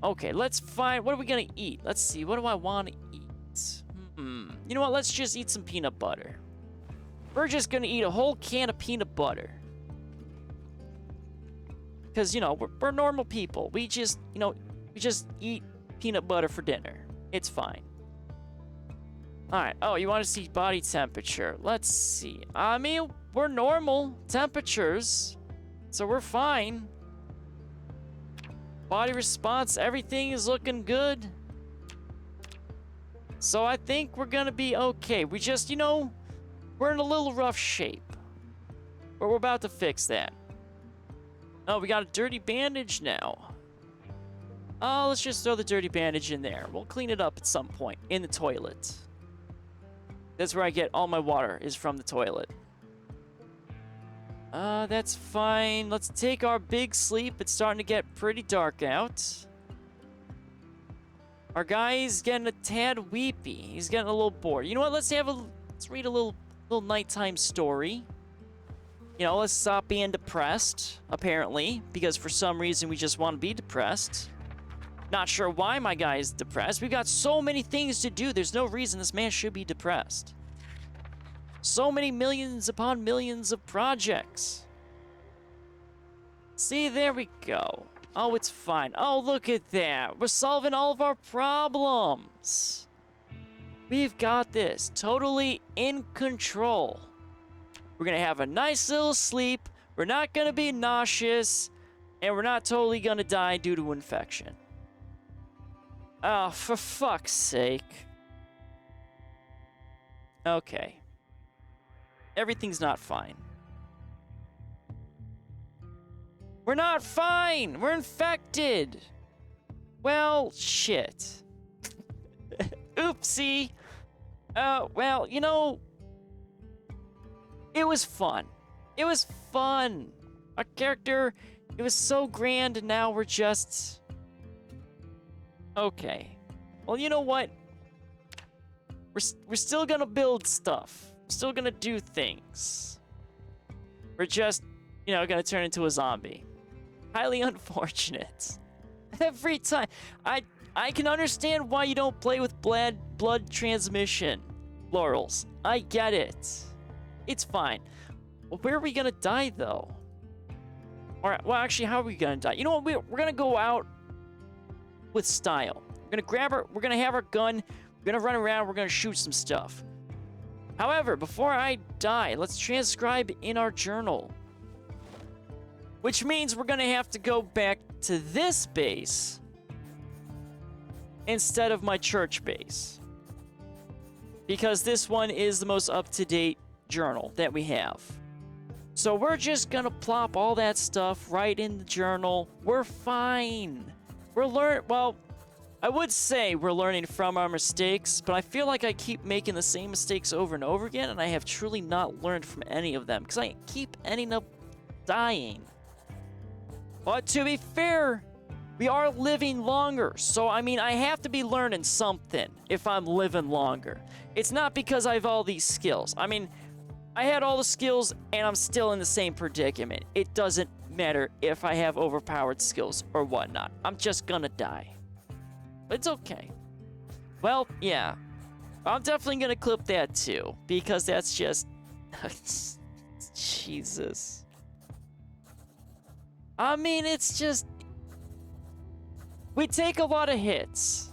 Okay, let's find... What are we gonna eat? Let's see. What do I want to eat? You know what? Let's just eat some peanut butter. We're just gonna eat a whole can of peanut butter. Because, you know, we're normal people. We just, you know, we just eat peanut butter for dinner. It's fine. Alright. Oh, you want to see body temperature? Let's see. I mean, we're normal temperatures. So we're fine. Body response, everything is looking good. So I think we're gonna be okay. We just, you know, we're in a little rough shape. But we're about to fix that. Oh, we got a dirty bandage now. Oh, let's just throw the dirty bandage in there. We'll clean it up at some point in the toilet. That's where I get all my water, is from the toilet. That's fine. Let's take our big sleep. It's starting to get pretty dark out. Our guy's getting a tad weepy. He's getting a little bored. You know what? Let's read a little nighttime story. You know, let's stop being depressed, apparently, because for some reason we just want to be depressed. Not sure why my guy is depressed. We've got so many things to do. There's no reason this man should be depressed. So many millions upon millions of projects. See, there we go. Oh, it's fine. Oh, look at that. We're solving all of our problems. We've got this. Totally in control. We're going to have a nice little sleep. We're not going to be nauseous. And we're not totally going to die due to infection. Oh, for fuck's sake. Okay. Everything's not fine. We're not fine! We're infected! Well, shit. Oopsie. Well, you know... It was fun. It was fun. Our character, it was so grand, and now we're just... Okay. Well, you know what? We're still gonna build stuff. We're still gonna do things. We're just, you know, gonna turn into a zombie. Highly unfortunate. Every time. I can understand why you don't play with blood transmission, Laurels. I get it. It's fine. Well, where are we gonna die, though? Alright, well, actually, how are we gonna die? You know what? We're gonna go out with style. We're gonna have our gun. We're gonna run around. We're gonna shoot some stuff. However, before I die, let's transcribe in our journal. Which means we're gonna have to go back to this base instead of my church base. Because this one is the most up-to-date journal that we have. So we're just gonna plop all that stuff right in the journal. We're fine. Well, I would say we're learning from our mistakes, but I feel like I keep making the same mistakes over and over again, and I have truly not learned from any of them, because I keep ending up dying. But to be fair, we are living longer, so I mean, I have to be learning something if I'm living longer. It's not because I have all these skills. I mean, I had all the skills, and I'm still in the same predicament. It doesn't matter if I have overpowered skills or whatnot. I'm just gonna die. But it's okay. Well, yeah. I'm definitely gonna clip that too, because that's just... Jesus. I mean, it's just... We take a lot of hits.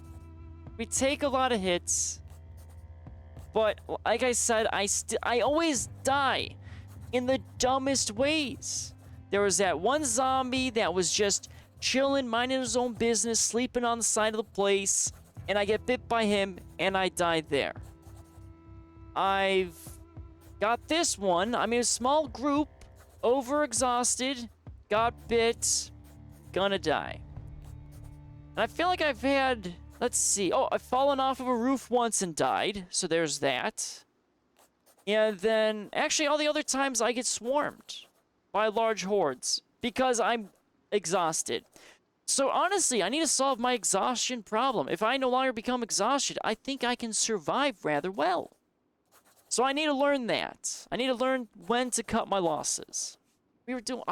But, like I said, I always die in the dumbest ways. There was that one zombie that was just chilling, minding his own business, sleeping on the side of the place, and I get bit by him, and I died there. I've got this one. I'm in a small group, overexhausted, got bit, gonna die. And I feel like I've had... Let's see. Oh, I've fallen off of a roof once and died, so there's that. And then, actually, all the other times I get swarmed by large hordes because I'm exhausted. So honestly, I need to solve my exhaustion problem. If I no longer become exhausted, I think I can survive rather well. So I need to learn that. I need to learn when to cut my losses. We were doing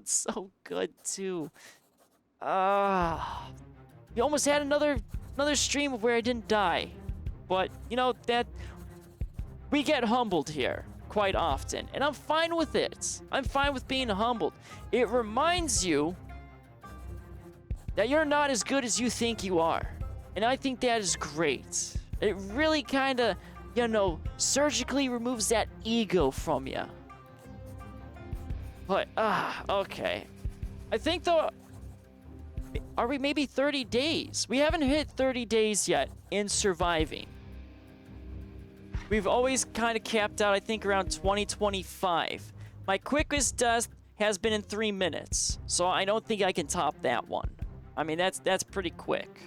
so good too. We almost had another stream where I didn't die. But, you know, that we get humbled here quite often, and I'm fine with it. I'm fine with being humbled. It reminds you that you're not as good as you think you are. And I think that is great. It really kind of, you know, surgically removes that ego from you. But, okay. I think, though, are we maybe 30 days? We haven't hit 30 days yet in surviving. We've always kind of capped out, I think, around 2025. My quickest death has been in 3 minutes, so I don't think I can top that one. I mean, that's pretty quick.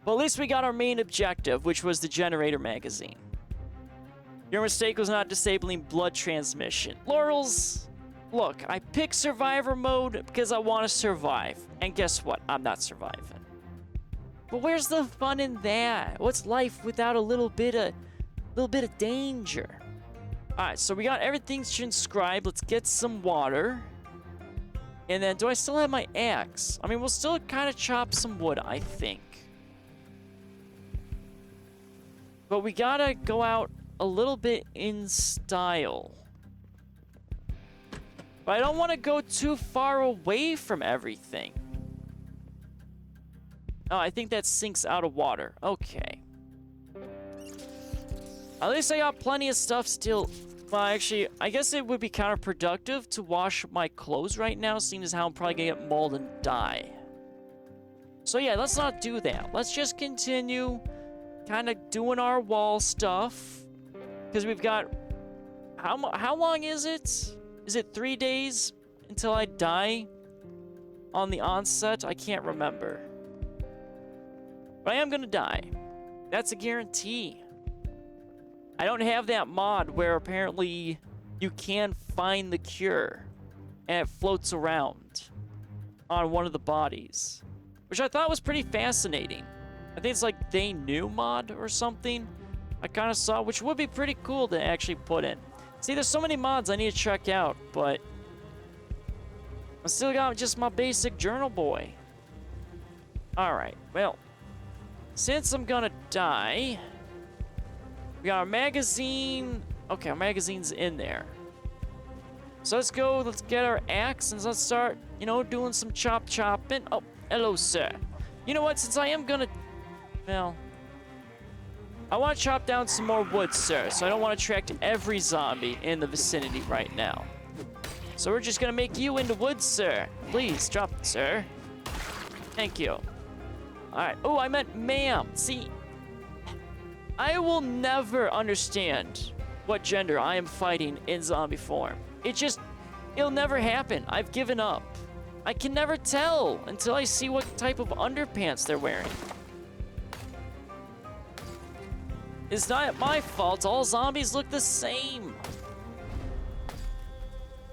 But at least we got our main objective, which was the generator magazine. Your mistake was not disabling blood transmission. Laurels, look, I picked survivor mode because I want to survive. And guess what? I'm not surviving. But where's the fun in that? What's life without a little bit of danger? Alright, so we got everything transcribed. Let's get some water. And then, do I still have my axe? I mean, we'll still kind of chop some wood, I think. But we gotta go out a little bit in style. But I don't want to go too far away from everything. Oh, I think that sinks out of water. Okay. At least I got plenty of stuff still. Well, actually, I guess it would be counterproductive to wash my clothes right now, seeing as how I'm probably gonna get mauled and die. So yeah, let's not do that. Let's just continue kind of doing our wall stuff. Because we've got... How long is it? Is it 3 days until I die on the onset? I can't remember. But I am gonna die. That's a guarantee. I don't have that mod where apparently you can find the cure and it floats around on one of the bodies, which I thought was pretty fascinating. I think it's like They Knew mod or something. I kind of saw, which would be pretty cool to actually put in. See, there's so many mods I need to check out, but I still got just my basic journal boy. Alright, well, since I'm gonna die, we got our magazine. Okay, our magazine's in there. So let's go, let's get our axe, and let's start, you know, doing some chopping. Oh, hello, sir. You know what, since I am gonna, well, I want to chop down some more wood, sir, so I don't want to attract every zombie in the vicinity right now. So we're just gonna make you into wood, sir. Please, drop it, sir. Thank you. Alright, oh, I meant ma'am. See, I will never understand what gender I am fighting in zombie form. It'll never happen. I've given up. I can never tell until I see what type of underpants they're wearing. It's not my fault. All zombies look the same.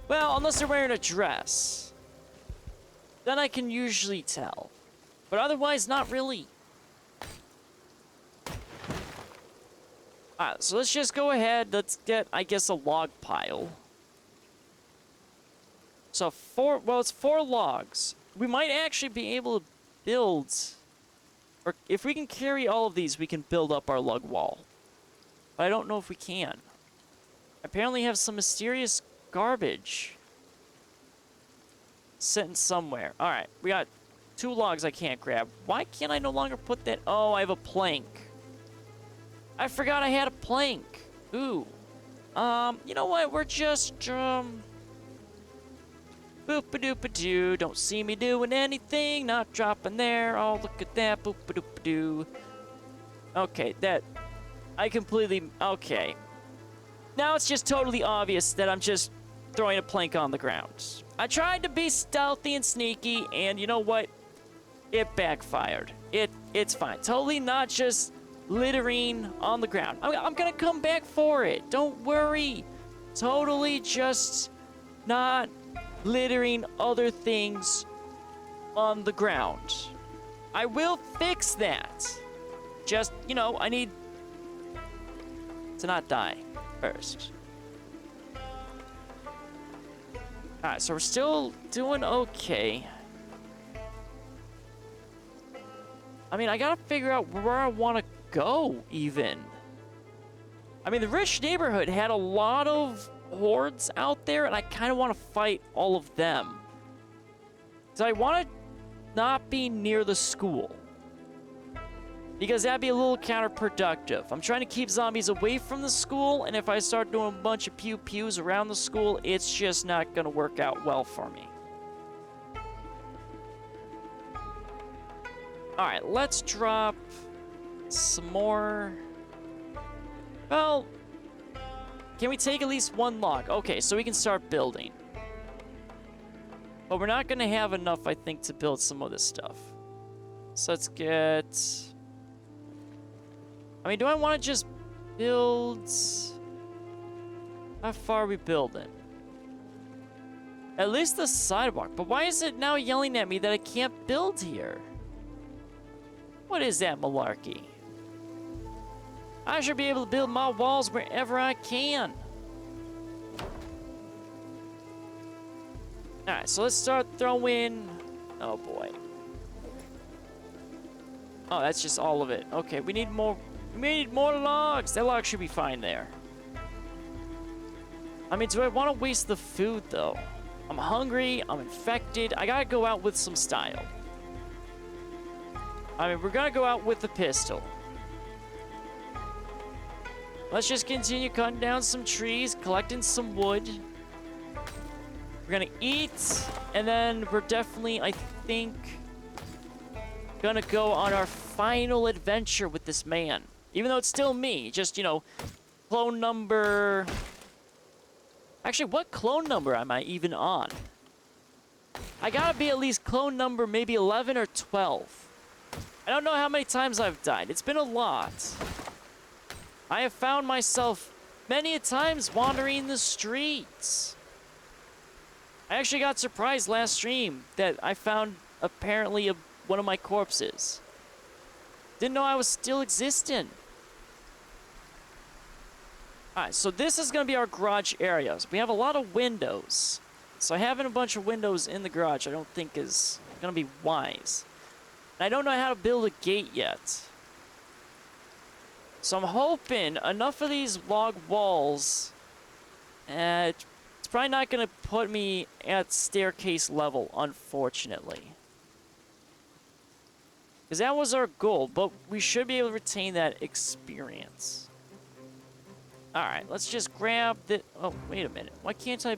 Well, unless they're wearing a dress. Then I can usually tell. But otherwise, not really. Alright, so let's just go ahead. Let's get, I guess, a log pile. So it's 4 logs. We might actually be able to build, or if we can carry all of these, we can build up our log wall. But I don't know if we can. I apparently have some mysterious garbage sitting somewhere. Alright, we got 2 logs I can't grab. Why can't I no longer put that? Oh, I have a plank. I forgot I had a plank. Ooh. You know what? We're just, boop-a-doop-a-doo. Don't see me doing anything. Not dropping there. Oh, look at that. Boop-a-doop-a-doo. Okay, that... I completely... Okay. Now it's just totally obvious that I'm just throwing a plank on the ground. I tried to be stealthy and sneaky, and you know what? It backfired. It's fine. Totally not just littering on the ground. I'm gonna come back for it. Don't worry. Totally just not littering other things on the ground. I will fix that. Just, you know, I need to not die first. Alright, so we're still doing okay. I mean, I gotta figure out where I want to go, even. I mean, the rich neighborhood had a lot of hordes out there, and I kind of want to fight all of them. So I want to not be near the school, because that'd be a little counterproductive. I'm trying to keep zombies away from the school, and if I start doing a bunch of pew-pews around the school, it's just not going to work out well for me. Alright, let's drop some more. Well, can we take at least one log? Okay, so we can start building. But we're not going to have enough, I think, to build some of this stuff. So let's get... I mean, do I want to just build... How far are we building? At least the sidewalk. But why is it now yelling at me that I can't build here? What is that malarkey? I should be able to build my walls wherever I can. Alright, so let's start throwing... Oh, boy. Oh, that's just all of it. Okay, we need more logs. That log should be fine there. I mean, do I want to waste the food, though? I'm hungry. I'm infected. I gotta go out with some style. I mean, we're gonna go out with the pistol. Let's just continue cutting down some trees, collecting some wood. We're gonna eat, and then we're definitely, I think, gonna go on our final adventure with this man. Even though it's still me, just, you know, clone number... Actually, what clone number am I even on? I gotta be at least clone number maybe 11 or 12. I don't know how many times I've died. It's been a lot. I have found myself many a times wandering the streets. I actually got surprised last stream that I found apparently one of my corpses. Didn't know I was still existing. Alright, so this is going to be our garage areas. We have a lot of windows. So having a bunch of windows in the garage I don't think is going to be wise. And I don't know how to build a gate yet. So I'm hoping enough of these log walls... it's probably not going to put me at staircase level, unfortunately. Because that was our goal, but we should be able to retain that experience. Alright, let's just grab the... Oh, wait a minute. Why can't I...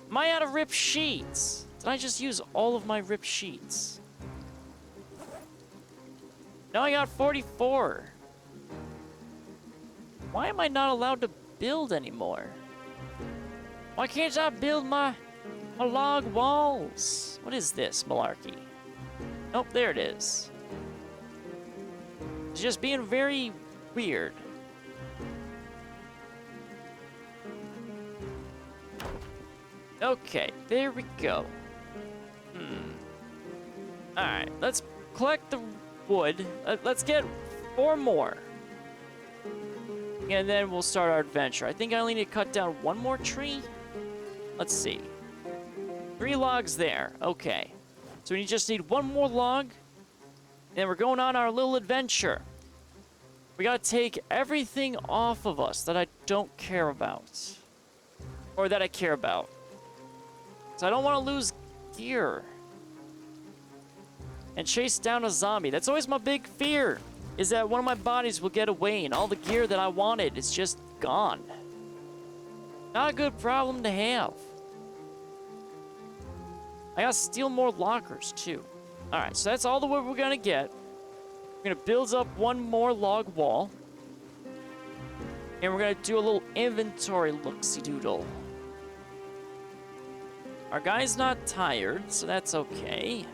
Am I out of ripped sheets? Did I just use all of my ripped sheets? Now I got 44. Why am I not allowed to build anymore? Why can't I build my log walls? What is this malarkey? Nope, there it is. It's just being very weird. Okay, there we go. Alright, let's collect the wood. Let's get 4 more. And then we'll start our adventure. I think I only need to cut down 1 more tree. Let's see. 3 logs there. Okay. So we just need 1 more log. And we're going on our little adventure. We gotta take everything off of us that I don't care about. Or that I care about. So I don't want to lose gear. And chase down a zombie. That's always my big fear. Is that one of my bodies will get away and all the gear that I wanted is just gone. Not a good problem to have. I gotta steal more lockers too. Alright, so that's all the wood we're gonna get. We're gonna build up 1 more log wall. And we're gonna do a little inventory look-see-doodle. Our guy's not tired, so that's okay.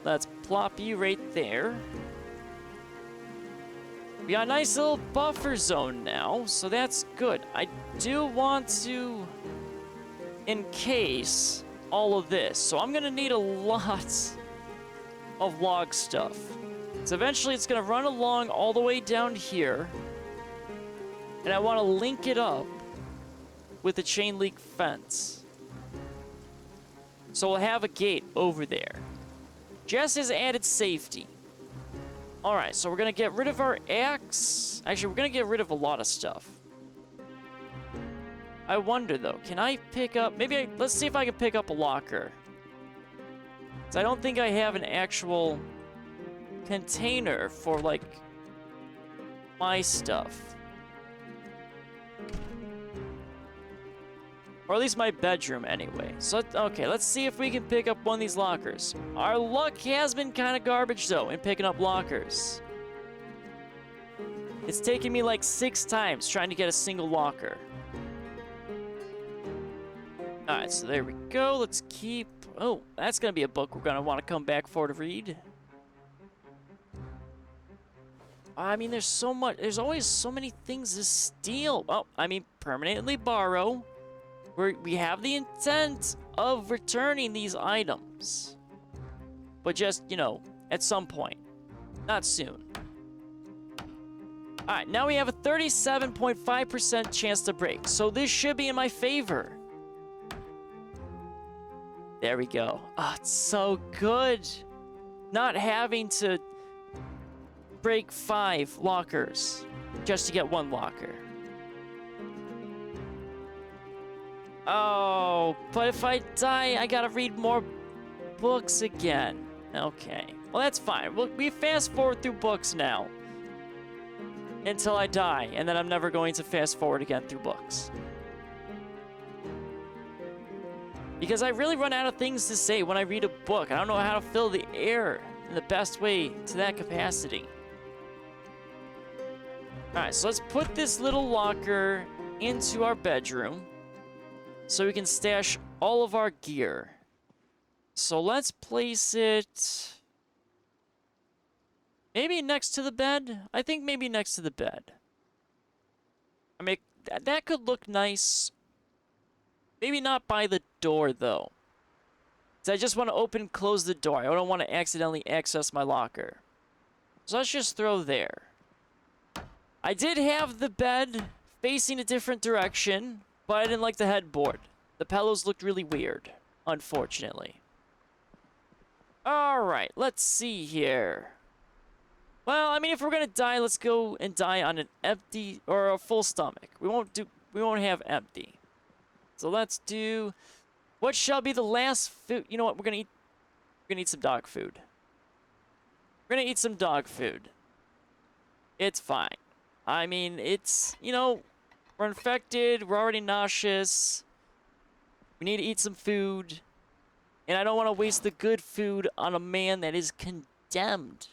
Let's plop you right there. We got a nice little buffer zone now, so that's good. I do want to, in case, all of this. So I'm gonna need a lot of log stuff. So eventually it's gonna run along all the way down here. And I want to link it up with the chain link fence. So we'll have a gate over there. Just as added safety. Alright, so we're gonna get rid of our axe. Actually, we're gonna get rid of a lot of stuff. I wonder though, can I pick up... let's see if I can pick up a locker. So I don't think I have an actual container for, like, my stuff. Or at least my bedroom, anyway. So, okay, let's see if we can pick up one of these lockers. Our luck has been kind of garbage, though, in picking up lockers. It's taken me like 6 times trying to get a single locker. Alright, so there we go. Let's keep... Oh, that's going to be a book we're going to want to come back for to read. I mean, there's so much... There's always so many things to steal. Oh, I mean, permanently borrow. We have the intent of returning these items. But just, you know, at some point. Not soon. Alright, now we have a 37.5% chance to break. So this should be in my favor. There we go. Oh, it's so good. Not having to break 5 lockers just to get 1 locker. Oh, but if I die, I gotta read more books again. Okay. Well, that's fine. We fast forward through books now. Until I die, and then I'm never going to fast forward again through books. Because I really run out of things to say when I read a book. I don't know how to fill the air in the best way to that capacity. Alright, so let's put this little locker into our bedroom. So we can stash all of our gear. So let's place it... maybe next to the bed? I think maybe next to the bed. I mean, that could look nice. Maybe not by the door, though. So I just want to open and close the door. I don't want to accidentally access my locker. So let's just throw there. I did have the bed facing a different direction, but I didn't like the headboard. The pillows looked really weird, unfortunately. Alright, let's see here. Well, I mean, if we're gonna die, let's go and die on an empty or a full stomach. We won't have empty. So let's do what shall be the last food. You know what? We're gonna eat some dog food. We're gonna eat some dog food. It's fine. I mean, it's, you know, we're infected, we're already nauseous. We need to eat some food. And I don't want to waste the good food on a man that is condemned.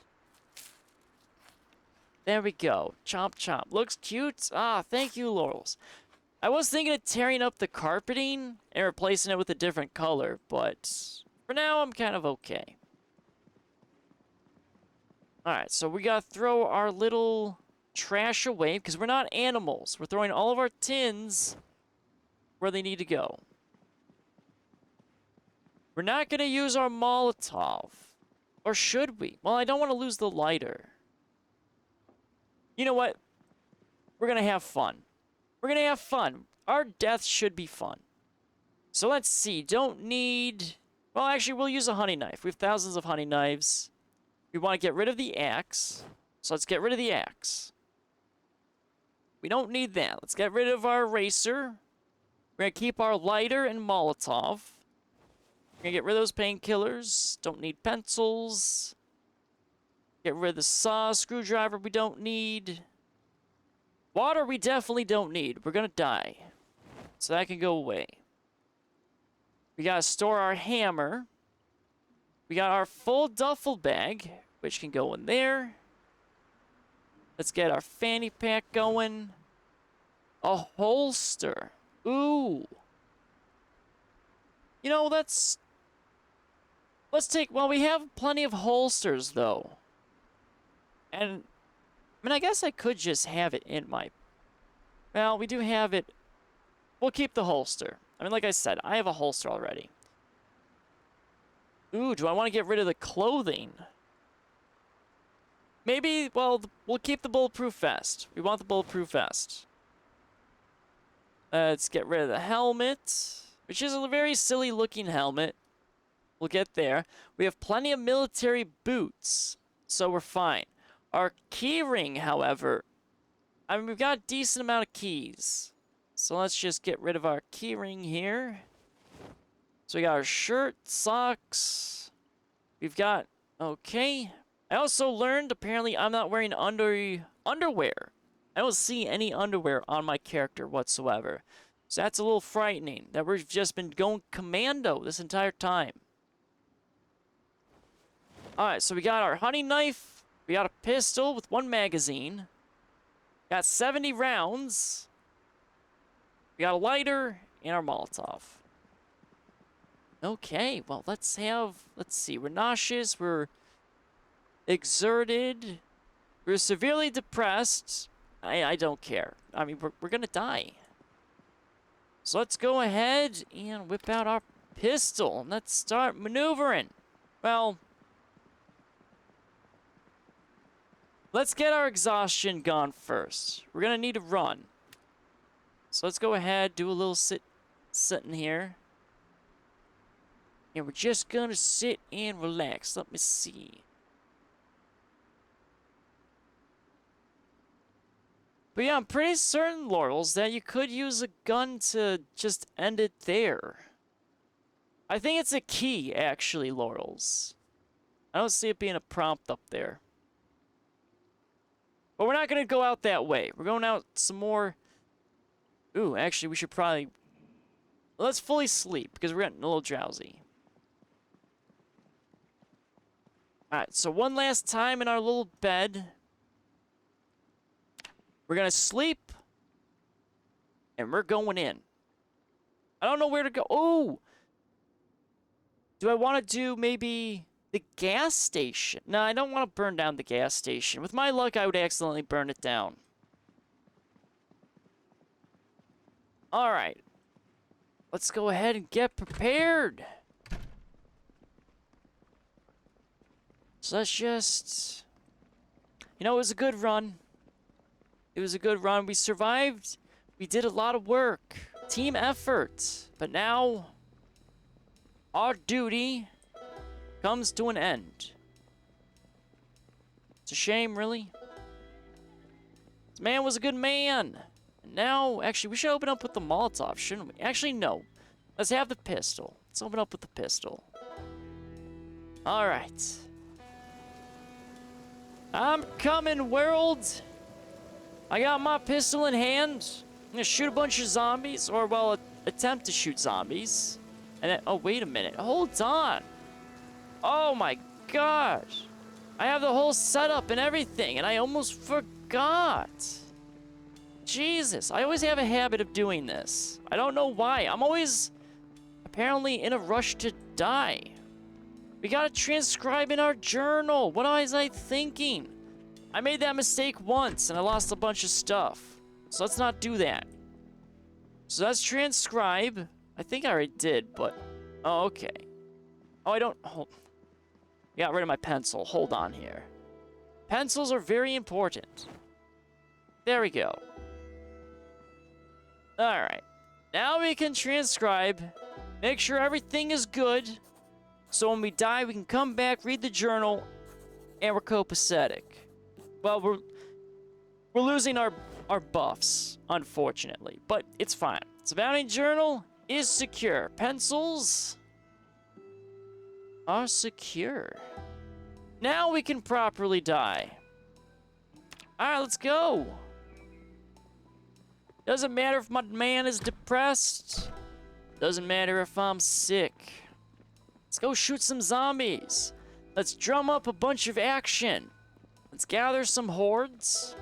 There we go. Chomp chomp. Looks cute. Ah, thank you, Laurels. I was thinking of tearing up the carpeting and replacing it with a different color, but for now, I'm kind of okay. Alright, so we gotta throw our little trash away, because we're not animals. We're throwing all of our tins where they need to go. We're not gonna use our Molotov. Or should we? Well, I don't want to lose the lighter. You know what? We're gonna have fun. We're gonna have fun. Our death should be fun. So let's see. Don't need... well, actually, we'll use a honey knife. We have thousands of honey knives. We want to get rid of the axe. So let's get rid of the axe. We don't need that. Let's get rid of our eraser. We're gonna keep our lighter and Molotov. We're gonna get rid of those painkillers. Don't need pencils. Get rid of the saw, screwdriver we don't need. Water we definitely don't need. We're gonna die. So that can go away. We gotta store our hammer. We got our full duffel bag, which can go in there. Let's get our fanny pack going. A holster. Ooh. You know, let's take... well, we have plenty of holsters, though. And, I mean, I guess I could just have it in my... well, we do have it... we'll keep the holster. I mean, like I said, I have a holster already. Ooh, do I want to get rid of the clothing? Maybe, well, we'll keep the bulletproof vest. We want the bulletproof vest. Let's get rid of the helmet, which is a very silly looking helmet. We'll get there. We have plenty of military boots, so we're fine. Our key ring, however, I mean, we've got a decent amount of keys. So let's just get rid of our key ring here. So we got our shirt, socks. We've got, okay. I also learned, apparently, I'm not wearing underwear. I don't see any underwear on my character whatsoever. So that's a little frightening, that we've just been going commando this entire time. Alright, so we got our hunting knife. We got a pistol with 1 magazine. Got 70 rounds. We got a lighter and our Molotov. Okay, well, let's see, we're nauseous, we're exerted, we're severely depressed. I don't care. I mean, we're gonna die. So let's go ahead and whip out our pistol and let's start maneuvering. Well, let's get our exhaustion gone first. We're gonna need to run. So let's go ahead, do a little sitting here. And we're just gonna sit and relax. Let me see. But yeah, I'm pretty certain, Laurels, that you could use a gun to just end it there. I think it's a key, actually, Laurels. I don't see it being a prompt up there. But we're not gonna go out that way. We're going out some more. Ooh, actually, we should probably... Let's fully sleep, because we're getting a little drowsy. Alright, so one last time in our little bed. We're gonna sleep. And we're going in. I don't know where to go. Oh! Do I want to do maybe the gas station? No, I don't want to burn down the gas station. With my luck, I would accidentally burn it down. Alright. Let's go ahead and get prepared. So let's just... You know, it was a good run. It was a good run. We survived. We did a lot of work. Team effort. But now... our duty comes to an end. It's a shame, really. This man was a good man. And now, actually, we should open up with the Molotov, shouldn't we? Actually, no. Let's have the pistol. Let's open up with the pistol. Alright. I'm coming, world. I got my pistol in hand. I'm gonna shoot a bunch of zombies, or, well, attempt to shoot zombies. And then, oh, wait a minute. Hold on. Oh, my gosh. I have the whole setup and everything, and I almost forgot. Jesus, I always have a habit of doing this. I don't know why. I'm always apparently in a rush to die. We gotta transcribe in our journal. What was I thinking? I made that mistake once, and I lost a bunch of stuff. So let's not do that. So let's transcribe. I think I already did, but... Oh, okay. Oh, I don't... Hold. Got rid of my pencil. Hold on here. Pencils are very important. There we go. Alright. Now we can transcribe. Make sure everything is good. So when we die, we can come back, read the journal, and we're copacetic. Well, we're losing our buffs, unfortunately. But it's fine. Surviving journal is secure. Pencils are secure. Now we can properly die. Alright, let's go. Doesn't matter if my man is depressed. Doesn't matter if I'm sick. Let's go shoot some zombies. Let's drum up a bunch of action. Let's gather some hordes.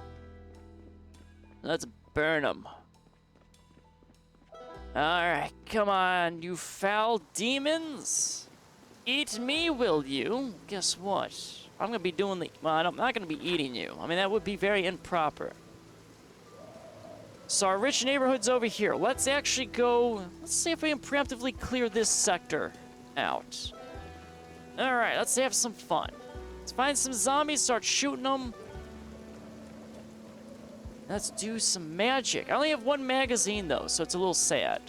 Let's burn them. Alright, come on, you foul demons. Eat me, will you? Guess what? I'm gonna be doing the... Well, I'm not gonna be eating you. I mean, that would be very improper. So our rich neighborhood's over here. Let's actually go... Let's see if we can preemptively clear this sector out. All right, let's have some fun. Let's find some zombies, start shooting them. Let's do some magic. I only have one magazine, though, so it's a little sad.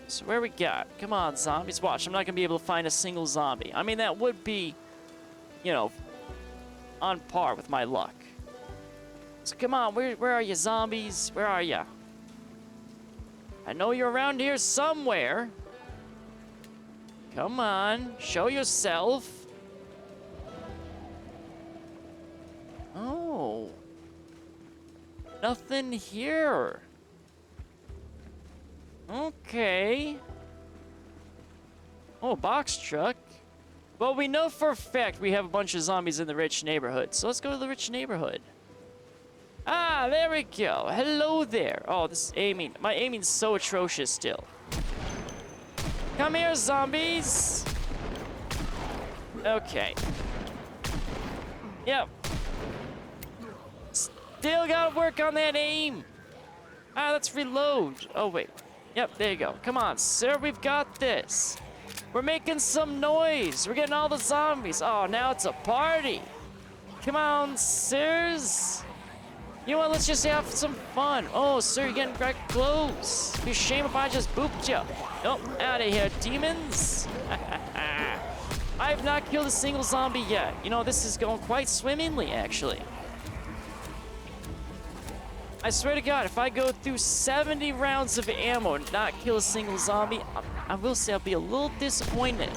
So where we got? Come on, zombies. Watch, I'm not going to be able to find a single zombie. I mean, that would be, you know, on par with my luck. So come on, where are you, zombies? Where are you? I know you're around here somewhere. Come on, show yourself. Oh. Nothing here. Okay. Oh, box truck. Well, we know for a fact we have a bunch of zombies in the rich neighborhood, so let's go to the rich neighborhood. Ah, there we go. Hello there. Oh, this aiming. My aiming's so atrocious still. Come here, zombies. Okay. Yep. Still gotta work on that aim. Ah, let's reload. Oh, wait. Yep, there you go. Come on, sir. We've got this. We're making some noise. We're getting all the zombies. Oh, now it's a party. Come on, sirs. You know what? Let's just have some fun. Oh, sir, you're getting right close. It'd be a shame if I just booped you. Nope, out of here, demons. I have not killed a single zombie yet. You know, this is going quite swimmingly, actually. I swear to God, if I go through 70 rounds of ammo and not kill a single zombie, I will say I'll be a little disappointed.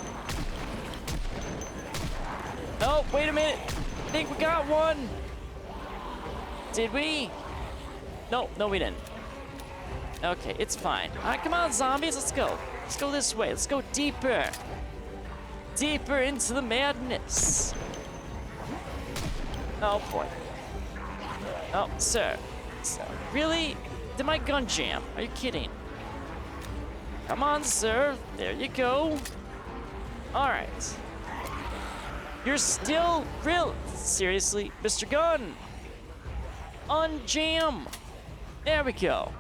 Oh, wait a minute. I think we got one. Did we? No, we didn't. Okay, it's fine. All right, come on, zombies, let's go. Let's go this way. Let's go deeper. Deeper into the madness. Oh, boy. Oh, sir. Really? Did my gun jam? Are you kidding? Come on, sir. There you go. All right. You're still real. Seriously, Mr. Gun. Unjam. There we go.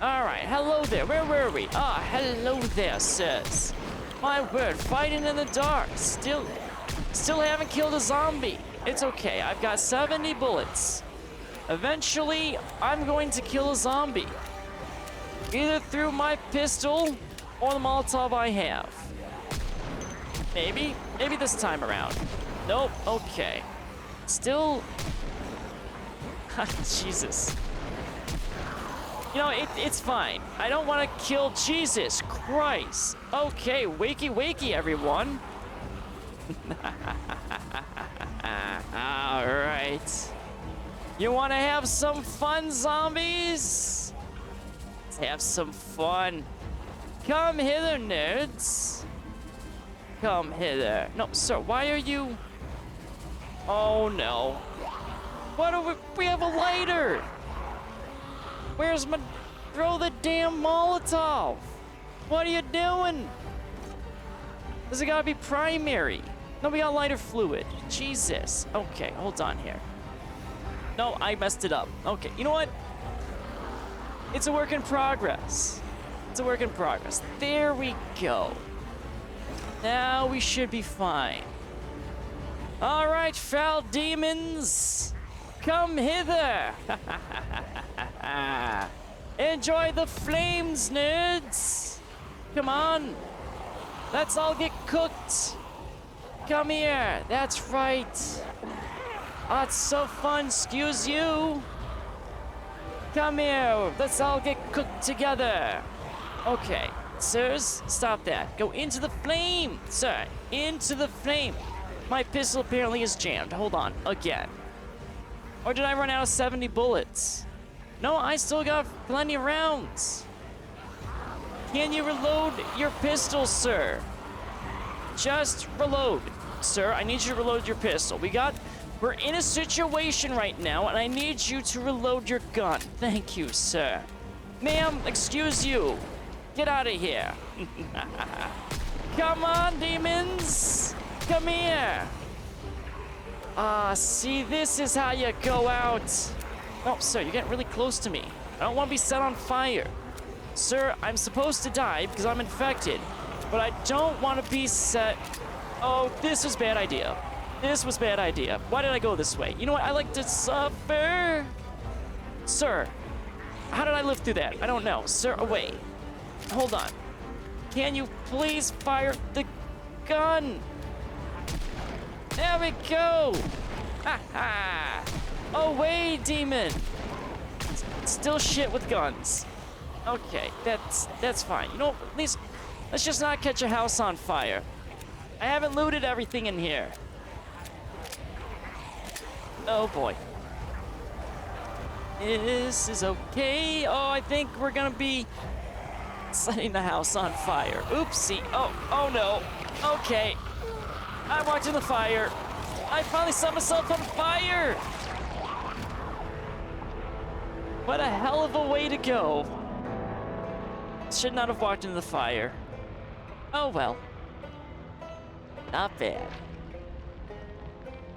All right. Hello there. Where were we? Ah, hello there, sirs. My word, fighting in the dark. Still haven't killed a zombie. It's okay. I've got 70 bullets. Eventually, I'm going to kill a zombie. Either through my pistol or the Molotov I have. Maybe this time around. Nope, okay. Still... Jesus. You know, it's fine. I don't want to kill Jesus Christ. Okay, wakey, everyone. All right. You want to have some fun, zombies? Let's have some fun. Come hither, nerds. Come hither. No, sir, why are you... Oh, no. What are we have a lighter. Where's my... Throw the damn Molotov. What are you doing? Does it gotta be primary? No, we got lighter fluid. Jesus. Okay, hold on here. No, I messed it up. Okay, you know what? It's a work in progress. It's a work in progress. There we go. Now we should be fine. All right, foul demons. Come hither. Enjoy the flames, nerds. Come on. Let's all get cooked. Come here. That's right. Oh, it's so fun. Excuse you. Come here. Let's all get cooked together. Okay. Sirs, stop that. Go into the flame. Sir, into the flame. My pistol apparently is jammed. Hold on. Again. Or did I run out of 70 bullets? No, I still got plenty of rounds. Can you reload your pistol, sir? Just reload. Sir, I need you to reload your pistol. We're in a situation right now, and I need you to reload your gun. Thank you, sir. Ma'am, excuse you. Get out of here. Come on, demons. Come here. See, this is how you go out. Oh, sir, you're getting really close to me. I don't want to be set on fire. Sir, I'm supposed to die because I'm infected. But I don't want to be set. Oh, this was bad idea. This was bad idea. Why did I go this way? You know what? I like to suffer. Sir, how did I live through that? I don't know. Sir, oh, wait. Hold on. Can you please fire the gun? There we go. Ha ha. Away, demon. Still shit with guns. Okay, that's fine. You know, at least let's just not catch a house on fire. I haven't looted everything in here. Oh boy. This is okay. Oh, I think we're gonna be setting the house on fire. Oopsie. Oh no. Okay. I walked in the fire. I finally set myself on fire. What a hell of a way to go. Should not have walked into the fire. Oh well. Not bad.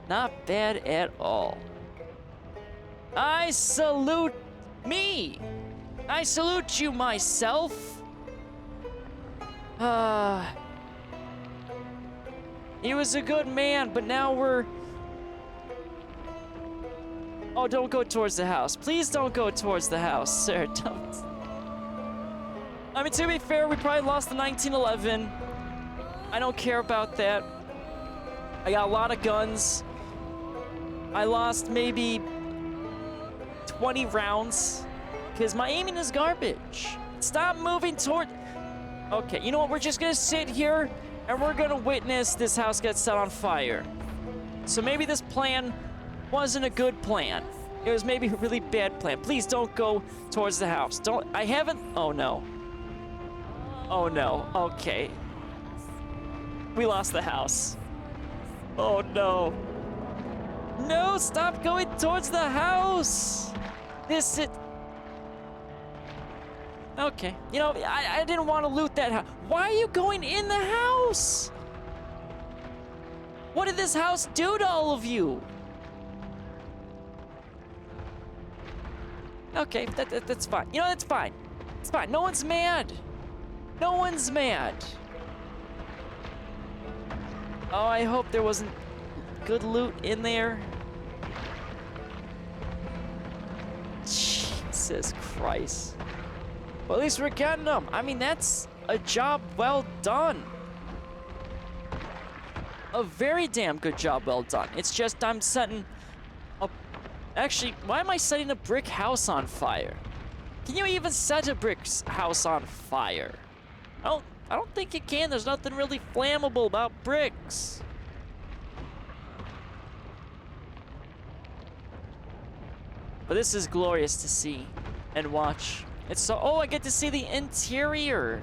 Not bad at all. I salute me. I salute you myself. He was a good man, but now we're... Oh, don't go towards the house. Please don't go towards the house, sir. Don't. I mean, to be fair, we probably lost the 1911. I don't care about that. I got a lot of guns. I lost maybe 20 rounds because my aiming is garbage. Stop moving toward... Okay, you know what? We're just gonna sit here and we're gonna witness this house get set on fire. So maybe this plan wasn't a good plan. It was maybe a really bad plan. Please don't go towards the house. Don't... I haven't... Oh no. Oh no. Okay. We lost the house. Oh no. No, stop going towards the house. This is... Okay. You know, I didn't want to loot that house. Why are you going in the house? What did this house do to all of you? Okay, that's fine. You know, that's fine. It's fine. No one's mad. No one's mad. Oh, I hope there wasn't good loot in there. Jesus Christ. Well, at least we're getting them. I mean, that's a job well done. A very damn good job well done. It's just I'm setting a... Actually, why am I setting a brick house on fire? Can you even set a brick house on fire? I don't think you can. There's nothing really flammable about bricks. But this is glorious to see and watch. It's so... Oh, I get to see the interior.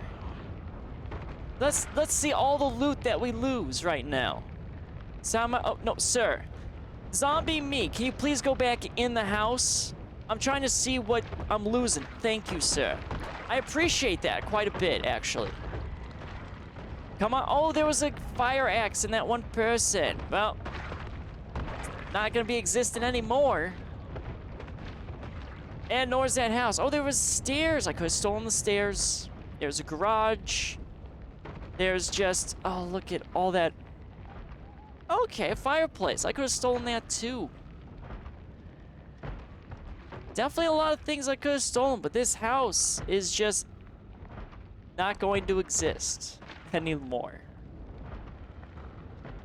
Let's see all the loot that we lose right now. Oh, no, sir. Zombie me, can you please go back in the house? I'm trying to see what I'm losing. Thank you, sir. I appreciate that quite a bit, actually. Come on. Oh, there was a fire axe in that one person. Well, not gonna be existing anymore. And nor's that house. Oh, there was stairs. I could have stolen the stairs. There's a garage. There's just... Oh, look at all that. Okay, a fireplace. I could have stolen that too. Definitely a lot of things I could have stolen, but this house is just not going to exist anymore.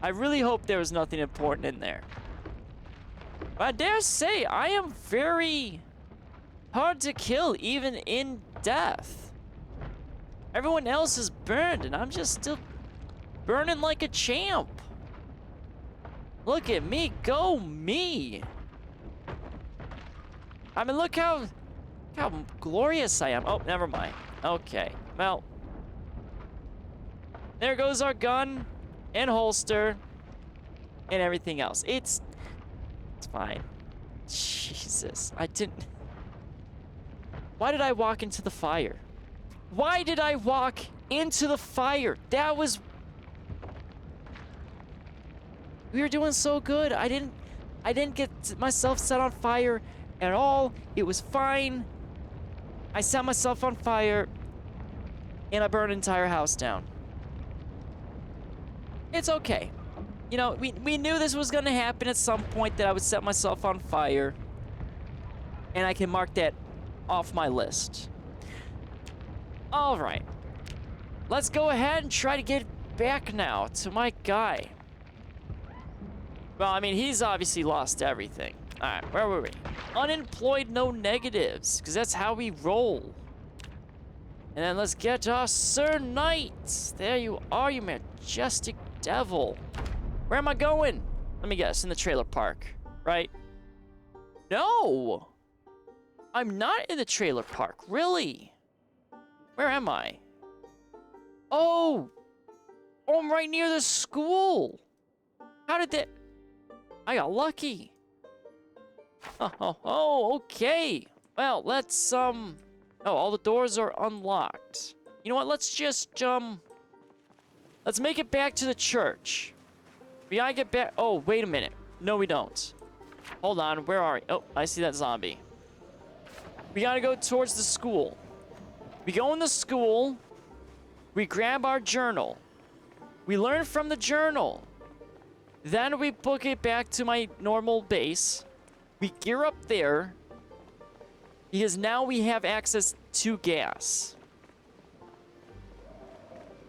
I really hope there was nothing important in there. But I dare say, I am very hard to kill, even in death. Everyone else is burned, and I'm just still burning like a champ. Look at me, go me. I mean, look how glorious I am. Oh, never mind. Okay, well. There goes our gun and holster and everything else. It's fine. Jesus, I didn't... Why did I walk into the fire? Why did I walk into the fire? That was... We were doing so good. I didn't get myself set on fire at all. It was fine. I set myself on fire and I burned an entire house down. It's okay. You know, we knew this was gonna happen at some point, that I would set myself on fire. And I can mark that off my list. Alright. Let's go ahead and try to get back now to my guy. Well, I mean, he's obviously lost everything. Alright, where were we? Unemployed, no negatives, because that's how we roll. And then let's get to our Sir Knight. There you are, you majestic devil. Where am I going? Let me guess, in the trailer park, right? No! I'm not in the trailer park, really? Where am I? Oh! Oh, I'm right near the school! How did that... I got lucky. Oh, okay. Well, let's, Oh, all the doors are unlocked. You know what, let's just, let's make it back to the church. We gotta get back... Oh, wait a minute. No, we don't. Hold on, where are we? Oh, I see that zombie. We gotta go towards the school. We go in the school. We grab our journal. We learn from the journal. Then we book it back to my normal base. We gear up there. Because now we have access to gas.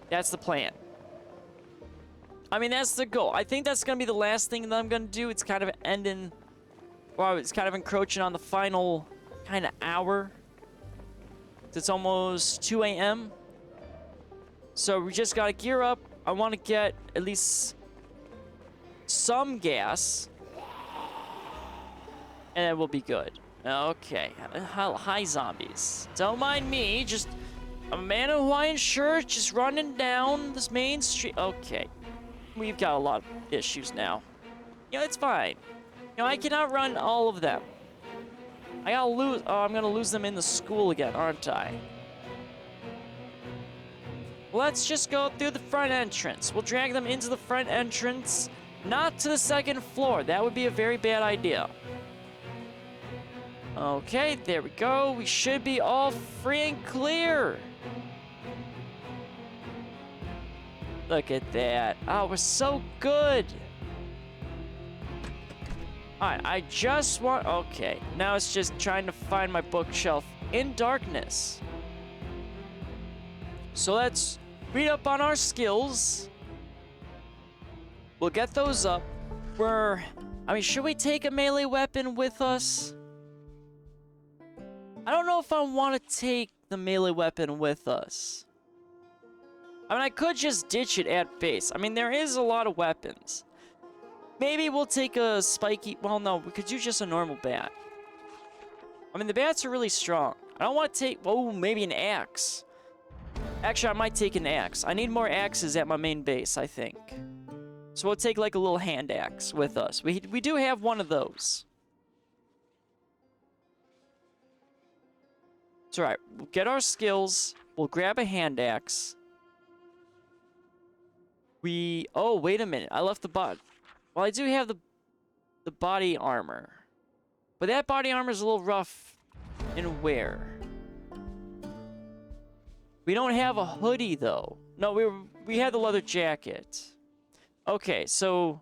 That's the plan. I mean, that's the goal. I think that's going to be the last thing that I'm going to do. It's kind of ending... Well, it's kind of encroaching on the final kind of hour. It's almost 2 a.m. So we just got to gear up. I want to get at least some gas. And then we'll be good. Okay. Hi, zombies. Don't mind me. Just a man in a Hawaiian shirt just running down this main street. Okay. We've got a lot of issues now. You know, it's fine. You know, I can outrun all of them. I gotta lose... Oh, I'm gonna lose them in the school again, aren't I? Let's just go through the front entrance. We'll drag them into the front entrance, not to the second floor. That would be a very bad idea. Okay, there we go. We should be all free and clear. Look at that. Oh, we're so good. Alright, I just want... Okay, now it's just trying to find my bookshelf in darkness. So let's read up on our skills. We'll get those up. I mean, should we take a melee weapon with us? I don't know if I want to take the melee weapon with us. I mean, I could just ditch it at base. I mean, there is a lot of weapons. Maybe we'll take a spiky... Well, no, we could do just a normal bat. I mean, the bats are really strong. I don't want to take... Oh, maybe an axe. Actually, I might take an axe. I need more axes at my main base, I think. So we'll take, like, a little hand axe with us. We do have one of those. It's alright. We'll get our skills. We'll grab a hand axe. Oh, wait a minute. I left the bot. Well, I do have the body armor. But that body armor is a little rough in wear. We don't have a hoodie, though. No, we had the leather jacket. Okay, so...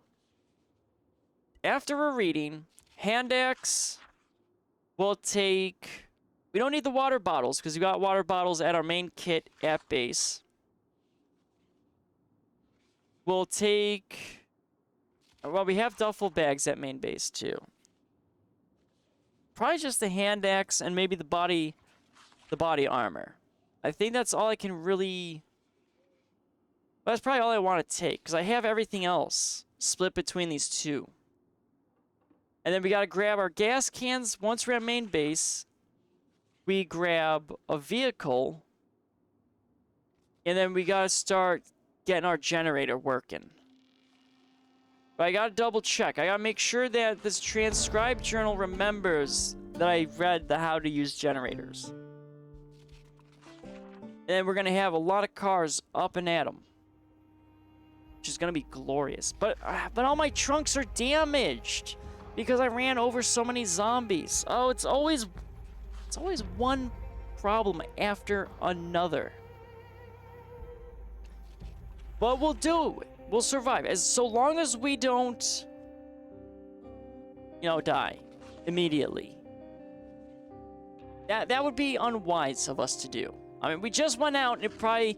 After we're reading, hand axe will take... We don't need the water bottles, because we got water bottles at our main kit at base. We'll take... Well, we have duffel bags at main base, too. Probably just the hand axe and maybe the body armor. I think that's all I can really... Well, that's probably all I want to take, because I have everything else split between these two. And then we got to grab our gas cans. Once we're at main base, we grab a vehicle. And then we got to start getting our generator working. But I gotta double check. I gotta make sure that this transcribed journal remembers that I read the how to use generators. And then we're gonna have a lot of cars up and at them, which is gonna be glorious. But all my trunks are damaged because I ran over so many zombies. Oh, it's always one problem after another. But we'll do We'll survive. So long as we don't, you know, die immediately. That would be unwise of us to do. I mean, we just went out, and it probably,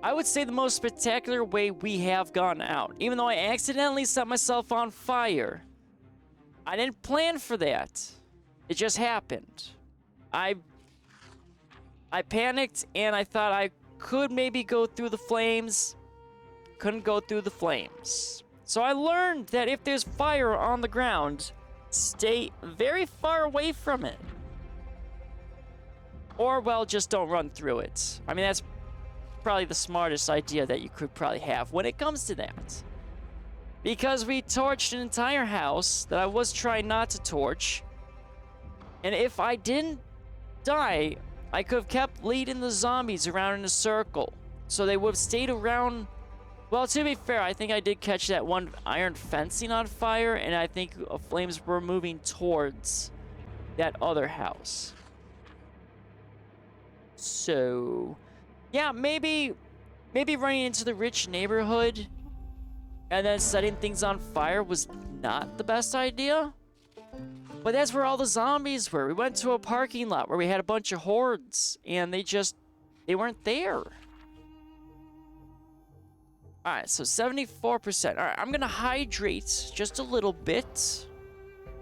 I would say, the most spectacular way we have gone out. Even though I accidentally set myself on fire. I didn't plan for that. It just happened. I panicked, and I thought I could maybe go through the flames. Couldn't go through the flames. So I learned that if there's fire on the ground, stay very far away from it. Or, well, just don't run through it. I mean, that's probably the smartest idea that you could probably have when it comes to that. Because we torched an entire house that I was trying not to torch. And if I didn't die, I could have kept leading the zombies around in a circle. So they would have stayed around. Well, to be fair, I think I did catch that one iron fencing on fire. And I think flames were moving towards that other house. So, yeah, maybe running into the rich neighborhood and then setting things on fire was not the best idea. But that's where all the zombies were. We went to a parking lot where we had a bunch of hordes, and they weren't there. Alright, so 74%. Alright, I'm gonna hydrate just a little bit.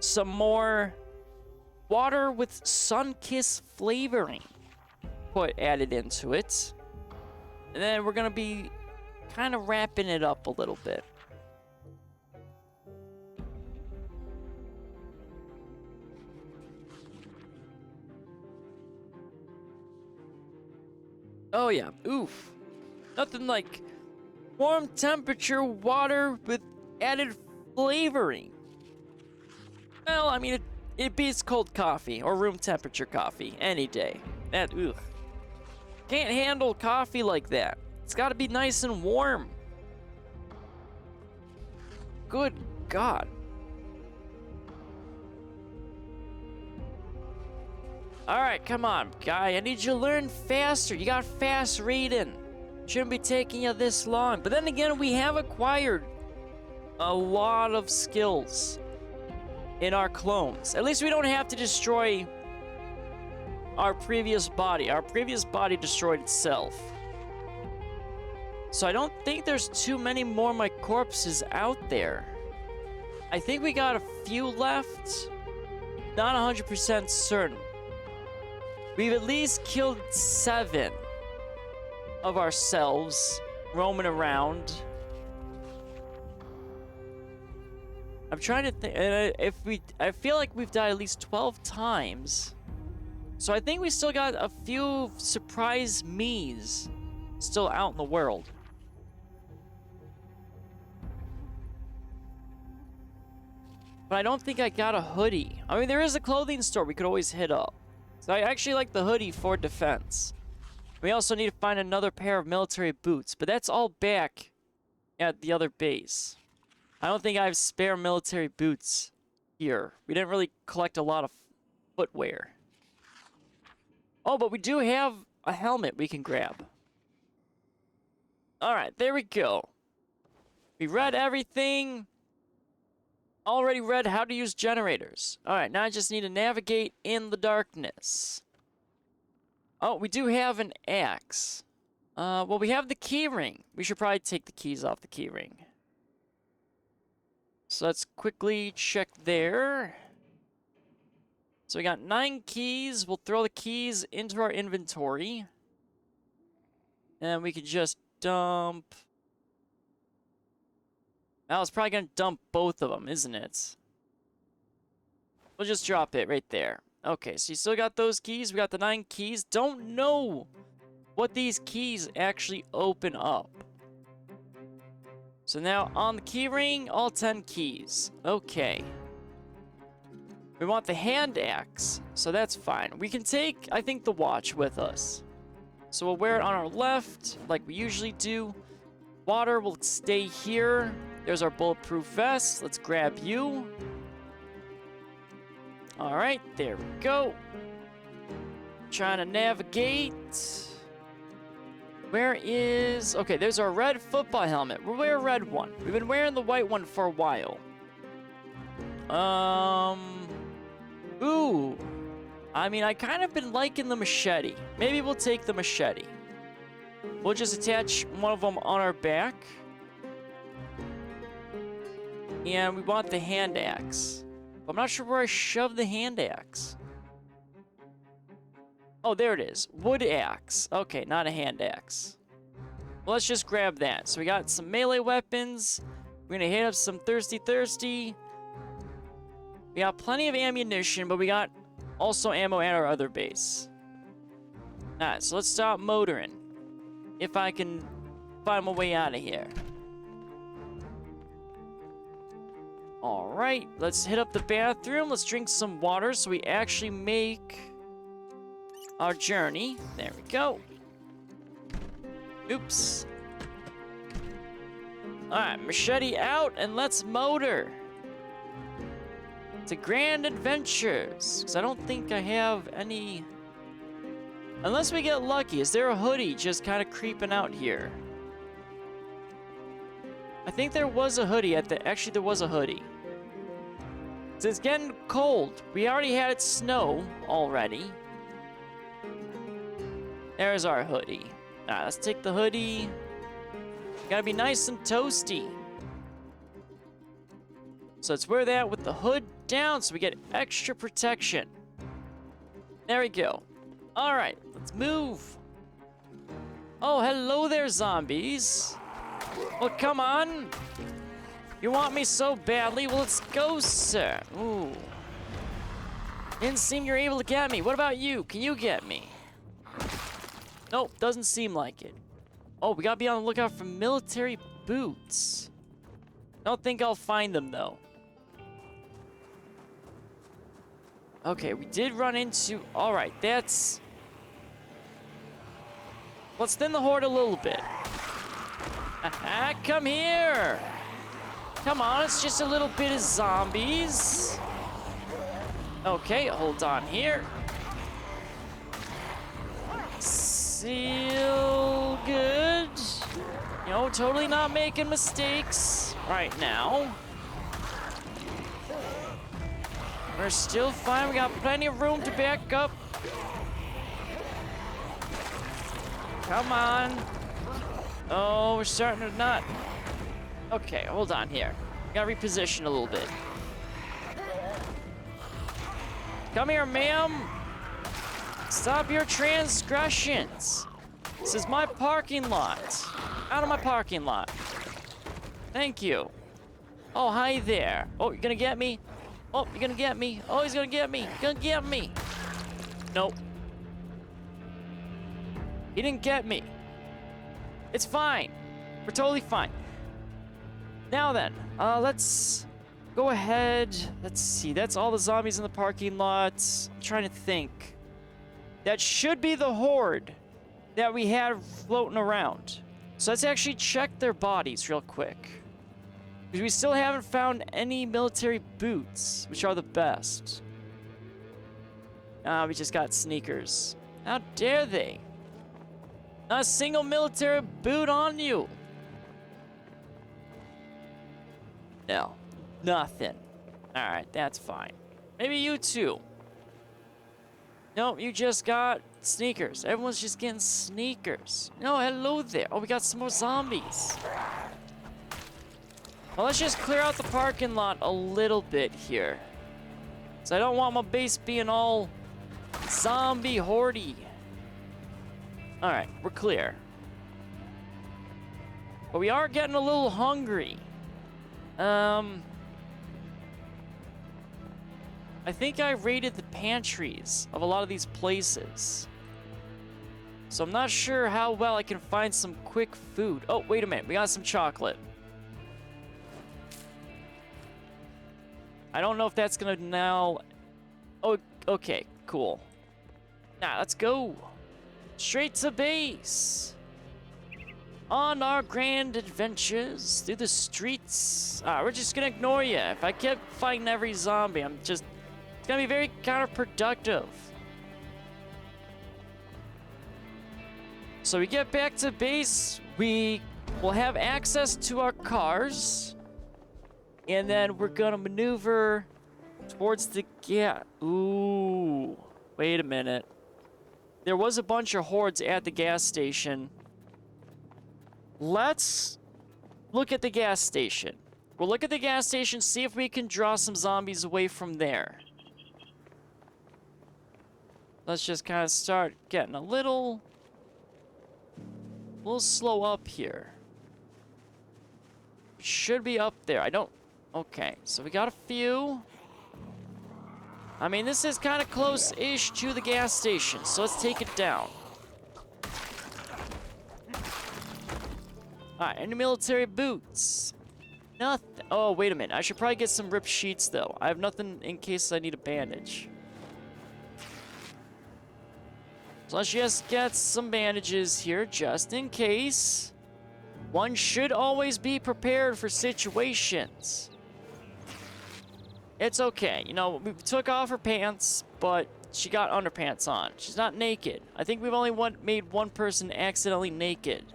Some more water with sun-kissed flavoring added into it. And then we're gonna be kind of wrapping it up a little bit. Oh yeah, oof. Nothing like warm temperature water with added flavoring. Well, I mean, it beats cold coffee or room temperature coffee any day. Ugh. Can't handle coffee like that. It's got to be nice and warm. Good God. Alright, come on, guy. I need you to learn faster. You got fast reading. Shouldn't be taking you this long. But then again, we have acquired a lot of skills in our clones. At least we don't have to destroy our previous body. Our previous body destroyed itself. So I don't think there's too many more of my corpses out there. I think we got a few left. Not 100% certain. We've at least killed 7 of ourselves roaming around. I'm trying to think. I feel like we've died at least 12 times. So I think we still got a few surprise me's still out in the world. But I don't think I got a hoodie. I mean, there is a clothing store we could always hit up. So I actually like the hoodie for defense. We also need to find another pair of military boots, but that's all back at the other base. I don't think I have spare military boots here. We didn't really collect a lot of footwear. Oh, but we do have a helmet we can grab. Alright, there we go. We read everything. Already read how to use generators. Alright, now I just need to navigate in the darkness. Oh, we do have an axe. Well, we have the key ring. We should probably take the keys off the key ring. So let's quickly check there. So we got 9 keys. We'll throw the keys into our inventory. And we could just dump... Now it's probably going to dump both of them, isn't it? We'll just drop it right there. Okay, so you still got those keys. We got the 9 keys. Don't know what these keys actually open up. So now on the key ring, all 10 keys. Okay. We want the hand axe, so that's fine. We can take, I think, the watch with us. So we'll wear it on our left, like we usually do. Water will stay here. There's our bulletproof vest. Let's grab you. All right, there we go. Trying to navigate. Where is... Okay, there's our red football helmet. We'll wear a red one. We've been wearing the white one for a while. Ooh. I mean, I kind of been liking the machete. Maybe we'll take the machete. We'll just attach one of them on our back. And we want the hand axe. I'm not sure where I shoved the hand axe. Oh, there it is. Wood axe. Okay, not a hand axe. Well, let's just grab that. So we got some melee weapons. We're gonna hit up some thirsty. We got plenty of ammunition, but we got also ammo at our other base. Alright, so let's stop motoring. If I can find my way out of here. Alright, let's hit up the bathroom. Let's drink some water so we actually make our journey. There we go. Oops. Alright, machete out and let's motor. To grand adventures. Because I don't think I have any... Unless we get lucky. Is there a hoodie just kind of creeping out here? I think there was a hoodie at the... Actually, there was a hoodie. So it's getting cold. We already had it snow already. There's our hoodie. Alright, let's take the hoodie. Gotta be nice and toasty. So let's wear that with the hood down so we get extra protection. There we go. Alright, let's move. Oh, hello there, zombies. Well, come on. You want me so badly? Well, let's go, sir. Ooh. Didn't seem you're able to get me. What about you? Can you get me? Nope, doesn't seem like it. Oh, we gotta be on the lookout for military boots. Don't think I'll find them, though. Okay, we did run into... Alright, that's... Let's thin the horde a little bit. Aha, come here! Come on, it's just a little bit of zombies. Okay, hold on here. Seal good. You know, totally not making mistakes right now. We're still fine. We got plenty of room to back up. Come on. Oh, we're starting to not. Okay, hold on here. Gotta reposition a little bit. Come here, ma'am. Stop your transgressions. This is my parking lot. Out of my parking lot. Thank you. Oh, hi there. Oh, you're gonna get me? Oh, you're gonna get me. Oh, he's gonna get me. Gonna get me. Nope. He didn't get me. It's fine. We're totally fine. Now then, let's go ahead. Let's see. That's all the zombies in the parking lot. I'm trying to think. That should be the horde that we had floating around. So let's actually check their bodies real quick. Because we still haven't found any military boots, which are the best. We just got sneakers. How dare they? Not a single military boot on you. No, nothing. Alright, that's fine. Maybe you too. Nope, you just got sneakers. Everyone's just getting sneakers. No, hello there. Oh, we got some more zombies. Well, let's just clear out the parking lot a little bit here. So I don't want my base being all zombie hordy. Alright, we're clear. But we are getting a little hungry. I think I raided the pantries of a lot of these places. So I'm not sure how well I can find some quick food. Oh, wait a minute. We got some chocolate. I don't know if that's gonna now... Oh, okay. Cool. Now, let's go. Straight to base. On our grand adventures through the streets. We're just gonna ignore you. If I kept fighting every zombie, it's gonna be very counterproductive. So we get back to base, we will have access to our cars, and then we're gonna maneuver towards the Ooh, wait a minute. There was a bunch of hordes at the gas station. Let's look at the gas station. We'll look at the gas station, see if we can draw some zombies away from there. Let's just kind of start getting a little slow up here. Should be up there. Okay, so we got a few. I mean, this is kind of close-ish to the gas station, so let's take it down. Alright, any military boots? Nothing. Oh, wait a minute. I should probably get some ripped sheets, though. I have nothing in case I need a bandage. So let's just get some bandages here, just in case. One should always be prepared for situations. It's okay. You know, we took off her pants, but she got underpants on. She's not naked. I think we've only made one person accidentally naked.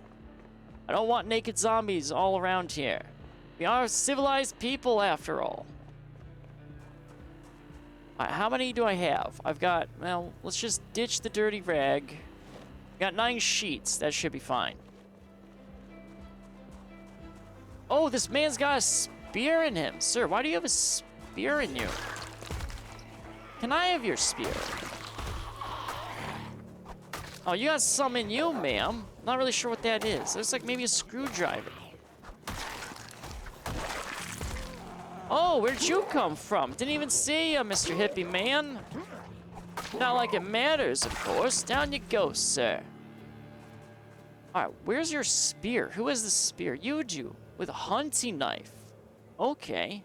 I don't want naked zombies all around here. We are civilized people, after all. Alright, how many do I have? I've got, well, let's just ditch the dirty rag. Got 9 sheets. That should be fine. Oh, this man's got a spear in him. Sir, why do you have a spear in you? Can I have your spear? Oh, you got some in you, ma'am. Not really sure what that is. Looks like maybe a screwdriver. Oh, where'd you come from? Didn't even see you, Mr. Hippie Man. Not like it matters, of course. Down you go, sir. Alright, where's your spear? Who has the spear? You do. With a hunting knife. Okay.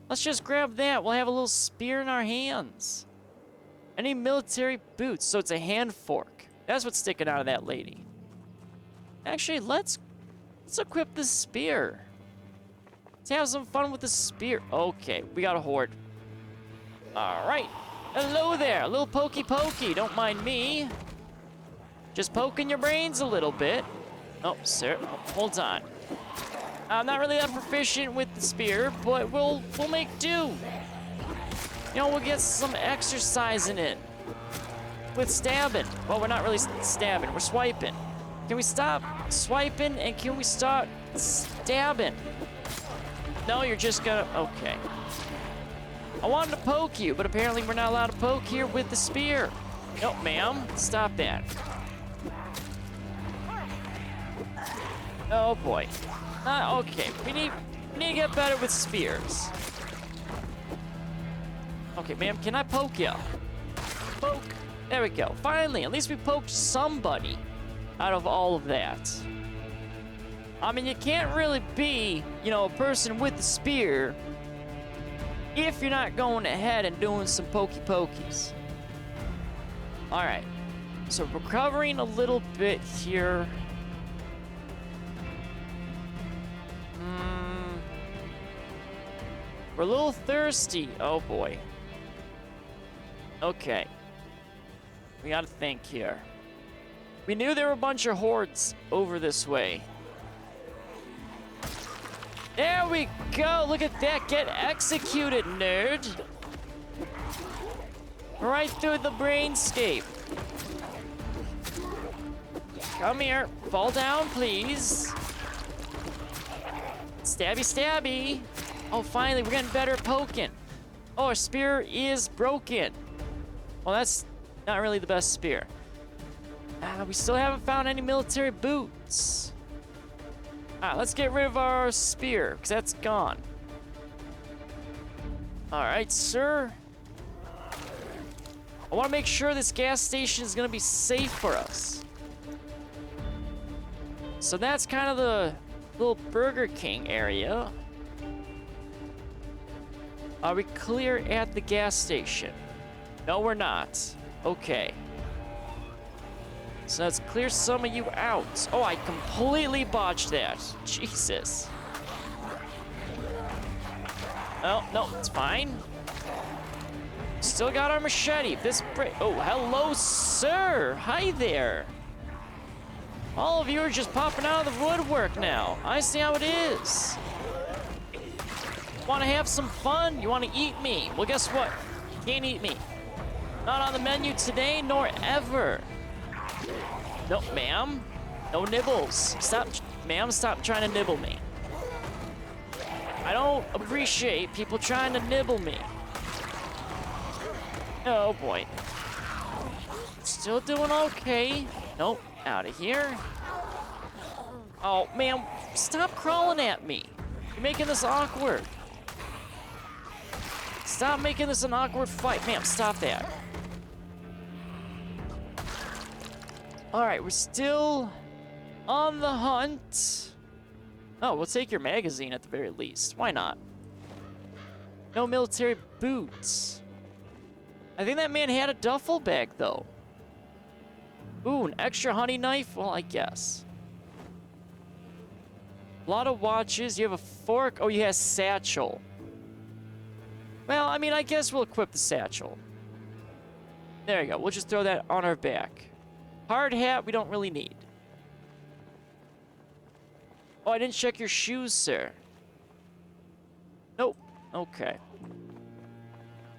Let's just grab that. We'll have a little spear in our hands. Any military boots? So it's a hand fork. That's what's sticking out of that lady. Actually, let's equip the spear. Let's have some fun with the spear. Okay, we got a horde. All right. Hello there, a little pokey. Don't mind me. Just poking your brains a little bit. Oh, sir, oh, hold on. I'm not really that proficient with the spear, but we'll make do. You know, we'll get some exercising in with stabbing. Well, we're not really stabbing, we're swiping. Can we stop swiping and can we start stabbing? No, you're just gonna, okay. I wanted to poke you, but apparently we're not allowed to poke here with the spear. No, ma'am, stop that. Oh boy. Okay, we need to get better with spears. Okay, ma'am, can I poke you? Poke. There we go. Finally, at least we poked somebody out of all of that. I mean, you can't really be, you know, a person with the spear if you're not going ahead and doing some pokey-pokies. All right. So recovering a little bit here. We're a little thirsty. Oh boy. Okay. We gotta think here. We knew there were a bunch of hordes over this way. There we go. Look at that. Get executed, nerd. Right through the brainscape. Come here. Fall down, please. Stabby, stabby. Oh, finally, we're getting better at poking. Oh, our spear is broken. Well, that's not really the best spear. We still haven't found any military boots. All right, let's get rid of our spear, because that's gone. All right, sir. I want to make sure this gas station is going to be safe for us. So that's kind of the little Burger King area. Are we clear at the gas station? No, we're not. Okay. So let's clear some of you out. Oh, I completely botched that. Jesus. Oh, no, it's fine. Still got our machete. Oh, hello, sir. Hi there. All of you are just popping out of the woodwork now. I see how it is. Want to have some fun? You want to eat me? Well, guess what? You can't eat me. Not on the menu today, nor ever. No, ma'am. No nibbles. Stop, ma'am, stop trying to nibble me. I don't appreciate people trying to nibble me. Oh, boy. Still doing okay. Nope, out of here. Oh, ma'am, stop crawling at me. You're making this awkward. Stop making this an awkward fight. Ma'am, stop that. All right, we're still on the hunt. Oh, we'll take your magazine at the very least. Why not? No military boots. I think that man had a duffel bag, though. Ooh, an extra honey knife? Well, I guess. A lot of watches. You have a fork. Oh, you have a satchel. Well, I mean, I guess we'll equip the satchel. There you go. We'll just throw that on our back. Hard hat we don't really need. Oh, I didn't check your shoes, sir. Nope. Okay.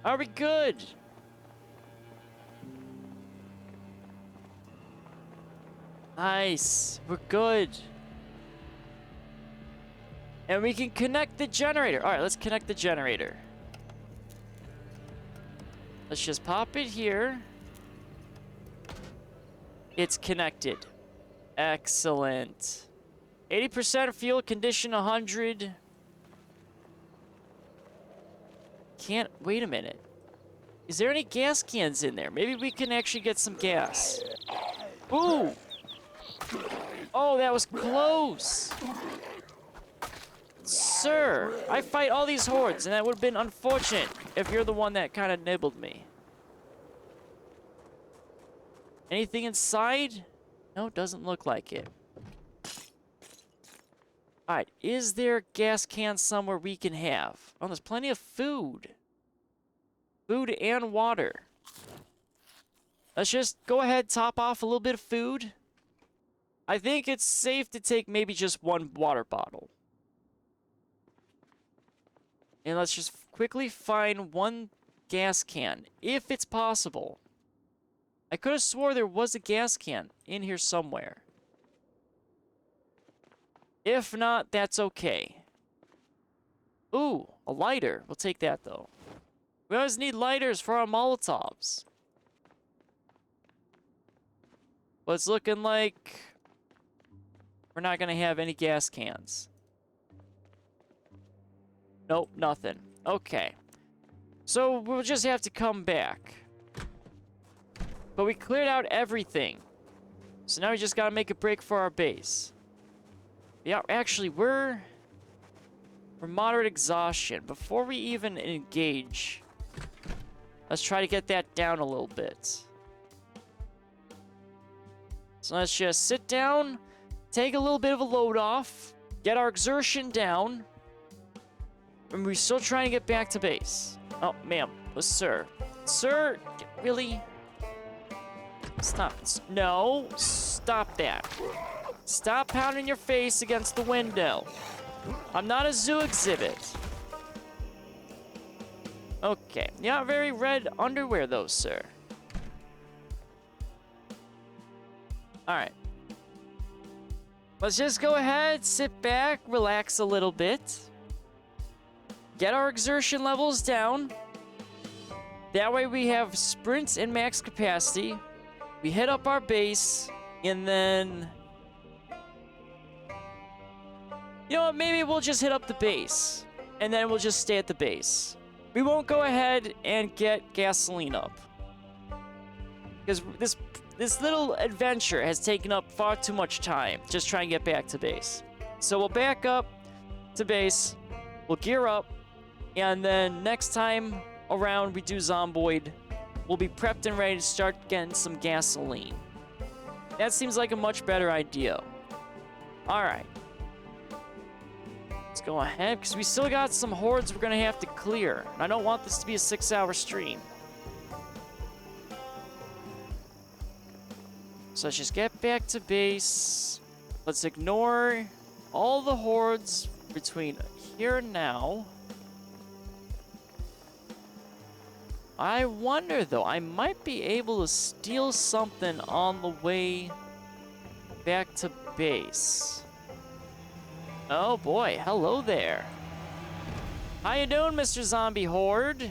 Are we good? Nice. We're good. And we can connect the generator. All right, let's connect the generator. Let's just pop it here. It's connected. Excellent. 80% fuel, condition 100. Can't, wait a minute. Is there any gas cans in there? Maybe we can actually get some gas. Ooh. Oh, that was close. Sir, I fight all these hordes, and that would have been unfortunate if you're the one that kind of nibbled me. Anything inside? No, doesn't look like it. Alright, is there a gas can somewhere we can have? Oh, there's plenty of food. Food and water. Let's just go ahead, top off a little bit of food. I think it's safe to take maybe just one water bottle. And let's just quickly find one gas can, if it's possible. I could have swore there was a gas can in here somewhere. If not, that's okay. Ooh, a lighter. We'll take that, though. We always need lighters for our Molotovs. But it's looking like we're not going to have any gas cans. Nope, nothing. Okay. So we'll just have to come back. But we cleared out everything. So now we just gotta make a break for our base. Yeah, actually, we're moderate exhaustion. Before we even engage, let's try to get that down a little bit. So let's just sit down, take a little bit of a load off, get our exertion down, and we're still trying to get back to base. Oh, ma'am. Oh, sir. Sir, really? Stop. No, stop that. Stop pounding your face against the window. I'm not a zoo exhibit. Okay. Not very red underwear, though, sir. Alright. Let's just go ahead, sit back, relax a little bit. Get our exertion levels down. That way we have sprints and max capacity. We hit up our base, and then... You know what, maybe we'll just hit up the base, and then we'll just stay at the base. We won't go ahead and get gasoline up. Because this little adventure has taken up far too much time, just trying to get back to base. So we'll back up to base, we'll gear up, and then next time around we do Zomboid, we'll be prepped and ready to start getting some gasoline. That seems like a much better idea. Alright. Let's go ahead, because we still got some hordes we're going to have to clear. And I don't want this to be a 6-hour stream. So let's just get back to base. Let's ignore all the hordes between here and now. I wonder, though, I might be able to steal something on the way back to base. Oh, boy. Hello there. How you doing, Mr. Zombie Horde?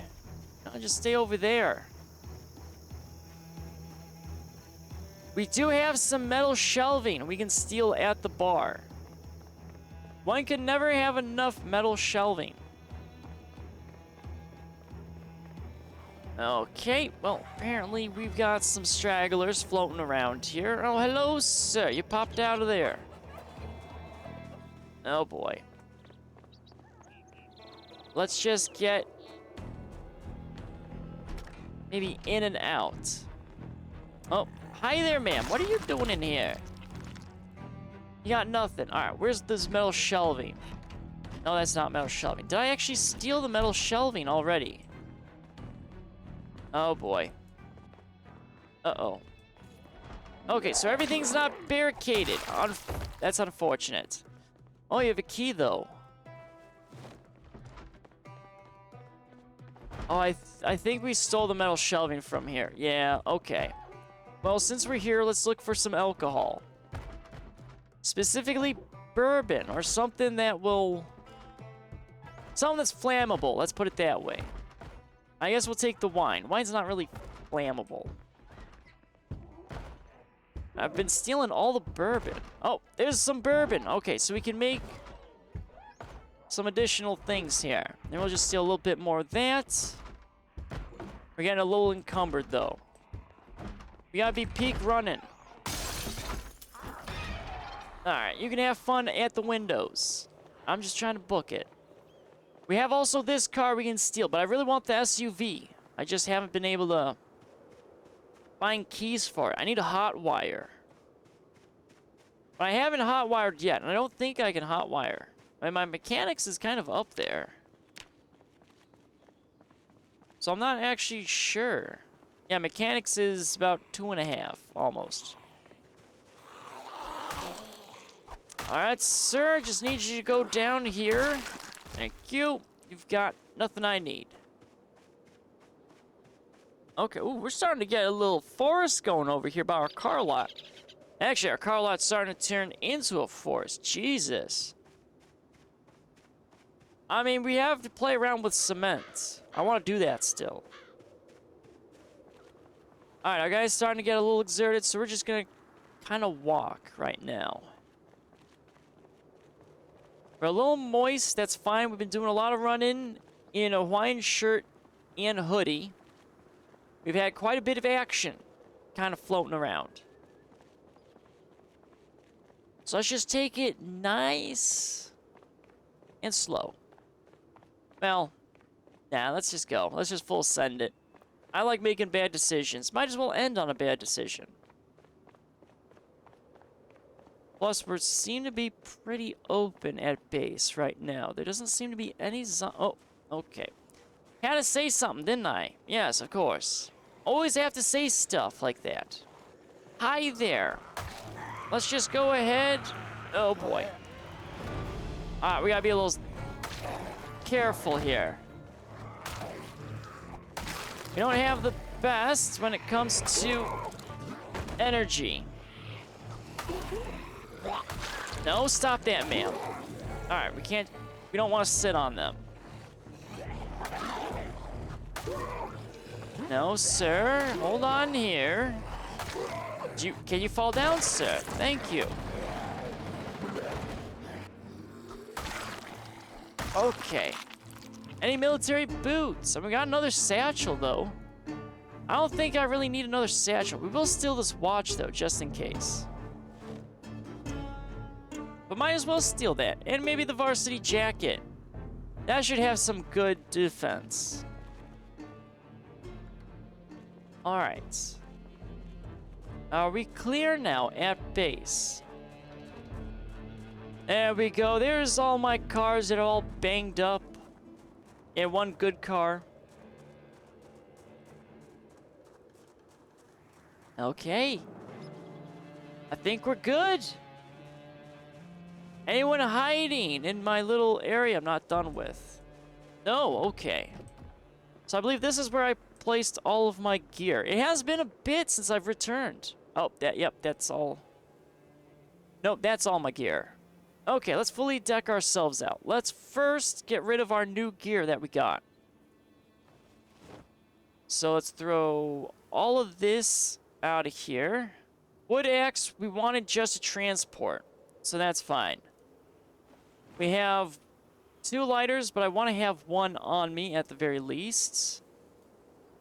I'll just stay over there. We do have some metal shelving we can steal at the bar. One can never have enough metal shelving. Okay, well, apparently we've got some stragglers floating around here. Oh, hello, sir. You popped out of there. Oh, boy. Let's just get maybe in and out. Oh, hi there, ma'am. What are you doing in here? You got nothing. All right, where's this metal shelving? No, that's not metal shelving. Did I actually steal the metal shelving already? Oh, boy. Uh-oh. Okay, so everything's not barricaded. That's unfortunate. Oh, you have a key, though. Oh, I think we stole the metal shelving from here. Yeah, okay. Well, since we're here, let's look for some alcohol. Specifically, bourbon, or something that will... Something that's flammable, let's put it that way. I guess we'll take the wine. Wine's not really flammable. I've been stealing all the bourbon. Oh, there's some bourbon. Okay, so we can make some additional things here. Then we'll just steal a little bit more of that. We're getting a little encumbered, though. We gotta be peak running. Alright, you can have fun at the windows. I'm just trying to book it. We have also this car we can steal, but I really want the SUV. I just haven't been able to find keys for it. I need a hot wire. But I haven't hot wired yet, and I don't think I can hot wire. I mean, my mechanics is kind of up there. So I'm not actually sure. Yeah, mechanics is about 2.5, almost. Alright, sir, just need you to go down here. Thank you. You've got nothing I need. Okay, ooh, we're starting to get a little forest going over here by our car lot. Actually, our car lot's starting to turn into a forest. Jesus. I mean, we have to play around with cement. I want to do that still. Alright, our guy's starting to get a little exerted, so we're just gonna kind of walk right now. We're a little moist, that's fine. We've been doing a lot of running in a Hawaiian shirt and hoodie. We've had quite a bit of action kind of floating around. So let's just take it nice and slow. Well, nah, let's just go. Let's just full send it. I like making bad decisions. Might as well end on a bad decision. Plus, we seem to be pretty open at base right now. There doesn't seem to be any oh, okay. Had to say something, didn't I? Yes, of course. Always have to say stuff like that. Hi there. Let's just go ahead. Oh, boy. Alright, we gotta be a little careful here. We don't have the best when it comes to energy. No, stop that, ma'am. Alright, we don't want to sit on them. No, sir. Hold on here. Can you fall down, sir? Thank you. Okay. Any military boots? And we got another satchel, though. I don't think I really need another satchel. We will steal this watch, though, just in case. But might as well steal that. And maybe the varsity jacket. That should have some good defense. Alright. Are we clear now at base? There we go. There's all my cars that are all banged up. And one good car. Okay. I think we're good. Anyone hiding in my little area I'm not done with? No, okay. So I believe this is where I placed all of my gear. It has been a bit since I've returned. Oh, yep, that's all. Nope, that's all my gear. Okay, let's fully deck ourselves out. Let's first get rid of our new gear that we got. So let's throw all of this out of here. Wood axe, we wanted just to transport, so that's fine. We have 2 lighters, but I want to have 1 on me at the very least.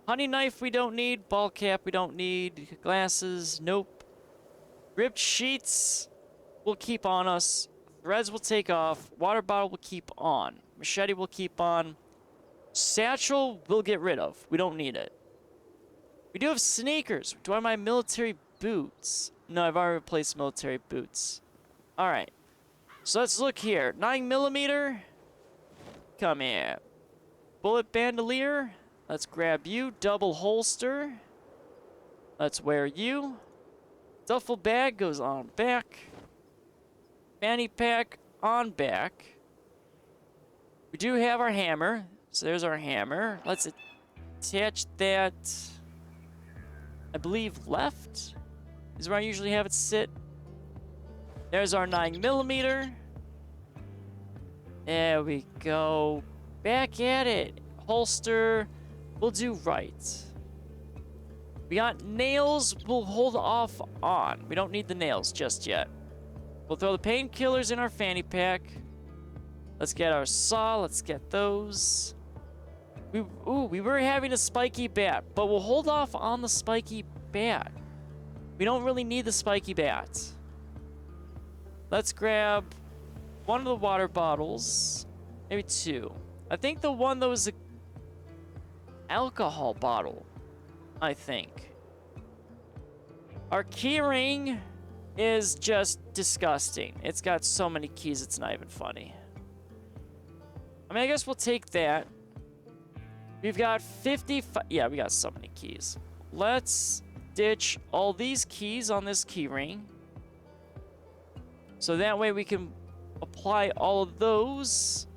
Honey knife we don't need. Ball cap we don't need. Glasses, nope. Ripped sheets we'll keep on us. Threads will take off. Water bottle will keep on. Machete will keep on. Satchel we'll get rid of. We don't need it. We do have sneakers. Do I have my military boots? No, I've already replaced military boots. Alright. So let's look here. 9mm. Come here. Bullet bandolier. Let's grab you. Double holster. Let's wear you. Duffel bag goes on back. Fanny pack on back. We do have our hammer. So there's our hammer. Let's attach that. I believe left is where I usually have it sit. There's our 9mm. There we go. Back at it. Holster. We'll do right. We got nails. We'll hold off on. We don't need the nails just yet. We'll throw the painkillers in our fanny pack. Let's get our saw. Let's get those. We were having a spiky bat, but we'll hold off on the spiky bat. We don't really need the spiky bat. Let's grab 1 of the water bottles. Maybe 2. I think the one that was an alcohol bottle. I think. Our key ring is just disgusting. It's got so many keys, it's not even funny. I mean, I guess we'll take that. We've got 55. Yeah, we got so many keys. Let's ditch all these keys on this key ring. So that way we can apply all of those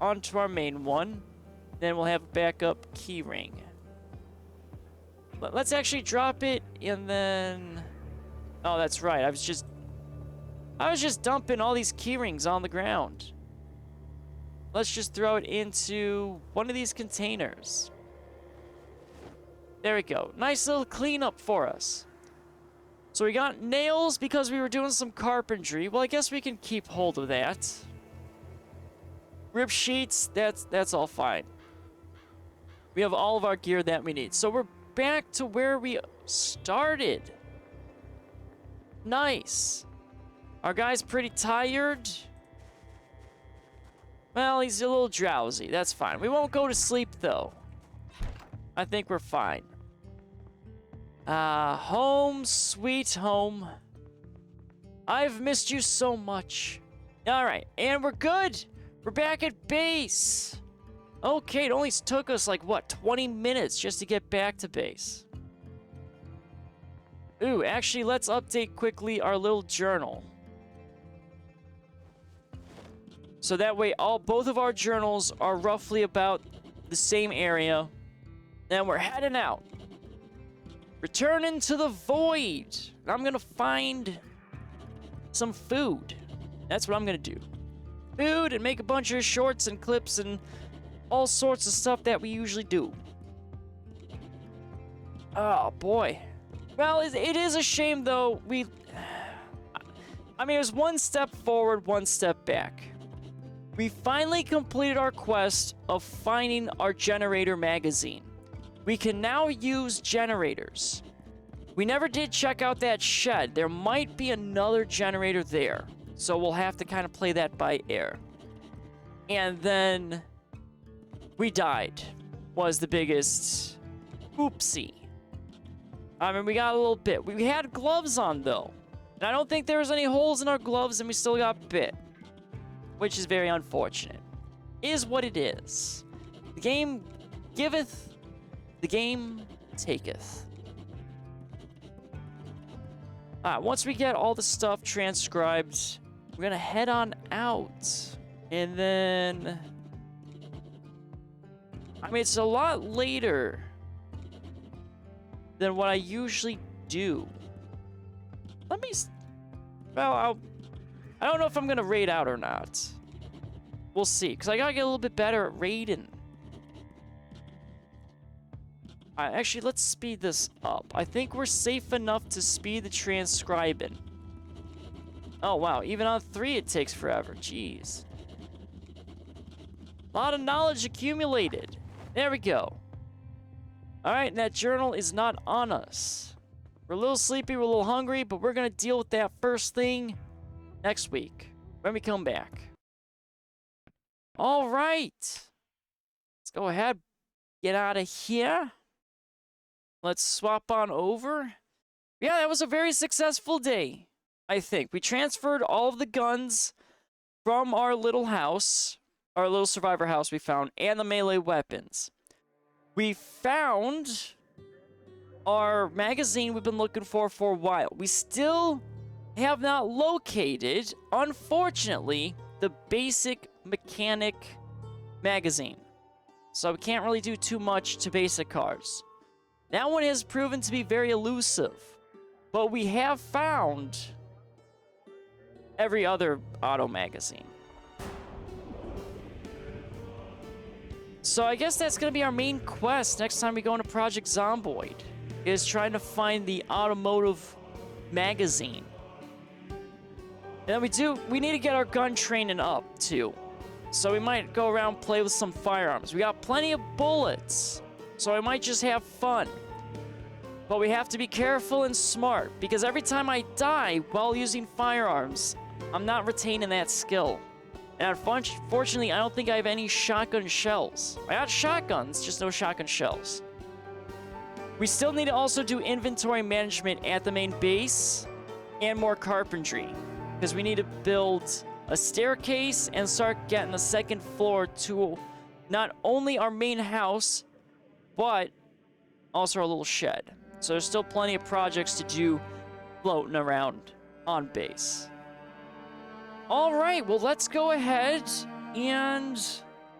onto our main one. Then we'll have a backup key ring. Let's actually drop it and then... Oh, that's right. I was just dumping all these key rings on the ground. Let's just throw it into one of these containers. There we go. Nice little cleanup for us. So we got nails because we were doing some carpentry. Well, I guess we can keep hold of that. Rib sheets, that's all fine. We have all of our gear that we need. So we're back to where we started. Nice. Our guy's pretty tired. Well, he's a little drowsy. That's fine. We won't go to sleep, though. I think we're fine. Home, sweet home. I've missed you so much. All right, and we're good. We're back at base. Okay, it only took us, like, what, 20 minutes just to get back to base. Ooh, actually, let's update quickly our little journal. So that way, both of our journals are roughly about the same area. And we're heading out. Returning to the void. I'm gonna find some food. That's what I'm gonna do. Food and make a bunch of shorts and clips and all sorts of stuff that we usually do. Oh, boy. Well, it is a shame, though. I mean, it was one step forward, one step back. We finally completed our quest of finding our generator magazine. We can now use generators. We never did check out that shed. There might be another generator there. So we'll have to kind of play that by ear. And then we died. Was the biggest oopsie. I mean, we got a little bit. We had gloves on, though. And I don't think there was any holes in our gloves, and we still got bit. Which is very unfortunate. Is what it is. The game giveth, the game taketh. Once we get all the stuff transcribed, we're gonna head on out. And then... I mean, it's a lot later than what I usually do. Let me... Well, I don't know if I'm gonna raid out or not. We'll see, because I gotta get a little bit better at raiding. Actually, let's speed this up. I think we're safe enough to speed the transcribing. Oh, wow. Even on 3, it takes forever. Jeez. A lot of knowledge accumulated. There we go. Alright, and that journal is not on us. We're a little sleepy, we're a little hungry, but we're gonna deal with that first thing next week when we come back. Alright. Let's go ahead. Get out of here. Let's swap on over. Yeah, that was a very successful day, I think. We transferred all of the guns from our little house, our little survivor house we found, and the melee weapons. We found our magazine we've been looking for a while. We still have not located, unfortunately, the basic mechanic magazine. So we can't really do too much to basic cars. That one has proven to be very elusive, but we have found every other auto magazine. So I guess that's going to be our main quest next time we go into Project Zomboid, is trying to find the automotive magazine. And then we need to get our gun training up too. So we might go around play with some firearms. We got plenty of bullets, so I might just have fun. But we have to be careful and smart, because every time I die while using firearms, I'm not retaining that skill. And unfortunately, I don't think I have any shotgun shells. I got shotguns, just no shotgun shells. We still need to also do inventory management at the main base and more carpentry, because we need to build a staircase and start getting the second floor to not only our main house, but also our little shed. So there's still plenty of projects to do floating around on base. All right, well, let's go ahead and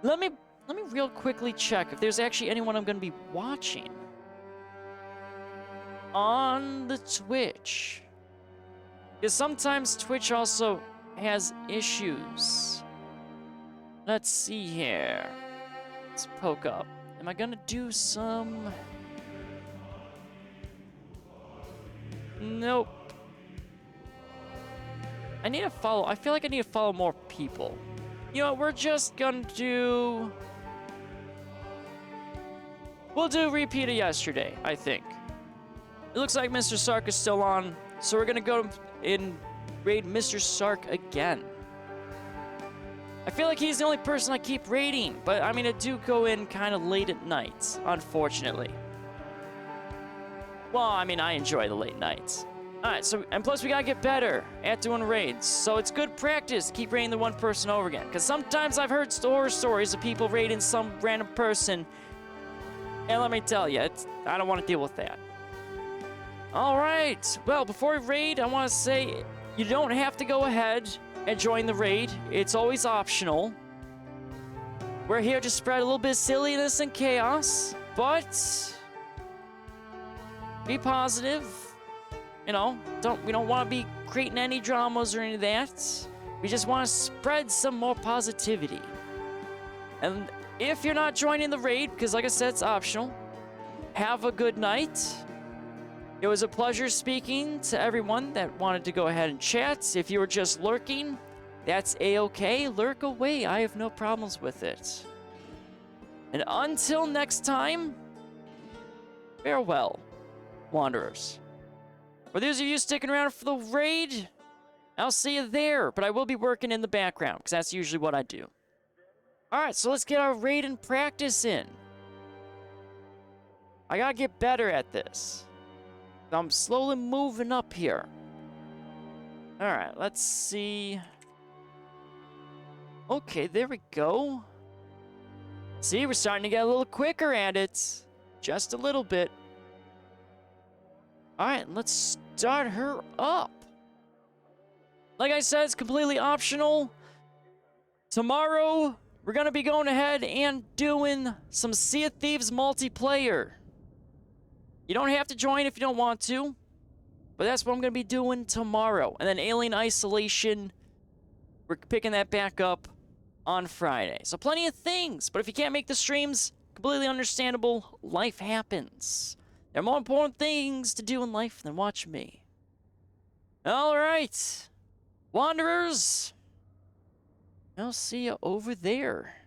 let me real quickly check if there's actually anyone I'm going to be watching on the Twitch. Because sometimes Twitch also has issues. Let's see here. Let's poke up. Am I gonna do some... Nope. I need to follow... I feel like I need to follow more people. You know what, we're just gonna do... We'll do repeat of yesterday, I think. It looks like Mr. Sark is still on, so we're gonna go and raid Mr. Sark again. I feel like he's the only person I keep raiding, but I mean, I do go in kind of late at night, unfortunately. Well, I mean, I enjoy the late nights. Alright, so, and plus we gotta get better at doing raids, so it's good practice to keep raiding the one person over again, because sometimes I've heard horror stories of people raiding some random person, and let me tell you, I don't want to deal with that. Alright, well, before we raid, I want to say, you don't have to go ahead and join the raid. It's always optional. We're here to spread a little bit of silliness and chaos, but be positive. You know, we don't want to be creating any dramas or any of that. We just want to spread some more positivity. And if you're not joining the raid, because like I said, it's optional, have a good night. It was a pleasure speaking to everyone that wanted to go ahead and chat. If you were just lurking, that's a-okay. Lurk away. I have no problems with it. And until next time, farewell, wanderers. For those of you sticking around for the raid, I'll see you there. But I will be working in the background, because that's usually what I do. Alright, so let's get our raid and practice in. I gotta get better at this. I'm slowly moving up here. Alright, let's see. Okay, there we go. See, we're starting to get a little quicker at it. Just a little bit. Alright, let's start her up. Like I said, it's completely optional. Tomorrow, we're gonna be going ahead and doing some Sea of Thieves multiplayer. You don't have to join if you don't want to, but that's what I'm gonna be doing tomorrow. And then Alien Isolation, we're picking that back up on Friday. So plenty of things, but if you can't make the streams, completely understandable. Life happens. There are more important things to do in life than watch me. All right, Wanderers, I'll see you over there.